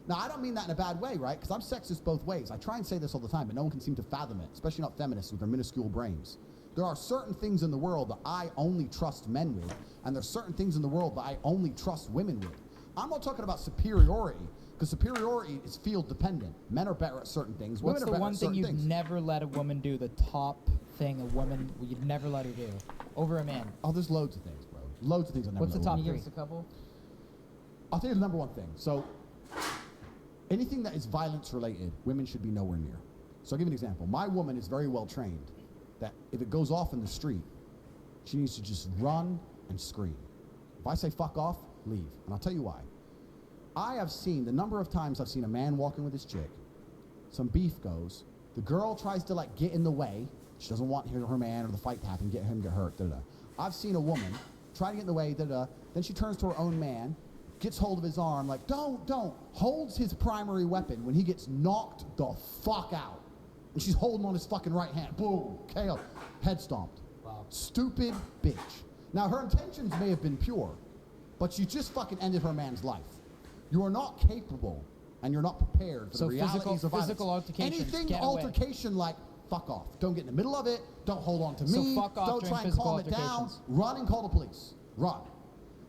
Now, I don't mean that in a bad way, right? Because I'm sexist both ways. I try and say this all the time, but no one can seem to fathom it, especially not feminists with their minuscule brains. There are certain things in the world that I only trust men with, and there's certain things in the world that I only trust women with. I'm not talking about superiority, because superiority is field dependent. Men are better at certain things. What's Women the are better one at thing certain you've things. never let a woman do? The top thing a woman you'd never let her do over a man. Oh, there's loads of things, bro. Loads of things I never What's the let top women Can you do. give us a couple? I'll tell you the number one thing. So, anything that is violence related, women should be nowhere near. So I'll give you an example. My woman is very well trained that if it goes off in the street, she needs to just run and scream. If I say fuck off, leave. And I'll tell you why. I have seen, the number of times I've seen a man walking with his chick, some beef goes, the girl tries to like get in the way, she doesn't want her man or the fight to happen, get him get hurt, da-da-da. I've seen a woman trying to get in the way, da-da. Then she turns to her own man, gets hold of his arm, like, don't, holds his primary weapon when he gets knocked the fuck out. And she's holding on his fucking right hand. Boom, KO, head stomped. Wow. Stupid bitch. Now, her intentions may have been pure, but she just fucking ended her man's life. You are not capable, and you're not prepared for the realities of violence. Physical altercations, Anything get away. altercation, like, fuck off. Don't get in the middle of it. Don't hold on to me. fuck off Don't during try and physical calm it down. altercations. Run and call the police. Run.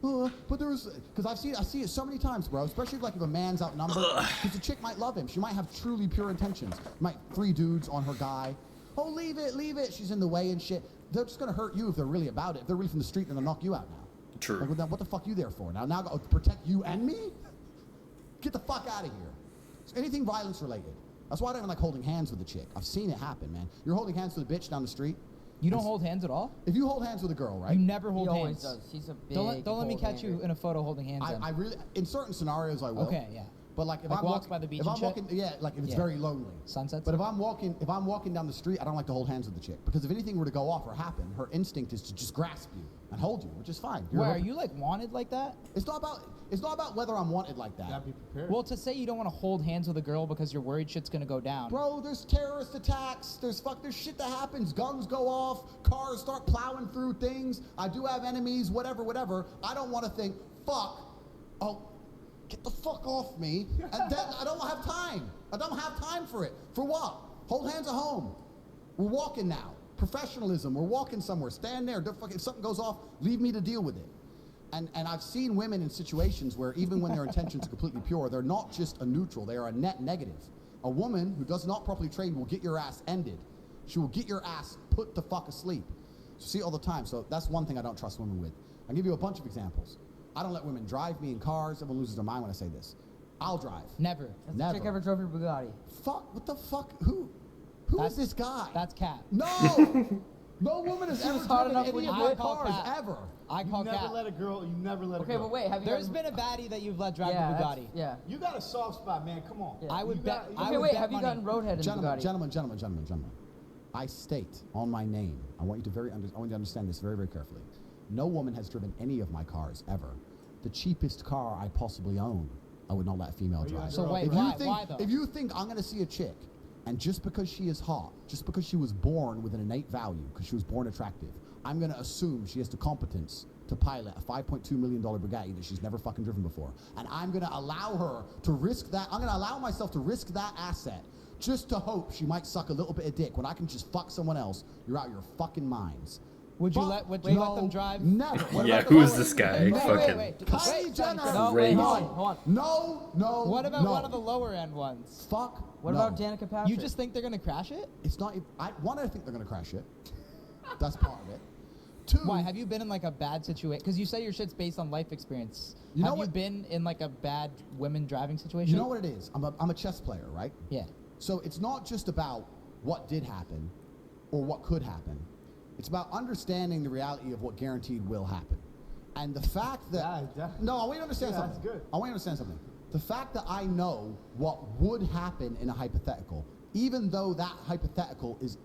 But there's, because I see it so many times, bro. Especially like if a man's outnumbered, because the chick might love him. She might have truly pure intentions. Might 3 dudes on her guy. Oh, leave it. She's in the way and shit. They're just gonna hurt you if they're really about it. If they're really from the street, then they'll knock you out now. True. Like, well, then what the fuck you there for? Now to protect you and me? Get the fuck out of here. So anything violence related. That's why I don't even like holding hands with a chick. I've seen it happen, man. You're holding hands with a bitch down the street. You don't hold hands at all? If you hold hands with a girl, right? You never hold He always hands. does. He's a big. Don't let me catch you hold-hander. in a photo holding hands. I really, in certain scenarios, I will. Okay, yeah. But like if Like I'm walks walking by the beach if and I'm shit? walking, yeah, like if it's Yeah. very lonely. Sunsets? But if I'm walking down the street, I don't like to hold hands with the chick because if anything were to go off or happen, her instinct is to just grasp you and hold you, which is fine. Why are you like wanted like that? It's not about whether I'm wanted like that. You gotta be prepared. Well, to say you don't want to hold hands with a girl because you're worried shit's gonna go down. Bro, there's terrorist attacks. There's shit that happens. Guns go off. Cars start plowing through things. I do have enemies. Whatever. I don't want to think, fuck. Oh, get the fuck off me. And then I don't have time. I don't have time for it. For what? Hold hands at home. We're walking now. Professionalism. We're walking somewhere. Stand there. If something goes off, leave me to deal with it. And I've seen women in situations where even when their intentions are completely pure, they're not just a neutral, they are a net negative. A woman who does not properly train will get your ass ended. She will get your ass put the fuck asleep. So see it all the time. So that's one thing I don't trust women with. I'll give you a bunch of examples. I don't let women drive me in cars. Everyone loses their mind when I say this. I'll drive. Never. Has the Never. chick ever drove your Bugatti? Fuck, what the fuck? Who is this guy? That's Cat. No! No woman has She ever was hot driven enough any when of you my did? cars, Cat. ever. I You call never Cat. let a girl. Okay, but wait, have you? There's gotten- been a baddie that you've let drive yeah, the that's- Bugatti. Yeah. You got a soft spot, man. Come on. Yeah. I would You bet. got- I Okay, would wait, bet have you money. gotten roadhead in the Bugatti? Gentlemen. I state on my name, I want you to understand this very, very carefully. No woman has driven any of my cars ever. The cheapest car I possibly own, I would not let a female you drive. So wait, if you why? think, Why, though? If you think I'm going to see a chick, and just because she is hot, just because she was born with an innate value, because she was born attractive, I'm going to assume she has the competence to pilot a $5.2 million Bugatti that she's never fucking driven before. And I'm going to allow her to risk that. I'm going to allow myself to risk that asset just to hope she might suck a little bit of dick when I can just fuck someone else. You're out of your fucking minds. Would you Fuck let them no, drive? Never. What Yeah, about the who's lower- this guy? Wait, Fucking wait. Kylie Wait, Jenner. No, wait, Crazy. hold on. No. What about no. one of the lower end ones? Fuck. What no. about Danica Patrick? You just think they're gonna crash it? It's not. I think they're gonna crash it. That's part of it. Two. Why? Have you been in like a bad situation? Because you say your shit's based on life experience. You know Have you what- been in like a bad women driving situation? You know what it is? I'm a chess player, right? Yeah. So it's not just about what did happen or what could happen. It's about understanding the reality of what guaranteed will happen. And the fact that... Yeah, no, I want you to understand yeah, something. that's good. I want you to understand something. The fact that I know what would happen in a hypothetical, even though that hypothetical is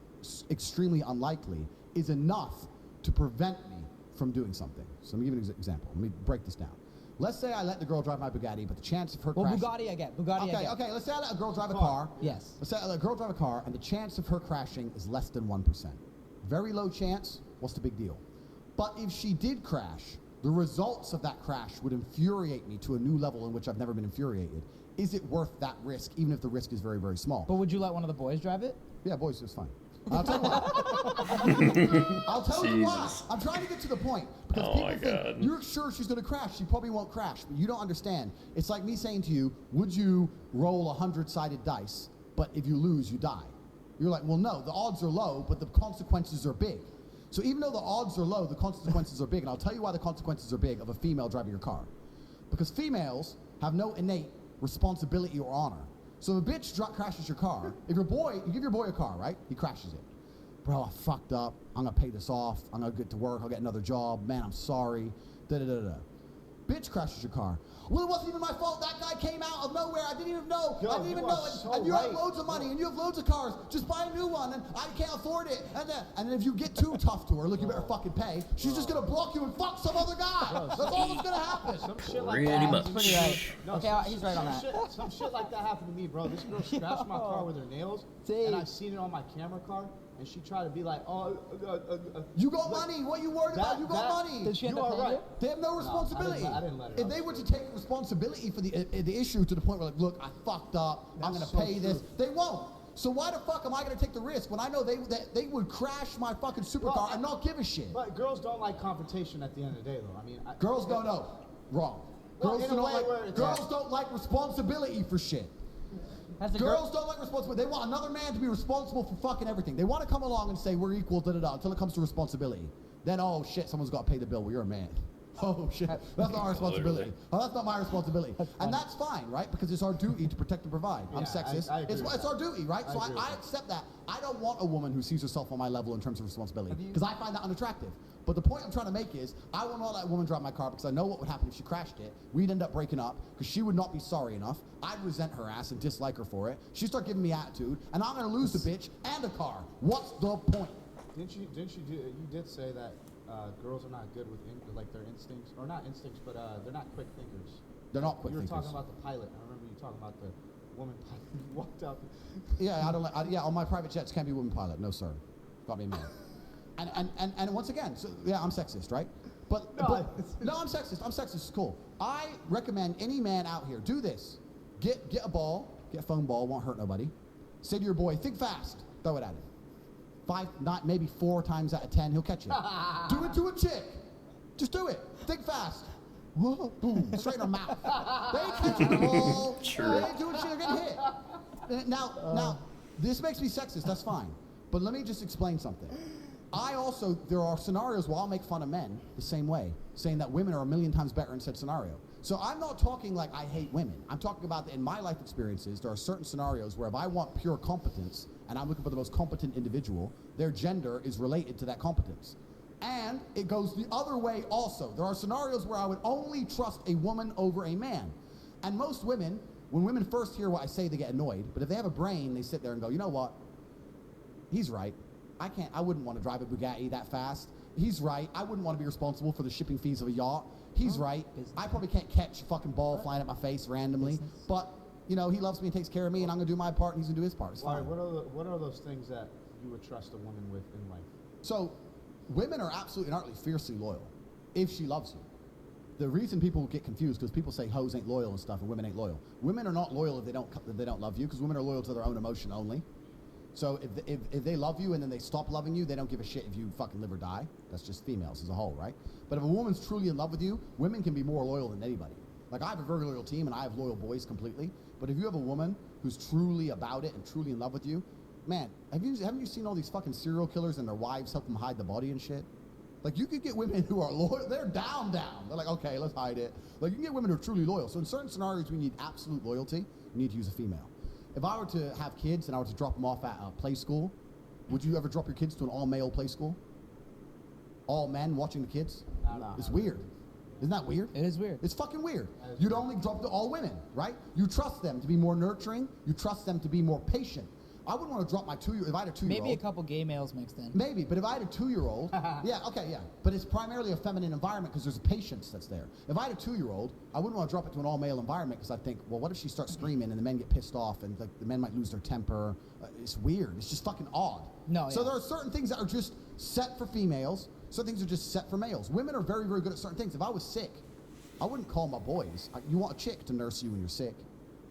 extremely unlikely, is enough to prevent me from doing something. So let me give you an example. Let me break this down. Let's say I let the girl drive my Bugatti, but the chance of her Well, crashing... Bugatti I get. Bugatti I get. Okay, let's say I let a girl drive a car. Yes. Let's say I let a girl drive a car, and the chance of her crashing is less than 1%. Very low chance. What's the big deal? But if she did crash, the results of that crash would infuriate me to a new level in which I've never been infuriated. Is it worth that risk, even if the risk is very, very small? But would you let one of the boys drive it? Yeah, boys, it's fine. I'll tell you why. I'll tell you why. Jesus. I'm trying to get to the point. Because Oh people my think, God. you're sure she's going to crash. She probably won't crash. But you don't understand. It's like me saying to you, would you roll 100-sided dice, but if you lose, you die? You're like, well, no, the odds are low, but the consequences are big. So even though the odds are low, the consequences are big. And I'll tell you why the consequences are big of a female driving your car. Because females have no innate responsibility or honor. So if a bitch crashes your car, if you give your boy a car, right? He crashes it. Bro, I fucked up. I'm going to pay this off. I'm going to get to work. I'll get another job. Man, I'm sorry. Da-da-da-da. bitch crashes your car. Well, it wasn't even my fault. That guy came out of nowhere. I didn't even know. Yo, I didn't even you know. are And, so and you have right. loads of money, and you have loads of cars. Just buy a new one, and I can't afford it. And then if you get too tough to her, look, you better fucking pay. She's just gonna block you and fuck some other guy. That's all that's gonna happen. Some shit like Pretty that. much. Pretty right. No, Okay, he's right on that. Some shit like that happened to me, bro. This girl scratched my car with her nails, and I seen it on my camera car, and she tried to be like, You got money. What you worried about? You got money. Did she end You up are paying right. you? They have no responsibility. I didn't let her. If they were to take responsibility for the issue to the point where, like, look, I fucked up, I'm That's gonna so pay this, true. they won't. So why the fuck am I gonna take the risk when I know they would crash my fucking supercar and not give a shit? But girls don't like confrontation at the end of the day, though. I mean, Girls don't know. Wrong. Well, Girls in a don't way like. where it's Girls don't like responsibility for shit. Has the Girls don't like responsibility. They want another man to be responsible for fucking everything. They want to come along and say we're equal, da da da, until it comes to responsibility. Then, oh shit, someone's got to pay the bill. Well, you're a man. Oh shit, that's not our responsibility. Oh, that's not my responsibility. And that's fine, right? Because it's our duty to protect and provide. I'm Yeah, sexist. I agree with It's that. our duty, right? So agree with I that. accept that. I don't want a woman who sees herself on my level in terms of responsibility because I find that unattractive. But the point I'm trying to make is I will not let a woman drive my car because I know what would happen if she crashed it. We'd end up breaking up because she would not be sorry enough. I'd resent her ass and dislike her for it. She'd start giving me attitude, and I'm gonna lose the bitch and a car. What's the point? you did say that girls are not good with like their instincts, or not instincts, but they're not quick thinkers. They're not quick You were thinkers. talking about the pilot. I remember you talking about the woman pilot who walked out. Yeah, I don't like. Yeah, on my private jets can't be woman pilot. No, sir. Got to be a man. And once again, so, yeah, I'm sexist, right? But no, I'm sexist. I'm sexist. It's cool. I recommend any man out here do this. Get a ball, get a foam ball. Won't hurt nobody. Say to your boy, think fast. Throw it at him. 5, not maybe 4 times out of 10, he'll catch you. Do it to a chick. Just do it. Think fast. Whoa, boom, straight in her mouth. They ain't catching the ball. True. They ain't doing shit. They're getting hit. Now, this makes me sexist. That's fine. But let me just explain something. There are scenarios where I'll make fun of men the same way, saying that women are a million times better in said scenario. So I'm not talking like I hate women. I'm talking about that in my life experiences, there are certain scenarios where if I want pure competence and I'm looking for the most competent individual, their gender is related to that competence. And it goes the other way also. There are scenarios where I would only trust a woman over a man. And most women, when women first hear what I say, they get annoyed. But if they have a brain, they sit there and go, you know what? He's right. I wouldn't want to drive a Bugatti that fast. He's right. I wouldn't want to be responsible for the shipping fees of a yacht. He's right. I probably can't catch a fucking ball flying at my face randomly. But, you know, he loves me and takes care of me, and I'm going to do my part, and he's going to do his part. It's All fine. right, what are those things that you would trust a woman with in life? So, women are absolutely and utterly fiercely loyal if she loves you. The reason people get confused because people say hoes ain't loyal and stuff and women ain't loyal. Women are not loyal if they don't love you because women are loyal to their own emotion only. So if they love you and then they stop loving you, they don't give a shit if you fucking live or die. That's just females as a whole, right? But if a woman's truly in love with you, women can be more loyal than anybody. Like I have a very loyal team and I have loyal boys completely. But if you have a woman who's truly about it and truly in love with you, man, haven't you seen all these fucking serial killers and their wives help them hide the body and shit? Like, you could get women who are loyal. They're down. They're like, okay, let's hide it. Like, you can get women who are truly loyal. So in certain scenarios, we need absolute loyalty. You need to use a female. If I were to have kids and I were to drop them off at a play school, would you ever drop your kids to an all-male play school? All men watching the kids? No. It's weird. Isn't that weird? It is weird. It's fucking weird. You'd only drop to all women, right? You trust them to be more nurturing. You trust them to be more patient. I wouldn't want to drop my 2-year-old. If I had a 2-year-old. Maybe a couple gay males mixed in. Maybe, but if I had a 2-year-old, yeah, okay, yeah. But it's primarily a feminine environment because there's a patience that's there. If I had a 2-year-old, I wouldn't want to drop it to an all-male environment because I think, well, what if she starts screaming and the men get pissed off and like the men might lose their temper? It's weird. It's just fucking odd. No, So yeah. there are certain things that are just set for females. Certain things are just set for males. Women are very, very good at certain things. If I was sick, I wouldn't call my boys. You want a chick to nurse you when you're sick.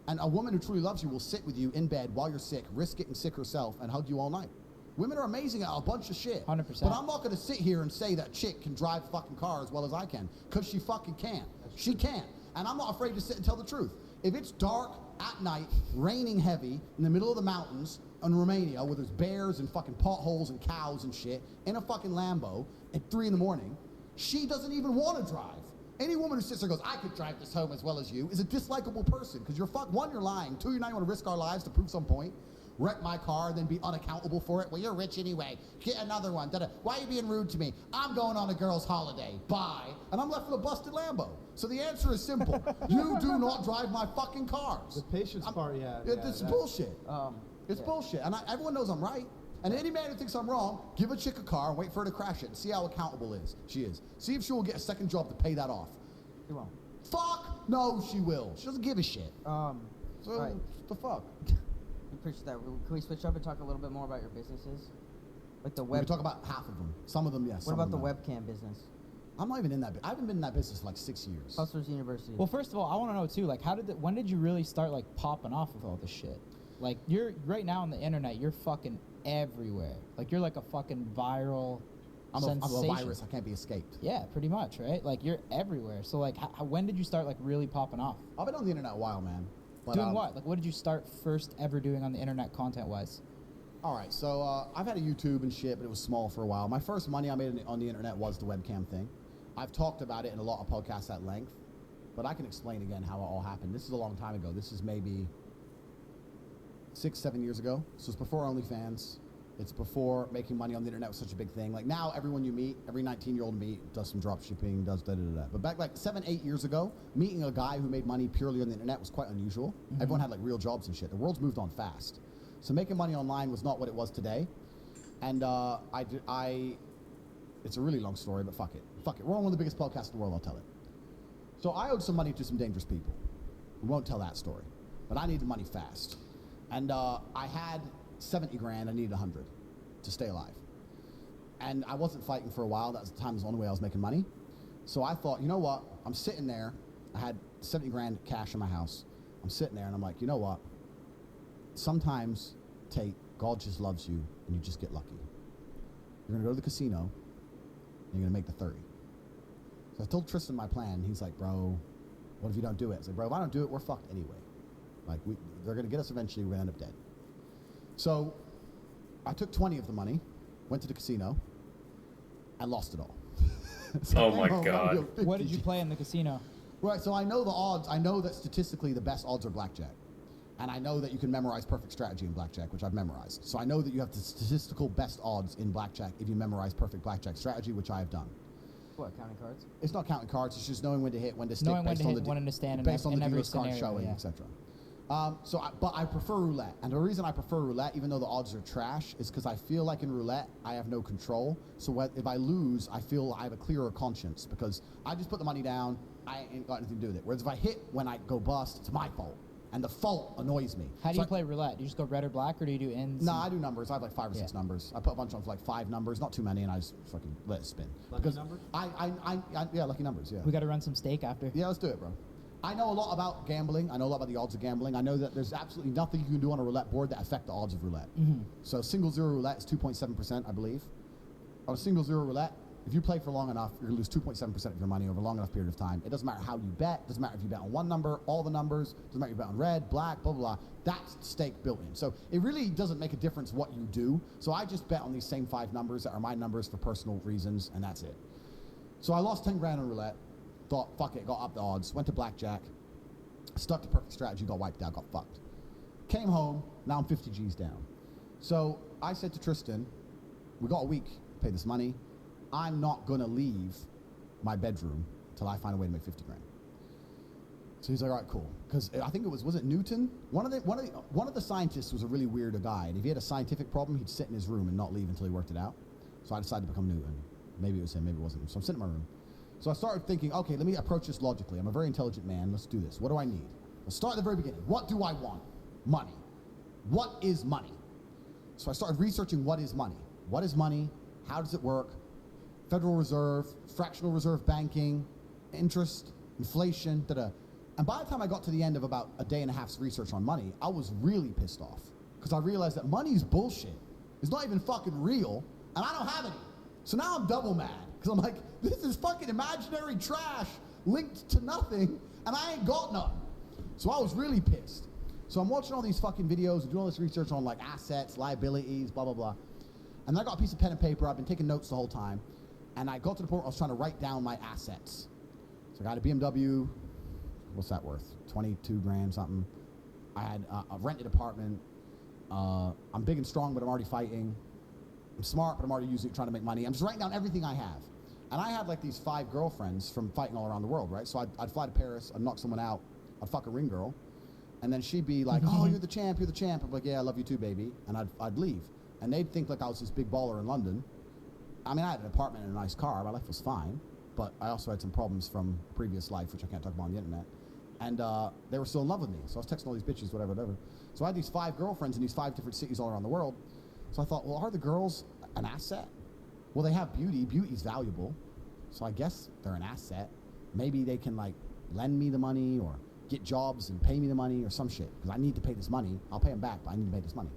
And a woman who truly loves you will sit with you in bed while you're sick, risk getting sick herself, and hug you all night. Women are amazing at a bunch of shit. 100%. But I'm not going to sit here and say that chick can drive a fucking car as well as I can, because she fucking can. She can. And I'm not afraid to sit and tell the truth. If it's dark, at night, raining heavy, in the middle of the mountains in Romania, where there's bears and fucking potholes and cows and shit, in a fucking Lambo at 3 in the morning, she doesn't even want to drive. Any woman who sits there and goes, I could drive this home as well as you, is a dislikable person because you're lying. 2, you're not going to risk our lives to prove some point. wreck my car, then be unaccountable for it. Well, you're rich anyway. Get another one. Da-da. Why are you being rude to me? I'm going on a girl's holiday. Bye. And I'm left with a busted Lambo. So the answer is simple. You do not drive my fucking cars. The patience part, yeah. It's bullshit. It's bullshit. And everyone knows I'm right. And any man who thinks I'm wrong, give a chick a car and wait for her to crash it and see how accountable she is. See if she will get a second job to pay that off. She won't. Fuck no, she will. She doesn't give a shit. Right. The fuck? I appreciate that. Can we switch up and talk a little bit more about your businesses? Like the web. We talk about half of them. Some of them, yes. What about the webcam business? I'm not even in that. I haven't been in that business for like 6 years. Hustlers University. Well, first of all, I want to know too, like, when did you really start like popping off with all this shit? Like, you're right now on the internet, you're fucking everywhere. Like, you're like a fucking viral sensation. I'm a virus. I can't be escaped. Yeah, pretty much, right? Like, you're everywhere. So, like, when did you start like really popping off? I've been on the internet a while, man. But, doing what? Like, what did you start first ever doing on the internet content-wise? All right, so I've had a YouTube and shit, but it was small for a while. My first money I made on the internet was the webcam thing. I've talked about it in a lot of podcasts at length, but I can explain again how it all happened. This is a long time ago. This is maybe 6, 7 years ago. So it's before OnlyFans. It's before making money on the internet was such a big thing. Like now, everyone you meet, every 19-year-old you meet does some drop shipping, does da-da-da-da. But back like 7, 8 years ago, meeting a guy who made money purely on the internet was quite unusual. Mm-hmm. Everyone had like real jobs and shit. The world's moved on fast. So making money online was not what it was today. And it's a really long story, but fuck it. Fuck it. We're on one of the biggest podcasts in the world, I'll tell it. So I owed some money to some dangerous people. We won't tell that story. But I needed money fast. And I had 70 grand, I needed 100 to stay alive. And I wasn't fighting for a while. That was the time, was the only way I was making money. So I thought, you know what? I'm sitting there. I had 70 grand cash in my house. I'm sitting there and I'm like, you know what? Sometimes, Tate, God just loves you and you just get lucky. You're gonna go to the casino and you're gonna make the 30. So I told Tristan my plan. He's like, bro, what if you don't do it? I was like, bro, if I don't do it, we're fucked anyway. Like, they're gonna get us eventually, we're gonna end up dead. So I took 20 of the money, went to the casino, and lost it all. So oh my God. What did you play in the casino? Right, so I know the odds. I know that statistically the best odds are blackjack. And I know that you can memorize perfect strategy in blackjack, which I've memorized. So I know that you have the statistical best odds in blackjack if you memorize perfect blackjack strategy, which I have done. What, counting cards? It's not counting cards, it's just knowing when to hit, when to stick, knowing when to hit, when to stand, based on the every dealer's card scenario, showing, yeah. etc. But I prefer roulette. And the reason I prefer roulette, even though the odds are trash, is because I feel like in roulette, I have no control. So if I lose, I feel I have a clearer conscience because I just put the money down, I ain't got anything to do with it. Whereas if I hit when I go bust, it's my fault. And the fault annoys me. How do you play roulette? Do you just go red or black, or do you do ins? No, I do numbers. I have like 5 or 6 numbers. I put a bunch on for like 5 numbers, not too many, and I just fucking let it spin. Lucky numbers? Yeah, lucky numbers, yeah. We got to run some steak after. Yeah, let's do it, bro. I know a lot about gambling. I know a lot about the odds of gambling. I know that there's absolutely nothing you can do on a roulette board that affect the odds of roulette. Mm-hmm. So single zero roulette is 2.7%, I believe. On a single zero roulette, if you play for long enough, you're going to lose 2.7% of your money over a long enough period of time. It doesn't matter how you bet. It doesn't matter if you bet on one number, all the numbers. It doesn't matter if you bet on red, black, blah, blah, blah. That's the stake built in. So it really doesn't make a difference what you do. So I just bet on these same 5 numbers that are my numbers for personal reasons, and that's it. So I lost 10 grand on roulette. Thought, fuck it, got up the odds. Went to blackjack. Stuck to perfect strategy, got wiped out, got fucked. Came home, now I'm 50 G's down. So I said to Tristan, we got a week to pay this money. I'm not gonna leave my bedroom till I find a way to make 50 grand. So he's like, all right, cool. Because I think was it Newton? One of the scientists was a really weird guy, and if he had a scientific problem, he'd sit in his room and not leave until he worked it out. So I decided to become Newton. Maybe it was him, maybe it wasn't him. So I'm sitting in my room. So I started thinking, okay, let me approach this logically. I'm a very intelligent man. Let's do this. What do I need? Let's start at the very beginning. What do I want? Money. What is money? So I started researching what is money. What is money? How does it work? Federal Reserve, fractional reserve banking, interest, inflation, da-da. And by the time I got to the end of about a day and a half's research on money, I was really pissed off because I realized that money's bullshit. It's not even fucking real, and I don't have any. So now I'm double mad because I'm like, this is fucking imaginary trash linked to nothing, and I ain't got none. So I was really pissed. So I'm watching all these fucking videos and doing all this research on like assets, liabilities, blah, blah, blah. And then I got a piece of pen and paper. I've been taking notes the whole time. And I got to the point where I was trying to write down my assets. So I got a BMW, what's that worth? 22 grand something. I had a rented apartment, I'm big and strong, but I'm already fighting. I'm smart, but I'm already using it trying to make money. I'm just writing down everything I have. And I had like these 5 girlfriends from fighting all around the world, right? So I'd fly to Paris, I'd knock someone out, I'd fuck a ring girl, and then she'd be like, oh, you're the champ, you're the champ. I'm like, yeah, I love you too, baby. And I'd leave. And they'd think like I was this big baller in London. I mean, I had an apartment and a nice car. My life was fine. But I also had some problems from previous life, which I can't talk about on the internet. And they were still in love with me. So I was texting all these bitches, whatever. So I had these 5 girlfriends in these 5 different cities all around the world. So I thought, well, are the girls an asset? Well, they have beauty. Beauty's valuable. So I guess they're an asset. Maybe they can like lend me the money or get jobs and pay me the money or some shit. Because I need to pay this money. I'll pay them back, but I need to pay this money.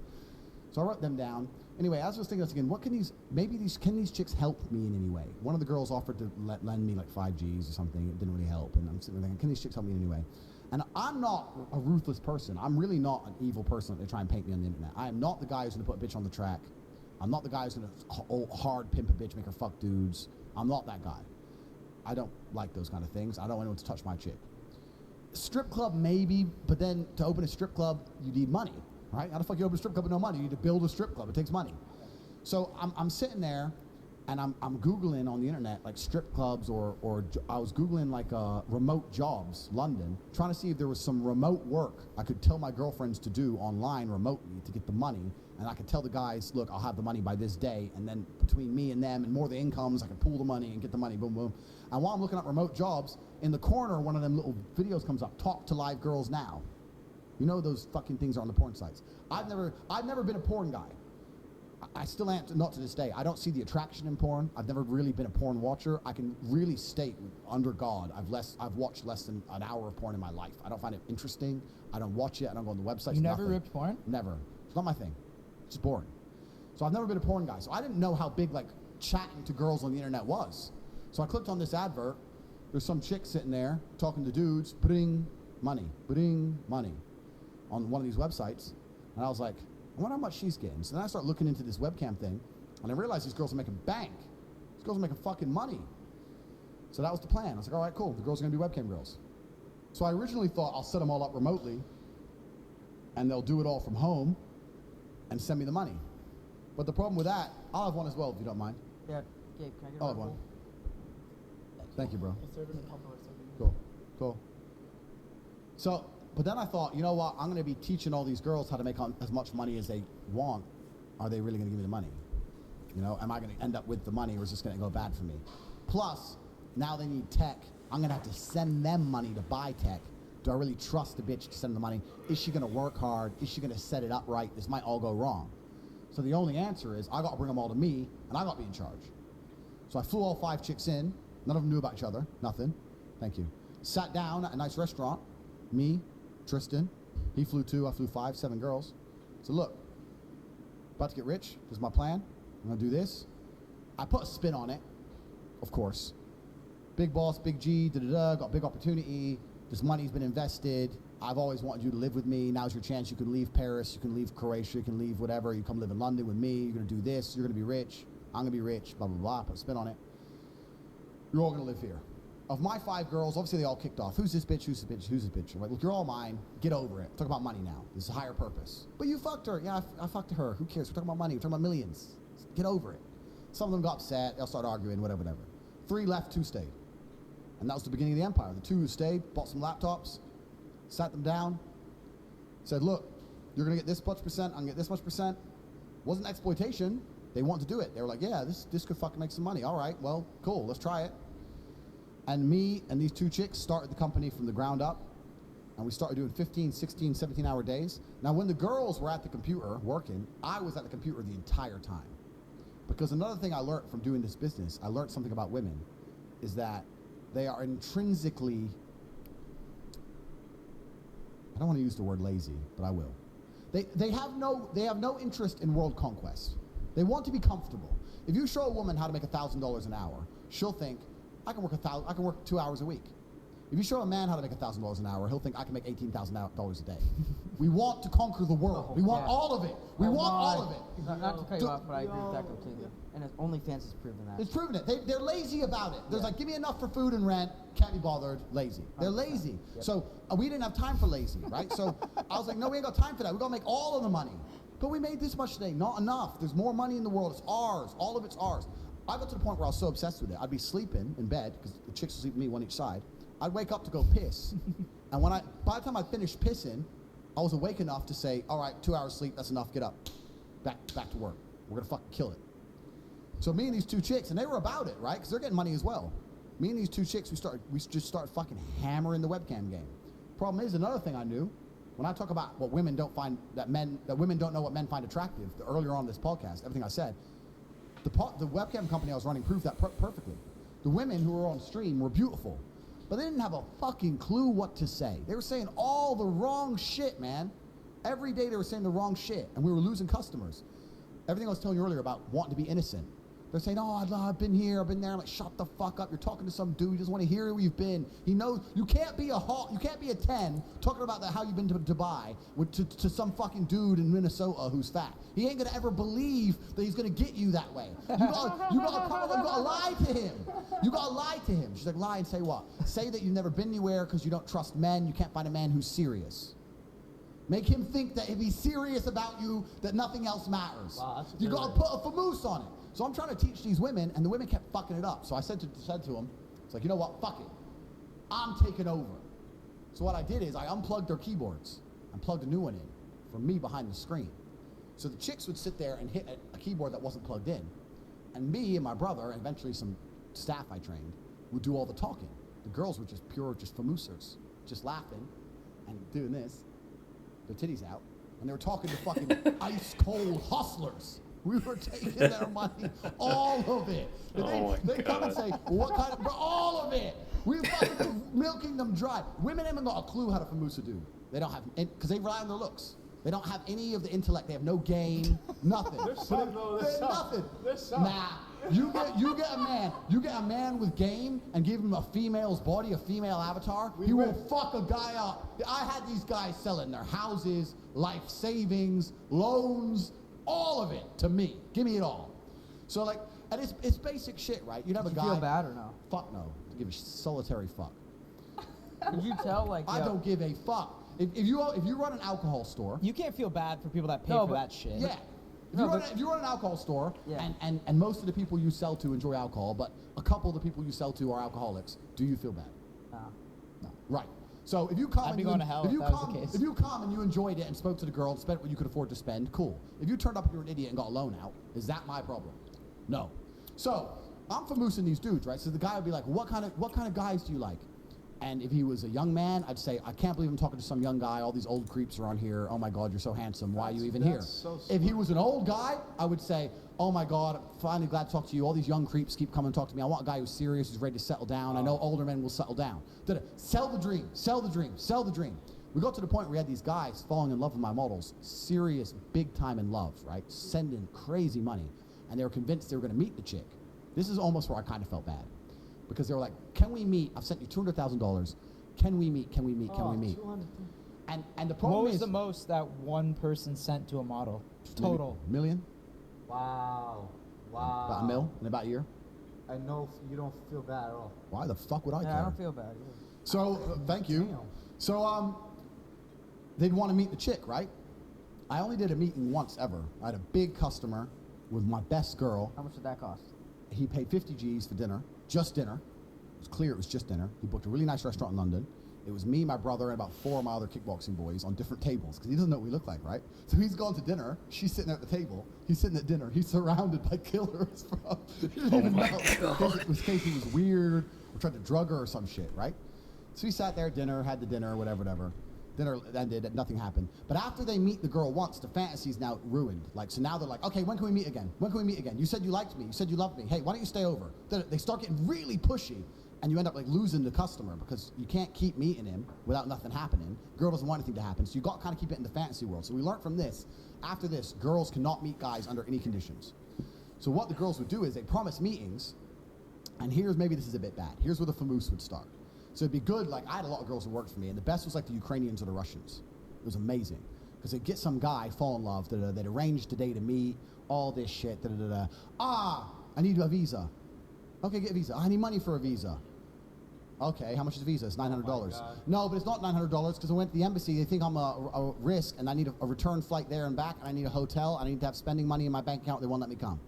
So I wrote them down. Anyway, as I was thinking this again, can these chicks help me in any way? One of the girls offered to lend me like 5 G's or something. It didn't really help. And I'm sitting there thinking, can these chicks help me in any way? And I'm not a ruthless person. I'm really not an evil person that they try and paint me on the internet. I am not the guy who's going to put a bitch on the track. I'm not the guy who's going to hard pimp a bitch, make her fuck dudes. I'm not that guy. I don't like those kind of things. I don't want anyone to touch my chick. Strip club, maybe, but then to open a strip club, you need money, right? How the fuck you open a strip club with no money? You need to build a strip club. It takes money. So I'm sitting there, and I'm Googling on the internet, like strip clubs, or I was Googling like remote jobs, London, trying to see if there was some remote work I could tell my girlfriends to do online remotely to get the money. And I could tell the guys, look, I'll have the money by this day, and then between me and them and more of the incomes, I can pool the money and get the money, boom, boom. And while I'm looking up remote jobs, in the corner, one of them little videos comes up, talk to live girls now. You know those fucking things are on the porn sites. I've never been a porn guy. I still am, not to this day. I don't see the attraction in porn. I've never really been a porn watcher. I can really state, under God, I've watched less than an hour of porn in my life. I don't find it interesting. I don't watch it. I don't go on the website. You never ripped porn? Never. It's not my thing. It's boring. So I've never been a porn guy. So I didn't know how big like chatting to girls on the internet was. So I clicked on this advert. There's some chick sitting there talking to dudes, putting money on one of these websites. And I was like, I wonder how much she's getting. So then I start looking into this webcam thing, and I realized these girls are making bank. These girls are making fucking money. So that was the plan. I was like, all right, cool. The girls are gonna be webcam girls. So I originally thought I'll set them all up remotely, and they'll do it all from home, and send me the money. But the problem with that, I'll have one as well if you don't mind. Yeah, Gabe, can I get I'll have one. Thank you, bro. Cool. So, but then I thought, you know what? I'm going to be teaching all these girls how to make as much money as they want. Are they really going to give me the money? You know, am I going to end up with the money, or is this going to go bad for me? Plus, now they need tech. I'm going to have to send them money to buy tech. Do I really trust the bitch to send the money? Is she going to work hard? Is she going to set it up right? This might all go wrong. So the only answer is I got to bring them all to me, and I got to be in charge. So I flew all 5 chicks in. None of them knew about each other. Nothing. Thank you. Sat down at a nice restaurant. Me, Tristan. He flew 2. I flew 5, 7 girls. So look, about to get rich. This is my plan. I'm going to do this. I put a spin on it, of course. Big boss, big G, da-da-da, got big opportunity. This money's been invested. I've always wanted you to live with me. Now's your chance. You can leave Paris. You can leave Croatia. You can leave whatever. You come live in London with me. You're going to do this. You're going to be rich. I'm going to be rich. Blah, blah, blah. Put a spin on it. You're all going to live here. Of my 5 girls, obviously they all kicked off. Who's this bitch? Who's this bitch? Who's this bitch? I'm like, look, you're all mine. Get over it. Talk about money now. This is a higher purpose. But you fucked her. Yeah, I fucked her. Who cares? We're talking about money. We're talking about millions. Get over it. Some of them got upset. They'll start arguing, whatever. 3 left, 2 stayed. And that was the beginning of the empire. The 2 who stayed, bought some laptops, sat them down, said, look, you're going to get this much percent, I'm going to get this much percent. Wasn't exploitation. They wanted to do it. They were like, yeah, this could fucking make some money. All right, well, cool, let's try it. And me and these 2 chicks started the company from the ground up, and we started doing 15, 16, 17-hour days. Now, when the girls were at the computer working, I was at the computer the entire time. Because another thing I learned from doing this business, I learned something about women, is that they are intrinsically, I don't want to use the word lazy, but I will. They have no interest in world conquest. They want to be comfortable. If you show a woman how to make $1,000 an hour, she'll think, I can work 2 hours a week. If you show a man how to make $1,000 an hour, he'll think I can make $18,000 a day. We want to conquer the world. We want all of it. We want all of it. Not to cut you off, but I agree with that completely. And OnlyFans has proven that. It's proven it. They're lazy about it. There's like, give me enough for food and rent, can't be bothered, lazy. They're lazy. Yep. So we didn't have time for lazy, right? So I was like, no, we ain't got time for that. We got to make all of the money. but we made this much today. Not enough. There's more money in the world. It's ours. All of it's ours. I got to the point where I was so obsessed with it. I'd be sleeping in bed, because the chicks would sleep with me one each side. I'd wake up to go piss. And by the time I finished pissing, I was awake enough to say, all right, 2 hours sleep, that's enough, get up. Back to work. We're gonna fucking kill it. So me and these two chicks, and they were about it, right? Because they're getting money as well. Me and these two chicks, we just start fucking hammering the webcam game. Problem is, another thing I knew, when I talk about what women don't find, that women don't know what men find attractive, earlier on in this podcast, everything I said, the webcam company I was running proved that perfectly. The women who were on stream were beautiful, but they didn't have a fucking clue what to say. They were saying all the wrong shit, man. Every day they were saying the wrong shit, and we were losing customers. Everything I was telling you earlier about wanting to be innocent. They're saying, oh, I've been here, I've been there. I'm like, shut the fuck up. You're talking to some dude. He doesn't want to hear where you've been. He knows you can't be a 10 talking about how you've been to Dubai to some fucking dude in Minnesota who's fat. He ain't gonna ever believe that he's gonna get you that way. You gotta lie to him. You gotta lie to him. She's like, lie and say what? Say that you've never been anywhere because you don't trust men. You can't find a man who's serious. Make him think that if he's serious about you, that nothing else matters. Wow, you gotta put a famoose on it. So I'm trying to teach these women, and the women kept fucking it up. So I said to them, it's like, you know what, fuck it. I'm taking over. So what I did is I unplugged their keyboards and plugged a new one in for me behind the screen. So the chicks would sit there and hit a keyboard that wasn't plugged in. And me and my brother, and eventually some staff I trained, would do all the talking. The girls were just famoosers, just laughing and doing this, their titties out, and they were talking to fucking ice cold hustlers. We were taking their money, all of it. They come and say, what kind of, all of it. We were fucking milking them dry. Women haven't got a clue how to famoose a dude. They don't have, because they rely on their looks. They don't have any of the intellect. They have no game, nothing. There's some, though. There's nothing. There's some. Nah. You get a man with game and give him a female's body, a female avatar, he will fuck a guy up. I had these guys selling their houses, life savings, loans, all of it to me. Give me it all. So like, and it's basic shit, right? You'd have a guy. Feel bad or no? Fuck no. Give a solitary fuck. Did you tell like? I don't give a fuck. If you run an alcohol store, you can't feel bad for people that pay for that shit. Yeah. If you run an alcohol store, and most of the people you sell to enjoy alcohol, but a couple of the people you sell to are alcoholics, do you feel bad? No. Right. So if you come I'd be going to hell if that was the case. If you come and you enjoyed it and spoke to the girl and spent what you could afford to spend, cool. If you turned up and you're an idiot and got a loan out, is that my problem? No. So I'm famoosing these dudes, right? So the guy would be like, what kind of guys do you like? And if he was a young man, I'd say, I can't believe I'm talking to some young guy. All these old creeps are on here. Oh my God, you're so handsome. Why are you even here? So if he was an old guy, I would say, oh my God, I'm finally glad to talk to you. All these young creeps keep coming and talk to me. I want a guy who's serious, who's ready to settle down. I know older men will settle down. Sell the dream, sell the dream, sell the dream. We got to the point where we had these guys falling in love with my models, serious, big time in love, right? Sending crazy money. And they were convinced they were going to meet the chick. This is almost where I kind of felt bad. Because they were like, can we meet? I've sent you $200,000. Can we meet? Can we meet? Can we meet? And the problem is... What was the most that one person sent to a model? Total. Million? Wow. About a mil in about a year? I know you don't feel bad at all. Why the fuck would I care? I don't feel bad either. So, thank you. Damn. So, they'd want to meet the chick, right? I only did a meeting once ever. I had a big customer with my best girl. How much did that cost? He paid 50 G's for dinner, just dinner. It was clear it was just dinner. He booked a really nice restaurant in London. It was me, my brother, and about 4 of my other kickboxing boys on different tables, because he doesn't know what we look like, right? So he's gone to dinner, she's sitting at the table, he's sitting at dinner, he's surrounded by killers, bro. He didn't even know. In case he was weird, or tried to drug her or some shit, right? So he sat there at dinner, had the dinner, whatever. Dinner ended, nothing happened. But after they meet the girl once, the fantasy's now ruined. Like, so now they're like, okay, when can we meet again? When can we meet again? You said you liked me, you said you loved me. Hey, why don't you stay over? They start getting really pushy. And you end up like losing the customer because you can't keep meeting him without nothing happening. Girl doesn't want anything to happen, so you got to kind of keep it in the fantasy world. So we learned from this. After this, girls cannot meet guys under any conditions. So what the girls would do is they promise meetings, and maybe this is a bit bad. Here's where the famoose would start. So it'd be good, like I had a lot of girls who worked for me, and the best was like the Ukrainians or the Russians. It was amazing. Because they'd get some guy, fall in love, they'd arrange the day to meet, all this shit, I need a visa. Okay, get a visa. I need money for a visa. Okay, how much is the visa? It's $900. God. No, but it's not $900 because I went to the embassy. They think I'm a risk, and I need a return flight there and back, and I need a hotel. I need to have spending money in my bank account. They won't let me come.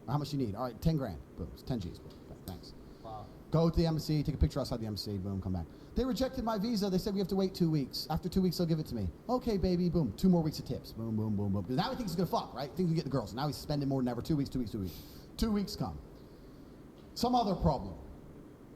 How much you need? All right, 10 grand. Boom, it's 10 G's. Boom. Thanks. Wow. Go to the embassy, take a picture outside the embassy, boom, come back. They rejected my visa. They said we have to wait 2 weeks. After 2 weeks, they'll give it to me. Okay, baby, boom. 2 more weeks of tips. Boom, boom, boom, boom. Because now he thinks he's gonna fuck, right? Thinks he can get the girls. Now he's spending more than ever. 2 weeks, 2 weeks, 2 weeks. 2 weeks come. Some other problem,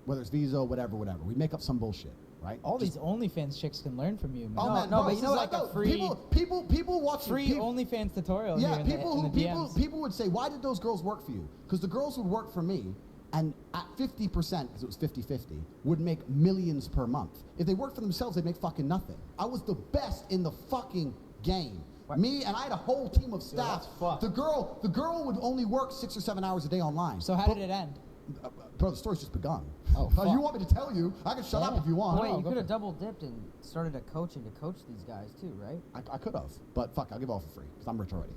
whether it's visa or whatever. We make up some bullshit, right? All these OnlyFans chicks can learn from you, man. Oh, man, no, bro, but you know, like a free people watching free OnlyFans tutorial. Yeah, here in the DMs. people would say, why did those girls work for you? Because the girls would work for me, and at 50%, because it was 50-50, would make millions per month. If they worked for themselves, they'd make fucking nothing. I was the best in the fucking game. What? Me, and I had a whole team of staff. that's fucked. The girl would only work 6 or 7 hours a day online. So how did it end? Bro, the story's just begun. Oh, You fuck. want me to tell you? I can shut up if you want. Wait, no, you go could for have it. double dipped and started a coaching to coach these guys too, right? I could have, but fuck, I'll give it all for free because I'm rich already.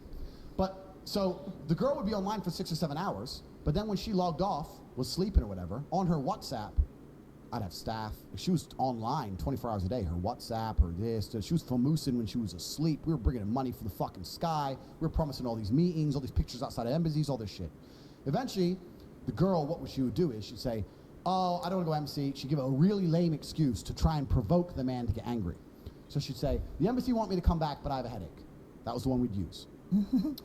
But so the girl would be online for 6 or 7 hours, but then when she logged off, was sleeping or whatever, on her WhatsApp, I'd have staff. If she was online 24 hours a day, her WhatsApp, her this, she was famoosing when she was asleep. We were bringing in money from the fucking sky. We were promising all these meetings, all these pictures outside of embassies, all this shit. Eventually, the girl, what she would do is she'd say, oh, I don't want to go embassy. She'd give a really lame excuse to try and provoke the man to get angry. So she'd say, the embassy want me to come back, but I have a headache. That was the one we'd use.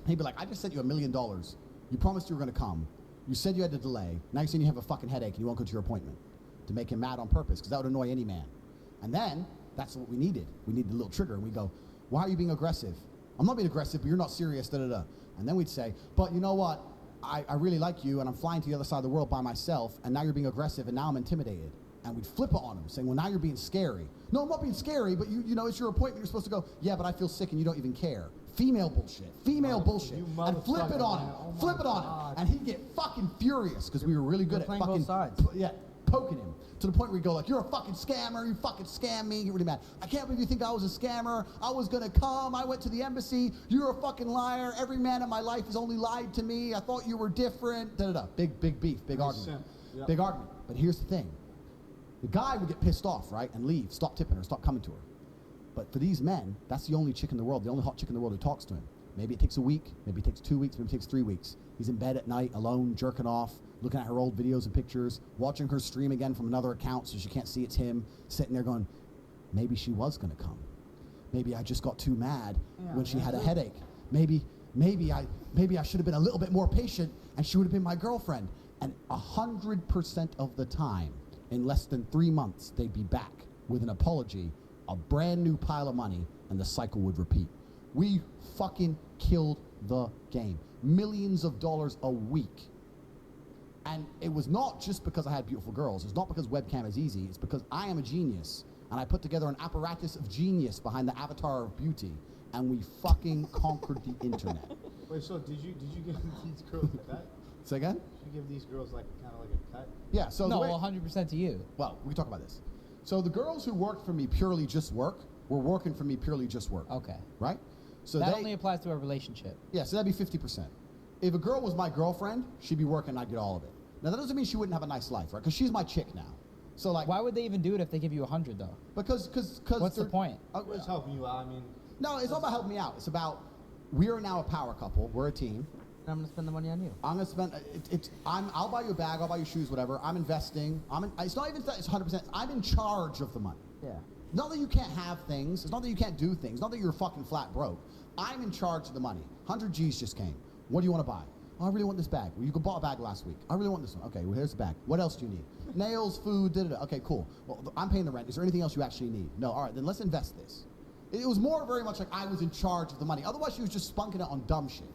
He'd be like, I just sent you $1 million. You promised you were going to come. You said you had to delay. Now you're saying you have a fucking headache and you won't go to your appointment. To make him mad on purpose, because that would annoy any man. And then, that's what we needed. We needed a little trigger, and we go, why are you being aggressive? I'm not being aggressive, but you're not serious, da-da-da. And then we'd say, but you know what? I really like you, and I'm flying to the other side of the world by myself, and now you're being aggressive, and now I'm intimidated. And we'd flip it on him, saying, well, now you're being scary. No, I'm not being scary, but you know, it's your appointment. You're supposed to go, yeah, but I feel sick, and you don't even care. Female bullshit. Female bullshit. And flip it on him. Flip it on him. And he'd get fucking furious, because we were really good at playing fucking... both sides. Yeah, poking him. To the point where you go like, you're a fucking scammer, you fucking scam me, get really mad. I can't believe you think I was a scammer. I was gonna come, I went to the embassy, you're a fucking liar. Every man in my life has only lied to me. I thought you were different, da-da-da. Big beef, big argument. Yep. Big argument. But here's the thing. The guy would get pissed off, right, and leave, stop tipping her, stop coming to her. But for these men, that's the only chick in the world, the only hot chick in the world who talks to him. Maybe it takes a week, maybe it takes 2 weeks, maybe it takes 3 weeks. He's in bed at night, alone, jerking off, looking at her old videos and pictures, watching her stream again from another account so she can't see it's him, sitting there going, maybe she was gonna come. Maybe I just got too mad when she had a headache. Maybe I should have been a little bit more patient and she would have been my girlfriend. And 100% of the time, in less than 3 months, they'd be back with an apology, a brand new pile of money, and the cycle would repeat. We fucking killed the game. Millions of dollars a week. And it was not just because I had beautiful girls. It's not because webcam is easy. It's because I am a genius. And I put together an apparatus of genius behind the avatar of beauty. And we fucking conquered the internet. Wait, so did you give these girls a cut? Say again? Did you give these girls like kind of like a cut? Yeah, so No, the way, 100% to you. well, we can talk about this. So the girls who worked for me purely just work were working for me purely just work. Okay. Right? So That they, only applies to a relationship. yeah, so that'd be 50%. If a girl was my girlfriend, she'd be working and I'd get all of it. Now that doesn't mean she wouldn't have a nice life, right? Because she's my chick now. So like, Why would they even do it if they give you 100 though? because What's the point? It's helping you out. I mean, No, it's not about helping me out. It's about we are now a power couple. We're a team. I'm gonna spend the money on you. I'm gonna spend. I'll buy you a bag. I'll buy you shoes. Whatever. I'm investing. It's not even that. It's 100%. I'm in charge of the money. Yeah. Not that you can't have things. It's not that you can't do things. Not that you're fucking flat broke. I'm in charge of the money. 100 G's just came. What do you want to buy? Oh, I really want this bag. Well, you bought a bag last week. I really want this one. Okay, well, here's the bag. What else do you need? Nails, food, da-da-da. Okay, cool. Well, I'm paying the rent. Is there anything else you actually need? No. All right, then let's invest this. It was more very much like I was in charge of the money. Otherwise, she was just spunking it on dumb shit.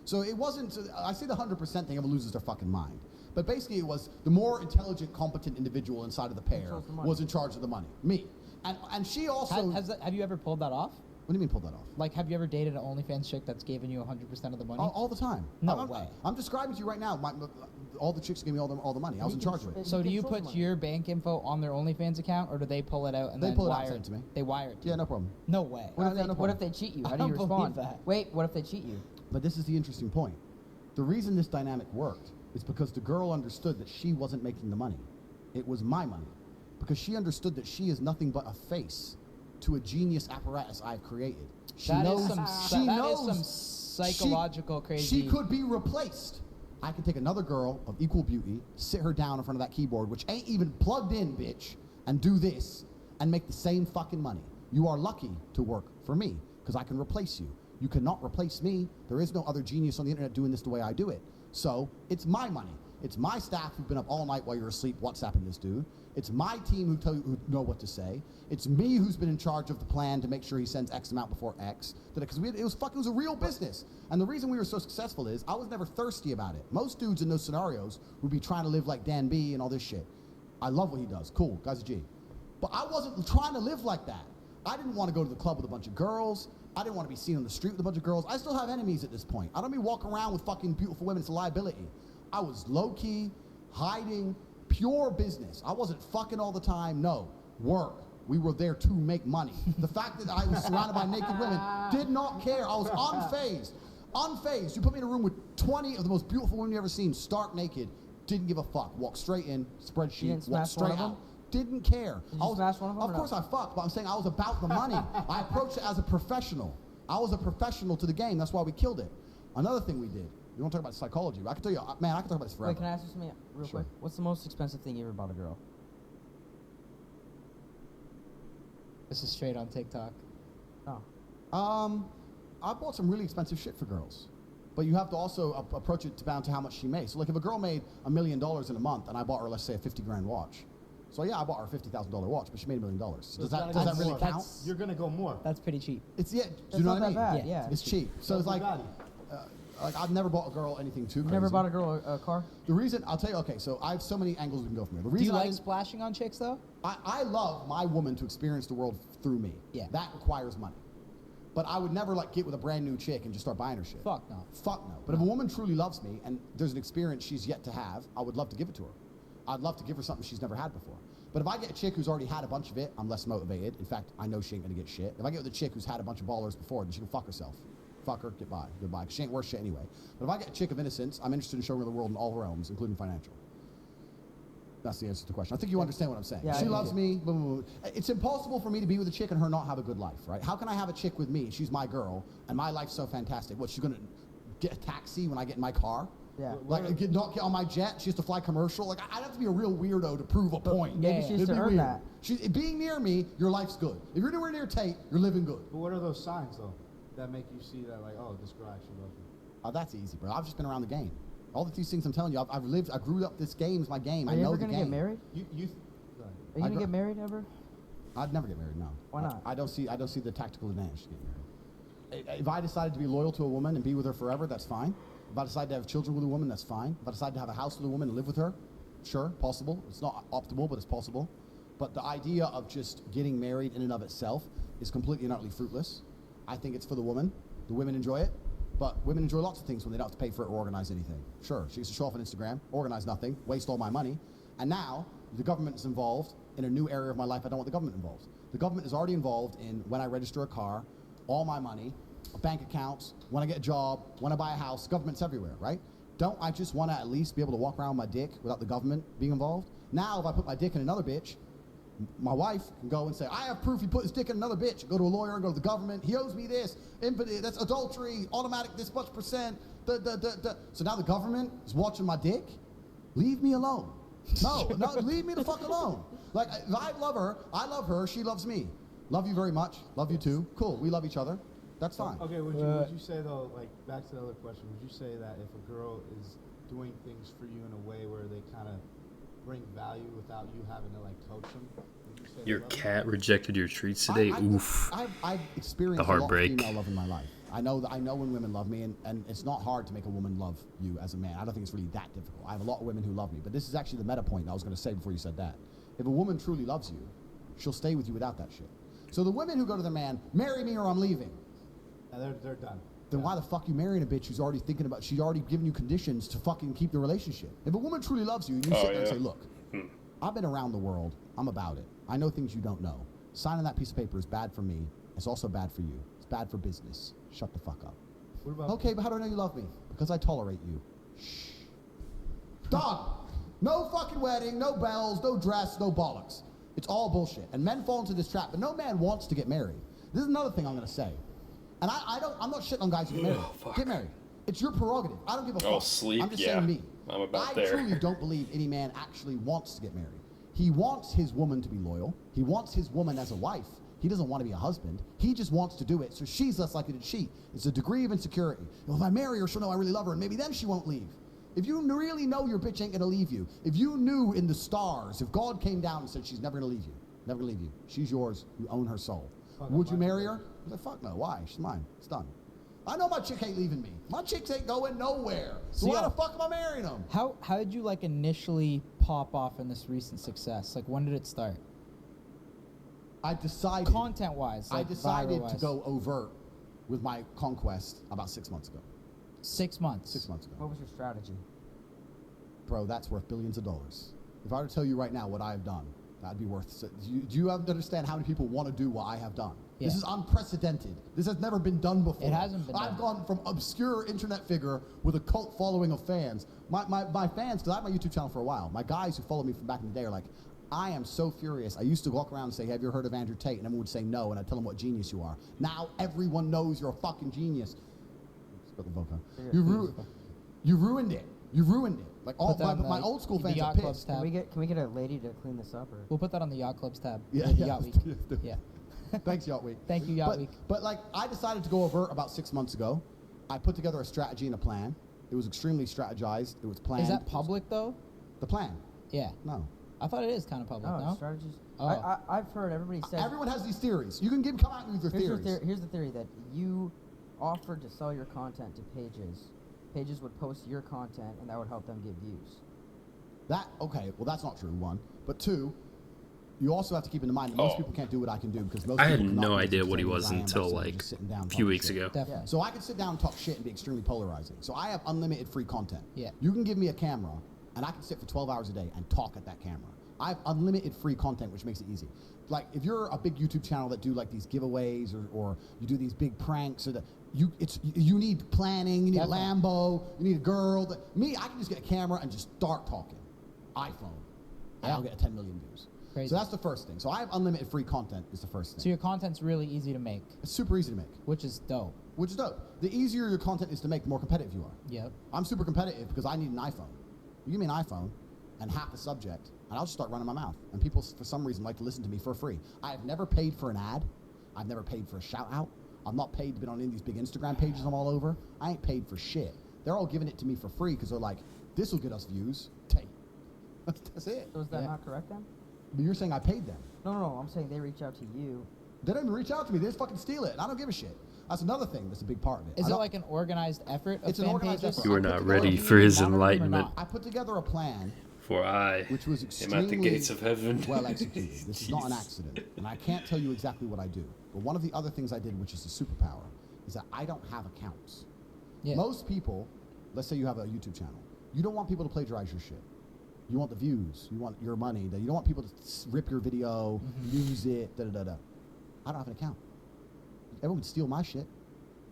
So it wasn't, I say the 100% thing, everyone loses their fucking mind. But basically it was the more intelligent, competent individual inside of the pair was in charge of the money. Me. And she also... Have you ever pulled that off? What do you mean pulled that off? Like, have you ever dated an OnlyFans chick that's given you 100% of the money? All the time. No way. I'm describing to you right now, all the chicks gave me all the money. I was in charge of it. So do you put your bank info on their OnlyFans account, or do they pull it out and They then pull it out wire and send it to me. They wire it to Yeah, you? no problem. No way. What if they cheat you? How do you don't believe respond? that. Wait, what if they cheat you? But this is the interesting point. The reason this dynamic worked is because the girl understood that she wasn't making the money. It was my money. because she understood that she is nothing but a face to a genius apparatus I've created. She knows. She knows some psychological crazy. She could be replaced. I can take another girl of equal beauty, sit her down in front of that keyboard, which ain't even plugged in, bitch, and do this, and make the same fucking money. You are lucky to work for me, because I can replace you. You cannot replace me. There is no other genius on the internet doing this the way I do it. So, it's my money. It's my staff who've been up all night while you're asleep WhatsApping this dude. It's my team who tell you who know what to say. It's me who's been in charge of the plan to make sure he sends X amount before X. Because it was a real business. And the reason we were so successful is I was never thirsty about it. Most dudes in those scenarios would be trying to live like Dan B and all this shit. I love what he does. Cool, guy's a G. But I wasn't trying to live like that. I didn't want to go to the club with a bunch of girls. I didn't want to be seen on the street with a bunch of girls. I still have enemies at this point. I don't be walking around with fucking beautiful women. It's a liability. I was low-key, hiding, pure business. I wasn't fucking all the time. No, work. We were there to make money. The fact that I was surrounded by naked women did not care. I was unfazed. Unfazed. You put me in a room with 20 of the most beautiful women you've ever seen, stark naked, didn't give a fuck. Walked straight in, spreadsheet, walked straight out. Didn't care. Did you smash one of them? Of course I fucked, but I'm saying I was about the money. I approached it as a professional. I was a professional to the game. That's why we killed it. Another thing we did. You want to talk about psychology? I can tell you, man, I can talk about this forever. Wait, can I ask you something real quick? What's the most expensive thing you ever bought a girl? This is straight on TikTok. Oh. I bought some really expensive shit for girls. But you have to also approach it down to how much she made. So like if a girl made $1 million in a month and I bought her, let's say, a 50 grand watch. So yeah, I bought her a $50,000 watch, but she made $1 million. So does that really count? You're gonna go more. That's pretty cheap. It's do you know what I mean? Bad, yeah. It's cheap. So it's like I've never bought a girl anything too crazy. Never bought a girl a car? The reason, I'll tell you, okay, so I have so many angles we can go from here. The Do reason you like splashing on chicks, though? I love my woman to experience the world through me. Yeah. That requires money. But I would never like get with a brand new chick and just start buying her shit. Fuck no. Fuck no. But if a woman truly loves me and there's an experience she's yet to have, I would love to give it to her. I'd love to give her something she's never had before. But if I get a chick who's already had a bunch of it, I'm less motivated. In fact, I know she ain't gonna get shit. If I get with a chick who's had a bunch of ballers before, then she can fuck herself. Fuck her, goodbye, goodbye. 'Cause she ain't worth shit anyway. But if I get a chick of innocence, I'm interested in showing her the world in all realms, including financial. That's the answer to the question. I think you understand what I'm saying. Yeah, she loves me. Boom, boom, boom. It's impossible for me to be with a chick and her not have a good life, right? How can I have a chick with me? She's my girl, and my life's so fantastic. What, she's gonna get a taxi when I get in my car? Yeah. Like, not get on my jet. She has to fly commercial. Like, I'd have to be a real weirdo to prove a point. Maybe she has It'd to be earn weird. that. Being near me, your life's good. If you're anywhere near Tate, you're living good. But what are those signs though that make you see that like, oh, this girl actually loves me? Oh, that's easy, bro. I've just been around the game. All these things I'm telling you, I grew up. This game's my game. Are I you know ever the gonna game. get married? Go ahead. Are you gonna get married ever? I'd never get married. No. Why not? I don't see the tactical advantage to get married. If I decided to be loyal to a woman and be with her forever, that's fine. If I decide to have children with a woman, that's fine. If I decide to have a house with a woman and live with her, sure, possible. It's not optimal, but it's possible. But the idea of just getting married in and of itself is completely and utterly fruitless. I think it's for the woman. The women enjoy it. But women enjoy lots of things when they don't have to pay for it or organize anything. Sure, she gets to show off on Instagram, organize nothing, waste all my money. And now the government is involved in a new area of my life. I don't want the government involved. The government is already involved in when I register a car, all my money, bank accounts, when I get a job, when I buy a house. Government's everywhere, right? Don't I just want to at least be able to walk around with my dick without the government being involved? Now, if I put my dick in another bitch, my wife can go and say, I have proof he put his dick in another bitch. Go to a lawyer, go to the government. He owes me this. That's adultery, automatic this much percent. So now the government is watching my dick? Leave me alone. No, leave me the fuck alone. Like, if I love her, she loves me. Love you very much. Love you too. Cool, we love each other. That's fine. Okay, would you say though, like back to the other question, would you say that if a girl is doing things for you in a way where they kind of bring value without you having to like coach them? Would you say Your cat rejected your treats today. Oof. I've experienced The heartbreak. a lot of female love in my life. I know when women love me, and it's not hard to make a woman love you as a man. I don't think it's really that difficult. I have a lot of women who love me, but this is actually the meta point I was going to say before you said that. If a woman truly loves you, she'll stay with you without that shit. So the women who go to their man, marry me or I'm leaving. Now they're done. Then why the fuck you marrying a bitch who's already thinking about, she's already given you conditions to fucking keep the relationship? If a woman truly loves you, and you sit there and say, look, I've been around the world. I'm about it. I know things you don't know. Signing that piece of paper is bad for me. It's also bad for you. It's bad for business. Shut the fuck up. What about Okay, but how do I know you love me? Because I tolerate you. Shh. Done. No fucking wedding, no bells, no dress, no bollocks. It's all bullshit. And men fall into this trap, but no man wants to get married. This is another thing I'm gonna say. And I'm not shitting on guys who get married. Get married. It's your prerogative. I don't give a fuck. Oh, sleep? I'm just Yeah. saying me. I'm about I there. truly don't believe any man actually wants to get married. He wants his woman to be loyal. He wants his woman as a wife. He doesn't want to be a husband. He just wants to do it so she's less likely to cheat. It's a degree of insecurity. Well, if I marry her, she'll know I really love her, and maybe then she won't leave. If you really know your bitch ain't gonna leave you, if you knew in the stars, if God came down and said she's never gonna leave you, never gonna leave you, she's yours, you own her soul, would you marry her? I was like, fuck no, why? She's mine, it's done. I know my chick ain't leaving me. My chicks ain't going nowhere. So why the fuck am I marrying them? How did you like initially pop off in this recent success? Like when did it start? I decided content-wise. I Like decided viral-wise. to go overt with my conquest about 6 months ago. 6 months. 6 months ago. What was your strategy? Bro, that's worth billions of dollars. If I were to tell you right now what I have done, that'd be worth. Do you understand how many people want to do what I have done? Yeah. This is unprecedented. This has never been done before. It hasn't been I've done. gone from obscure internet figure with a cult following of fans. My fans, because I have my YouTube channel for a while, my guys who follow me from back in the day are like, I am so furious. I used to walk around and say, have you heard of Andrew Tate? And everyone would say no, and I'd tell them what genius you are. Now everyone knows you're a fucking genius. You ruined it. You ruined it. Like all my old school fans are pissed. Can we get a lady to clean this up? Or? We'll put that on the Yacht Club's tab. Yeah, The yeah, Yacht Week. Yeah. Thanks, Yacht Week. Thank you, Yacht Week. But like, I decided to go overt about 6 months ago. I put together a strategy and a plan. It was extremely strategized. It was planned. Is that public though? The plan? Yeah. No. I thought it is kind of public. No. Strategies. Oh. I've heard everybody say. Everyone has these theories. You can come out with your theories. Here's the theory that you offered to sell your content to pages. Pages would post your content, and that would help them get views. Okay, well that's not true, one. But two, you also have to keep in mind that most people can't do what I can do because most I people had cannot no be as idea what he entertaining was as I am by until simply like just sitting down a few talking weeks shit. ago. Definitely. So I can sit down and talk shit and be extremely polarizing. So I have unlimited free content. Yeah. You can give me a camera and I can sit for 12 hours a day and talk at that camera. I have unlimited free content, which makes it easy. Like if you're a big YouTube channel that do like these giveaways or you do these big pranks or you need planning, you need a Lambo, you need a girl. Me, I can just get a camera and just start talking. iPhone. And I'll get 10 million views. Crazy. So that's the first thing. So I have unlimited free content is the first thing. So your content's really easy to make. It's super easy to make. Which is dope. Which is dope. The easier your content is to make, the more competitive you are. Yep. I'm super competitive because I need an iPhone. You give me an iPhone and half the subject, and I'll just start running my mouth. And people, for some reason, like to listen to me for free. I have never paid for an ad. I've never paid for a shout out. I'm not paid to be on any of these big Instagram pages I'm all over. I ain't paid for shit. They're all giving it to me for free because they're like, this will get us views. Tate. That's it. So is that not correct then? But you're saying I paid them. No. I'm saying they reach out to you. They don't even reach out to me. They just fucking steal it. And I don't give a shit. That's another thing that's a big part of it. Is it like an organized effort of It's an fan organized pages? effort. You were I put not together- ready for his enlightenment. I put together a plan For I which was am extremely at the gates of heaven. well executed. This is not an accident. And I can't tell you exactly what I do. But one of the other things I did, which is a superpower, is that I don't have accounts. Yeah. Most people, let's say you have a YouTube channel, you don't want people to plagiarize your shit. You want the views. You want your money. You don't want people to rip your video, use it, da-da-da-da. I don't have an account. Everyone would steal my shit.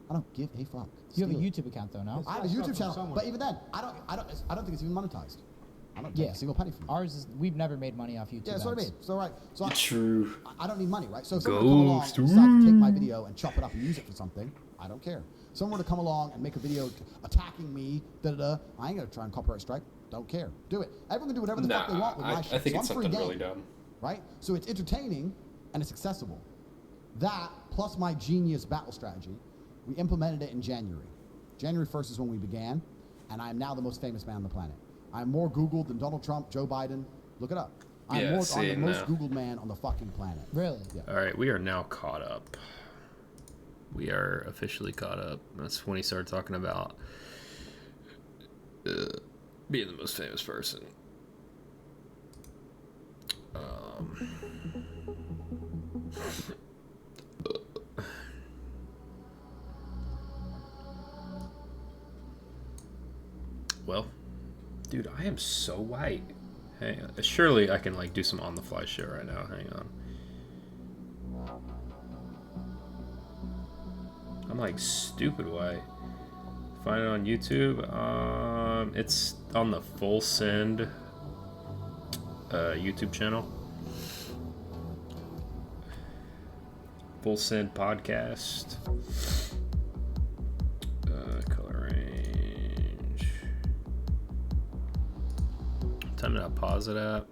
I don't give a fuck. You have a Steal it. YouTube account though, no? I have a YouTube channel, but even then, I don't think it's even monetized. I don't take a single penny from it. Ours is, we've never made money off YouTube. Yeah, that's what I mean. So right, so True. I don't need money, right? So if someone were to come along and decide to take my video and chop it up and use it for something, I don't care. Someone were to come along and make a video attacking me, da-da-da, I ain't gonna try and copyright strike. Don't care. Do it. Everyone can do whatever the fuck they want with my shit. I think So it's I'm free something game, really dumb. right? So it's entertaining and it's accessible. That plus my genius battle strategy, we implemented it in January. January 1st is when we began, and I am now the most famous man on the planet. I'm more Googled than Donald Trump, Joe Biden. Look it up. I'm Yeah, I'm see the it most now. Googled man on the fucking planet. Really? Yeah. All right, we are now caught up. We are officially caught up. That's when he started talking about being the most famous person. Well, dude, I am so white. Hang on. Surely I can like do some on-the-fly shit right now. Hang on. I'm like stupid white. Find it on YouTube. It's on the Full Send YouTube channel. Full Send podcast. Color range. Time to pause it up.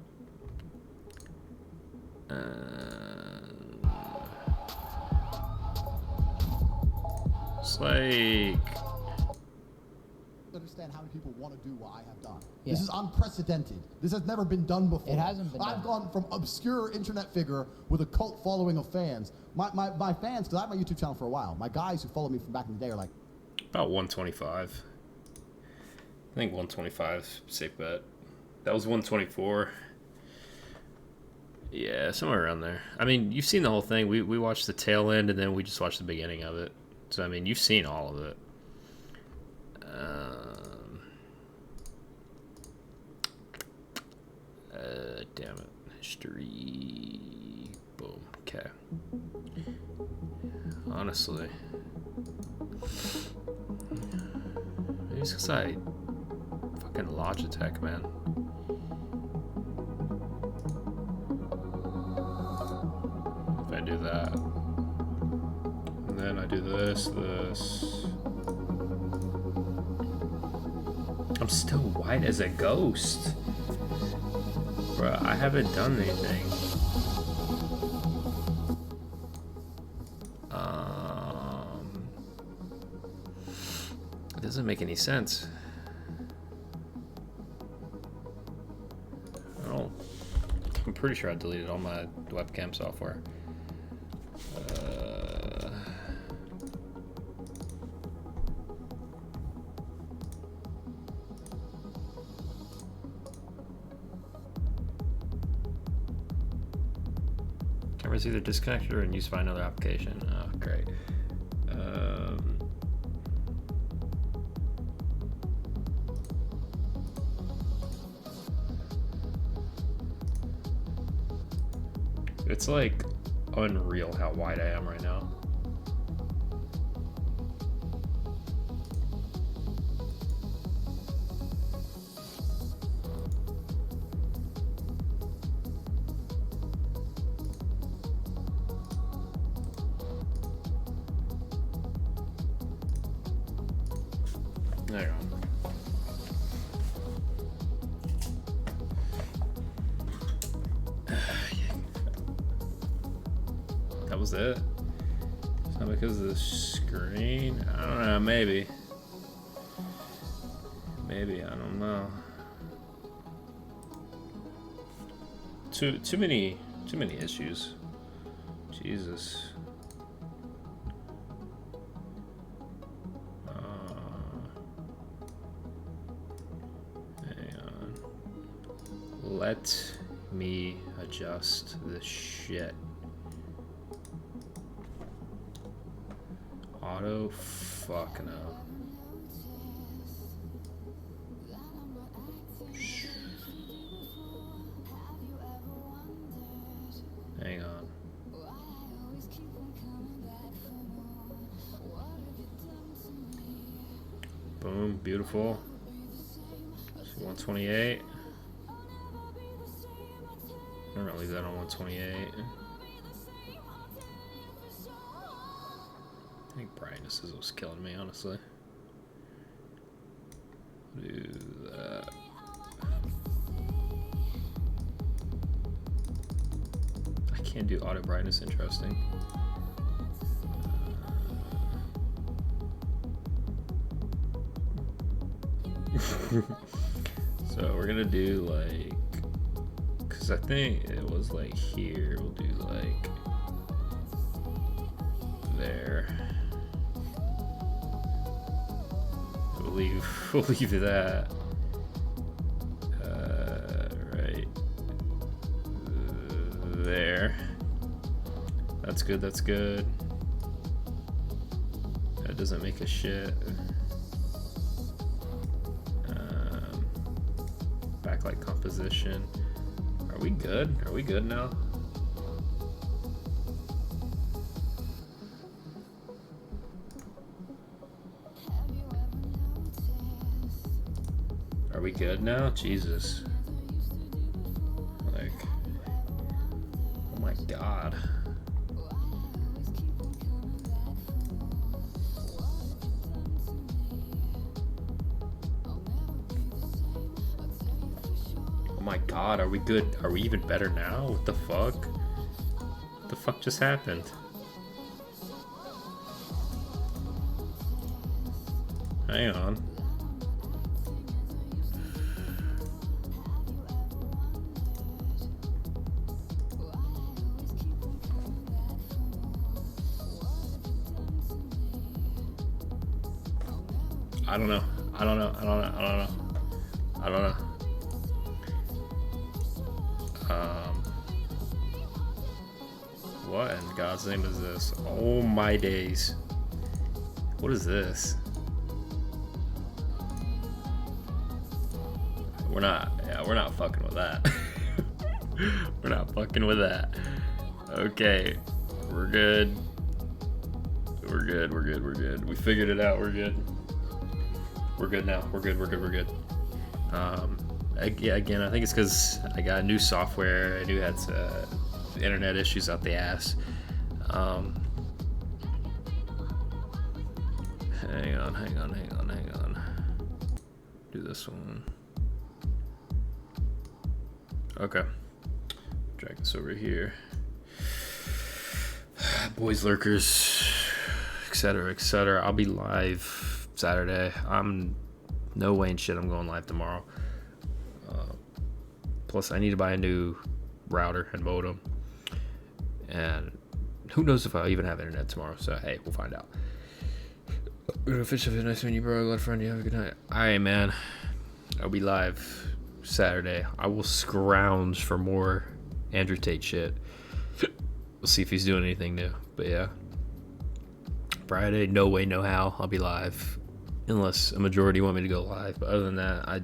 It's like. Understand how many people want to do what I have done. Yeah. This is unprecedented. This has never been done before. It hasn't been I've done. gone from obscure internet figure with a cult following of fans. My fans, because I have my YouTube channel for a while, my guys who follow me from back in the day are like... About 125. I think 125, safe bet. That was 124. Yeah, somewhere around there. I mean, you've seen the whole thing. We watched the tail end, and then we just watched the beginning of it. So, I mean, you've seen all of it. Damn it. History. Boom. Okay. Honestly. Maybe it's because I fucking Logitech, man. If I do that. And then I do this. I'm still white as a ghost. Bruh, I haven't done anything. It doesn't make any sense. I'm pretty sure I deleted all my webcam software. Camera's either disconnected or in use by another application. Oh, great. It's like unreal how wide I am right now. There you go. That was it? It's not because of the screen? I don't know, maybe. Maybe, I don't know. Too many issues. Jesus. Hang on. Let me adjust this shit. Auto, fuck no. Hang on. Boom, beautiful. 128. I'm gonna leave that on 128. I think brightness is what's killing me, honestly. Do that. I can't do auto brightness, interesting. So we're gonna do like, cause I think it was like here, we'll do like there. We'll leave that right there. That's good, that's good. That doesn't make a shit. Backlight composition. Are we good? Are we good now? Are we good now? Jesus. Like, oh my god. my god, are we good? Are we even better now? What the fuck? What the fuck just happened? Hang on. I don't know. What in God's name is this? Oh my days. What is this? We're not fucking with that. We're not fucking with that. Okay. We're good. We're good. We figured it out. We're good. We're good now. We're good. Again, I think it's because I got new software. I knew had internet issues out the ass. Hang on. Do this one. Okay. Drag this over here. Boys, lurkers, etc. I'll be live Saturday. I'm no way in shit I'm going live tomorrow. Plus, I need to buy a new router and modem. And who knows if I'll even have internet tomorrow. So, hey, we'll find out. Fish, have a nice meeting you, bro. Let a friend. You have a good night. Alright, man. I'll be live Saturday. I will scrounge for more Andrew Tate shit. We'll see if he's doing anything new. But yeah. Friday, no way, no how. I'll be live. Unless a majority want me to go live. But other than that, I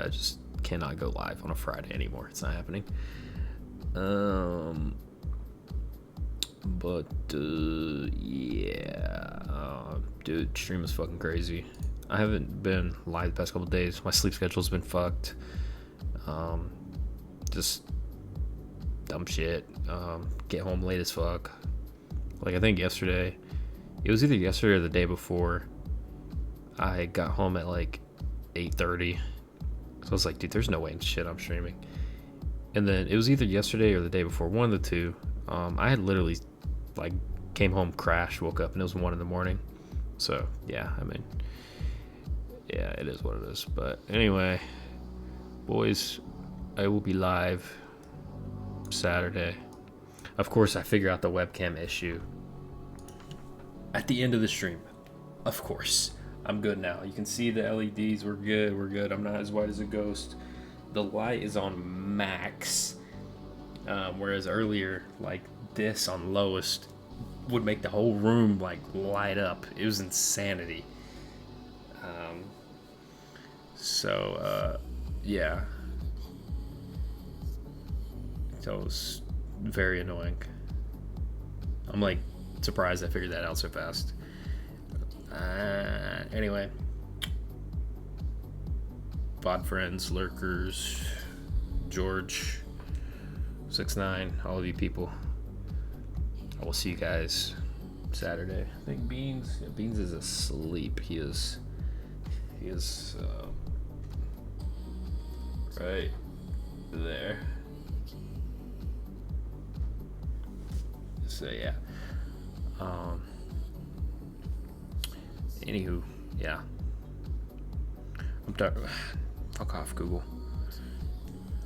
just cannot go live on a Friday anymore. It's not happening. Dude, stream is fucking crazy. I haven't been live the past couple days. My sleep schedule's been fucked. Just dumb shit. Get home late as fuck. Like, I think yesterday, it was either yesterday or the day before, I got home at like 8:30. So I was like, dude, there's no way in shit I'm streaming. And then it was either yesterday or the day before, one of the two. I had literally like came home, crashed, woke up, and it was 1 a.m. So yeah, I mean, yeah, it is what it is. But anyway, boys, I will be live Saturday. Of course, I figure out the webcam issue at the end of the stream. Of course, I'm good now. You can see the LEDs. We're good. I'm not as white as a ghost. The light is on max, whereas earlier, like this on lowest would make the whole room like light up. It was insanity. Yeah, so it was very annoying. I'm like surprised I figured that out so fast. Anyway, VOD friends, lurkers, George, 6ix9ine, all of you people. I will see you guys Saturday. I think Beans is asleep. He is right there. So yeah. Anywho, yeah. I'm done. Fuck off, Google.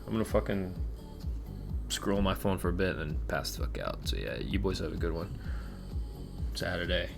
I'm gonna fucking scroll my phone for a bit and pass the fuck out. So yeah, you boys have a good one. Saturday.